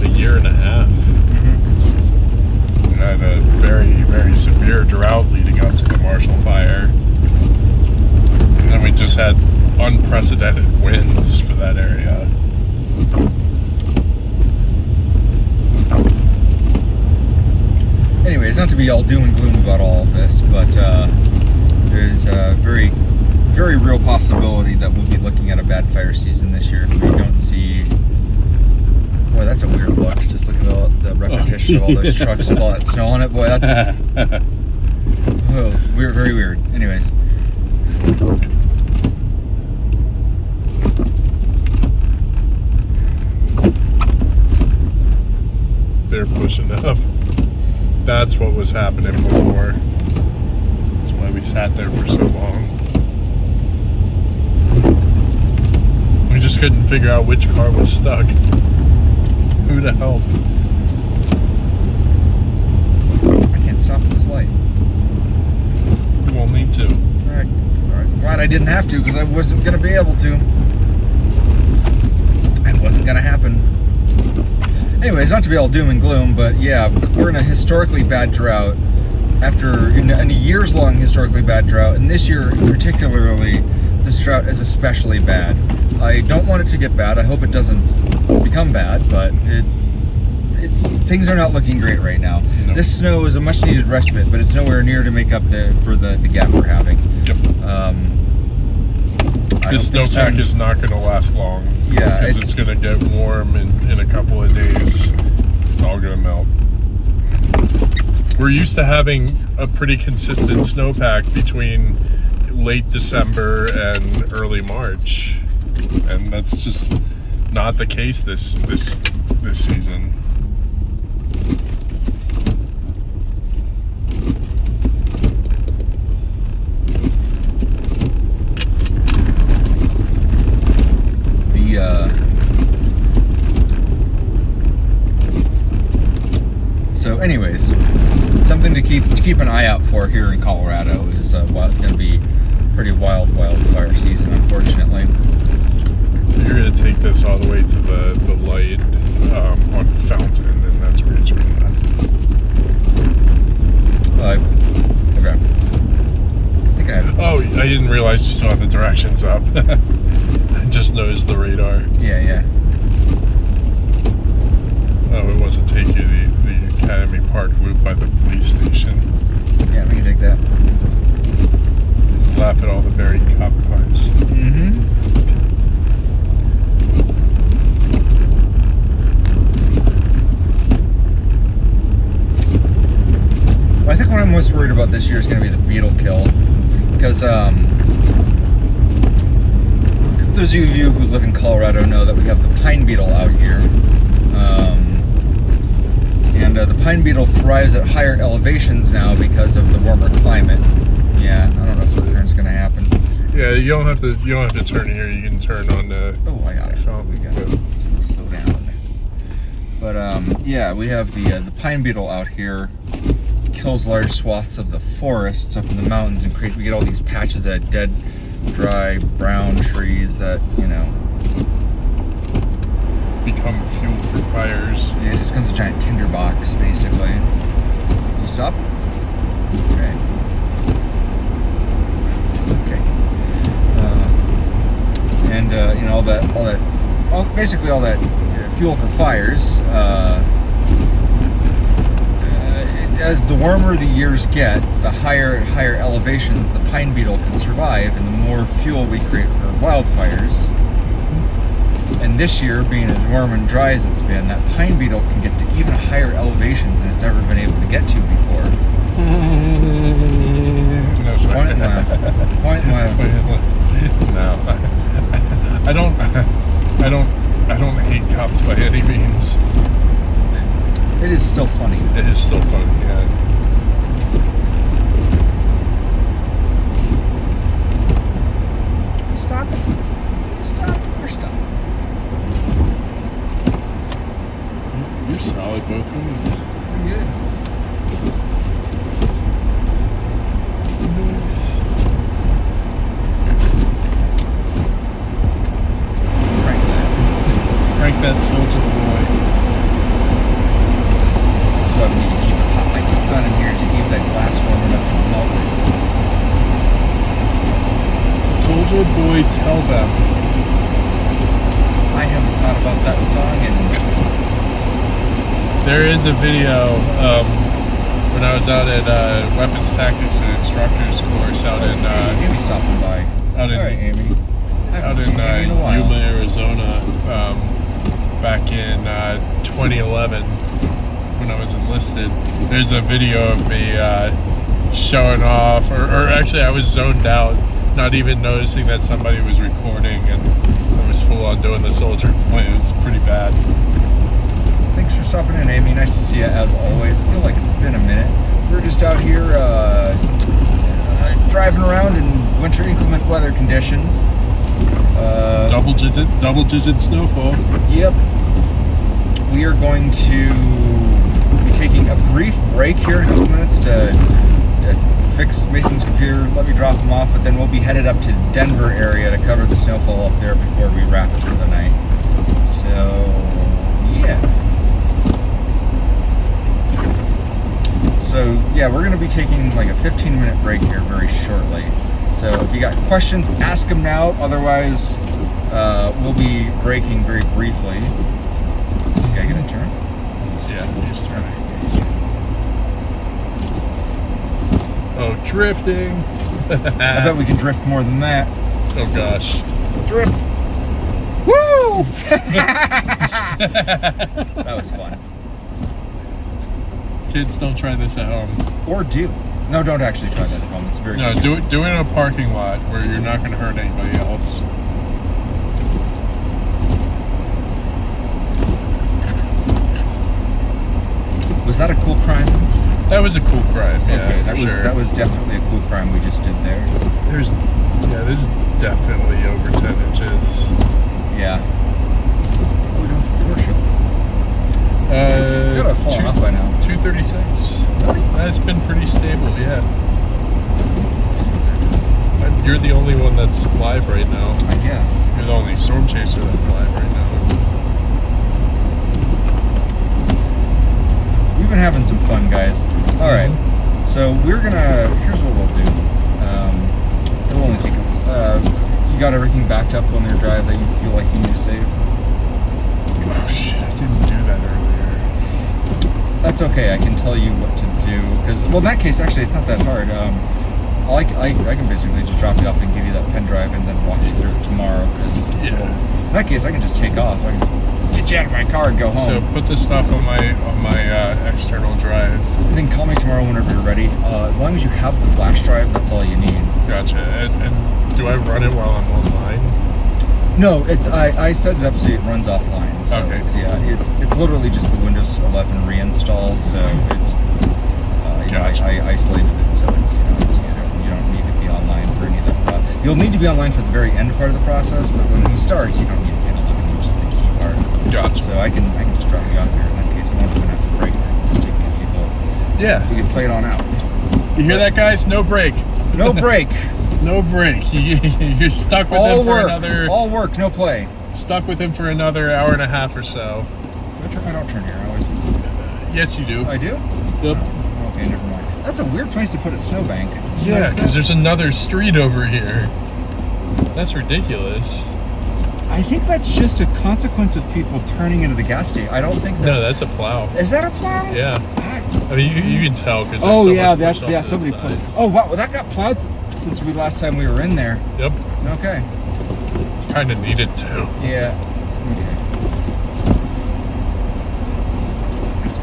a year and a half. I had a very severe drought leading up to the Marshall Fire. And then we just unprecedented winds for that area. Anyways, not to be all doom and gloom about all of this, but there's a very, very real possibility that we'll be looking at a bad fire season this year if we don't see. Boy, that's a weird look. Just look at all the repetition of all those trucks with all that snow on it. Boy, that's weird, very weird. Anyways. They're pushing up. That's what was happening before. That's why we sat there for so long. We just couldn't figure out which car was stuck. Who to help? I can't stop at this light. You won't need to. Alright. Glad I didn't have to, because I wasn't going to be able to. It wasn't going to happen. Anyways, not to be all doom and gloom, but yeah, we're in a historically bad drought in a years-long historically bad drought, and this year particularly, this drought is especially bad. I don't want it to get bad. I hope it doesn't become bad, but things are not looking great right now. Nope. This snow is a much-needed respite, but it's nowhere near to make up for the gap we're having. Yep. This snowpack is not going to last long. Yeah, because it's going to get warm in a couple of days. It's all going to melt. We're used to having a pretty consistent snowpack between late December and early March, and that's just not the case this season. So anyways, something to keep an eye out for here in Colorado is it's going to be pretty wildfire season, unfortunately. You're going to take this all the way to the light on Fountain, and that's where you turn left. Okay. I think I have... Oh, I didn't realize you still had the directions up. I just noticed the radar. Yeah. Oh, it wants to take you the Academy Park loop by the police station. Yeah, we can take that. Laugh at all the buried cop cars. Mm-hmm. Well, I think what I'm most worried about this year is going to be the beetle kill, because those of you who live in Colorado know that we have the pine beetle out here. And the pine beetle thrives at higher elevations now because of the warmer climate. Yeah, I don't know if the turn's going to happen. Yeah, you don't have to turn here. You can turn on the. Oh, I got it. We got it. Slow down. But yeah, we have the pine beetle out here. Kills large swaths of the forests up in the mountains, and we get all these patches of dead, dry, brown trees that become fuel for fires. Yeah, it just becomes a giant tinderbox, basically. Can you stop? Okay. And basically all that fuel for fires. As the warmer the years get, the higher elevations the pine beetle can survive, and the more fuel we create for wildfires. And this year, being as warm and dry as it's been, that pine beetle can get to even higher elevations than it's ever been able to get to before. No, sorry. Point and laugh. No, I don't hate cops by any means. It is still funny. It is still funny, yeah. Stop it. Stop. You're stopped. You're solid both ways. Pretty good. Nice. Crank that soldier boy. This is why we need to keep it hot like the sun Good boy, tell them. I haven't thought about that song There is a video when I was out at Weapons Tactics and Instructors course out in Amy stopping by. out in All right, Amy. I out haven't in seen Amy in a while. Yuma, Arizona, back in 2011 when I was enlisted. There's a video of me showing off, or actually I was zoned out, not even noticing that somebody was recording, and I was full on doing the soldier play. It was pretty bad. Thanks for stopping in, Amy. Nice to see you, as always. I feel like it's been a minute. We're just out here driving around in winter inclement weather conditions. Double digit snowfall. Yep. We are going to be taking a brief break here in a couple minutes to fix Mason's computer, let me drop him off, but then we'll be headed up to Denver area to cover the snowfall up there before we wrap it for the night. So, yeah. So, yeah, we're going to be taking like a 15-minute break here very shortly. So if you got questions, ask them now. Otherwise, we'll be breaking very briefly. Is this guy gonna turn? Yeah, he's turning. Oh, drifting. I bet we can drift more than that. Oh gosh. Drift. Woo! That was fun. Kids, don't try this at home. Or do. No, don't actually try that at home. It's very stupid. Do it in a parking lot where you're not going to hurt anybody else. Was that a cool crime? That was a cool crime, yeah, Okay, for sure. that was definitely a cool crime we just did there. There's definitely over 10 inches. Yeah. What are we doing for commercial? It's got to have fallen off by now. 236. Really? That's been pretty stable, yeah. You're the only one that's live right now. I guess. You're the only storm chaser that's live right now. We've been having some fun, guys. All right. So we're gonna. Here's what we'll do. It'll only take us. You got everything backed up on their drive that you feel like you need to save? Oh shit! I didn't do that earlier. That's okay. I can tell you what to do. Because, well, in that case, actually, it's not that hard. I can basically just drop you off and give you that pen drive and then walk you through it tomorrow. Because in that case, I can just take off. I can just get you out of my car and go home. So put this stuff on my external drive. And then call me tomorrow whenever you're ready. As long as you have the flash drive, that's all you need. Gotcha. And do I run it while I'm online? No, it's I set it up so it runs offline. So Okay. It's literally just the Windows 11 reinstall. So it's Gotcha. I isolated it, so you don't need to be online for any of that. You'll need to be online for the very end part of the process, but when it starts, you don't need to be online, which is the key part. Gotcha. So I can just drop you off here in that case. I won't even have to break it. Just take these people. Yeah. We can play it on out. You hear that, guys? No break. No break. No break. You're stuck with All him for work. another. All work. No play. Stuck with him for another hour and a half or so. I don't turn here. I always. Yes, you do. I do. Yep. Okay, never mind. That's a weird place to put a snowbank. Did you Yeah, notice because that? there's another street over here. That's ridiculous. I think that's just a consequence of people turning into the gas station. I don't think that. No, that's a plow. Is that a plow? Yeah. I mean, you can tell because. Oh so yeah, much that's pushed off to the somebody plowed. sides. Oh wow, well, that got plowed since we last time we were in there. Yep. Okay. Kind of needed to. Yeah.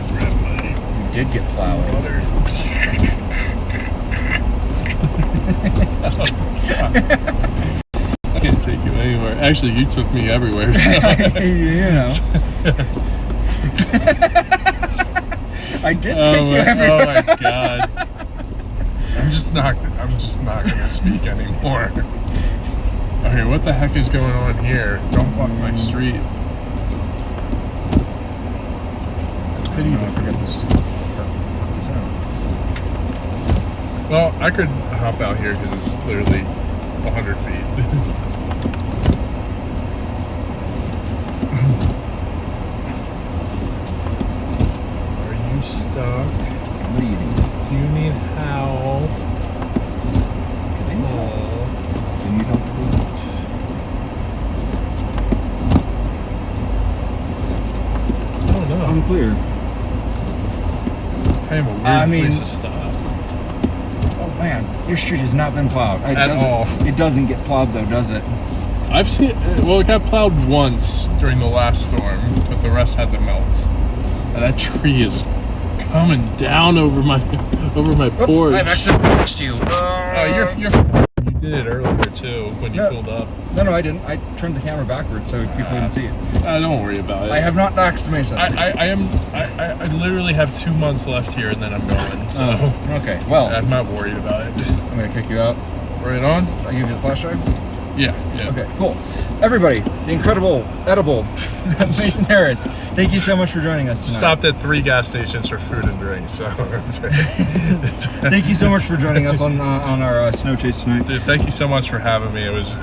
Grab my We did get plowed. mother. I can't take you anywhere. Actually, you took me everywhere. So. You know. I did take you everywhere. Oh my god. I'm just not gonna speak anymore. Okay, what the heck is going on here? Don't block my street. Pity I the forget fools. this. Well, I could hop out here because it's literally 100 feet. Are you stuck? What do you need? Do you need help? Do you need help? Oh. Do you need help? clear. Kind of a weird I mean- place to stop. Oh man, your street has not been plowed. It At doesn't- all. It doesn't get plowed though, does it? I've seen, well, it got plowed once during the last storm, but the rest had to melt. And that tree is coming down over my porch. I've accidentally touched you. Oh, you did it earlier too when you No. pulled up. No, I didn't. I turned the camera backwards so people didn't see it. Don't worry about it. I have not doxed Mason. I literally have 2 months left here and then I'm going. So Okay, well, I'm not worried about it. I'm gonna kick you out. Right on? I'll give you the flash drive. Yeah. Okay, cool. Everybody, the incredible, edible Mason Harris, thank you so much for joining us tonight. Stopped at 3 gas stations for food and drinks. So Thank you so much for joining us on our snow chase tonight. Dude, thank you so much for having me. It was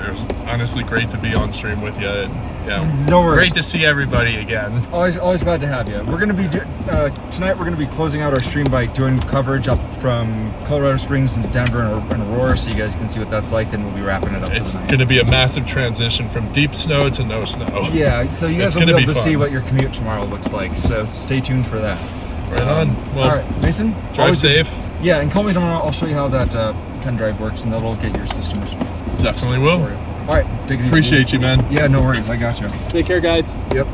honestly great to be on stream with you. And, No worries. great to see everybody again. Always glad to have you. We're gonna be tonight. We're gonna be closing out our stream by doing coverage up from Colorado Springs and Denver and Aurora, so you guys can see what that's like. Then we'll be wrapping it up. It's for the night. going to be a massive transition from deep snow to no snow. Yeah, so you guys It's will be gonna able be to see fun. what your commute tomorrow looks like. So stay tuned for that. Right on. Well, all right, Mason. drive always good- safe. Yeah, and call me tomorrow. I'll show you how that pen drive works, and that'll get your system restored Definitely for will. you. All right, take it easy. Appreciate you, man. Yeah, no worries. I got you. Take care, guys. Yep.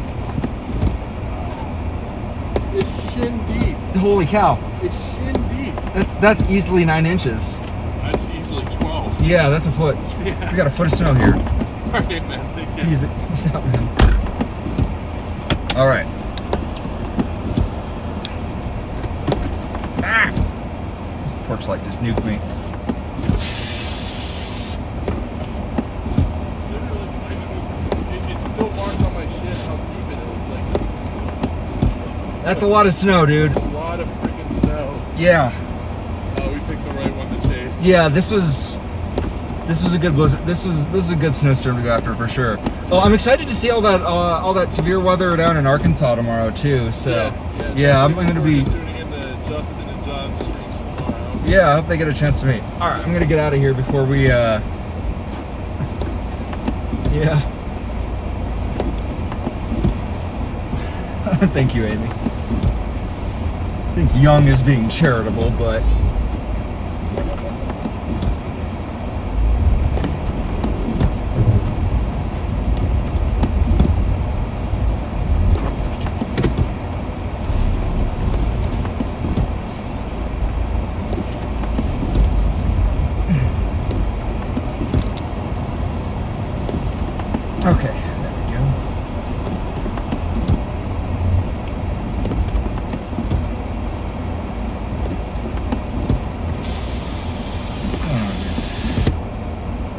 It's shin deep. Holy cow, It's shin deep. that's easily 9 inches. That's easily 12. Yeah, that's a foot. Yeah. We got a foot of snow here. All right, man. Take care. Peace out, man. All right. Ah! This porch light just nuked me. It's still marked on my shit how deep it is. Like, That's a lot of snow, dude. a lot of freaking snow. Yeah. We picked the right one to chase. Yeah, this was a good blizzard. This is a good snowstorm to go after for sure. Oh, I'm excited to see all that severe weather down in Arkansas tomorrow too. So yeah, I'm going to be. tuning into Justin and John's streams tomorrow. Yeah, I hope they get a chance to meet. All right, I'm going to get out of here before we. Yeah. Thank you, Amy. I think Young is being charitable, but. Okay, there we go. What's going on here?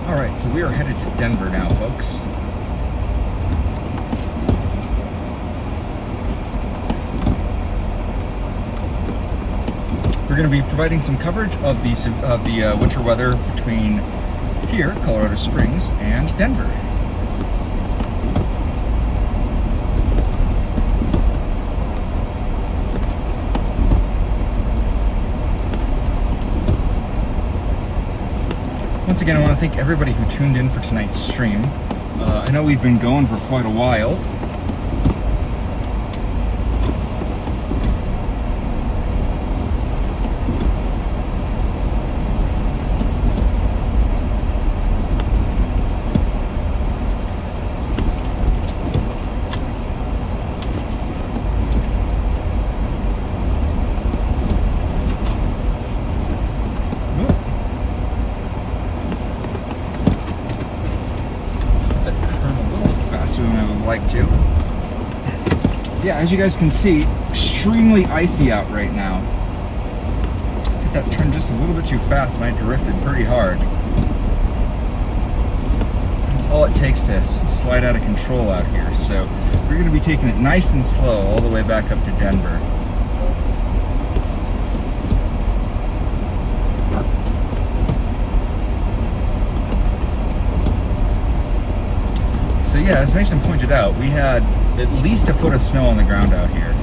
All right, so we are headed to Denver now, folks. We're going to be providing some coverage of the winter weather between here, Colorado Springs, and Denver. Once again, I want to thank everybody who tuned in for tonight's stream. I know we've been going for quite a while. To. Yeah, as you guys can see, extremely icy out right now. Hit that turn just a little bit too fast and I drifted pretty hard. That's all it takes to slide out of control out here. So we're going to be taking it nice and slow all the way back up to Denver. So yeah, as Mason pointed out, we had at least a foot of snow on the ground out here.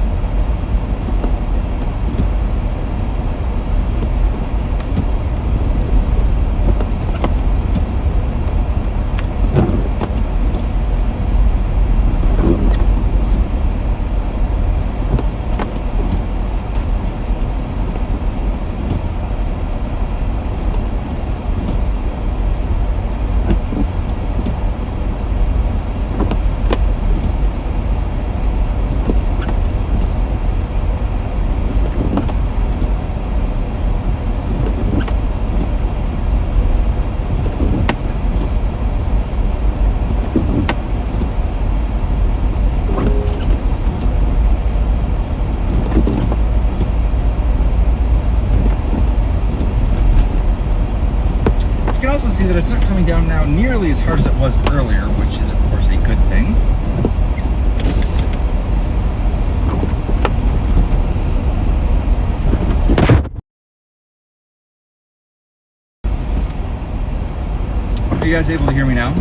but it's not coming down now nearly as hard as it was earlier, which is of course a good thing. Are you guys able to hear me now?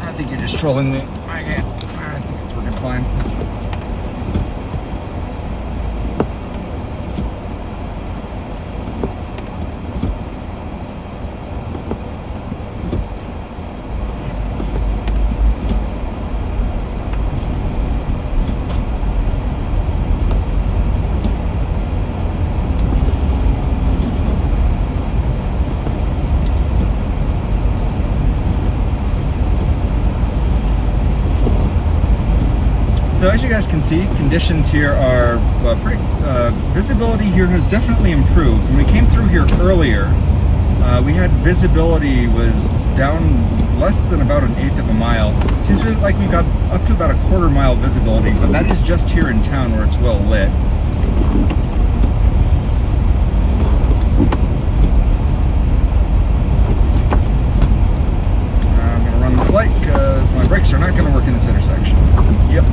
I think you're just trolling me. I think it's working fine. So as you guys can see, conditions here are visibility here has definitely improved. When we came through here earlier, we had visibility was down less than about 1/8 of a mile. Seems like we got up to about a 1/4 mile visibility, but that is just here in town where it's well lit. I'm gonna run this light because my brakes are not gonna work in this intersection. Yep.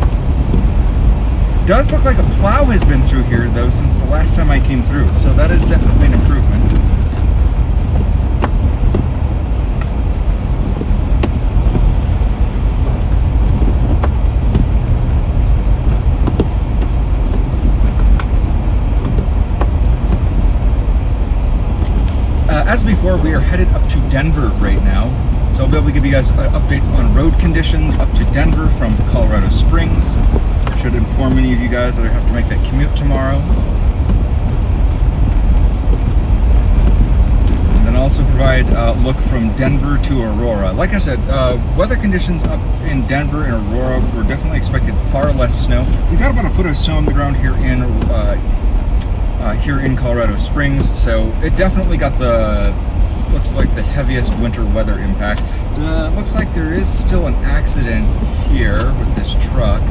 Does look like a plow has been through here though since the last time I came through, so that is definitely an improvement. As before, we are headed up to Denver right now, so I'll be able to give you guys updates on road conditions up to Denver from Colorado Springs. Should inform many of you guys that I have to make that commute tomorrow. And then also provide a look from Denver to Aurora. Like I said, weather conditions up in Denver and Aurora were definitely expected far less snow. We've got about a foot of snow on the ground here in Colorado Springs, so it definitely got looks like the heaviest winter weather impact. Looks like there is still an accident here with this truck.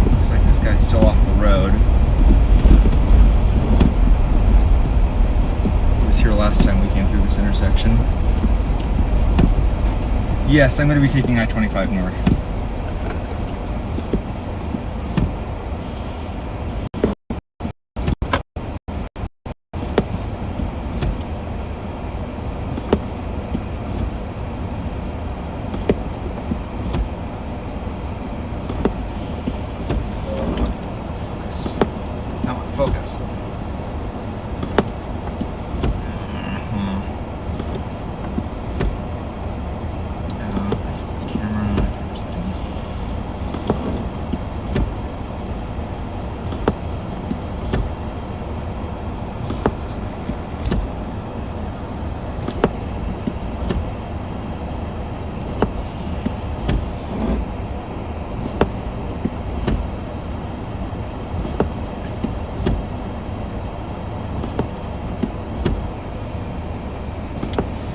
Looks like this guy's still off the road. He was here last time we came through this intersection. Yes, I'm going to be taking I-25 north. Focus. Camera settings.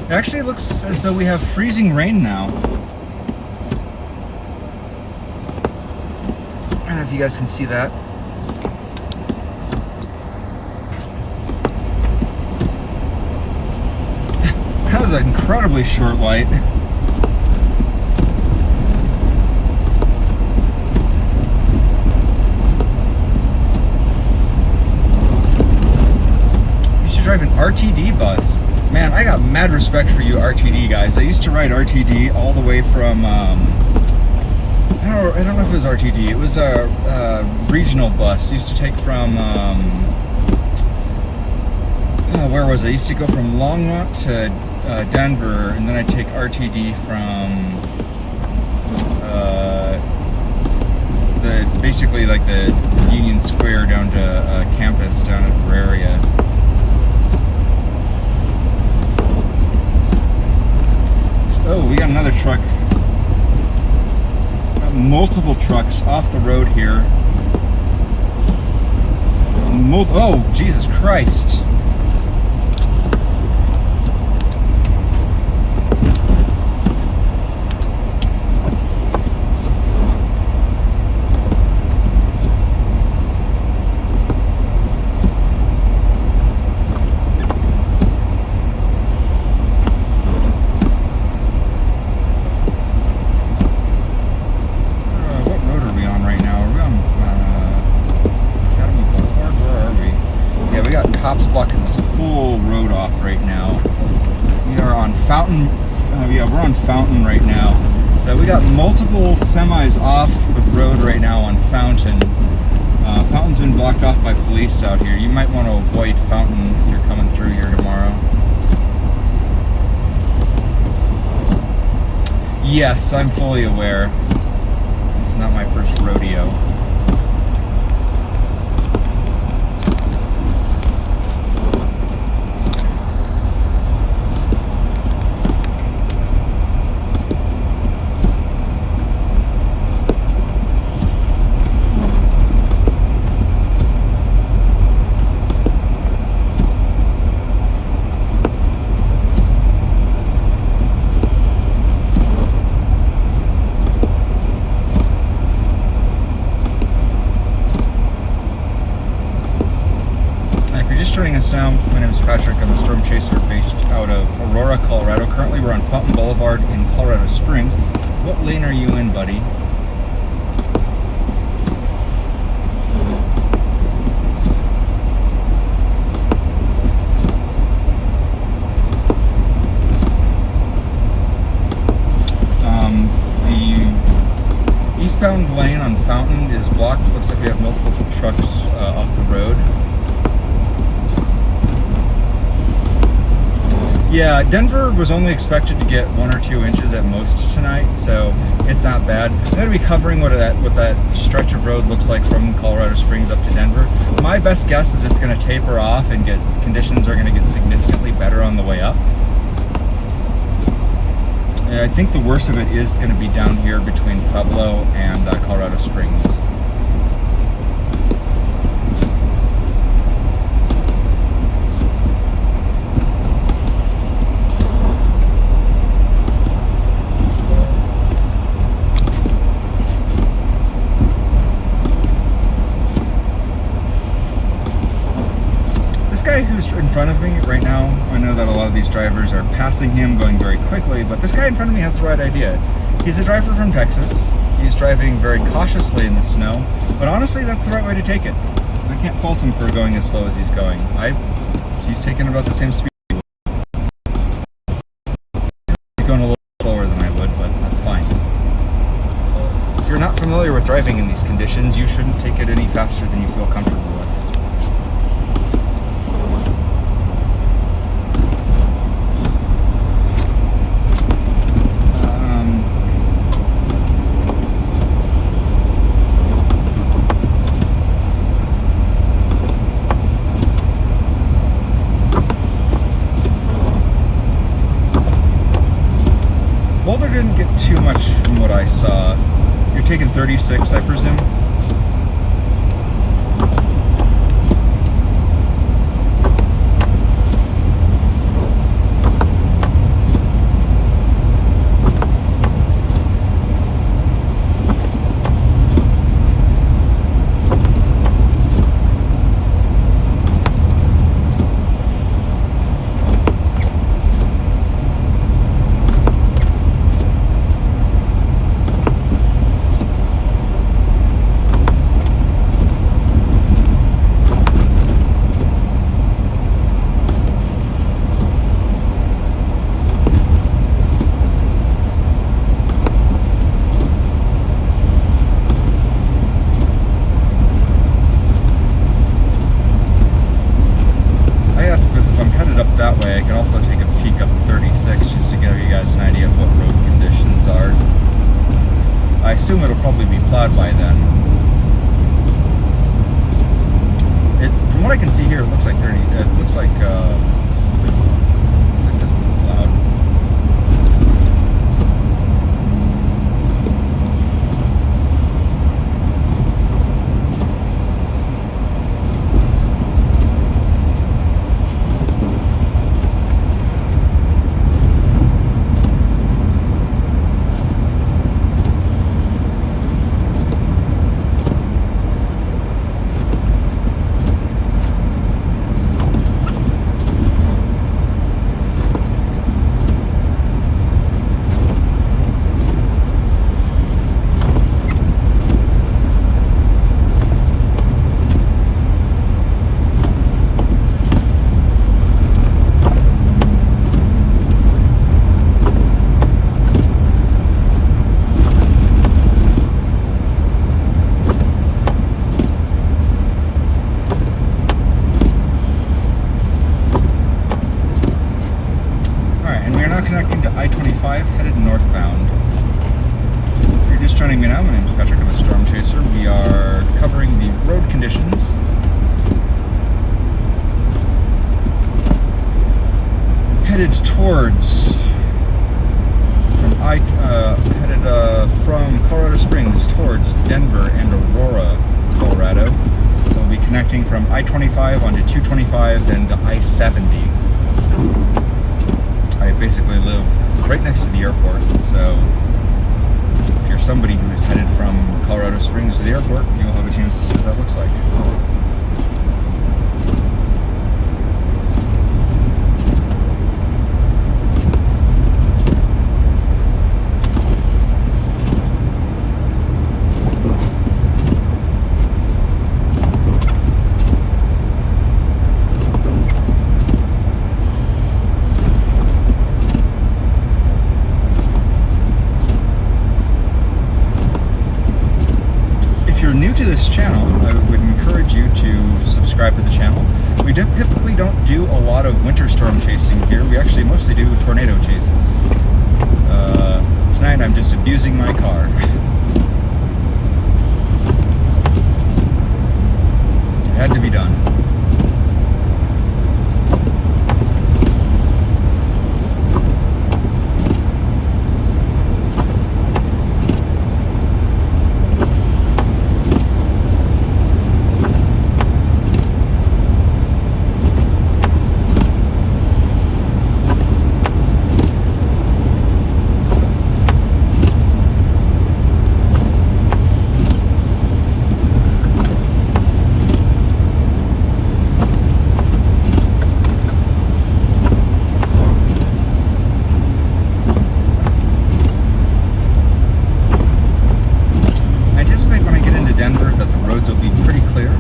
It actually looks as though we have freezing rain now. I don't know if you guys can see that. That was an incredibly short light. Used to drive an RTD bus. Man, I got mad respect for you RTD guys. I used to ride RTD all the way from, I don't know if it was RTD. It was a regional bus. I used to take from, where was I? I used to go from Longmont to Denver, and then I'd take RTD from basically like the Union Square down to campus down at Bavaria. Oh, we got another truck. Got multiple trucks off the road here. Oh, Jesus Christ. What road are we on right now? Are we on Academy Boulevard? Where are we? Yeah, we got cops blocking this whole road off right now. We are on Fountain. Yeah, we're on Fountain right now. So we got multiple semis off the road right now on Fountain. Fountain's been blocked off by police out here. You might want to avoid Fountain if you're coming through here tomorrow. Yes, I'm fully aware. It's not my first rodeo. Turning us down, my name is Patrick. I'm a storm chaser based out of Aurora, Colorado. Currently we're on Fountain Boulevard in Colorado Springs. What lane are you in, buddy? The eastbound lane on Fountain is blocked. Looks like we have multiple trucks off the road. Yeah, Denver was only expected to get 1 or 2 inches at most tonight, so it's not bad. I'm going to be covering what that stretch of road looks like from Colorado Springs up to Denver. My best guess is it's going to taper off and conditions are going to get significantly better on the way up. Yeah, I think the worst of it is going to be down here between Pueblo and Colorado Springs. This guy who's in front of me right now, I know that a lot of these drivers are passing him, going very quickly, but this guy in front of me has the right idea. He's a driver from Texas. He's driving very cautiously in the snow, but honestly, that's the right way to take it. I can't fault him for going as slow as he's going. He's taking about the same speed. He's going a little slower than I would, but that's fine. If you're not familiar with driving in these conditions, you shouldn't take it any faster than you feel comfortable with. Boulder didn't get too much from what I saw. You're taking 36, I presume? That way, I can also take a peek up 36 just to give you guys an idea of what road conditions are. I assume it'll probably be plowed by then. From what I can see here, it looks like 30. It looks like this is plowed. are covering the road conditions. Headed towards from Colorado Springs towards Denver and Aurora, Colorado. So we'll be connecting from I-25 onto 225 and to I-70. I basically live right next to the airport, so if you're somebody who's headed from Colorado Springs to the airport, you'll have a chance to see what that looks like. To this channel, I would encourage you to subscribe to the channel. We typically don't do a lot of winter storm chasing here. We actually mostly do tornado chases. Tonight I'm just abusing my car. It had to be done. Denver that the roads will be pretty clear.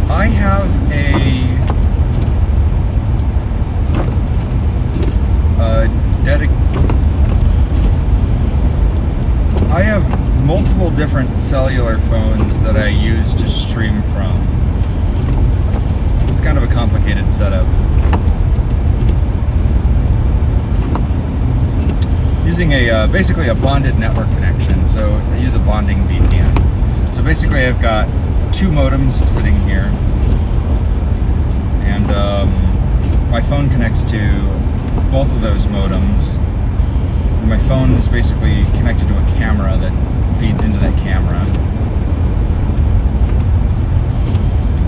I have I have multiple different cellular phones that I use to stream from. It's kind of a complicated setup. Using basically a bonded network connection, so I use a bonding VPN. So basically I've got two modems sitting here, and my phone connects to both of those modems. And my phone is basically connected to a camera that feeds into that camera.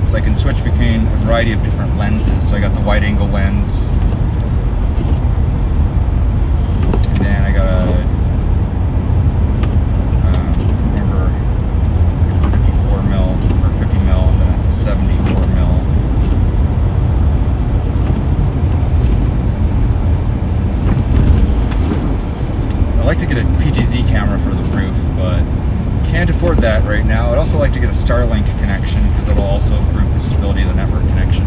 So I can switch between a variety of different lenses. So I got the wide angle lens, and then I got a, remember, it's 54 mil or 50 mil, and then it's 74 mil. I'd like to get a PTZ camera for the roof, but can't afford that right now. I'd also like to get a Starlink connection because it'll also improve the stability of the network connection.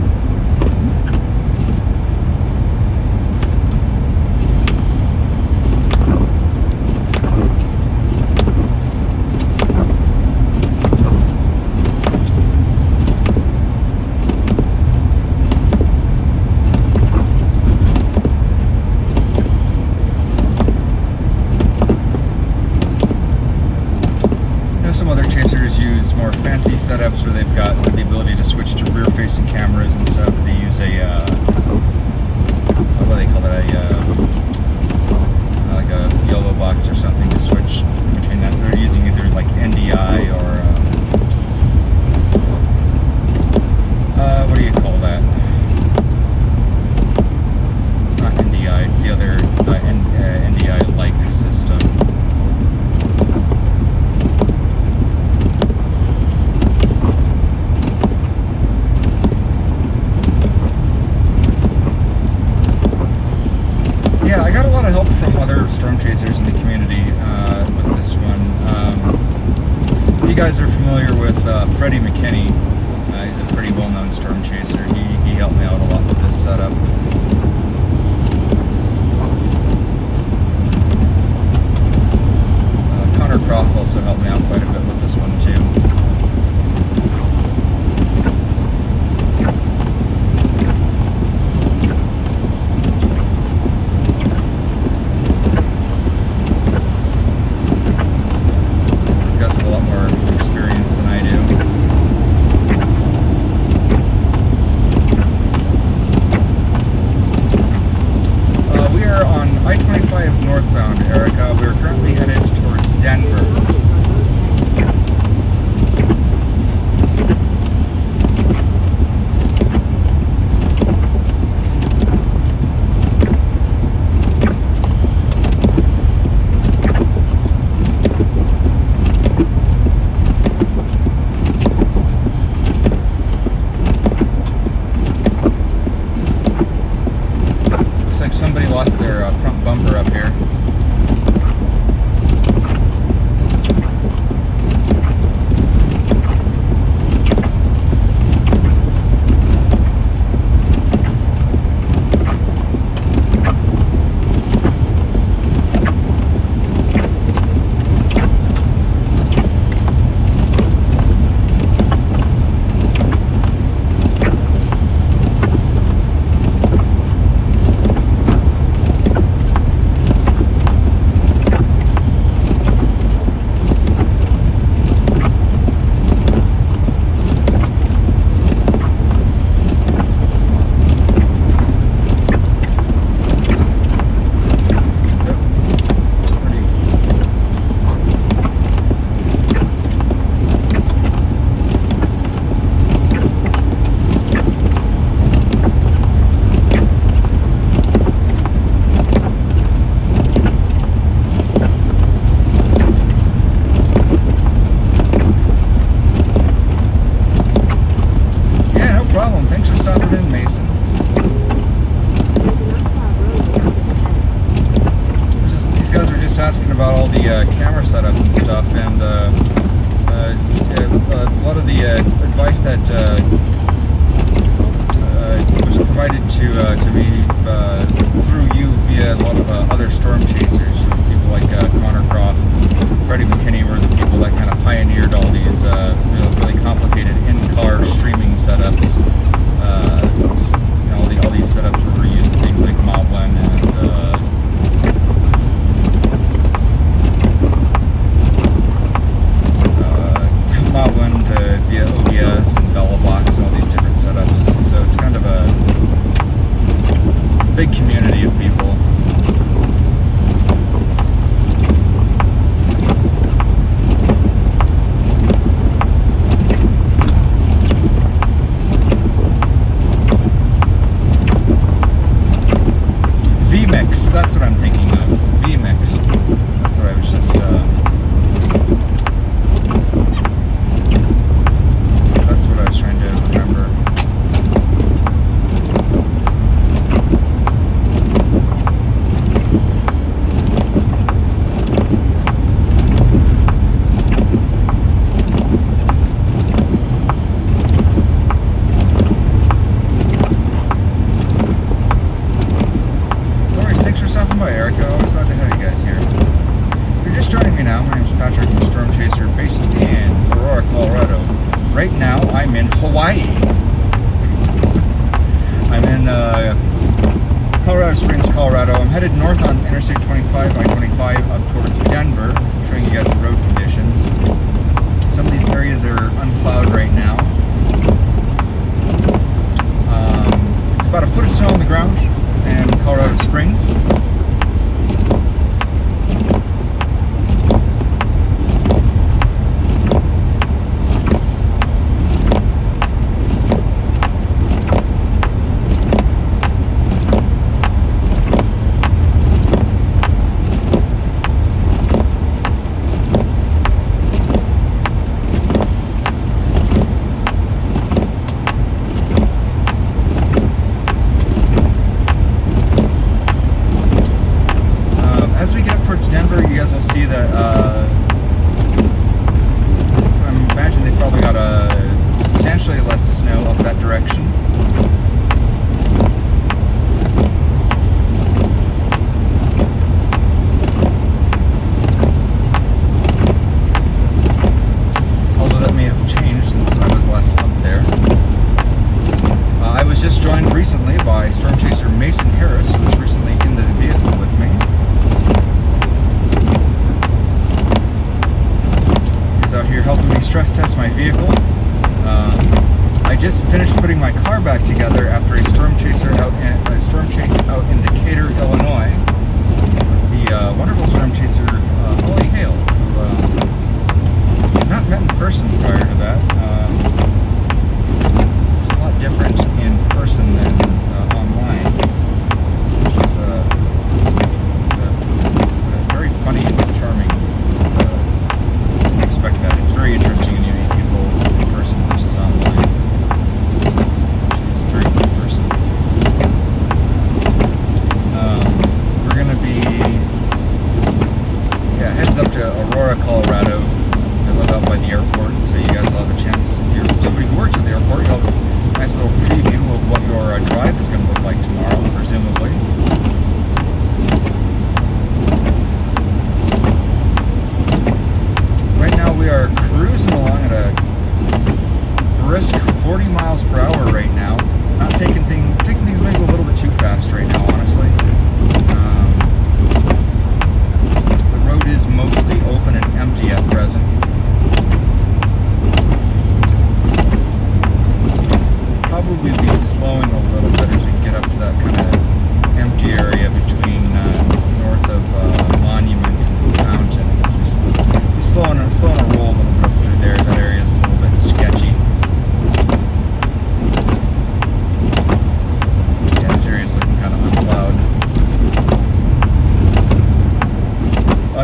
Some other chasers use more fancy setups where they've got the ability to switch to rear-facing cameras and stuff. They use a what do they call that? Like a YOLO box or something to switch between that. They're using either like NDI or what do you call that? It's not NDI. It's the other NDI-like system. Yeah, I got a lot of help from other storm chasers in the community with this one. If you guys are familiar with Freddie McKinney, he's a pretty well-known storm chaser. He helped me out a lot with this setup. Connor Croft also helped me out quite a bit with this one too. like somebody lost their front bumper up here. Asking about all the camera setup and stuff, and a lot of the advice that was provided to me through you via a lot of other storm chasers. People like Connor Croft, Freddie McKinney were the people that kind of pioneered all these really complicated in-car streaming setups. All these setups where we're using things like Moblin and via OBS and Bella Box and all these different setups. So it's kind of a big community of people. VMix, that's what I'm thinking of. VMix. That's what I was just trying to remember. Lori 6 for stopping by, Erica. Always glad to have you guys here. If you're just joining me now, my name is Patrick. I'm a storm chaser based in Aurora, Colorado. Right now, I'm in Hawaii. I'm in Colorado Springs, Colorado. I'm headed north on Interstate 25, I-25, up towards Denver, showing you guys the road conditions. Some of these areas are unplowed right now. It's about a foot of snow on the ground in Colorado Springs.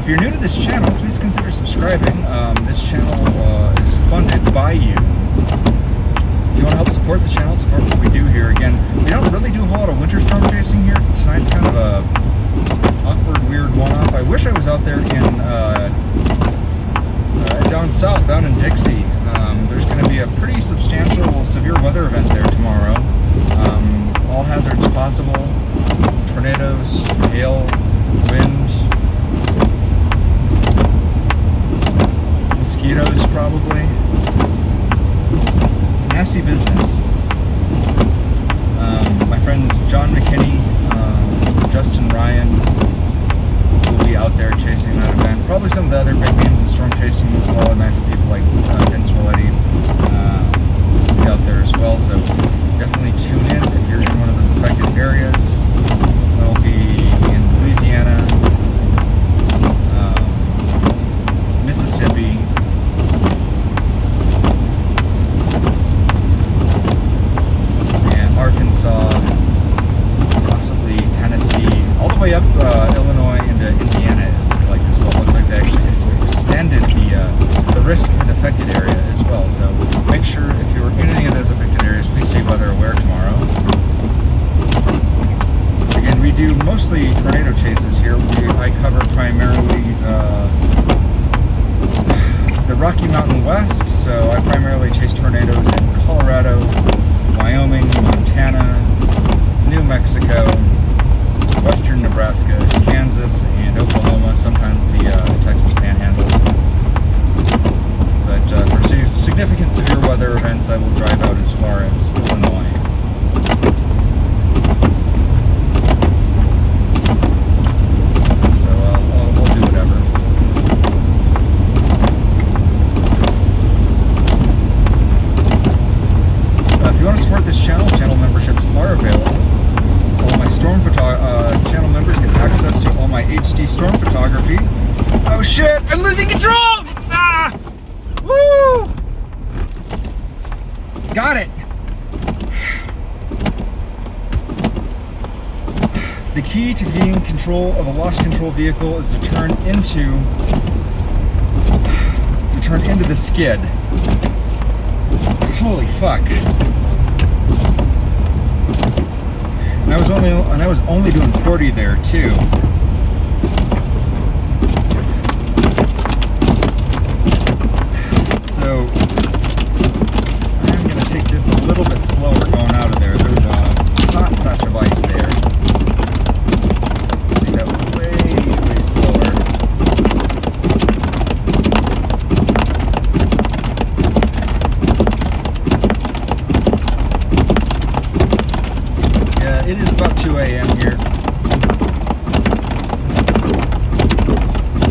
If you're new to this channel, please consider subscribing. This channel is funded by you. If you want to help support the channel, support what we do here. Again, we don't really do a whole lot of winter storm chasing here. Tonight's kind of a awkward, weird one-off. I wish I was out there in down south, down in Dixie. There's going to be a pretty substantial severe weather event there tomorrow. All hazards possible: tornadoes, hail, wind, mosquitoes probably. Nasty business. My friends John McKinney, Justin Ryan will be out there chasing that event. Probably some of the other big names in storm chasing as well. I imagine people like Vince Roletti will be out there as well. So definitely tune in if you're in one of those affected areas. We'll be in Louisiana, Mississippi, and Arkansas, possibly Tennessee, all the way up Illinois into Indiana, like as well. Looks like they actually extended the risk and affected area as well. So make sure if you're in any of those affected areas, please stay weather aware tomorrow. Again, we do mostly tornado chases here. I cover primarily the Rocky Mountain West, so I primarily chase tornadoes in Colorado, Wyoming, Montana, New Mexico, western Nebraska, Kansas, and Oklahoma, sometimes the Texas Panhandle. But for significant severe weather events, I will drive out as far as Illinois. So I'll do whatever. If you want to support this channel, channel memberships are available. All my storm channel members get access to all my HD storm photography. Oh shit! I'm losing control! Ah! Woo! Got it! The key to gaining control of a lost control vehicle is to turn into the skid. Holy fuck. And I was only doing 40 there too. So I'm gonna take this a little bit slower going out of there. There's a hot patch of ice there. Take that way slower. It is about 2 a.m. here.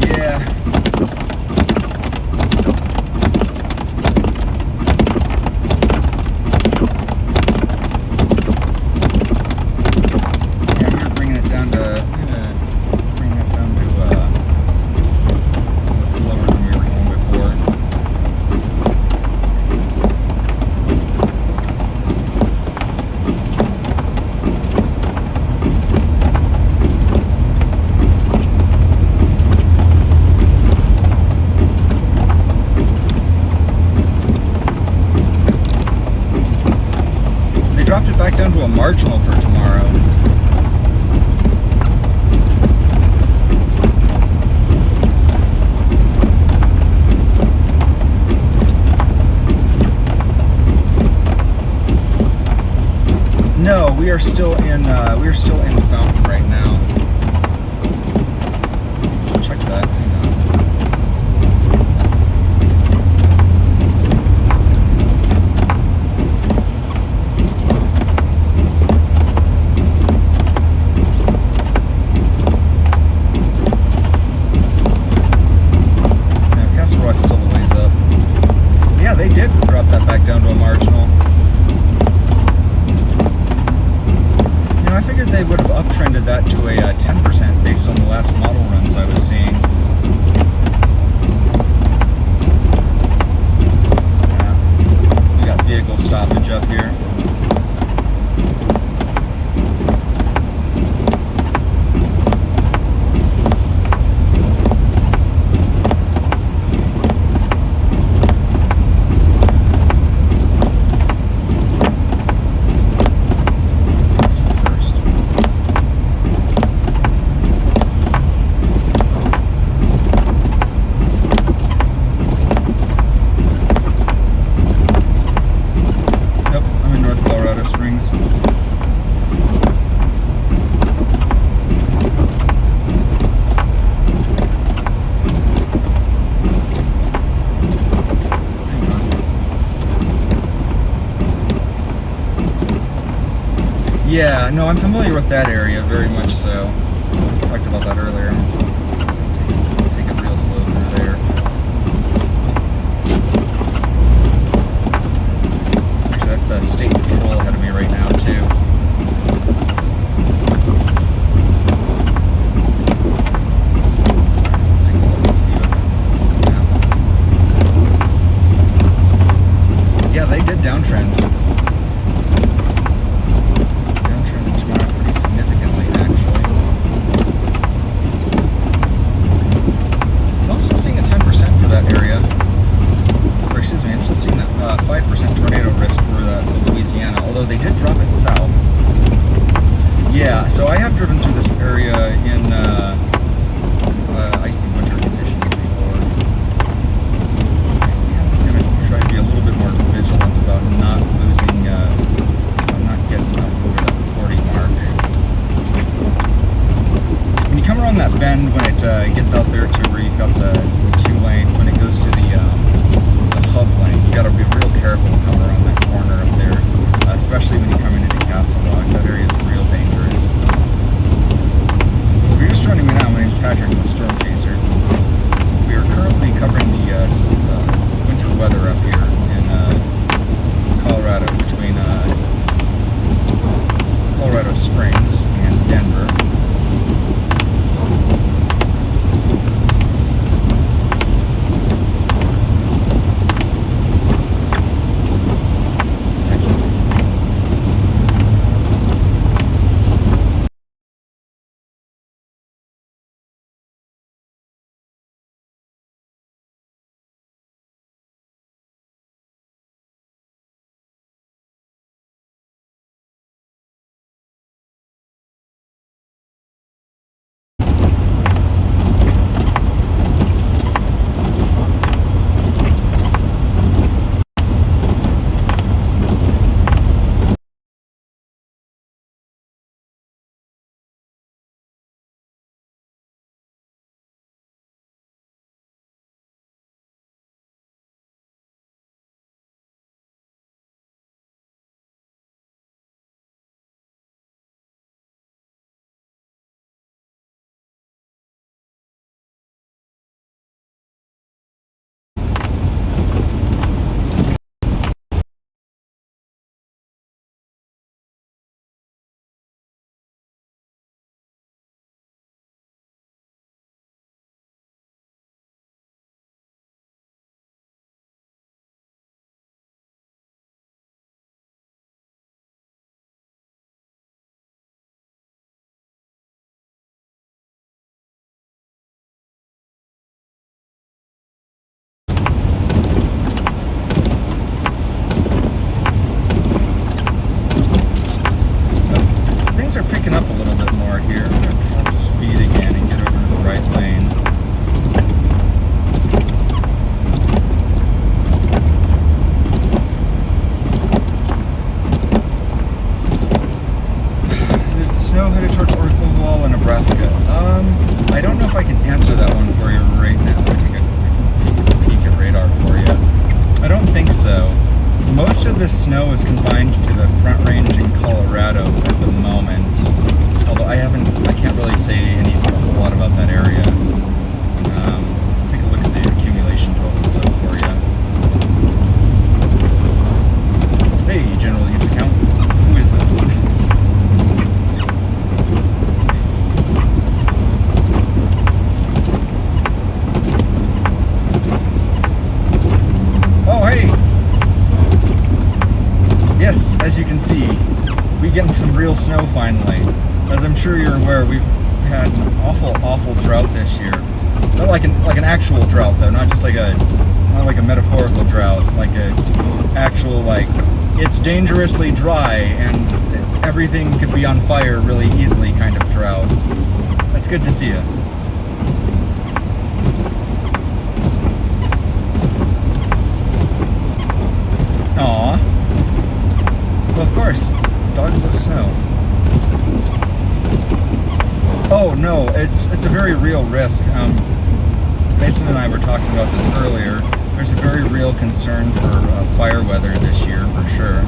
Yeah. Yeah, you're bringing it down to, a bit slower than we were going before. Dropped it back down to a marginal for tomorrow. No, we are still in Fountain right now. Check that. Hang on. They did drop that back down to a marginal. You know, I figured they would have uptrended that to a 10% based on the last model runs I was seeing. Yeah. We got vehicle stoppage up here. Yeah, no, I'm familiar with that area very much so. We talked about that earlier. Take it real slow through there. Actually, that's a state patrol ahead of me right now too. Let's take a look and see what yeah, they did downtrend. Downtrended tomorrow pretty significantly, actually. Well, I'm still seeing a 10% for that area. Or excuse me, I'm still seeing that 5% tornado risk for Louisiana, although they did drop it south. Yeah, so I have driven through this area in icy winter conditions before. I'm going to try to be a little bit more vigilant about not losing, not getting up over that 40 mark. When you come around that bend, when it gets out there to where you've got the 2-lane, when it goes to the hub lane, you got to be real careful to come around that corner up there, especially when you come into Castle Rock. That area is real dangerous. If you're just joining me now, my name is Patrick, I'm a Storm Chaser. We are currently covering the winter weather up here in Colorado, between Colorado Springs and Denver. Are picking up a little bit more here. I'm going to try to speed again and get over to the right lane. The snow headed towards Oklahoma, Nebraska. I don't know if I can answer that one for you right now. Let me take a peek at radar for you. I don't think so. Most of this snow is confined to the Front Range in Colorado at the moment. Although I can't really say a whole lot about that area. Take a look at the accumulation totals though for you. Hey, general use account. Who is this? Oh, hey! Yes, as you can see, we getting some real snow finally. As I'm sure you're aware, we've had an awful drought this year. Not like an actual drought though, not just like not like a metaphorical drought, like a actual it's dangerously dry and everything could be on fire really easily kind of drought. That's good to see you. Aww. Well, of course, dogs love snow. Oh no, it's a very real risk. Mason and I were talking about this earlier. There's a very real concern for fire weather this year, for sure.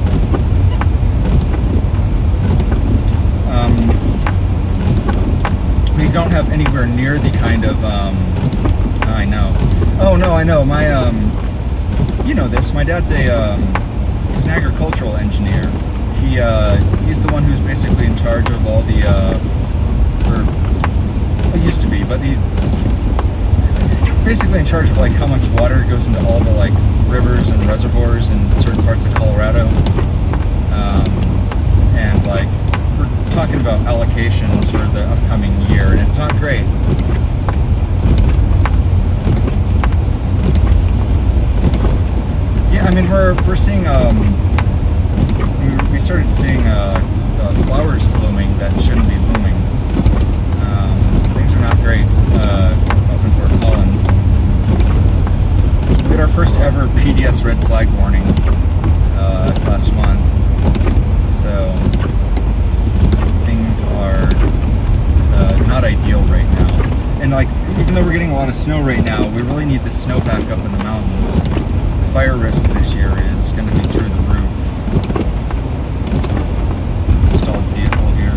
we don't have anywhere near the kind of, I know. Oh no, I know. My, you know this. My dad's he's an agricultural engineer. He's the one who's basically in charge of all the, or he used to be, but he's basically in charge of like how much water goes into all the like rivers and reservoirs in certain parts of Colorado. And like we're talking about allocations for the upcoming year, and it's not great. Yeah, I mean we're seeing we started seeing flowers blooming that shouldn't be blooming. Things are not great up in Fort Collins. We had our first ever PDS red flag warning last month, so things are not ideal right now. And like, even though we're getting a lot of snow right now, we really need the snowpack up in the mountains. The fire risk this year is going to be through the roof. Stalled vehicle here.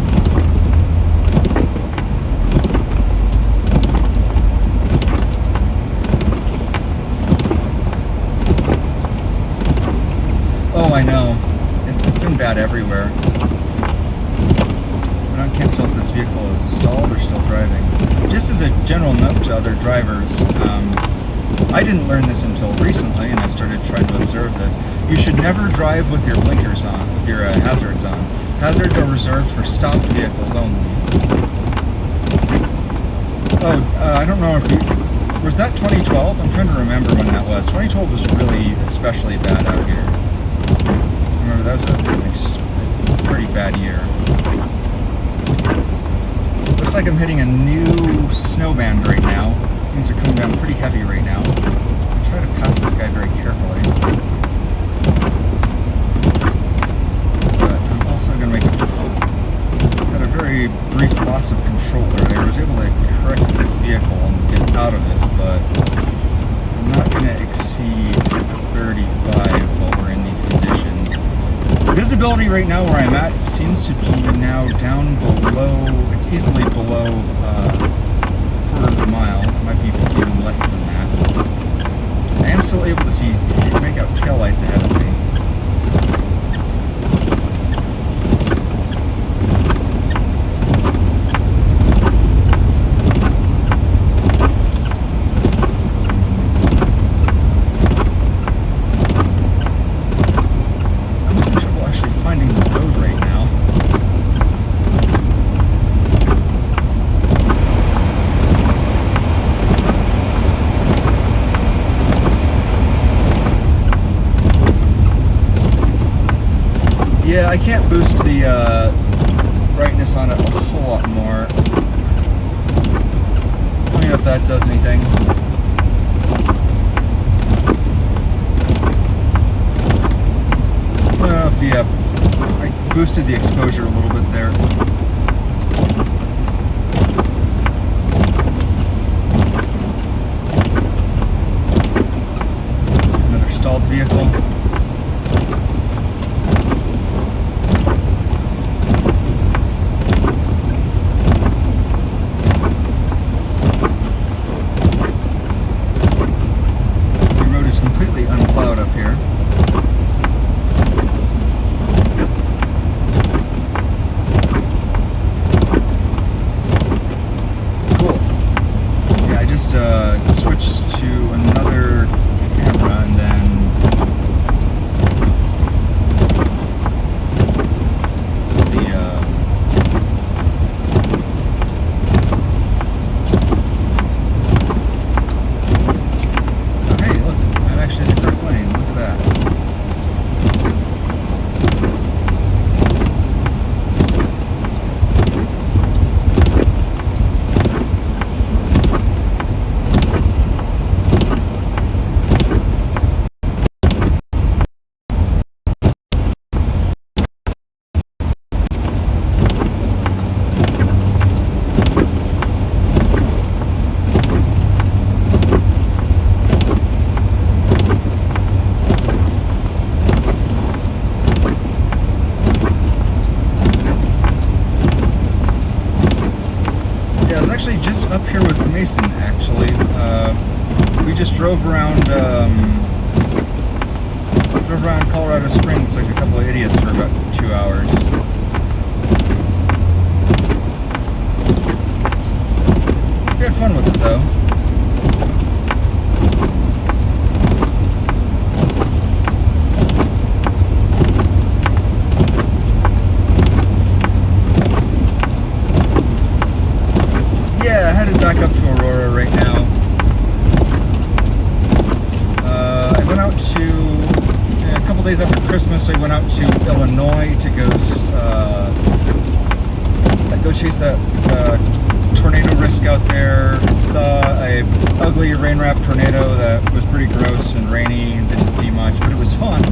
Oh, I know. It's been bad everywhere. But I can't tell if this vehicle is stalled or still driving. Just as a general note to other drivers, I didn't learn this until recently, and I started trying to observe this. You should never drive with your blinkers on, with your hazards on. Hazards are reserved for stopped vehicles only. Oh, I don't know if you... Was that 2012? I'm trying to remember when that was. 2012 was really especially bad out here. I remember that was a pretty bad year. Looks like I'm hitting a new snow band right now. Things are coming down pretty heavy right now. I'll try to pass this guy very carefully. But I'm also going to make had a very brief loss of control earlier. I was able to correct the vehicle and get out of it, but I'm not going to exceed 35 while we're in these conditions. Visibility right now where I'm at seems to be now down below, it's easily below a quarter of a mile. It might be even less than that. I am still able to see, make out taillights ahead of me. Yeah, I can't boost the brightness on it a whole lot more. Let me know if that does anything. I don't know if the I boosted the exposure a little bit there. Another stalled vehicle. Unplowed up here. Cool. Yeah, I just switched to another camera and then actually just up here with Mason, actually. We just drove around Colorado Springs like a couple of idiots for about 2 hours. We had fun with it, though. Headed back up to Aurora right now. I went out to, a couple days after Christmas, I went out to Illinois to go chase that tornado risk out there. Saw a ugly rain-wrapped tornado that was pretty gross and rainy and didn't see much, but it was fun.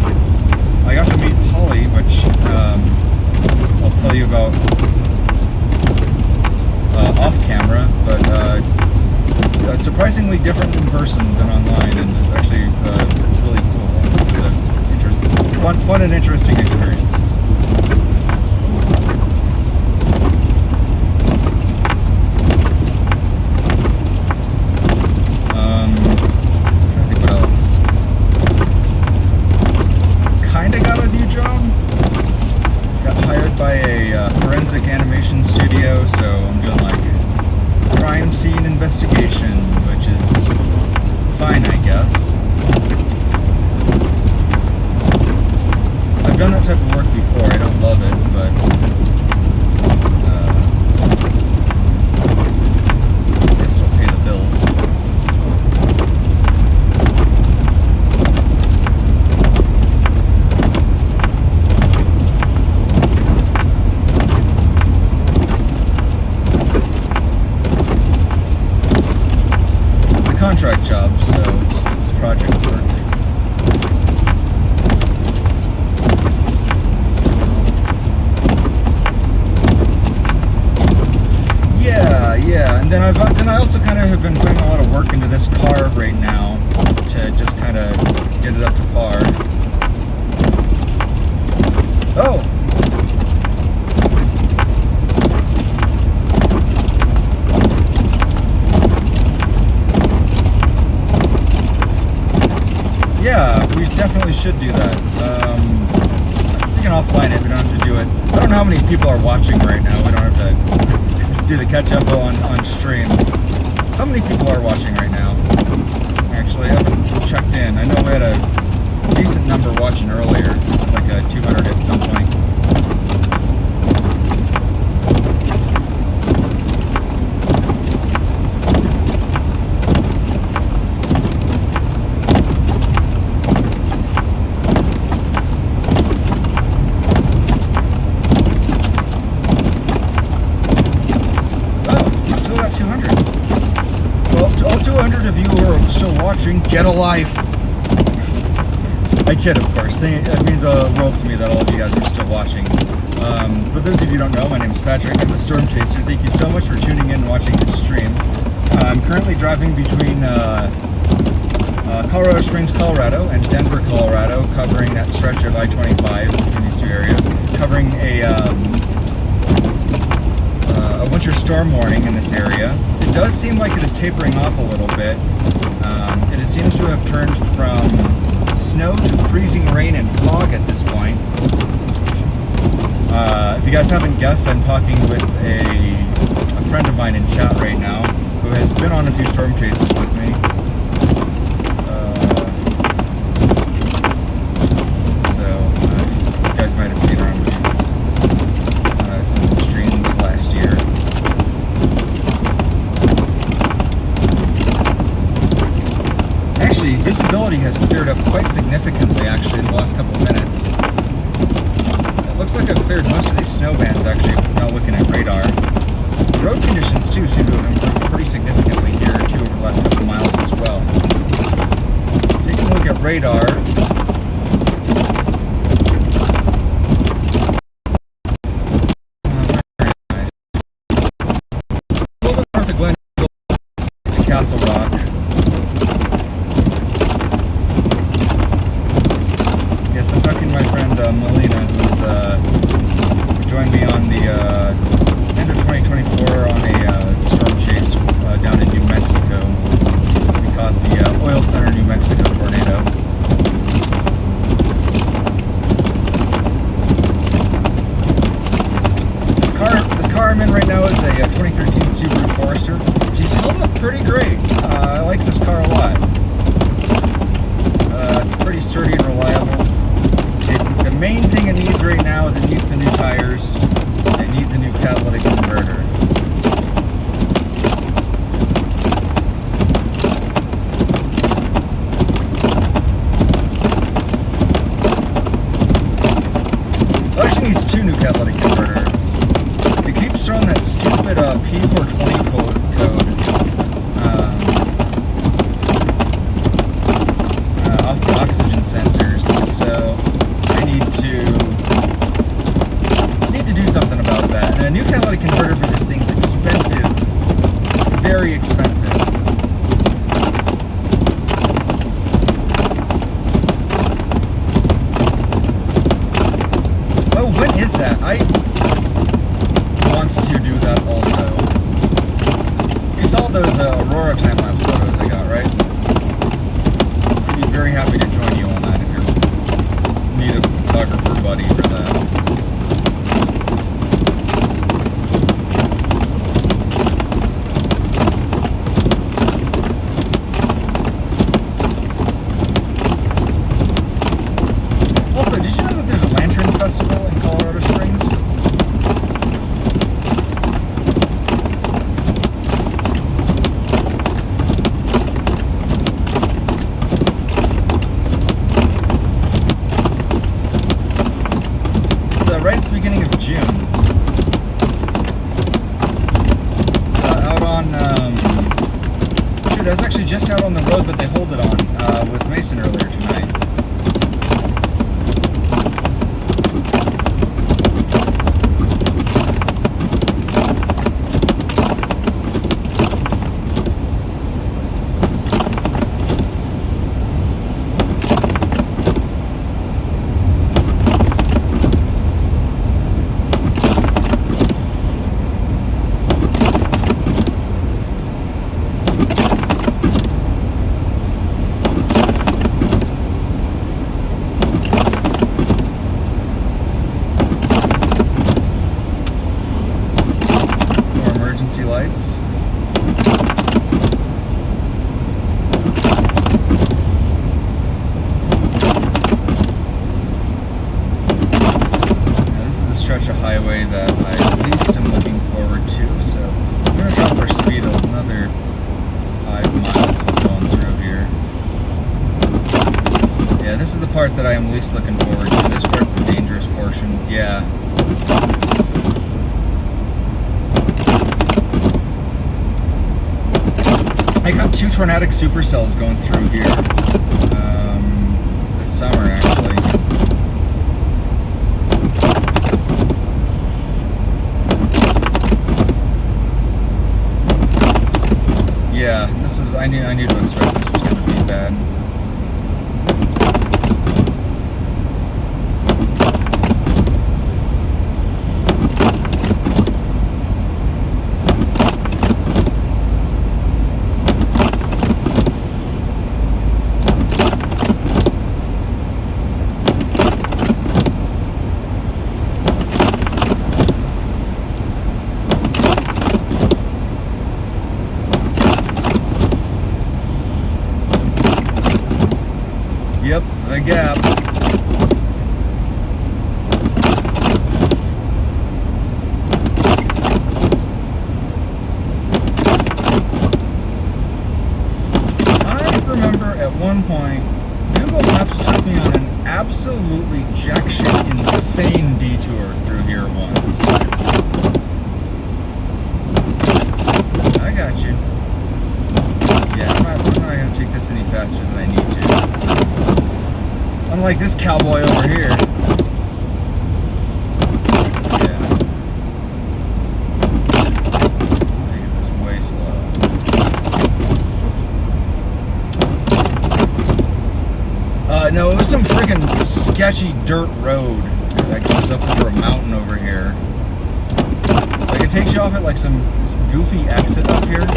I got to meet Holly, which I'll tell you about off camera, but surprisingly different in person than online, and it's actually really cool. It was an interesting, fun and interesting experience. Trying to think what else. Kinda got a new job. Got hired by a forensic animation studio, so I'm doing like crime scene investigation, which is fine, I guess. I've done that type of work before. I don't love it, but I guess it'll pay the bills. Contract job, so it's project work. Yeah, and then I also kind of have been putting a lot of work into this car right now to just kind of get it up to par. Oh. Yeah, we definitely should do that. We can offline it, we don't have to do it. I don't know how many people are watching right now. We don't have to do the catch up on stream. How many people are watching right now? Actually, I haven't checked in. I know we had a decent number watching earlier, like a 200 at some point. Get a life. I kid, of course. It means a world to me that all of you guys are still watching. For those of you who don't know, my name is Patrick. I'm a Storm Chaser. Thank you so much for tuning in and watching this stream. I'm currently driving between Colorado Springs, Colorado and Denver, Colorado, covering that stretch of I-25 between these two areas, covering a winter storm warning in this area. It does seem like it is tapering off a little bit. It seems to have turned from snow to freezing rain and fog at this point. If you guys haven't guessed, I'm talking with a friend of mine in chat right now who has been on a few storm chases with me. You guys might have seen her on some streams last year. Actually, visibility has cleared up quite significantly, actually, in the last couple of minutes. It looks like I've cleared most of these snow bands, actually, now looking at radar. Road conditions, too, seem to have improved pretty significantly here, too, over the last couple of miles as well. Taking a look at radar. A little bit north of Glenville to Castle Rock. Yes, I'm talking to my friend Melina, who's joined me on the end of 2024 on a storm chase D420 code off the oxygen sensors, so I need to do something about that. And a new catalytic converter for this thing's expensive, very expensive. Oh, when is that? I want to do that also. You saw those Aurora time-lapse photos I got, right? I'd be very happy to join you on that if you need a photographer buddy for that. Also, did you know that there's a lantern festival in Colorado Springs? It's right at the beginning of June. It's out on, shoot, I was actually just out on the road that they hold it on with Mason earlier tonight. Lights. Now, this is the stretch of highway that I at least am looking forward to, so I'm going to drop our speed another 5 miles going through here. Yeah, this is the part that I am least looking forward to. This part's the dangerous portion. Yeah. I got 2 tornadic supercells going through here this summer, actually. Yeah, this is. I knew to expect this was going to be bad. Yep, the gap. I remember at one point, Google Maps took me on an absolutely jackshit insane detour through here once. I got you. Yeah, I'm not going to take this any faster than I need to. Unlike this cowboy over here. Yeah. Making this way slow. No, it was some freaking sketchy dirt road that goes up over a mountain over here. Like, it takes you off at like some goofy exit up here.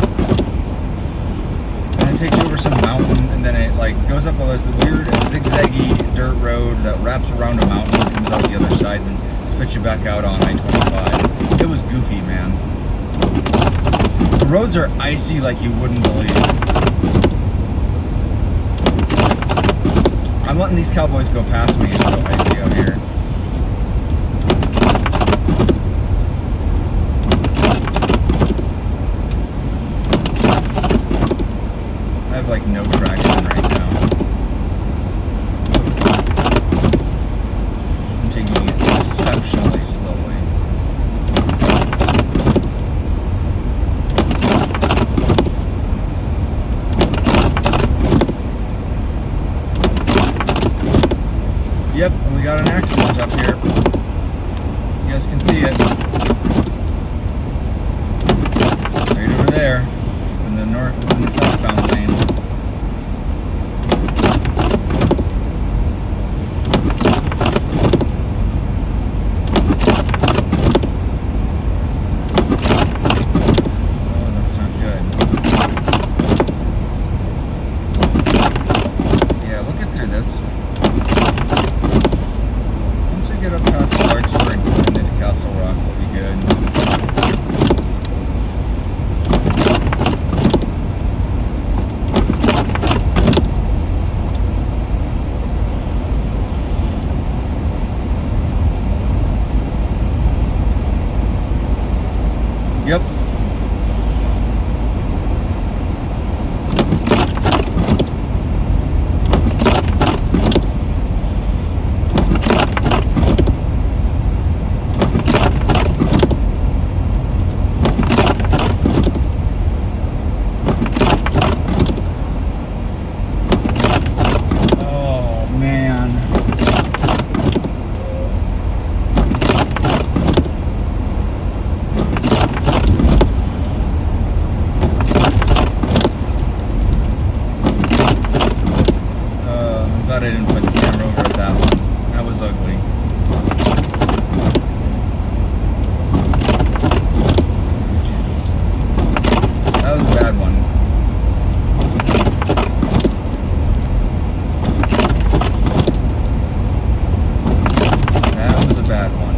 It takes you over some mountain, and then it like goes up all this weird zigzaggy dirt road that wraps around a mountain and comes out the other side and spits you back out on I-25. It was goofy, man. The roads are icy like you wouldn't believe. I'm letting these cowboys go past me. It's so icy out here. I have like no traction right now. I'm taking it exceptionally slowly. got an accident up here. You guys can see it. Right over there. It's in the north. It's in the southbound lane. Oh, that's not good. Yeah, we'll get through this. Once we get up past Clarksburg and into Castle Rock, we'll be good. Yep. Oh, man. I'm glad I didn't put the camera over at that one. That was ugly. Jesus. That was a bad one. That was a bad one.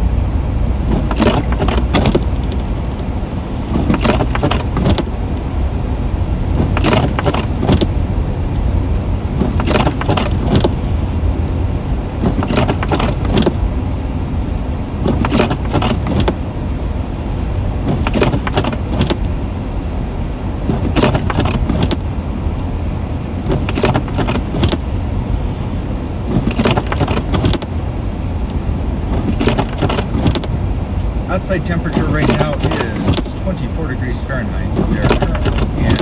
Outside temperature right now is 24 degrees Fahrenheit. We are currently in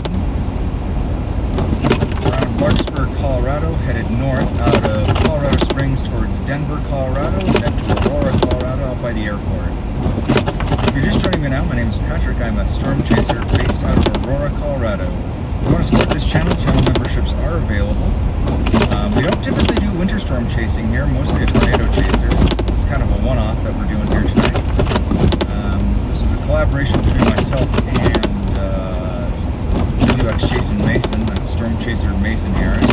around Larkspur, Colorado, headed north out of Colorado Springs towards Denver, Colorado, then to Aurora, Colorado, out by the airport. If you're just joining me now, my name is Patrick. I'm a storm chaser based out of Aurora, Colorado. If you want to support this channel, channel memberships are available. We don't typically do winter storm chasing here, mostly a tornado chaser. It's kind of a one-off that we're doing here tonight. This is a collaboration between myself and WX Chasing Mason, that's Storm Chaser Mason Harris.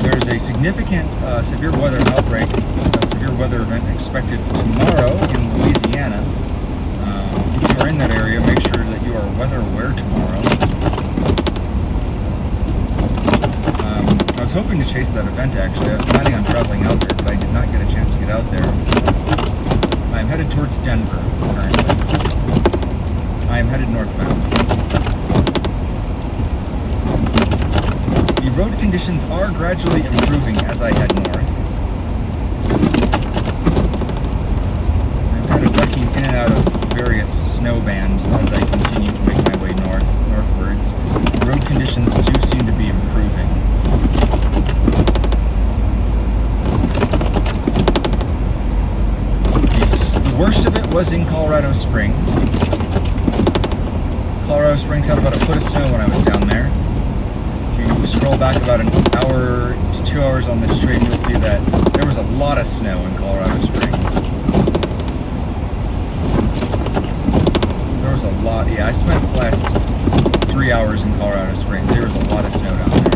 There's a significant severe weather outbreak, a severe weather event expected tomorrow in Louisiana. If you're in that area, make sure that you are weather aware tomorrow. I was hoping to chase that event actually. I was planning on traveling out there, but I did not get a chance to get out there. I'm headed towards Denver currently. I am headed northbound. The road conditions are gradually improving as I head north. I'm kind of ducking in and out of various snow bands as I continue to make my way northwards. Road conditions do seem to be improving. The worst of it was in Colorado Springs. Colorado Springs had about a foot of snow when I was down there. If you scroll back about an hour to 2 hours on this stream, you'll see that there was a lot of snow in Colorado Springs. There was a lot. Yeah, I spent the last 3 hours in Colorado Springs. There was a lot of snow down there.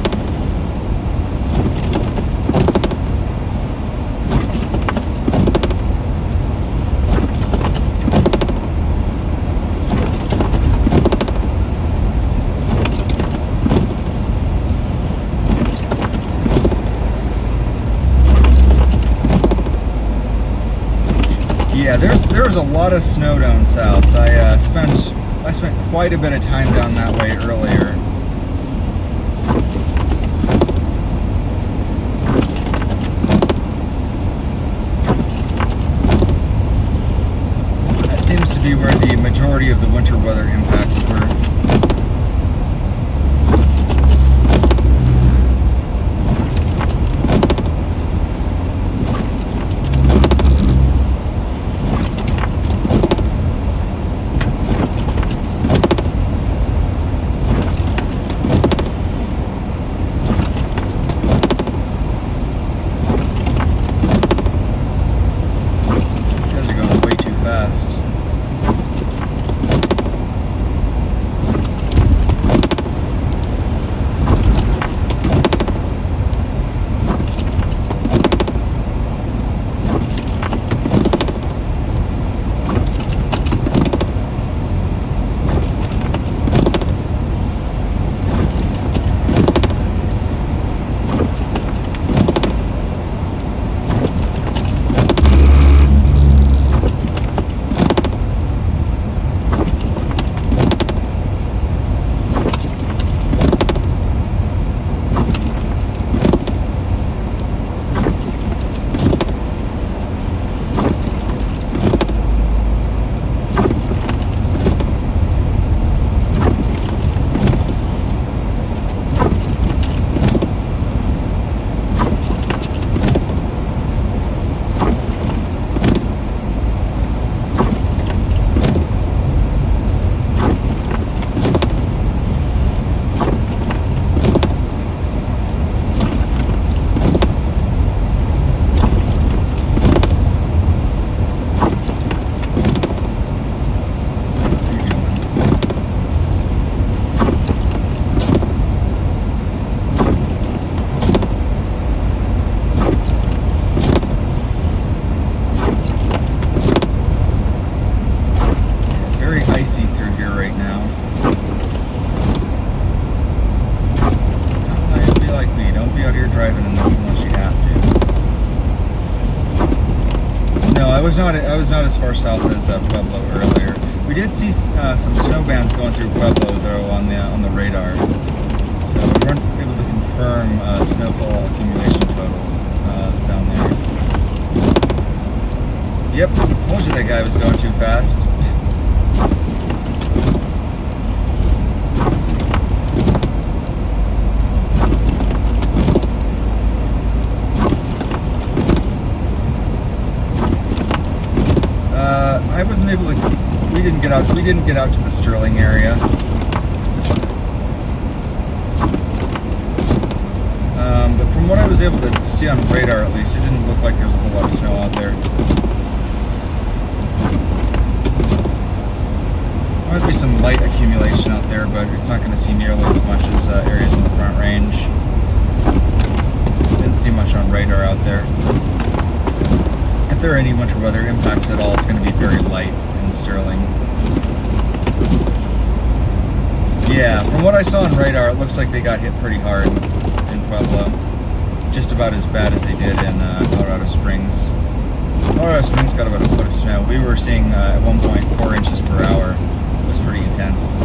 Yeah, there was a lot of snow down south. I spent quite a bit of time down that way earlier. That seems to be where the majority of the winter weather impacts were. not as far south as Pueblo earlier. We did see some snow bands going through Pueblo though on the radar, so we weren't able to confirm snowfall accumulation totals down there. Yep, told you that guy was going too fast. I wasn't able to. We didn't get out. We didn't get out to the Sterling area. But from what I was able to see on radar, at least, it didn't look like there was a whole lot of snow out there. Might be some light accumulation out there, but it's not going to see nearly as much as areas in the Front Range. Didn't see much on radar out there. If there are any winter weather impacts at all, it's going to be very light in Sterling. Yeah, from what I saw on radar, it looks like they got hit pretty hard in Pueblo. Just about as bad as they did in Colorado Springs. Colorado Springs got about a foot of snow. We were seeing at one point 4 inches per hour. It was pretty intense.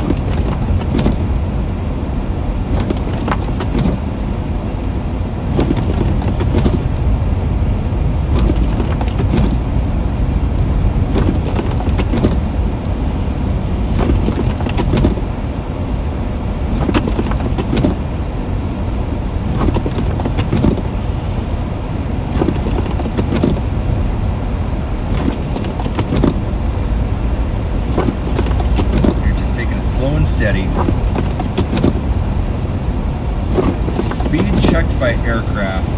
Slow and steady. Speed checked by aircraft. I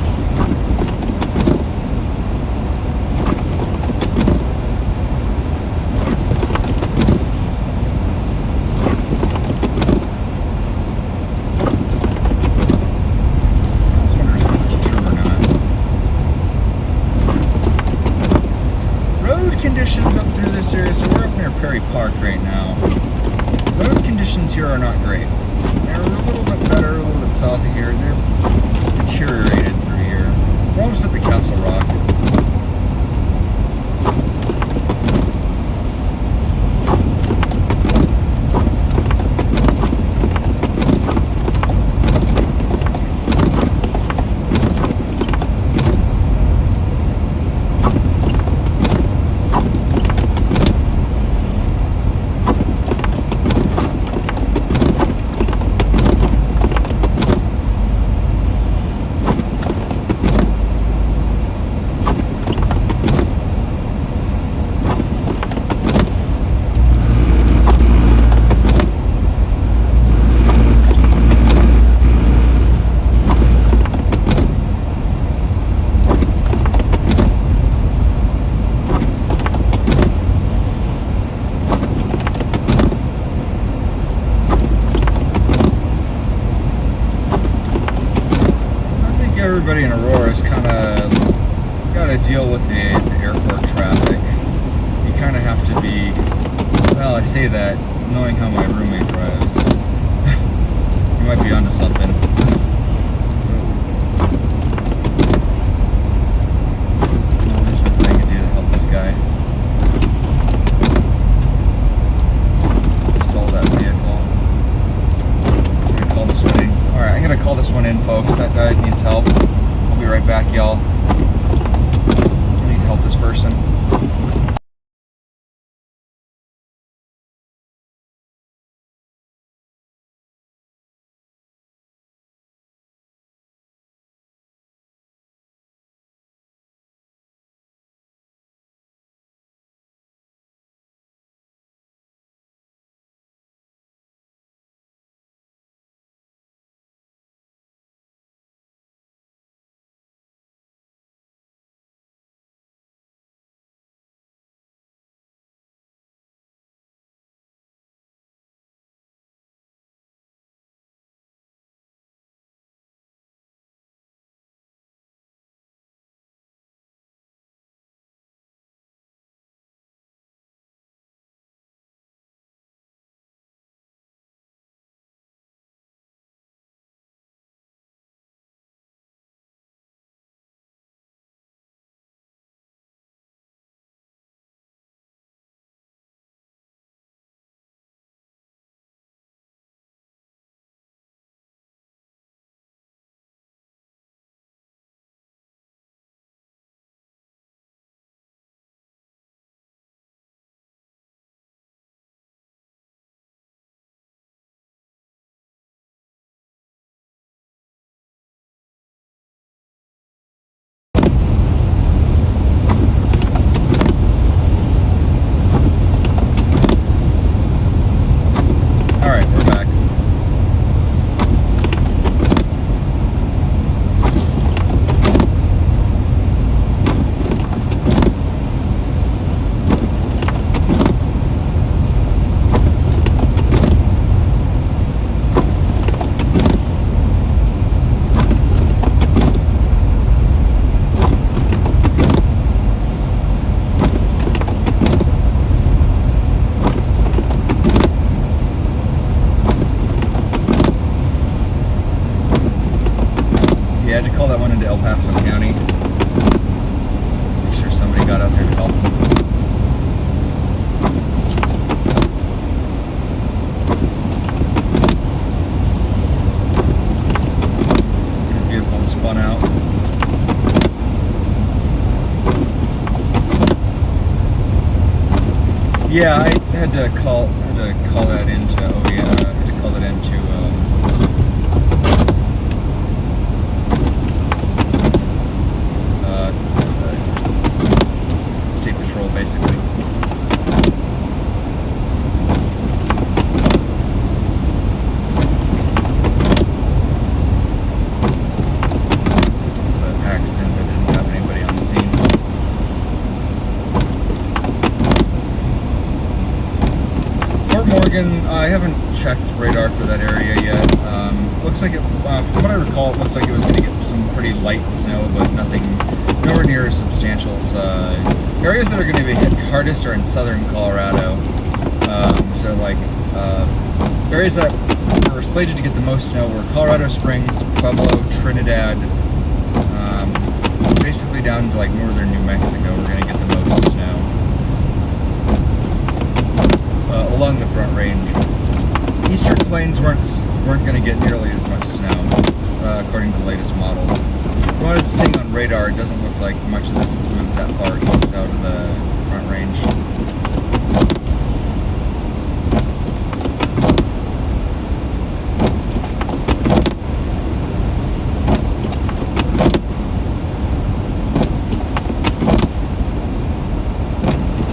was wondering if that's true or not. Road conditions up through this area, so we're up near Perry Park right now. Road conditions here are not great. They're a little bit better, a little bit south of here. They're deteriorated through here. We're almost up to Castle Rock. Everybody in Aurora's kind of got to deal with the airport traffic. You kind of have to be, well, I say that knowing how my roommate drives. You might be onto something. No, there's nothing I can do to help this guy. To stall that vehicle. I'm going to call this one in. Alright, I'm going to call this one in, folks. That guy needs help. I'll be right back, y'all. I need to help this person. that one into El Paso County. Make sure somebody got out there to help him. Vehicle spun out. Yeah, I had to call that into State Patrol, basically. It was an accident that didn't have anybody on the scene. Fort Morgan, I haven't checked radar for that area yet. Looks like it, from what I recall, it looks like it was going to get some pretty light snow, but nowhere near as substantial as areas that are going to be hit hardest are in southern Colorado. So like areas that were slated to get the most snow were Colorado Springs, Pueblo, Trinidad, basically down to like northern New Mexico. We're going to get the most snow along the Front Range. Eastern Plains weren't going to get nearly as much snow, according to the latest models. From what I was seeing on radar, it doesn't look like much of this has moved that far east out of the Front Range.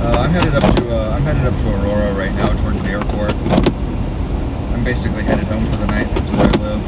I'm headed up to Aurora right now, towards the airport. I'm basically headed home for the night. That's where I live.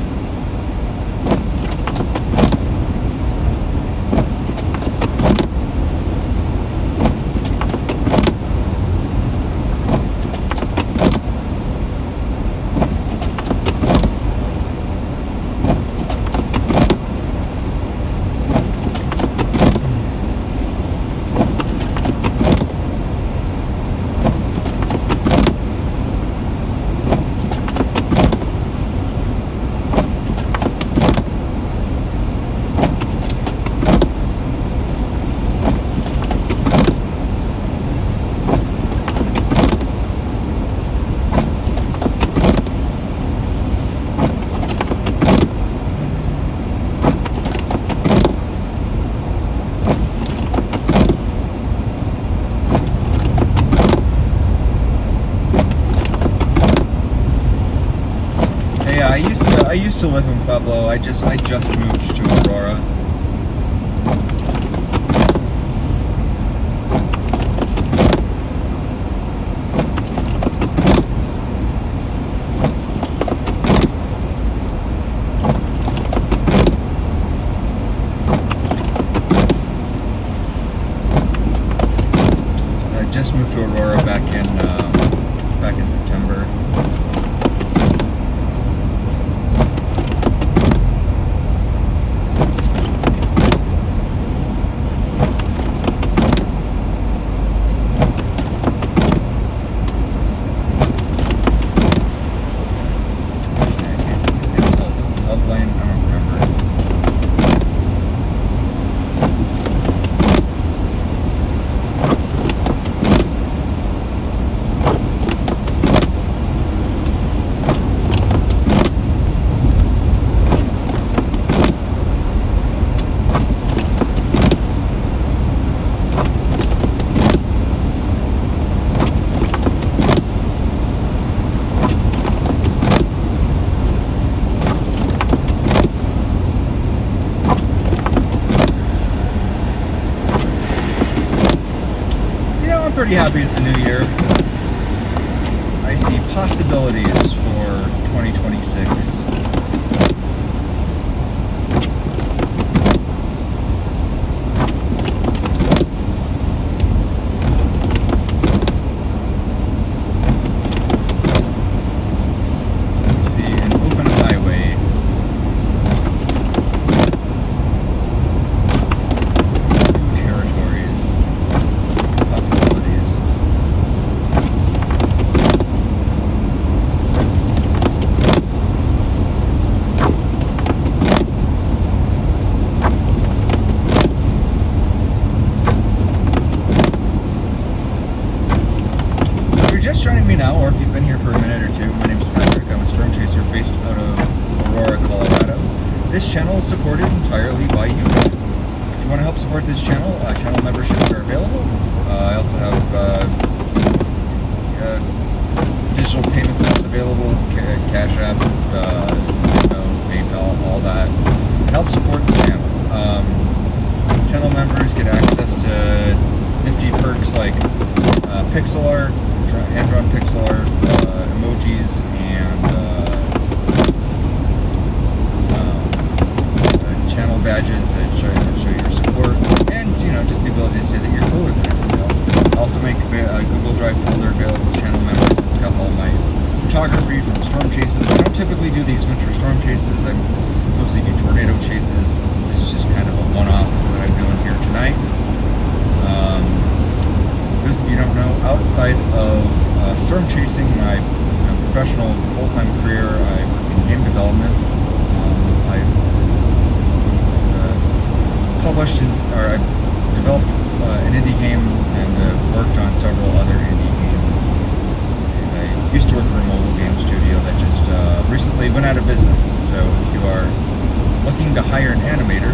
I used to live in Pueblo. I just moved to Aurora. I just moved to Aurora back in September. Pretty happy it's a new year. I see possibilities for 2026. this channel is supported entirely by you guys. If you want to help support this channel, channel memberships are available. I also have digital payment methods available, Cash App, PayPal, all that. Help support the channel. Channel members get access to nifty perks like pixel art, hand-drawn pixel art, emojis, and channel badges that show your support, and just the ability to say that you're cooler than everybody else. I also make a Google Drive folder available to channel members that's got all my photography from storm chases. I don't typically do these winter storm chases. I mostly do tornado chases. This is just kind of a one-off that I'm doing here tonight. Those of you who don't know, outside of storm chasing, my professional full-time career, I work in game development. I've published I've developed an indie game and worked on several other indie games. And I used to work for a mobile game studio that just recently went out of business. So if you are looking to hire an animator,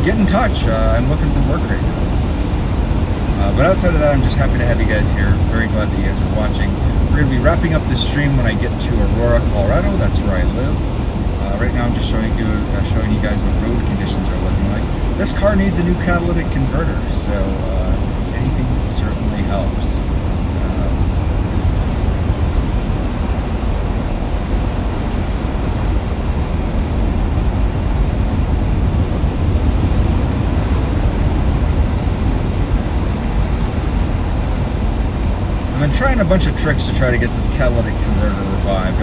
get in touch. I'm looking for work right now. But outside of that, I'm just happy to have you guys here. Very glad that you guys are watching. We're going to be wrapping up this stream when I get to Aurora, Colorado. That's where I live. Right now I'm just showing you guys what road conditions are looking like. This car needs a new catalytic converter, so anything certainly helps. I've been trying a bunch of tricks to try to get this catalytic converter revived.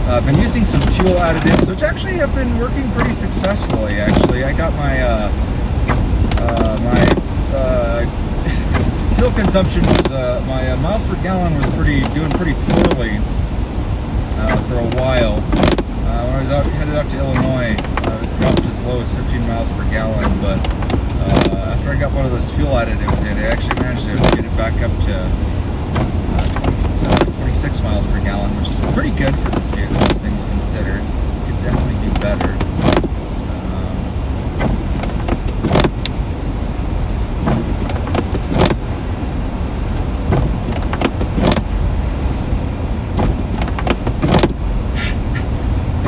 I've been using some fuel additives, which actually have been working pretty successfully. Actually, I got my fuel consumption was my miles per gallon was doing pretty poorly for a while. When I was headed out to Illinois, it dropped as low as 15 miles per gallon. But after I got one of those fuel additives in, I actually managed to get it back up to 26 miles per gallon, which is pretty good for this vehicle, all things considered. Could definitely do better.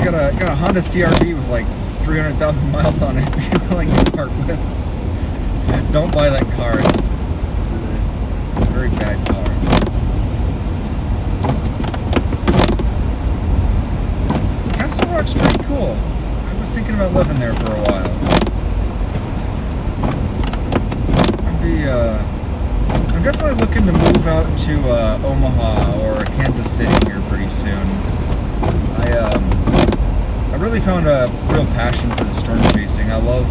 I got a Honda CR-V with like 300,000 miles on it. You're willing to part with. Don't buy that car. It's a very bad car. Rock's pretty cool. I was thinking about living there for a while. I'm definitely looking to move out to Omaha or Kansas City here pretty soon. I really found a real passion for the storm chasing. I love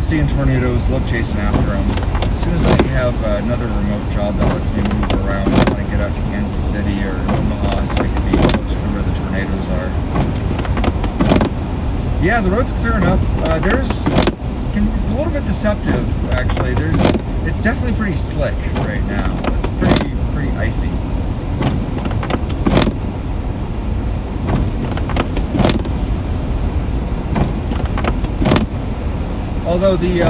seeing tornadoes, love chasing after them. As soon as I have another remote job that lets me move around, I want to get out to Kansas City or Omaha so I can be closer to where the tornadoes are. Yeah, the road's clearing up. It's a little bit deceptive, actually. It's definitely pretty slick right now. It's pretty icy. Although the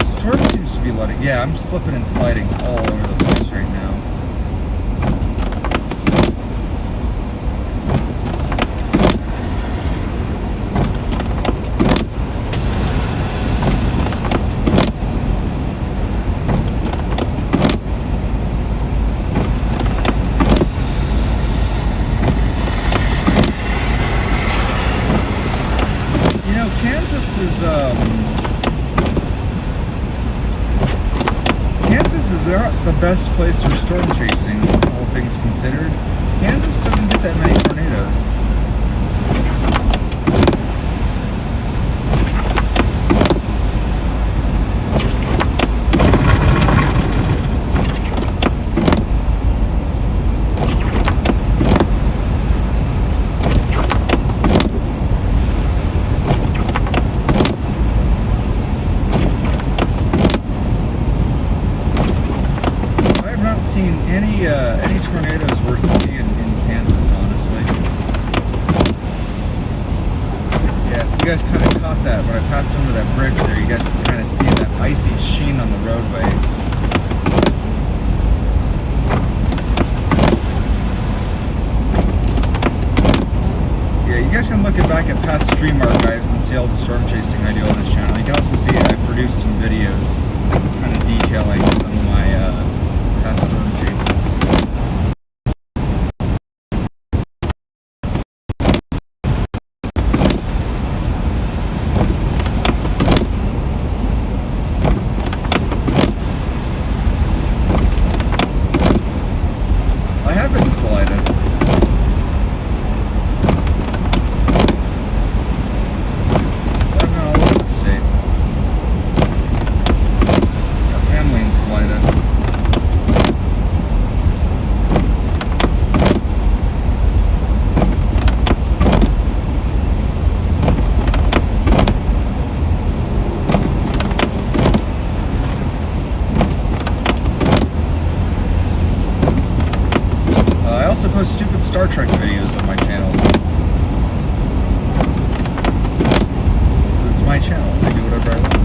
storm seems to be letting... Yeah, I'm slipping and sliding all over the place right now. Kansas is the best place for storm chasing, all things considered. Kansas doesn't get that many tornadoes. Any tornadoes worth seeing in Kansas. guys kind of caught that when I passed under that bridge there. You guys can kind of see that icy sheen on the roadway. Yeah, you guys can look back at past stream archives and see all the storm chasing I do on this channel. You can also see I produced some videos kind of detailing some of my past storm chases. Stupid Star Trek videos on my channel. It's my channel. I do whatever I want.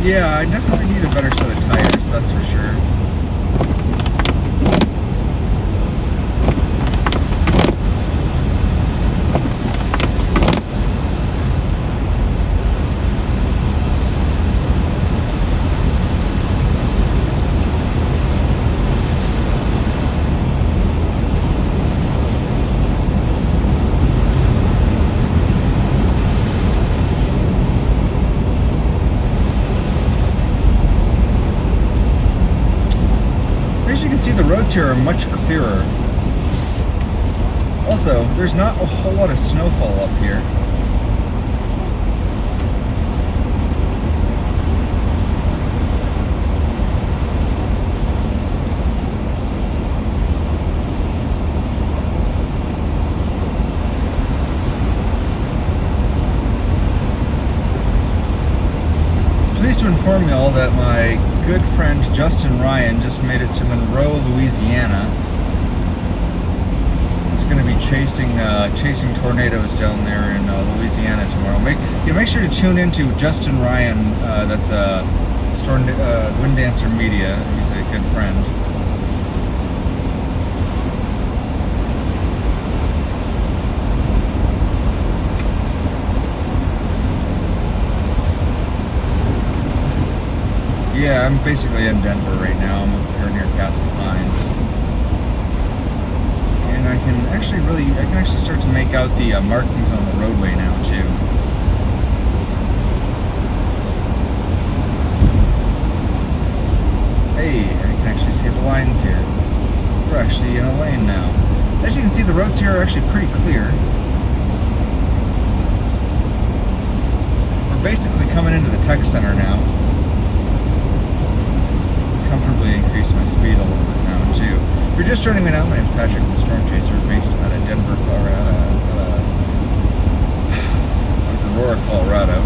Yeah, I definitely need a better set of tires, that's for sure. The roads here are much clearer. Also, there's not a whole lot of snowfall up here. Pleased to inform you all that my good friend Justin Ryan just made it to Monroe, Louisiana. He's going to be chasing tornadoes down there in Louisiana tomorrow. Make sure to tune into Justin Ryan. That's Wind Dancer Media. He's a good friend. Yeah, I'm basically in Denver right now. I'm up here near Castle Pines. And I can actually start to make out the markings on the roadway now too. Hey, I can actually see the lines here. We're actually in a lane now. As you can see, the roads here are actually pretty clear. We're basically coming into the tech center now. Comfortably increase my speed a little bit now too. If you're just joining me now, my name's Patrick, I'm a storm chaser based out of Denver, Colorado. Aurora, Colorado.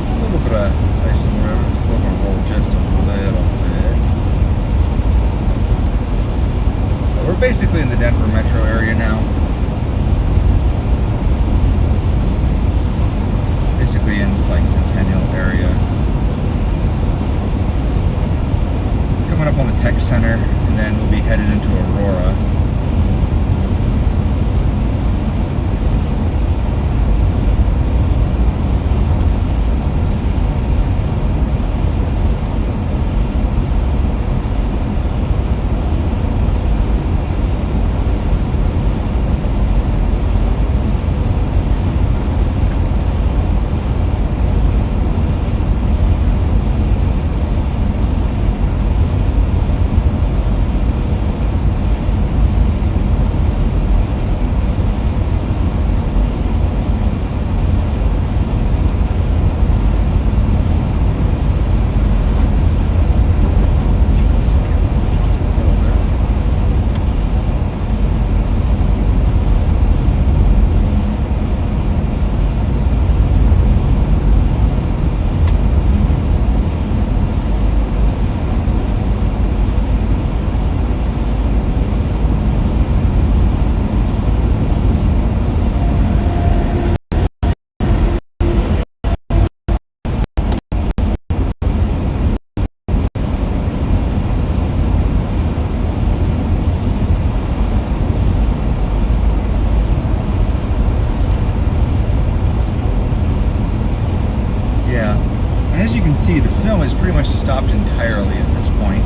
It's a little bit of ice on the road. It's still going to roll just a little bit. But we're basically in the Denver metro area now. Basically in like Centennial area. Coming up on the tech center, and then we'll be headed into Aurora. see, the snow has pretty much stopped entirely at this point.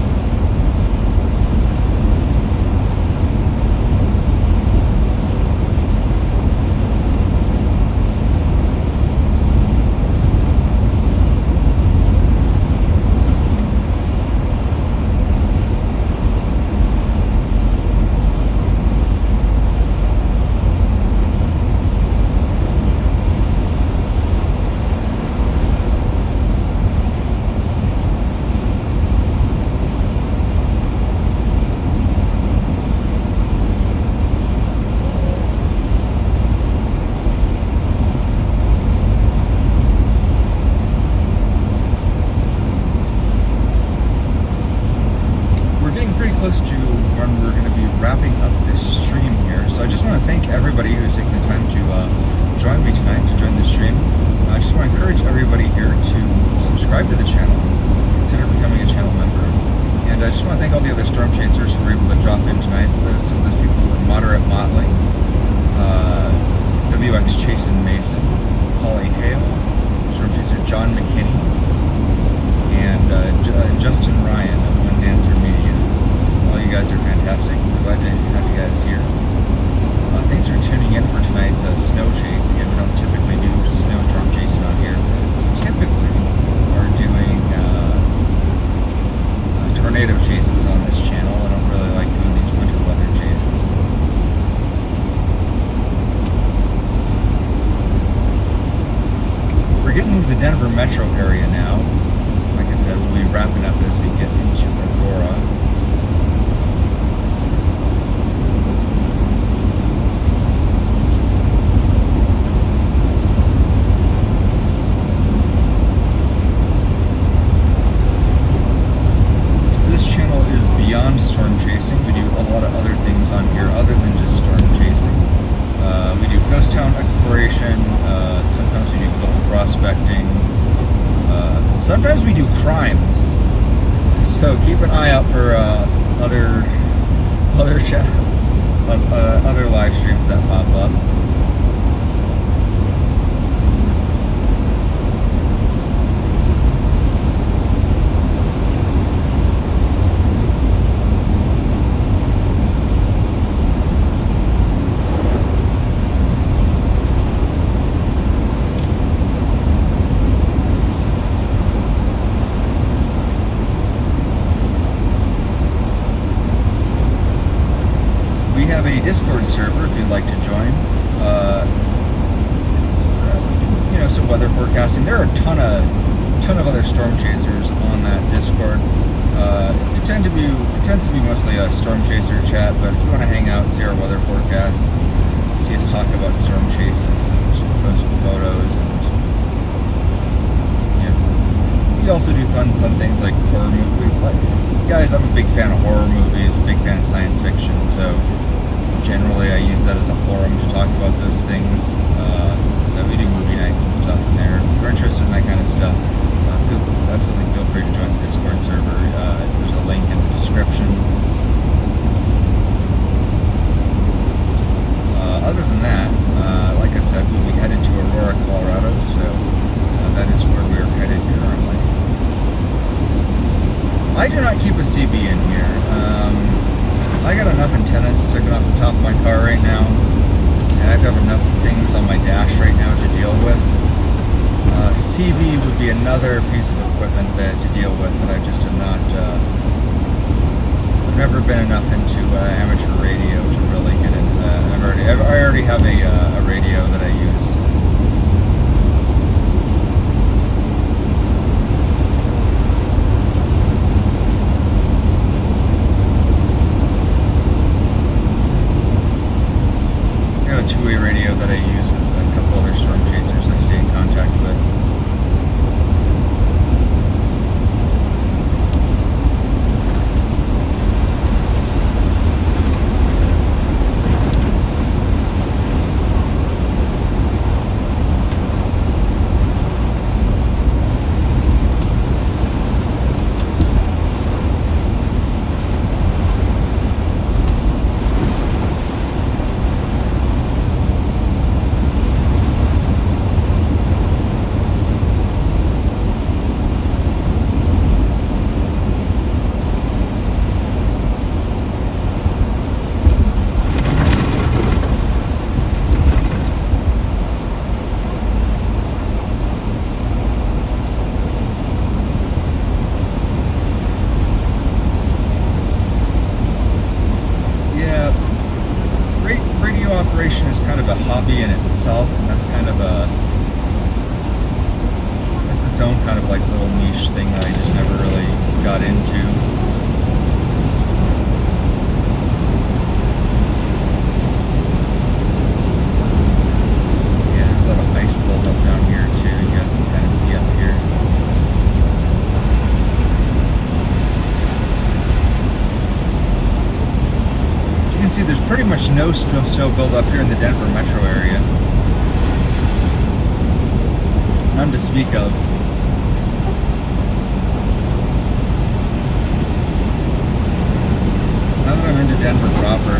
Close to when we're going to be wrapping up this stream here. So I just want to thank everybody who's taking the time to join me tonight, to join the stream. I just want to encourage everybody here to subscribe to the channel, consider becoming a channel member. And I just want to thank all the other storm chasers who were able to drop in tonight. Some of those people were Moderate Motley, WX Chasen Mason, Holly Hale, storm chaser John McKinney, and Justin Ryan of Wind Dancer Media. All you guys are fantastic. I'm glad to have you guys here. Thanks for tuning in for tonight's snow chase. Again, we don't typically do snowstorm chasing on here. We typically are doing tornado chases on this channel. I don't really like doing these winter weather chases. We're getting into the Denver metro area now. Like I said, we'll be wrapping up as we get into Aurora. Beyond storm chasing, we do a lot of other things on here other than just storm chasing. We do ghost town exploration, sometimes we do gold prospecting, sometimes we do crimes. So keep an eye out for other live streams that pop up. Discord server if you'd like to join. We do, some weather forecasting. There are a ton of other storm chasers on that Discord. It tends to be mostly a storm chaser chat, but if you want to hang out, see our weather forecasts, see us talk about storm chases and post photos, and we also do fun things like horror movies. Guys, I'm a big fan of horror movies, big fan of science fiction, so generally I use that as a forum to talk about those things. So we do movie nights and stuff in there. If you're interested in that kind of stuff, absolutely feel free to join the Discord server. There's a link in the description. Other than that, like I said, we'll be headed to Aurora, Colorado, so that is where we're headed currently. I do not keep a CB in here. I got enough antennas sticking off the top of my car right now, and I've got enough things on my dash right now to deal with. CB would be another piece of equipment to deal with that I just am not. I've never been enough into amateur radio to really get into that. I already have a radio that I use. Two-way radio that I use with a couple other storm chasers I stay in contact with. preparation is kind of a hobby in itself, and that's kind of it's its own kind of like little niche thing that I just never really got into. Yeah, there's a lot of ice buildup down here too. You guys can kind of see up here. You can see there's pretty much no snow buildup here in the Denver metro area. None to speak of. Now that I'm into Denver proper.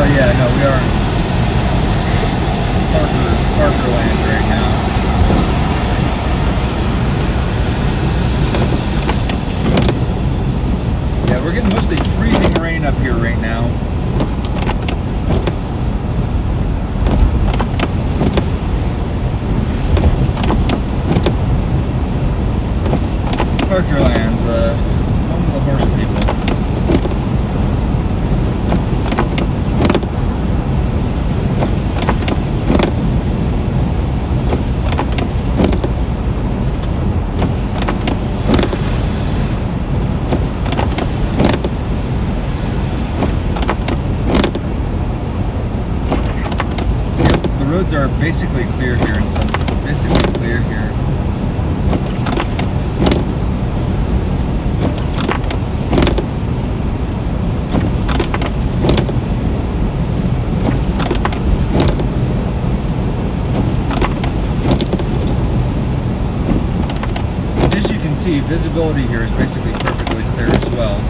Yeah, no, we are Parker land right now. Yeah, we're getting mostly freezing rain up here right now. Parker land, the home of the horse people. The roads are basically clear here, and some basically clear here. As you can see, visibility here is basically perfectly clear as well.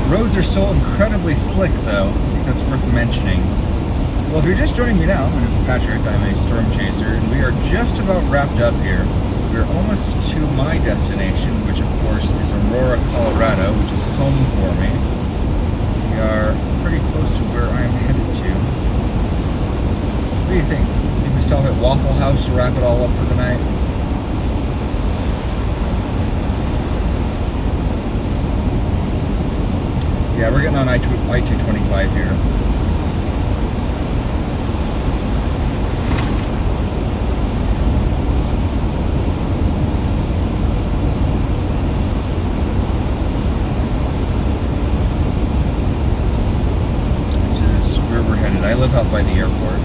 Roads are so incredibly slick, though. I think that's worth mentioning. Well, if you're just joining me now, my name is Patrick. I'm a storm chaser, and we are just about wrapped up here. We're almost to my destination, which of course is Aurora, Colorado, which is stop at Waffle House to wrap it all up for the night. Yeah, we're getting on I-225 here. Where we're headed. I live out by the airport.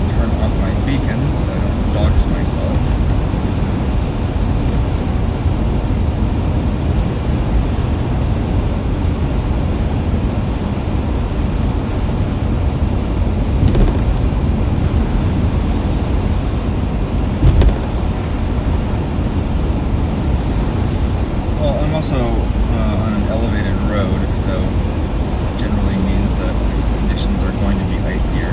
Turn off my beacons so I don't dox myself. Also on an elevated road, so generally means that these conditions are going to be icier.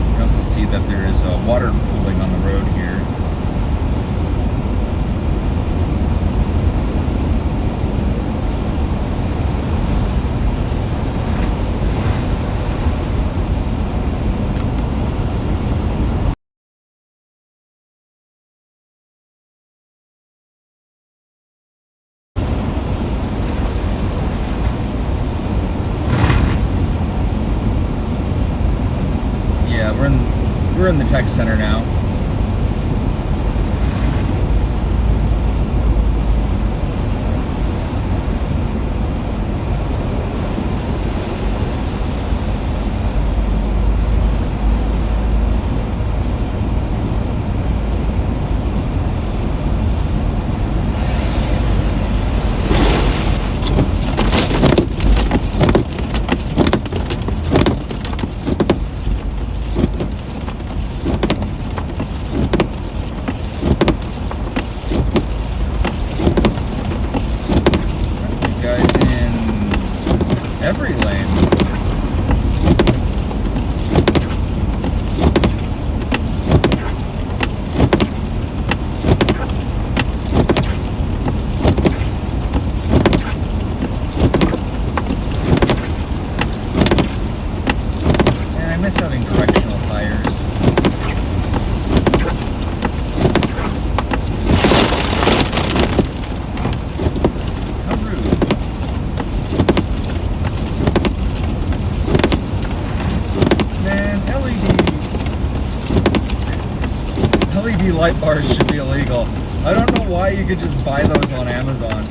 You can also see that there is water pooling on the road here. Yeah, we're in the tech center now. Every lane. Man, I miss having directional tires. How rude. LED light bars should be illegal. I don't know why you could just buy those on Amazon.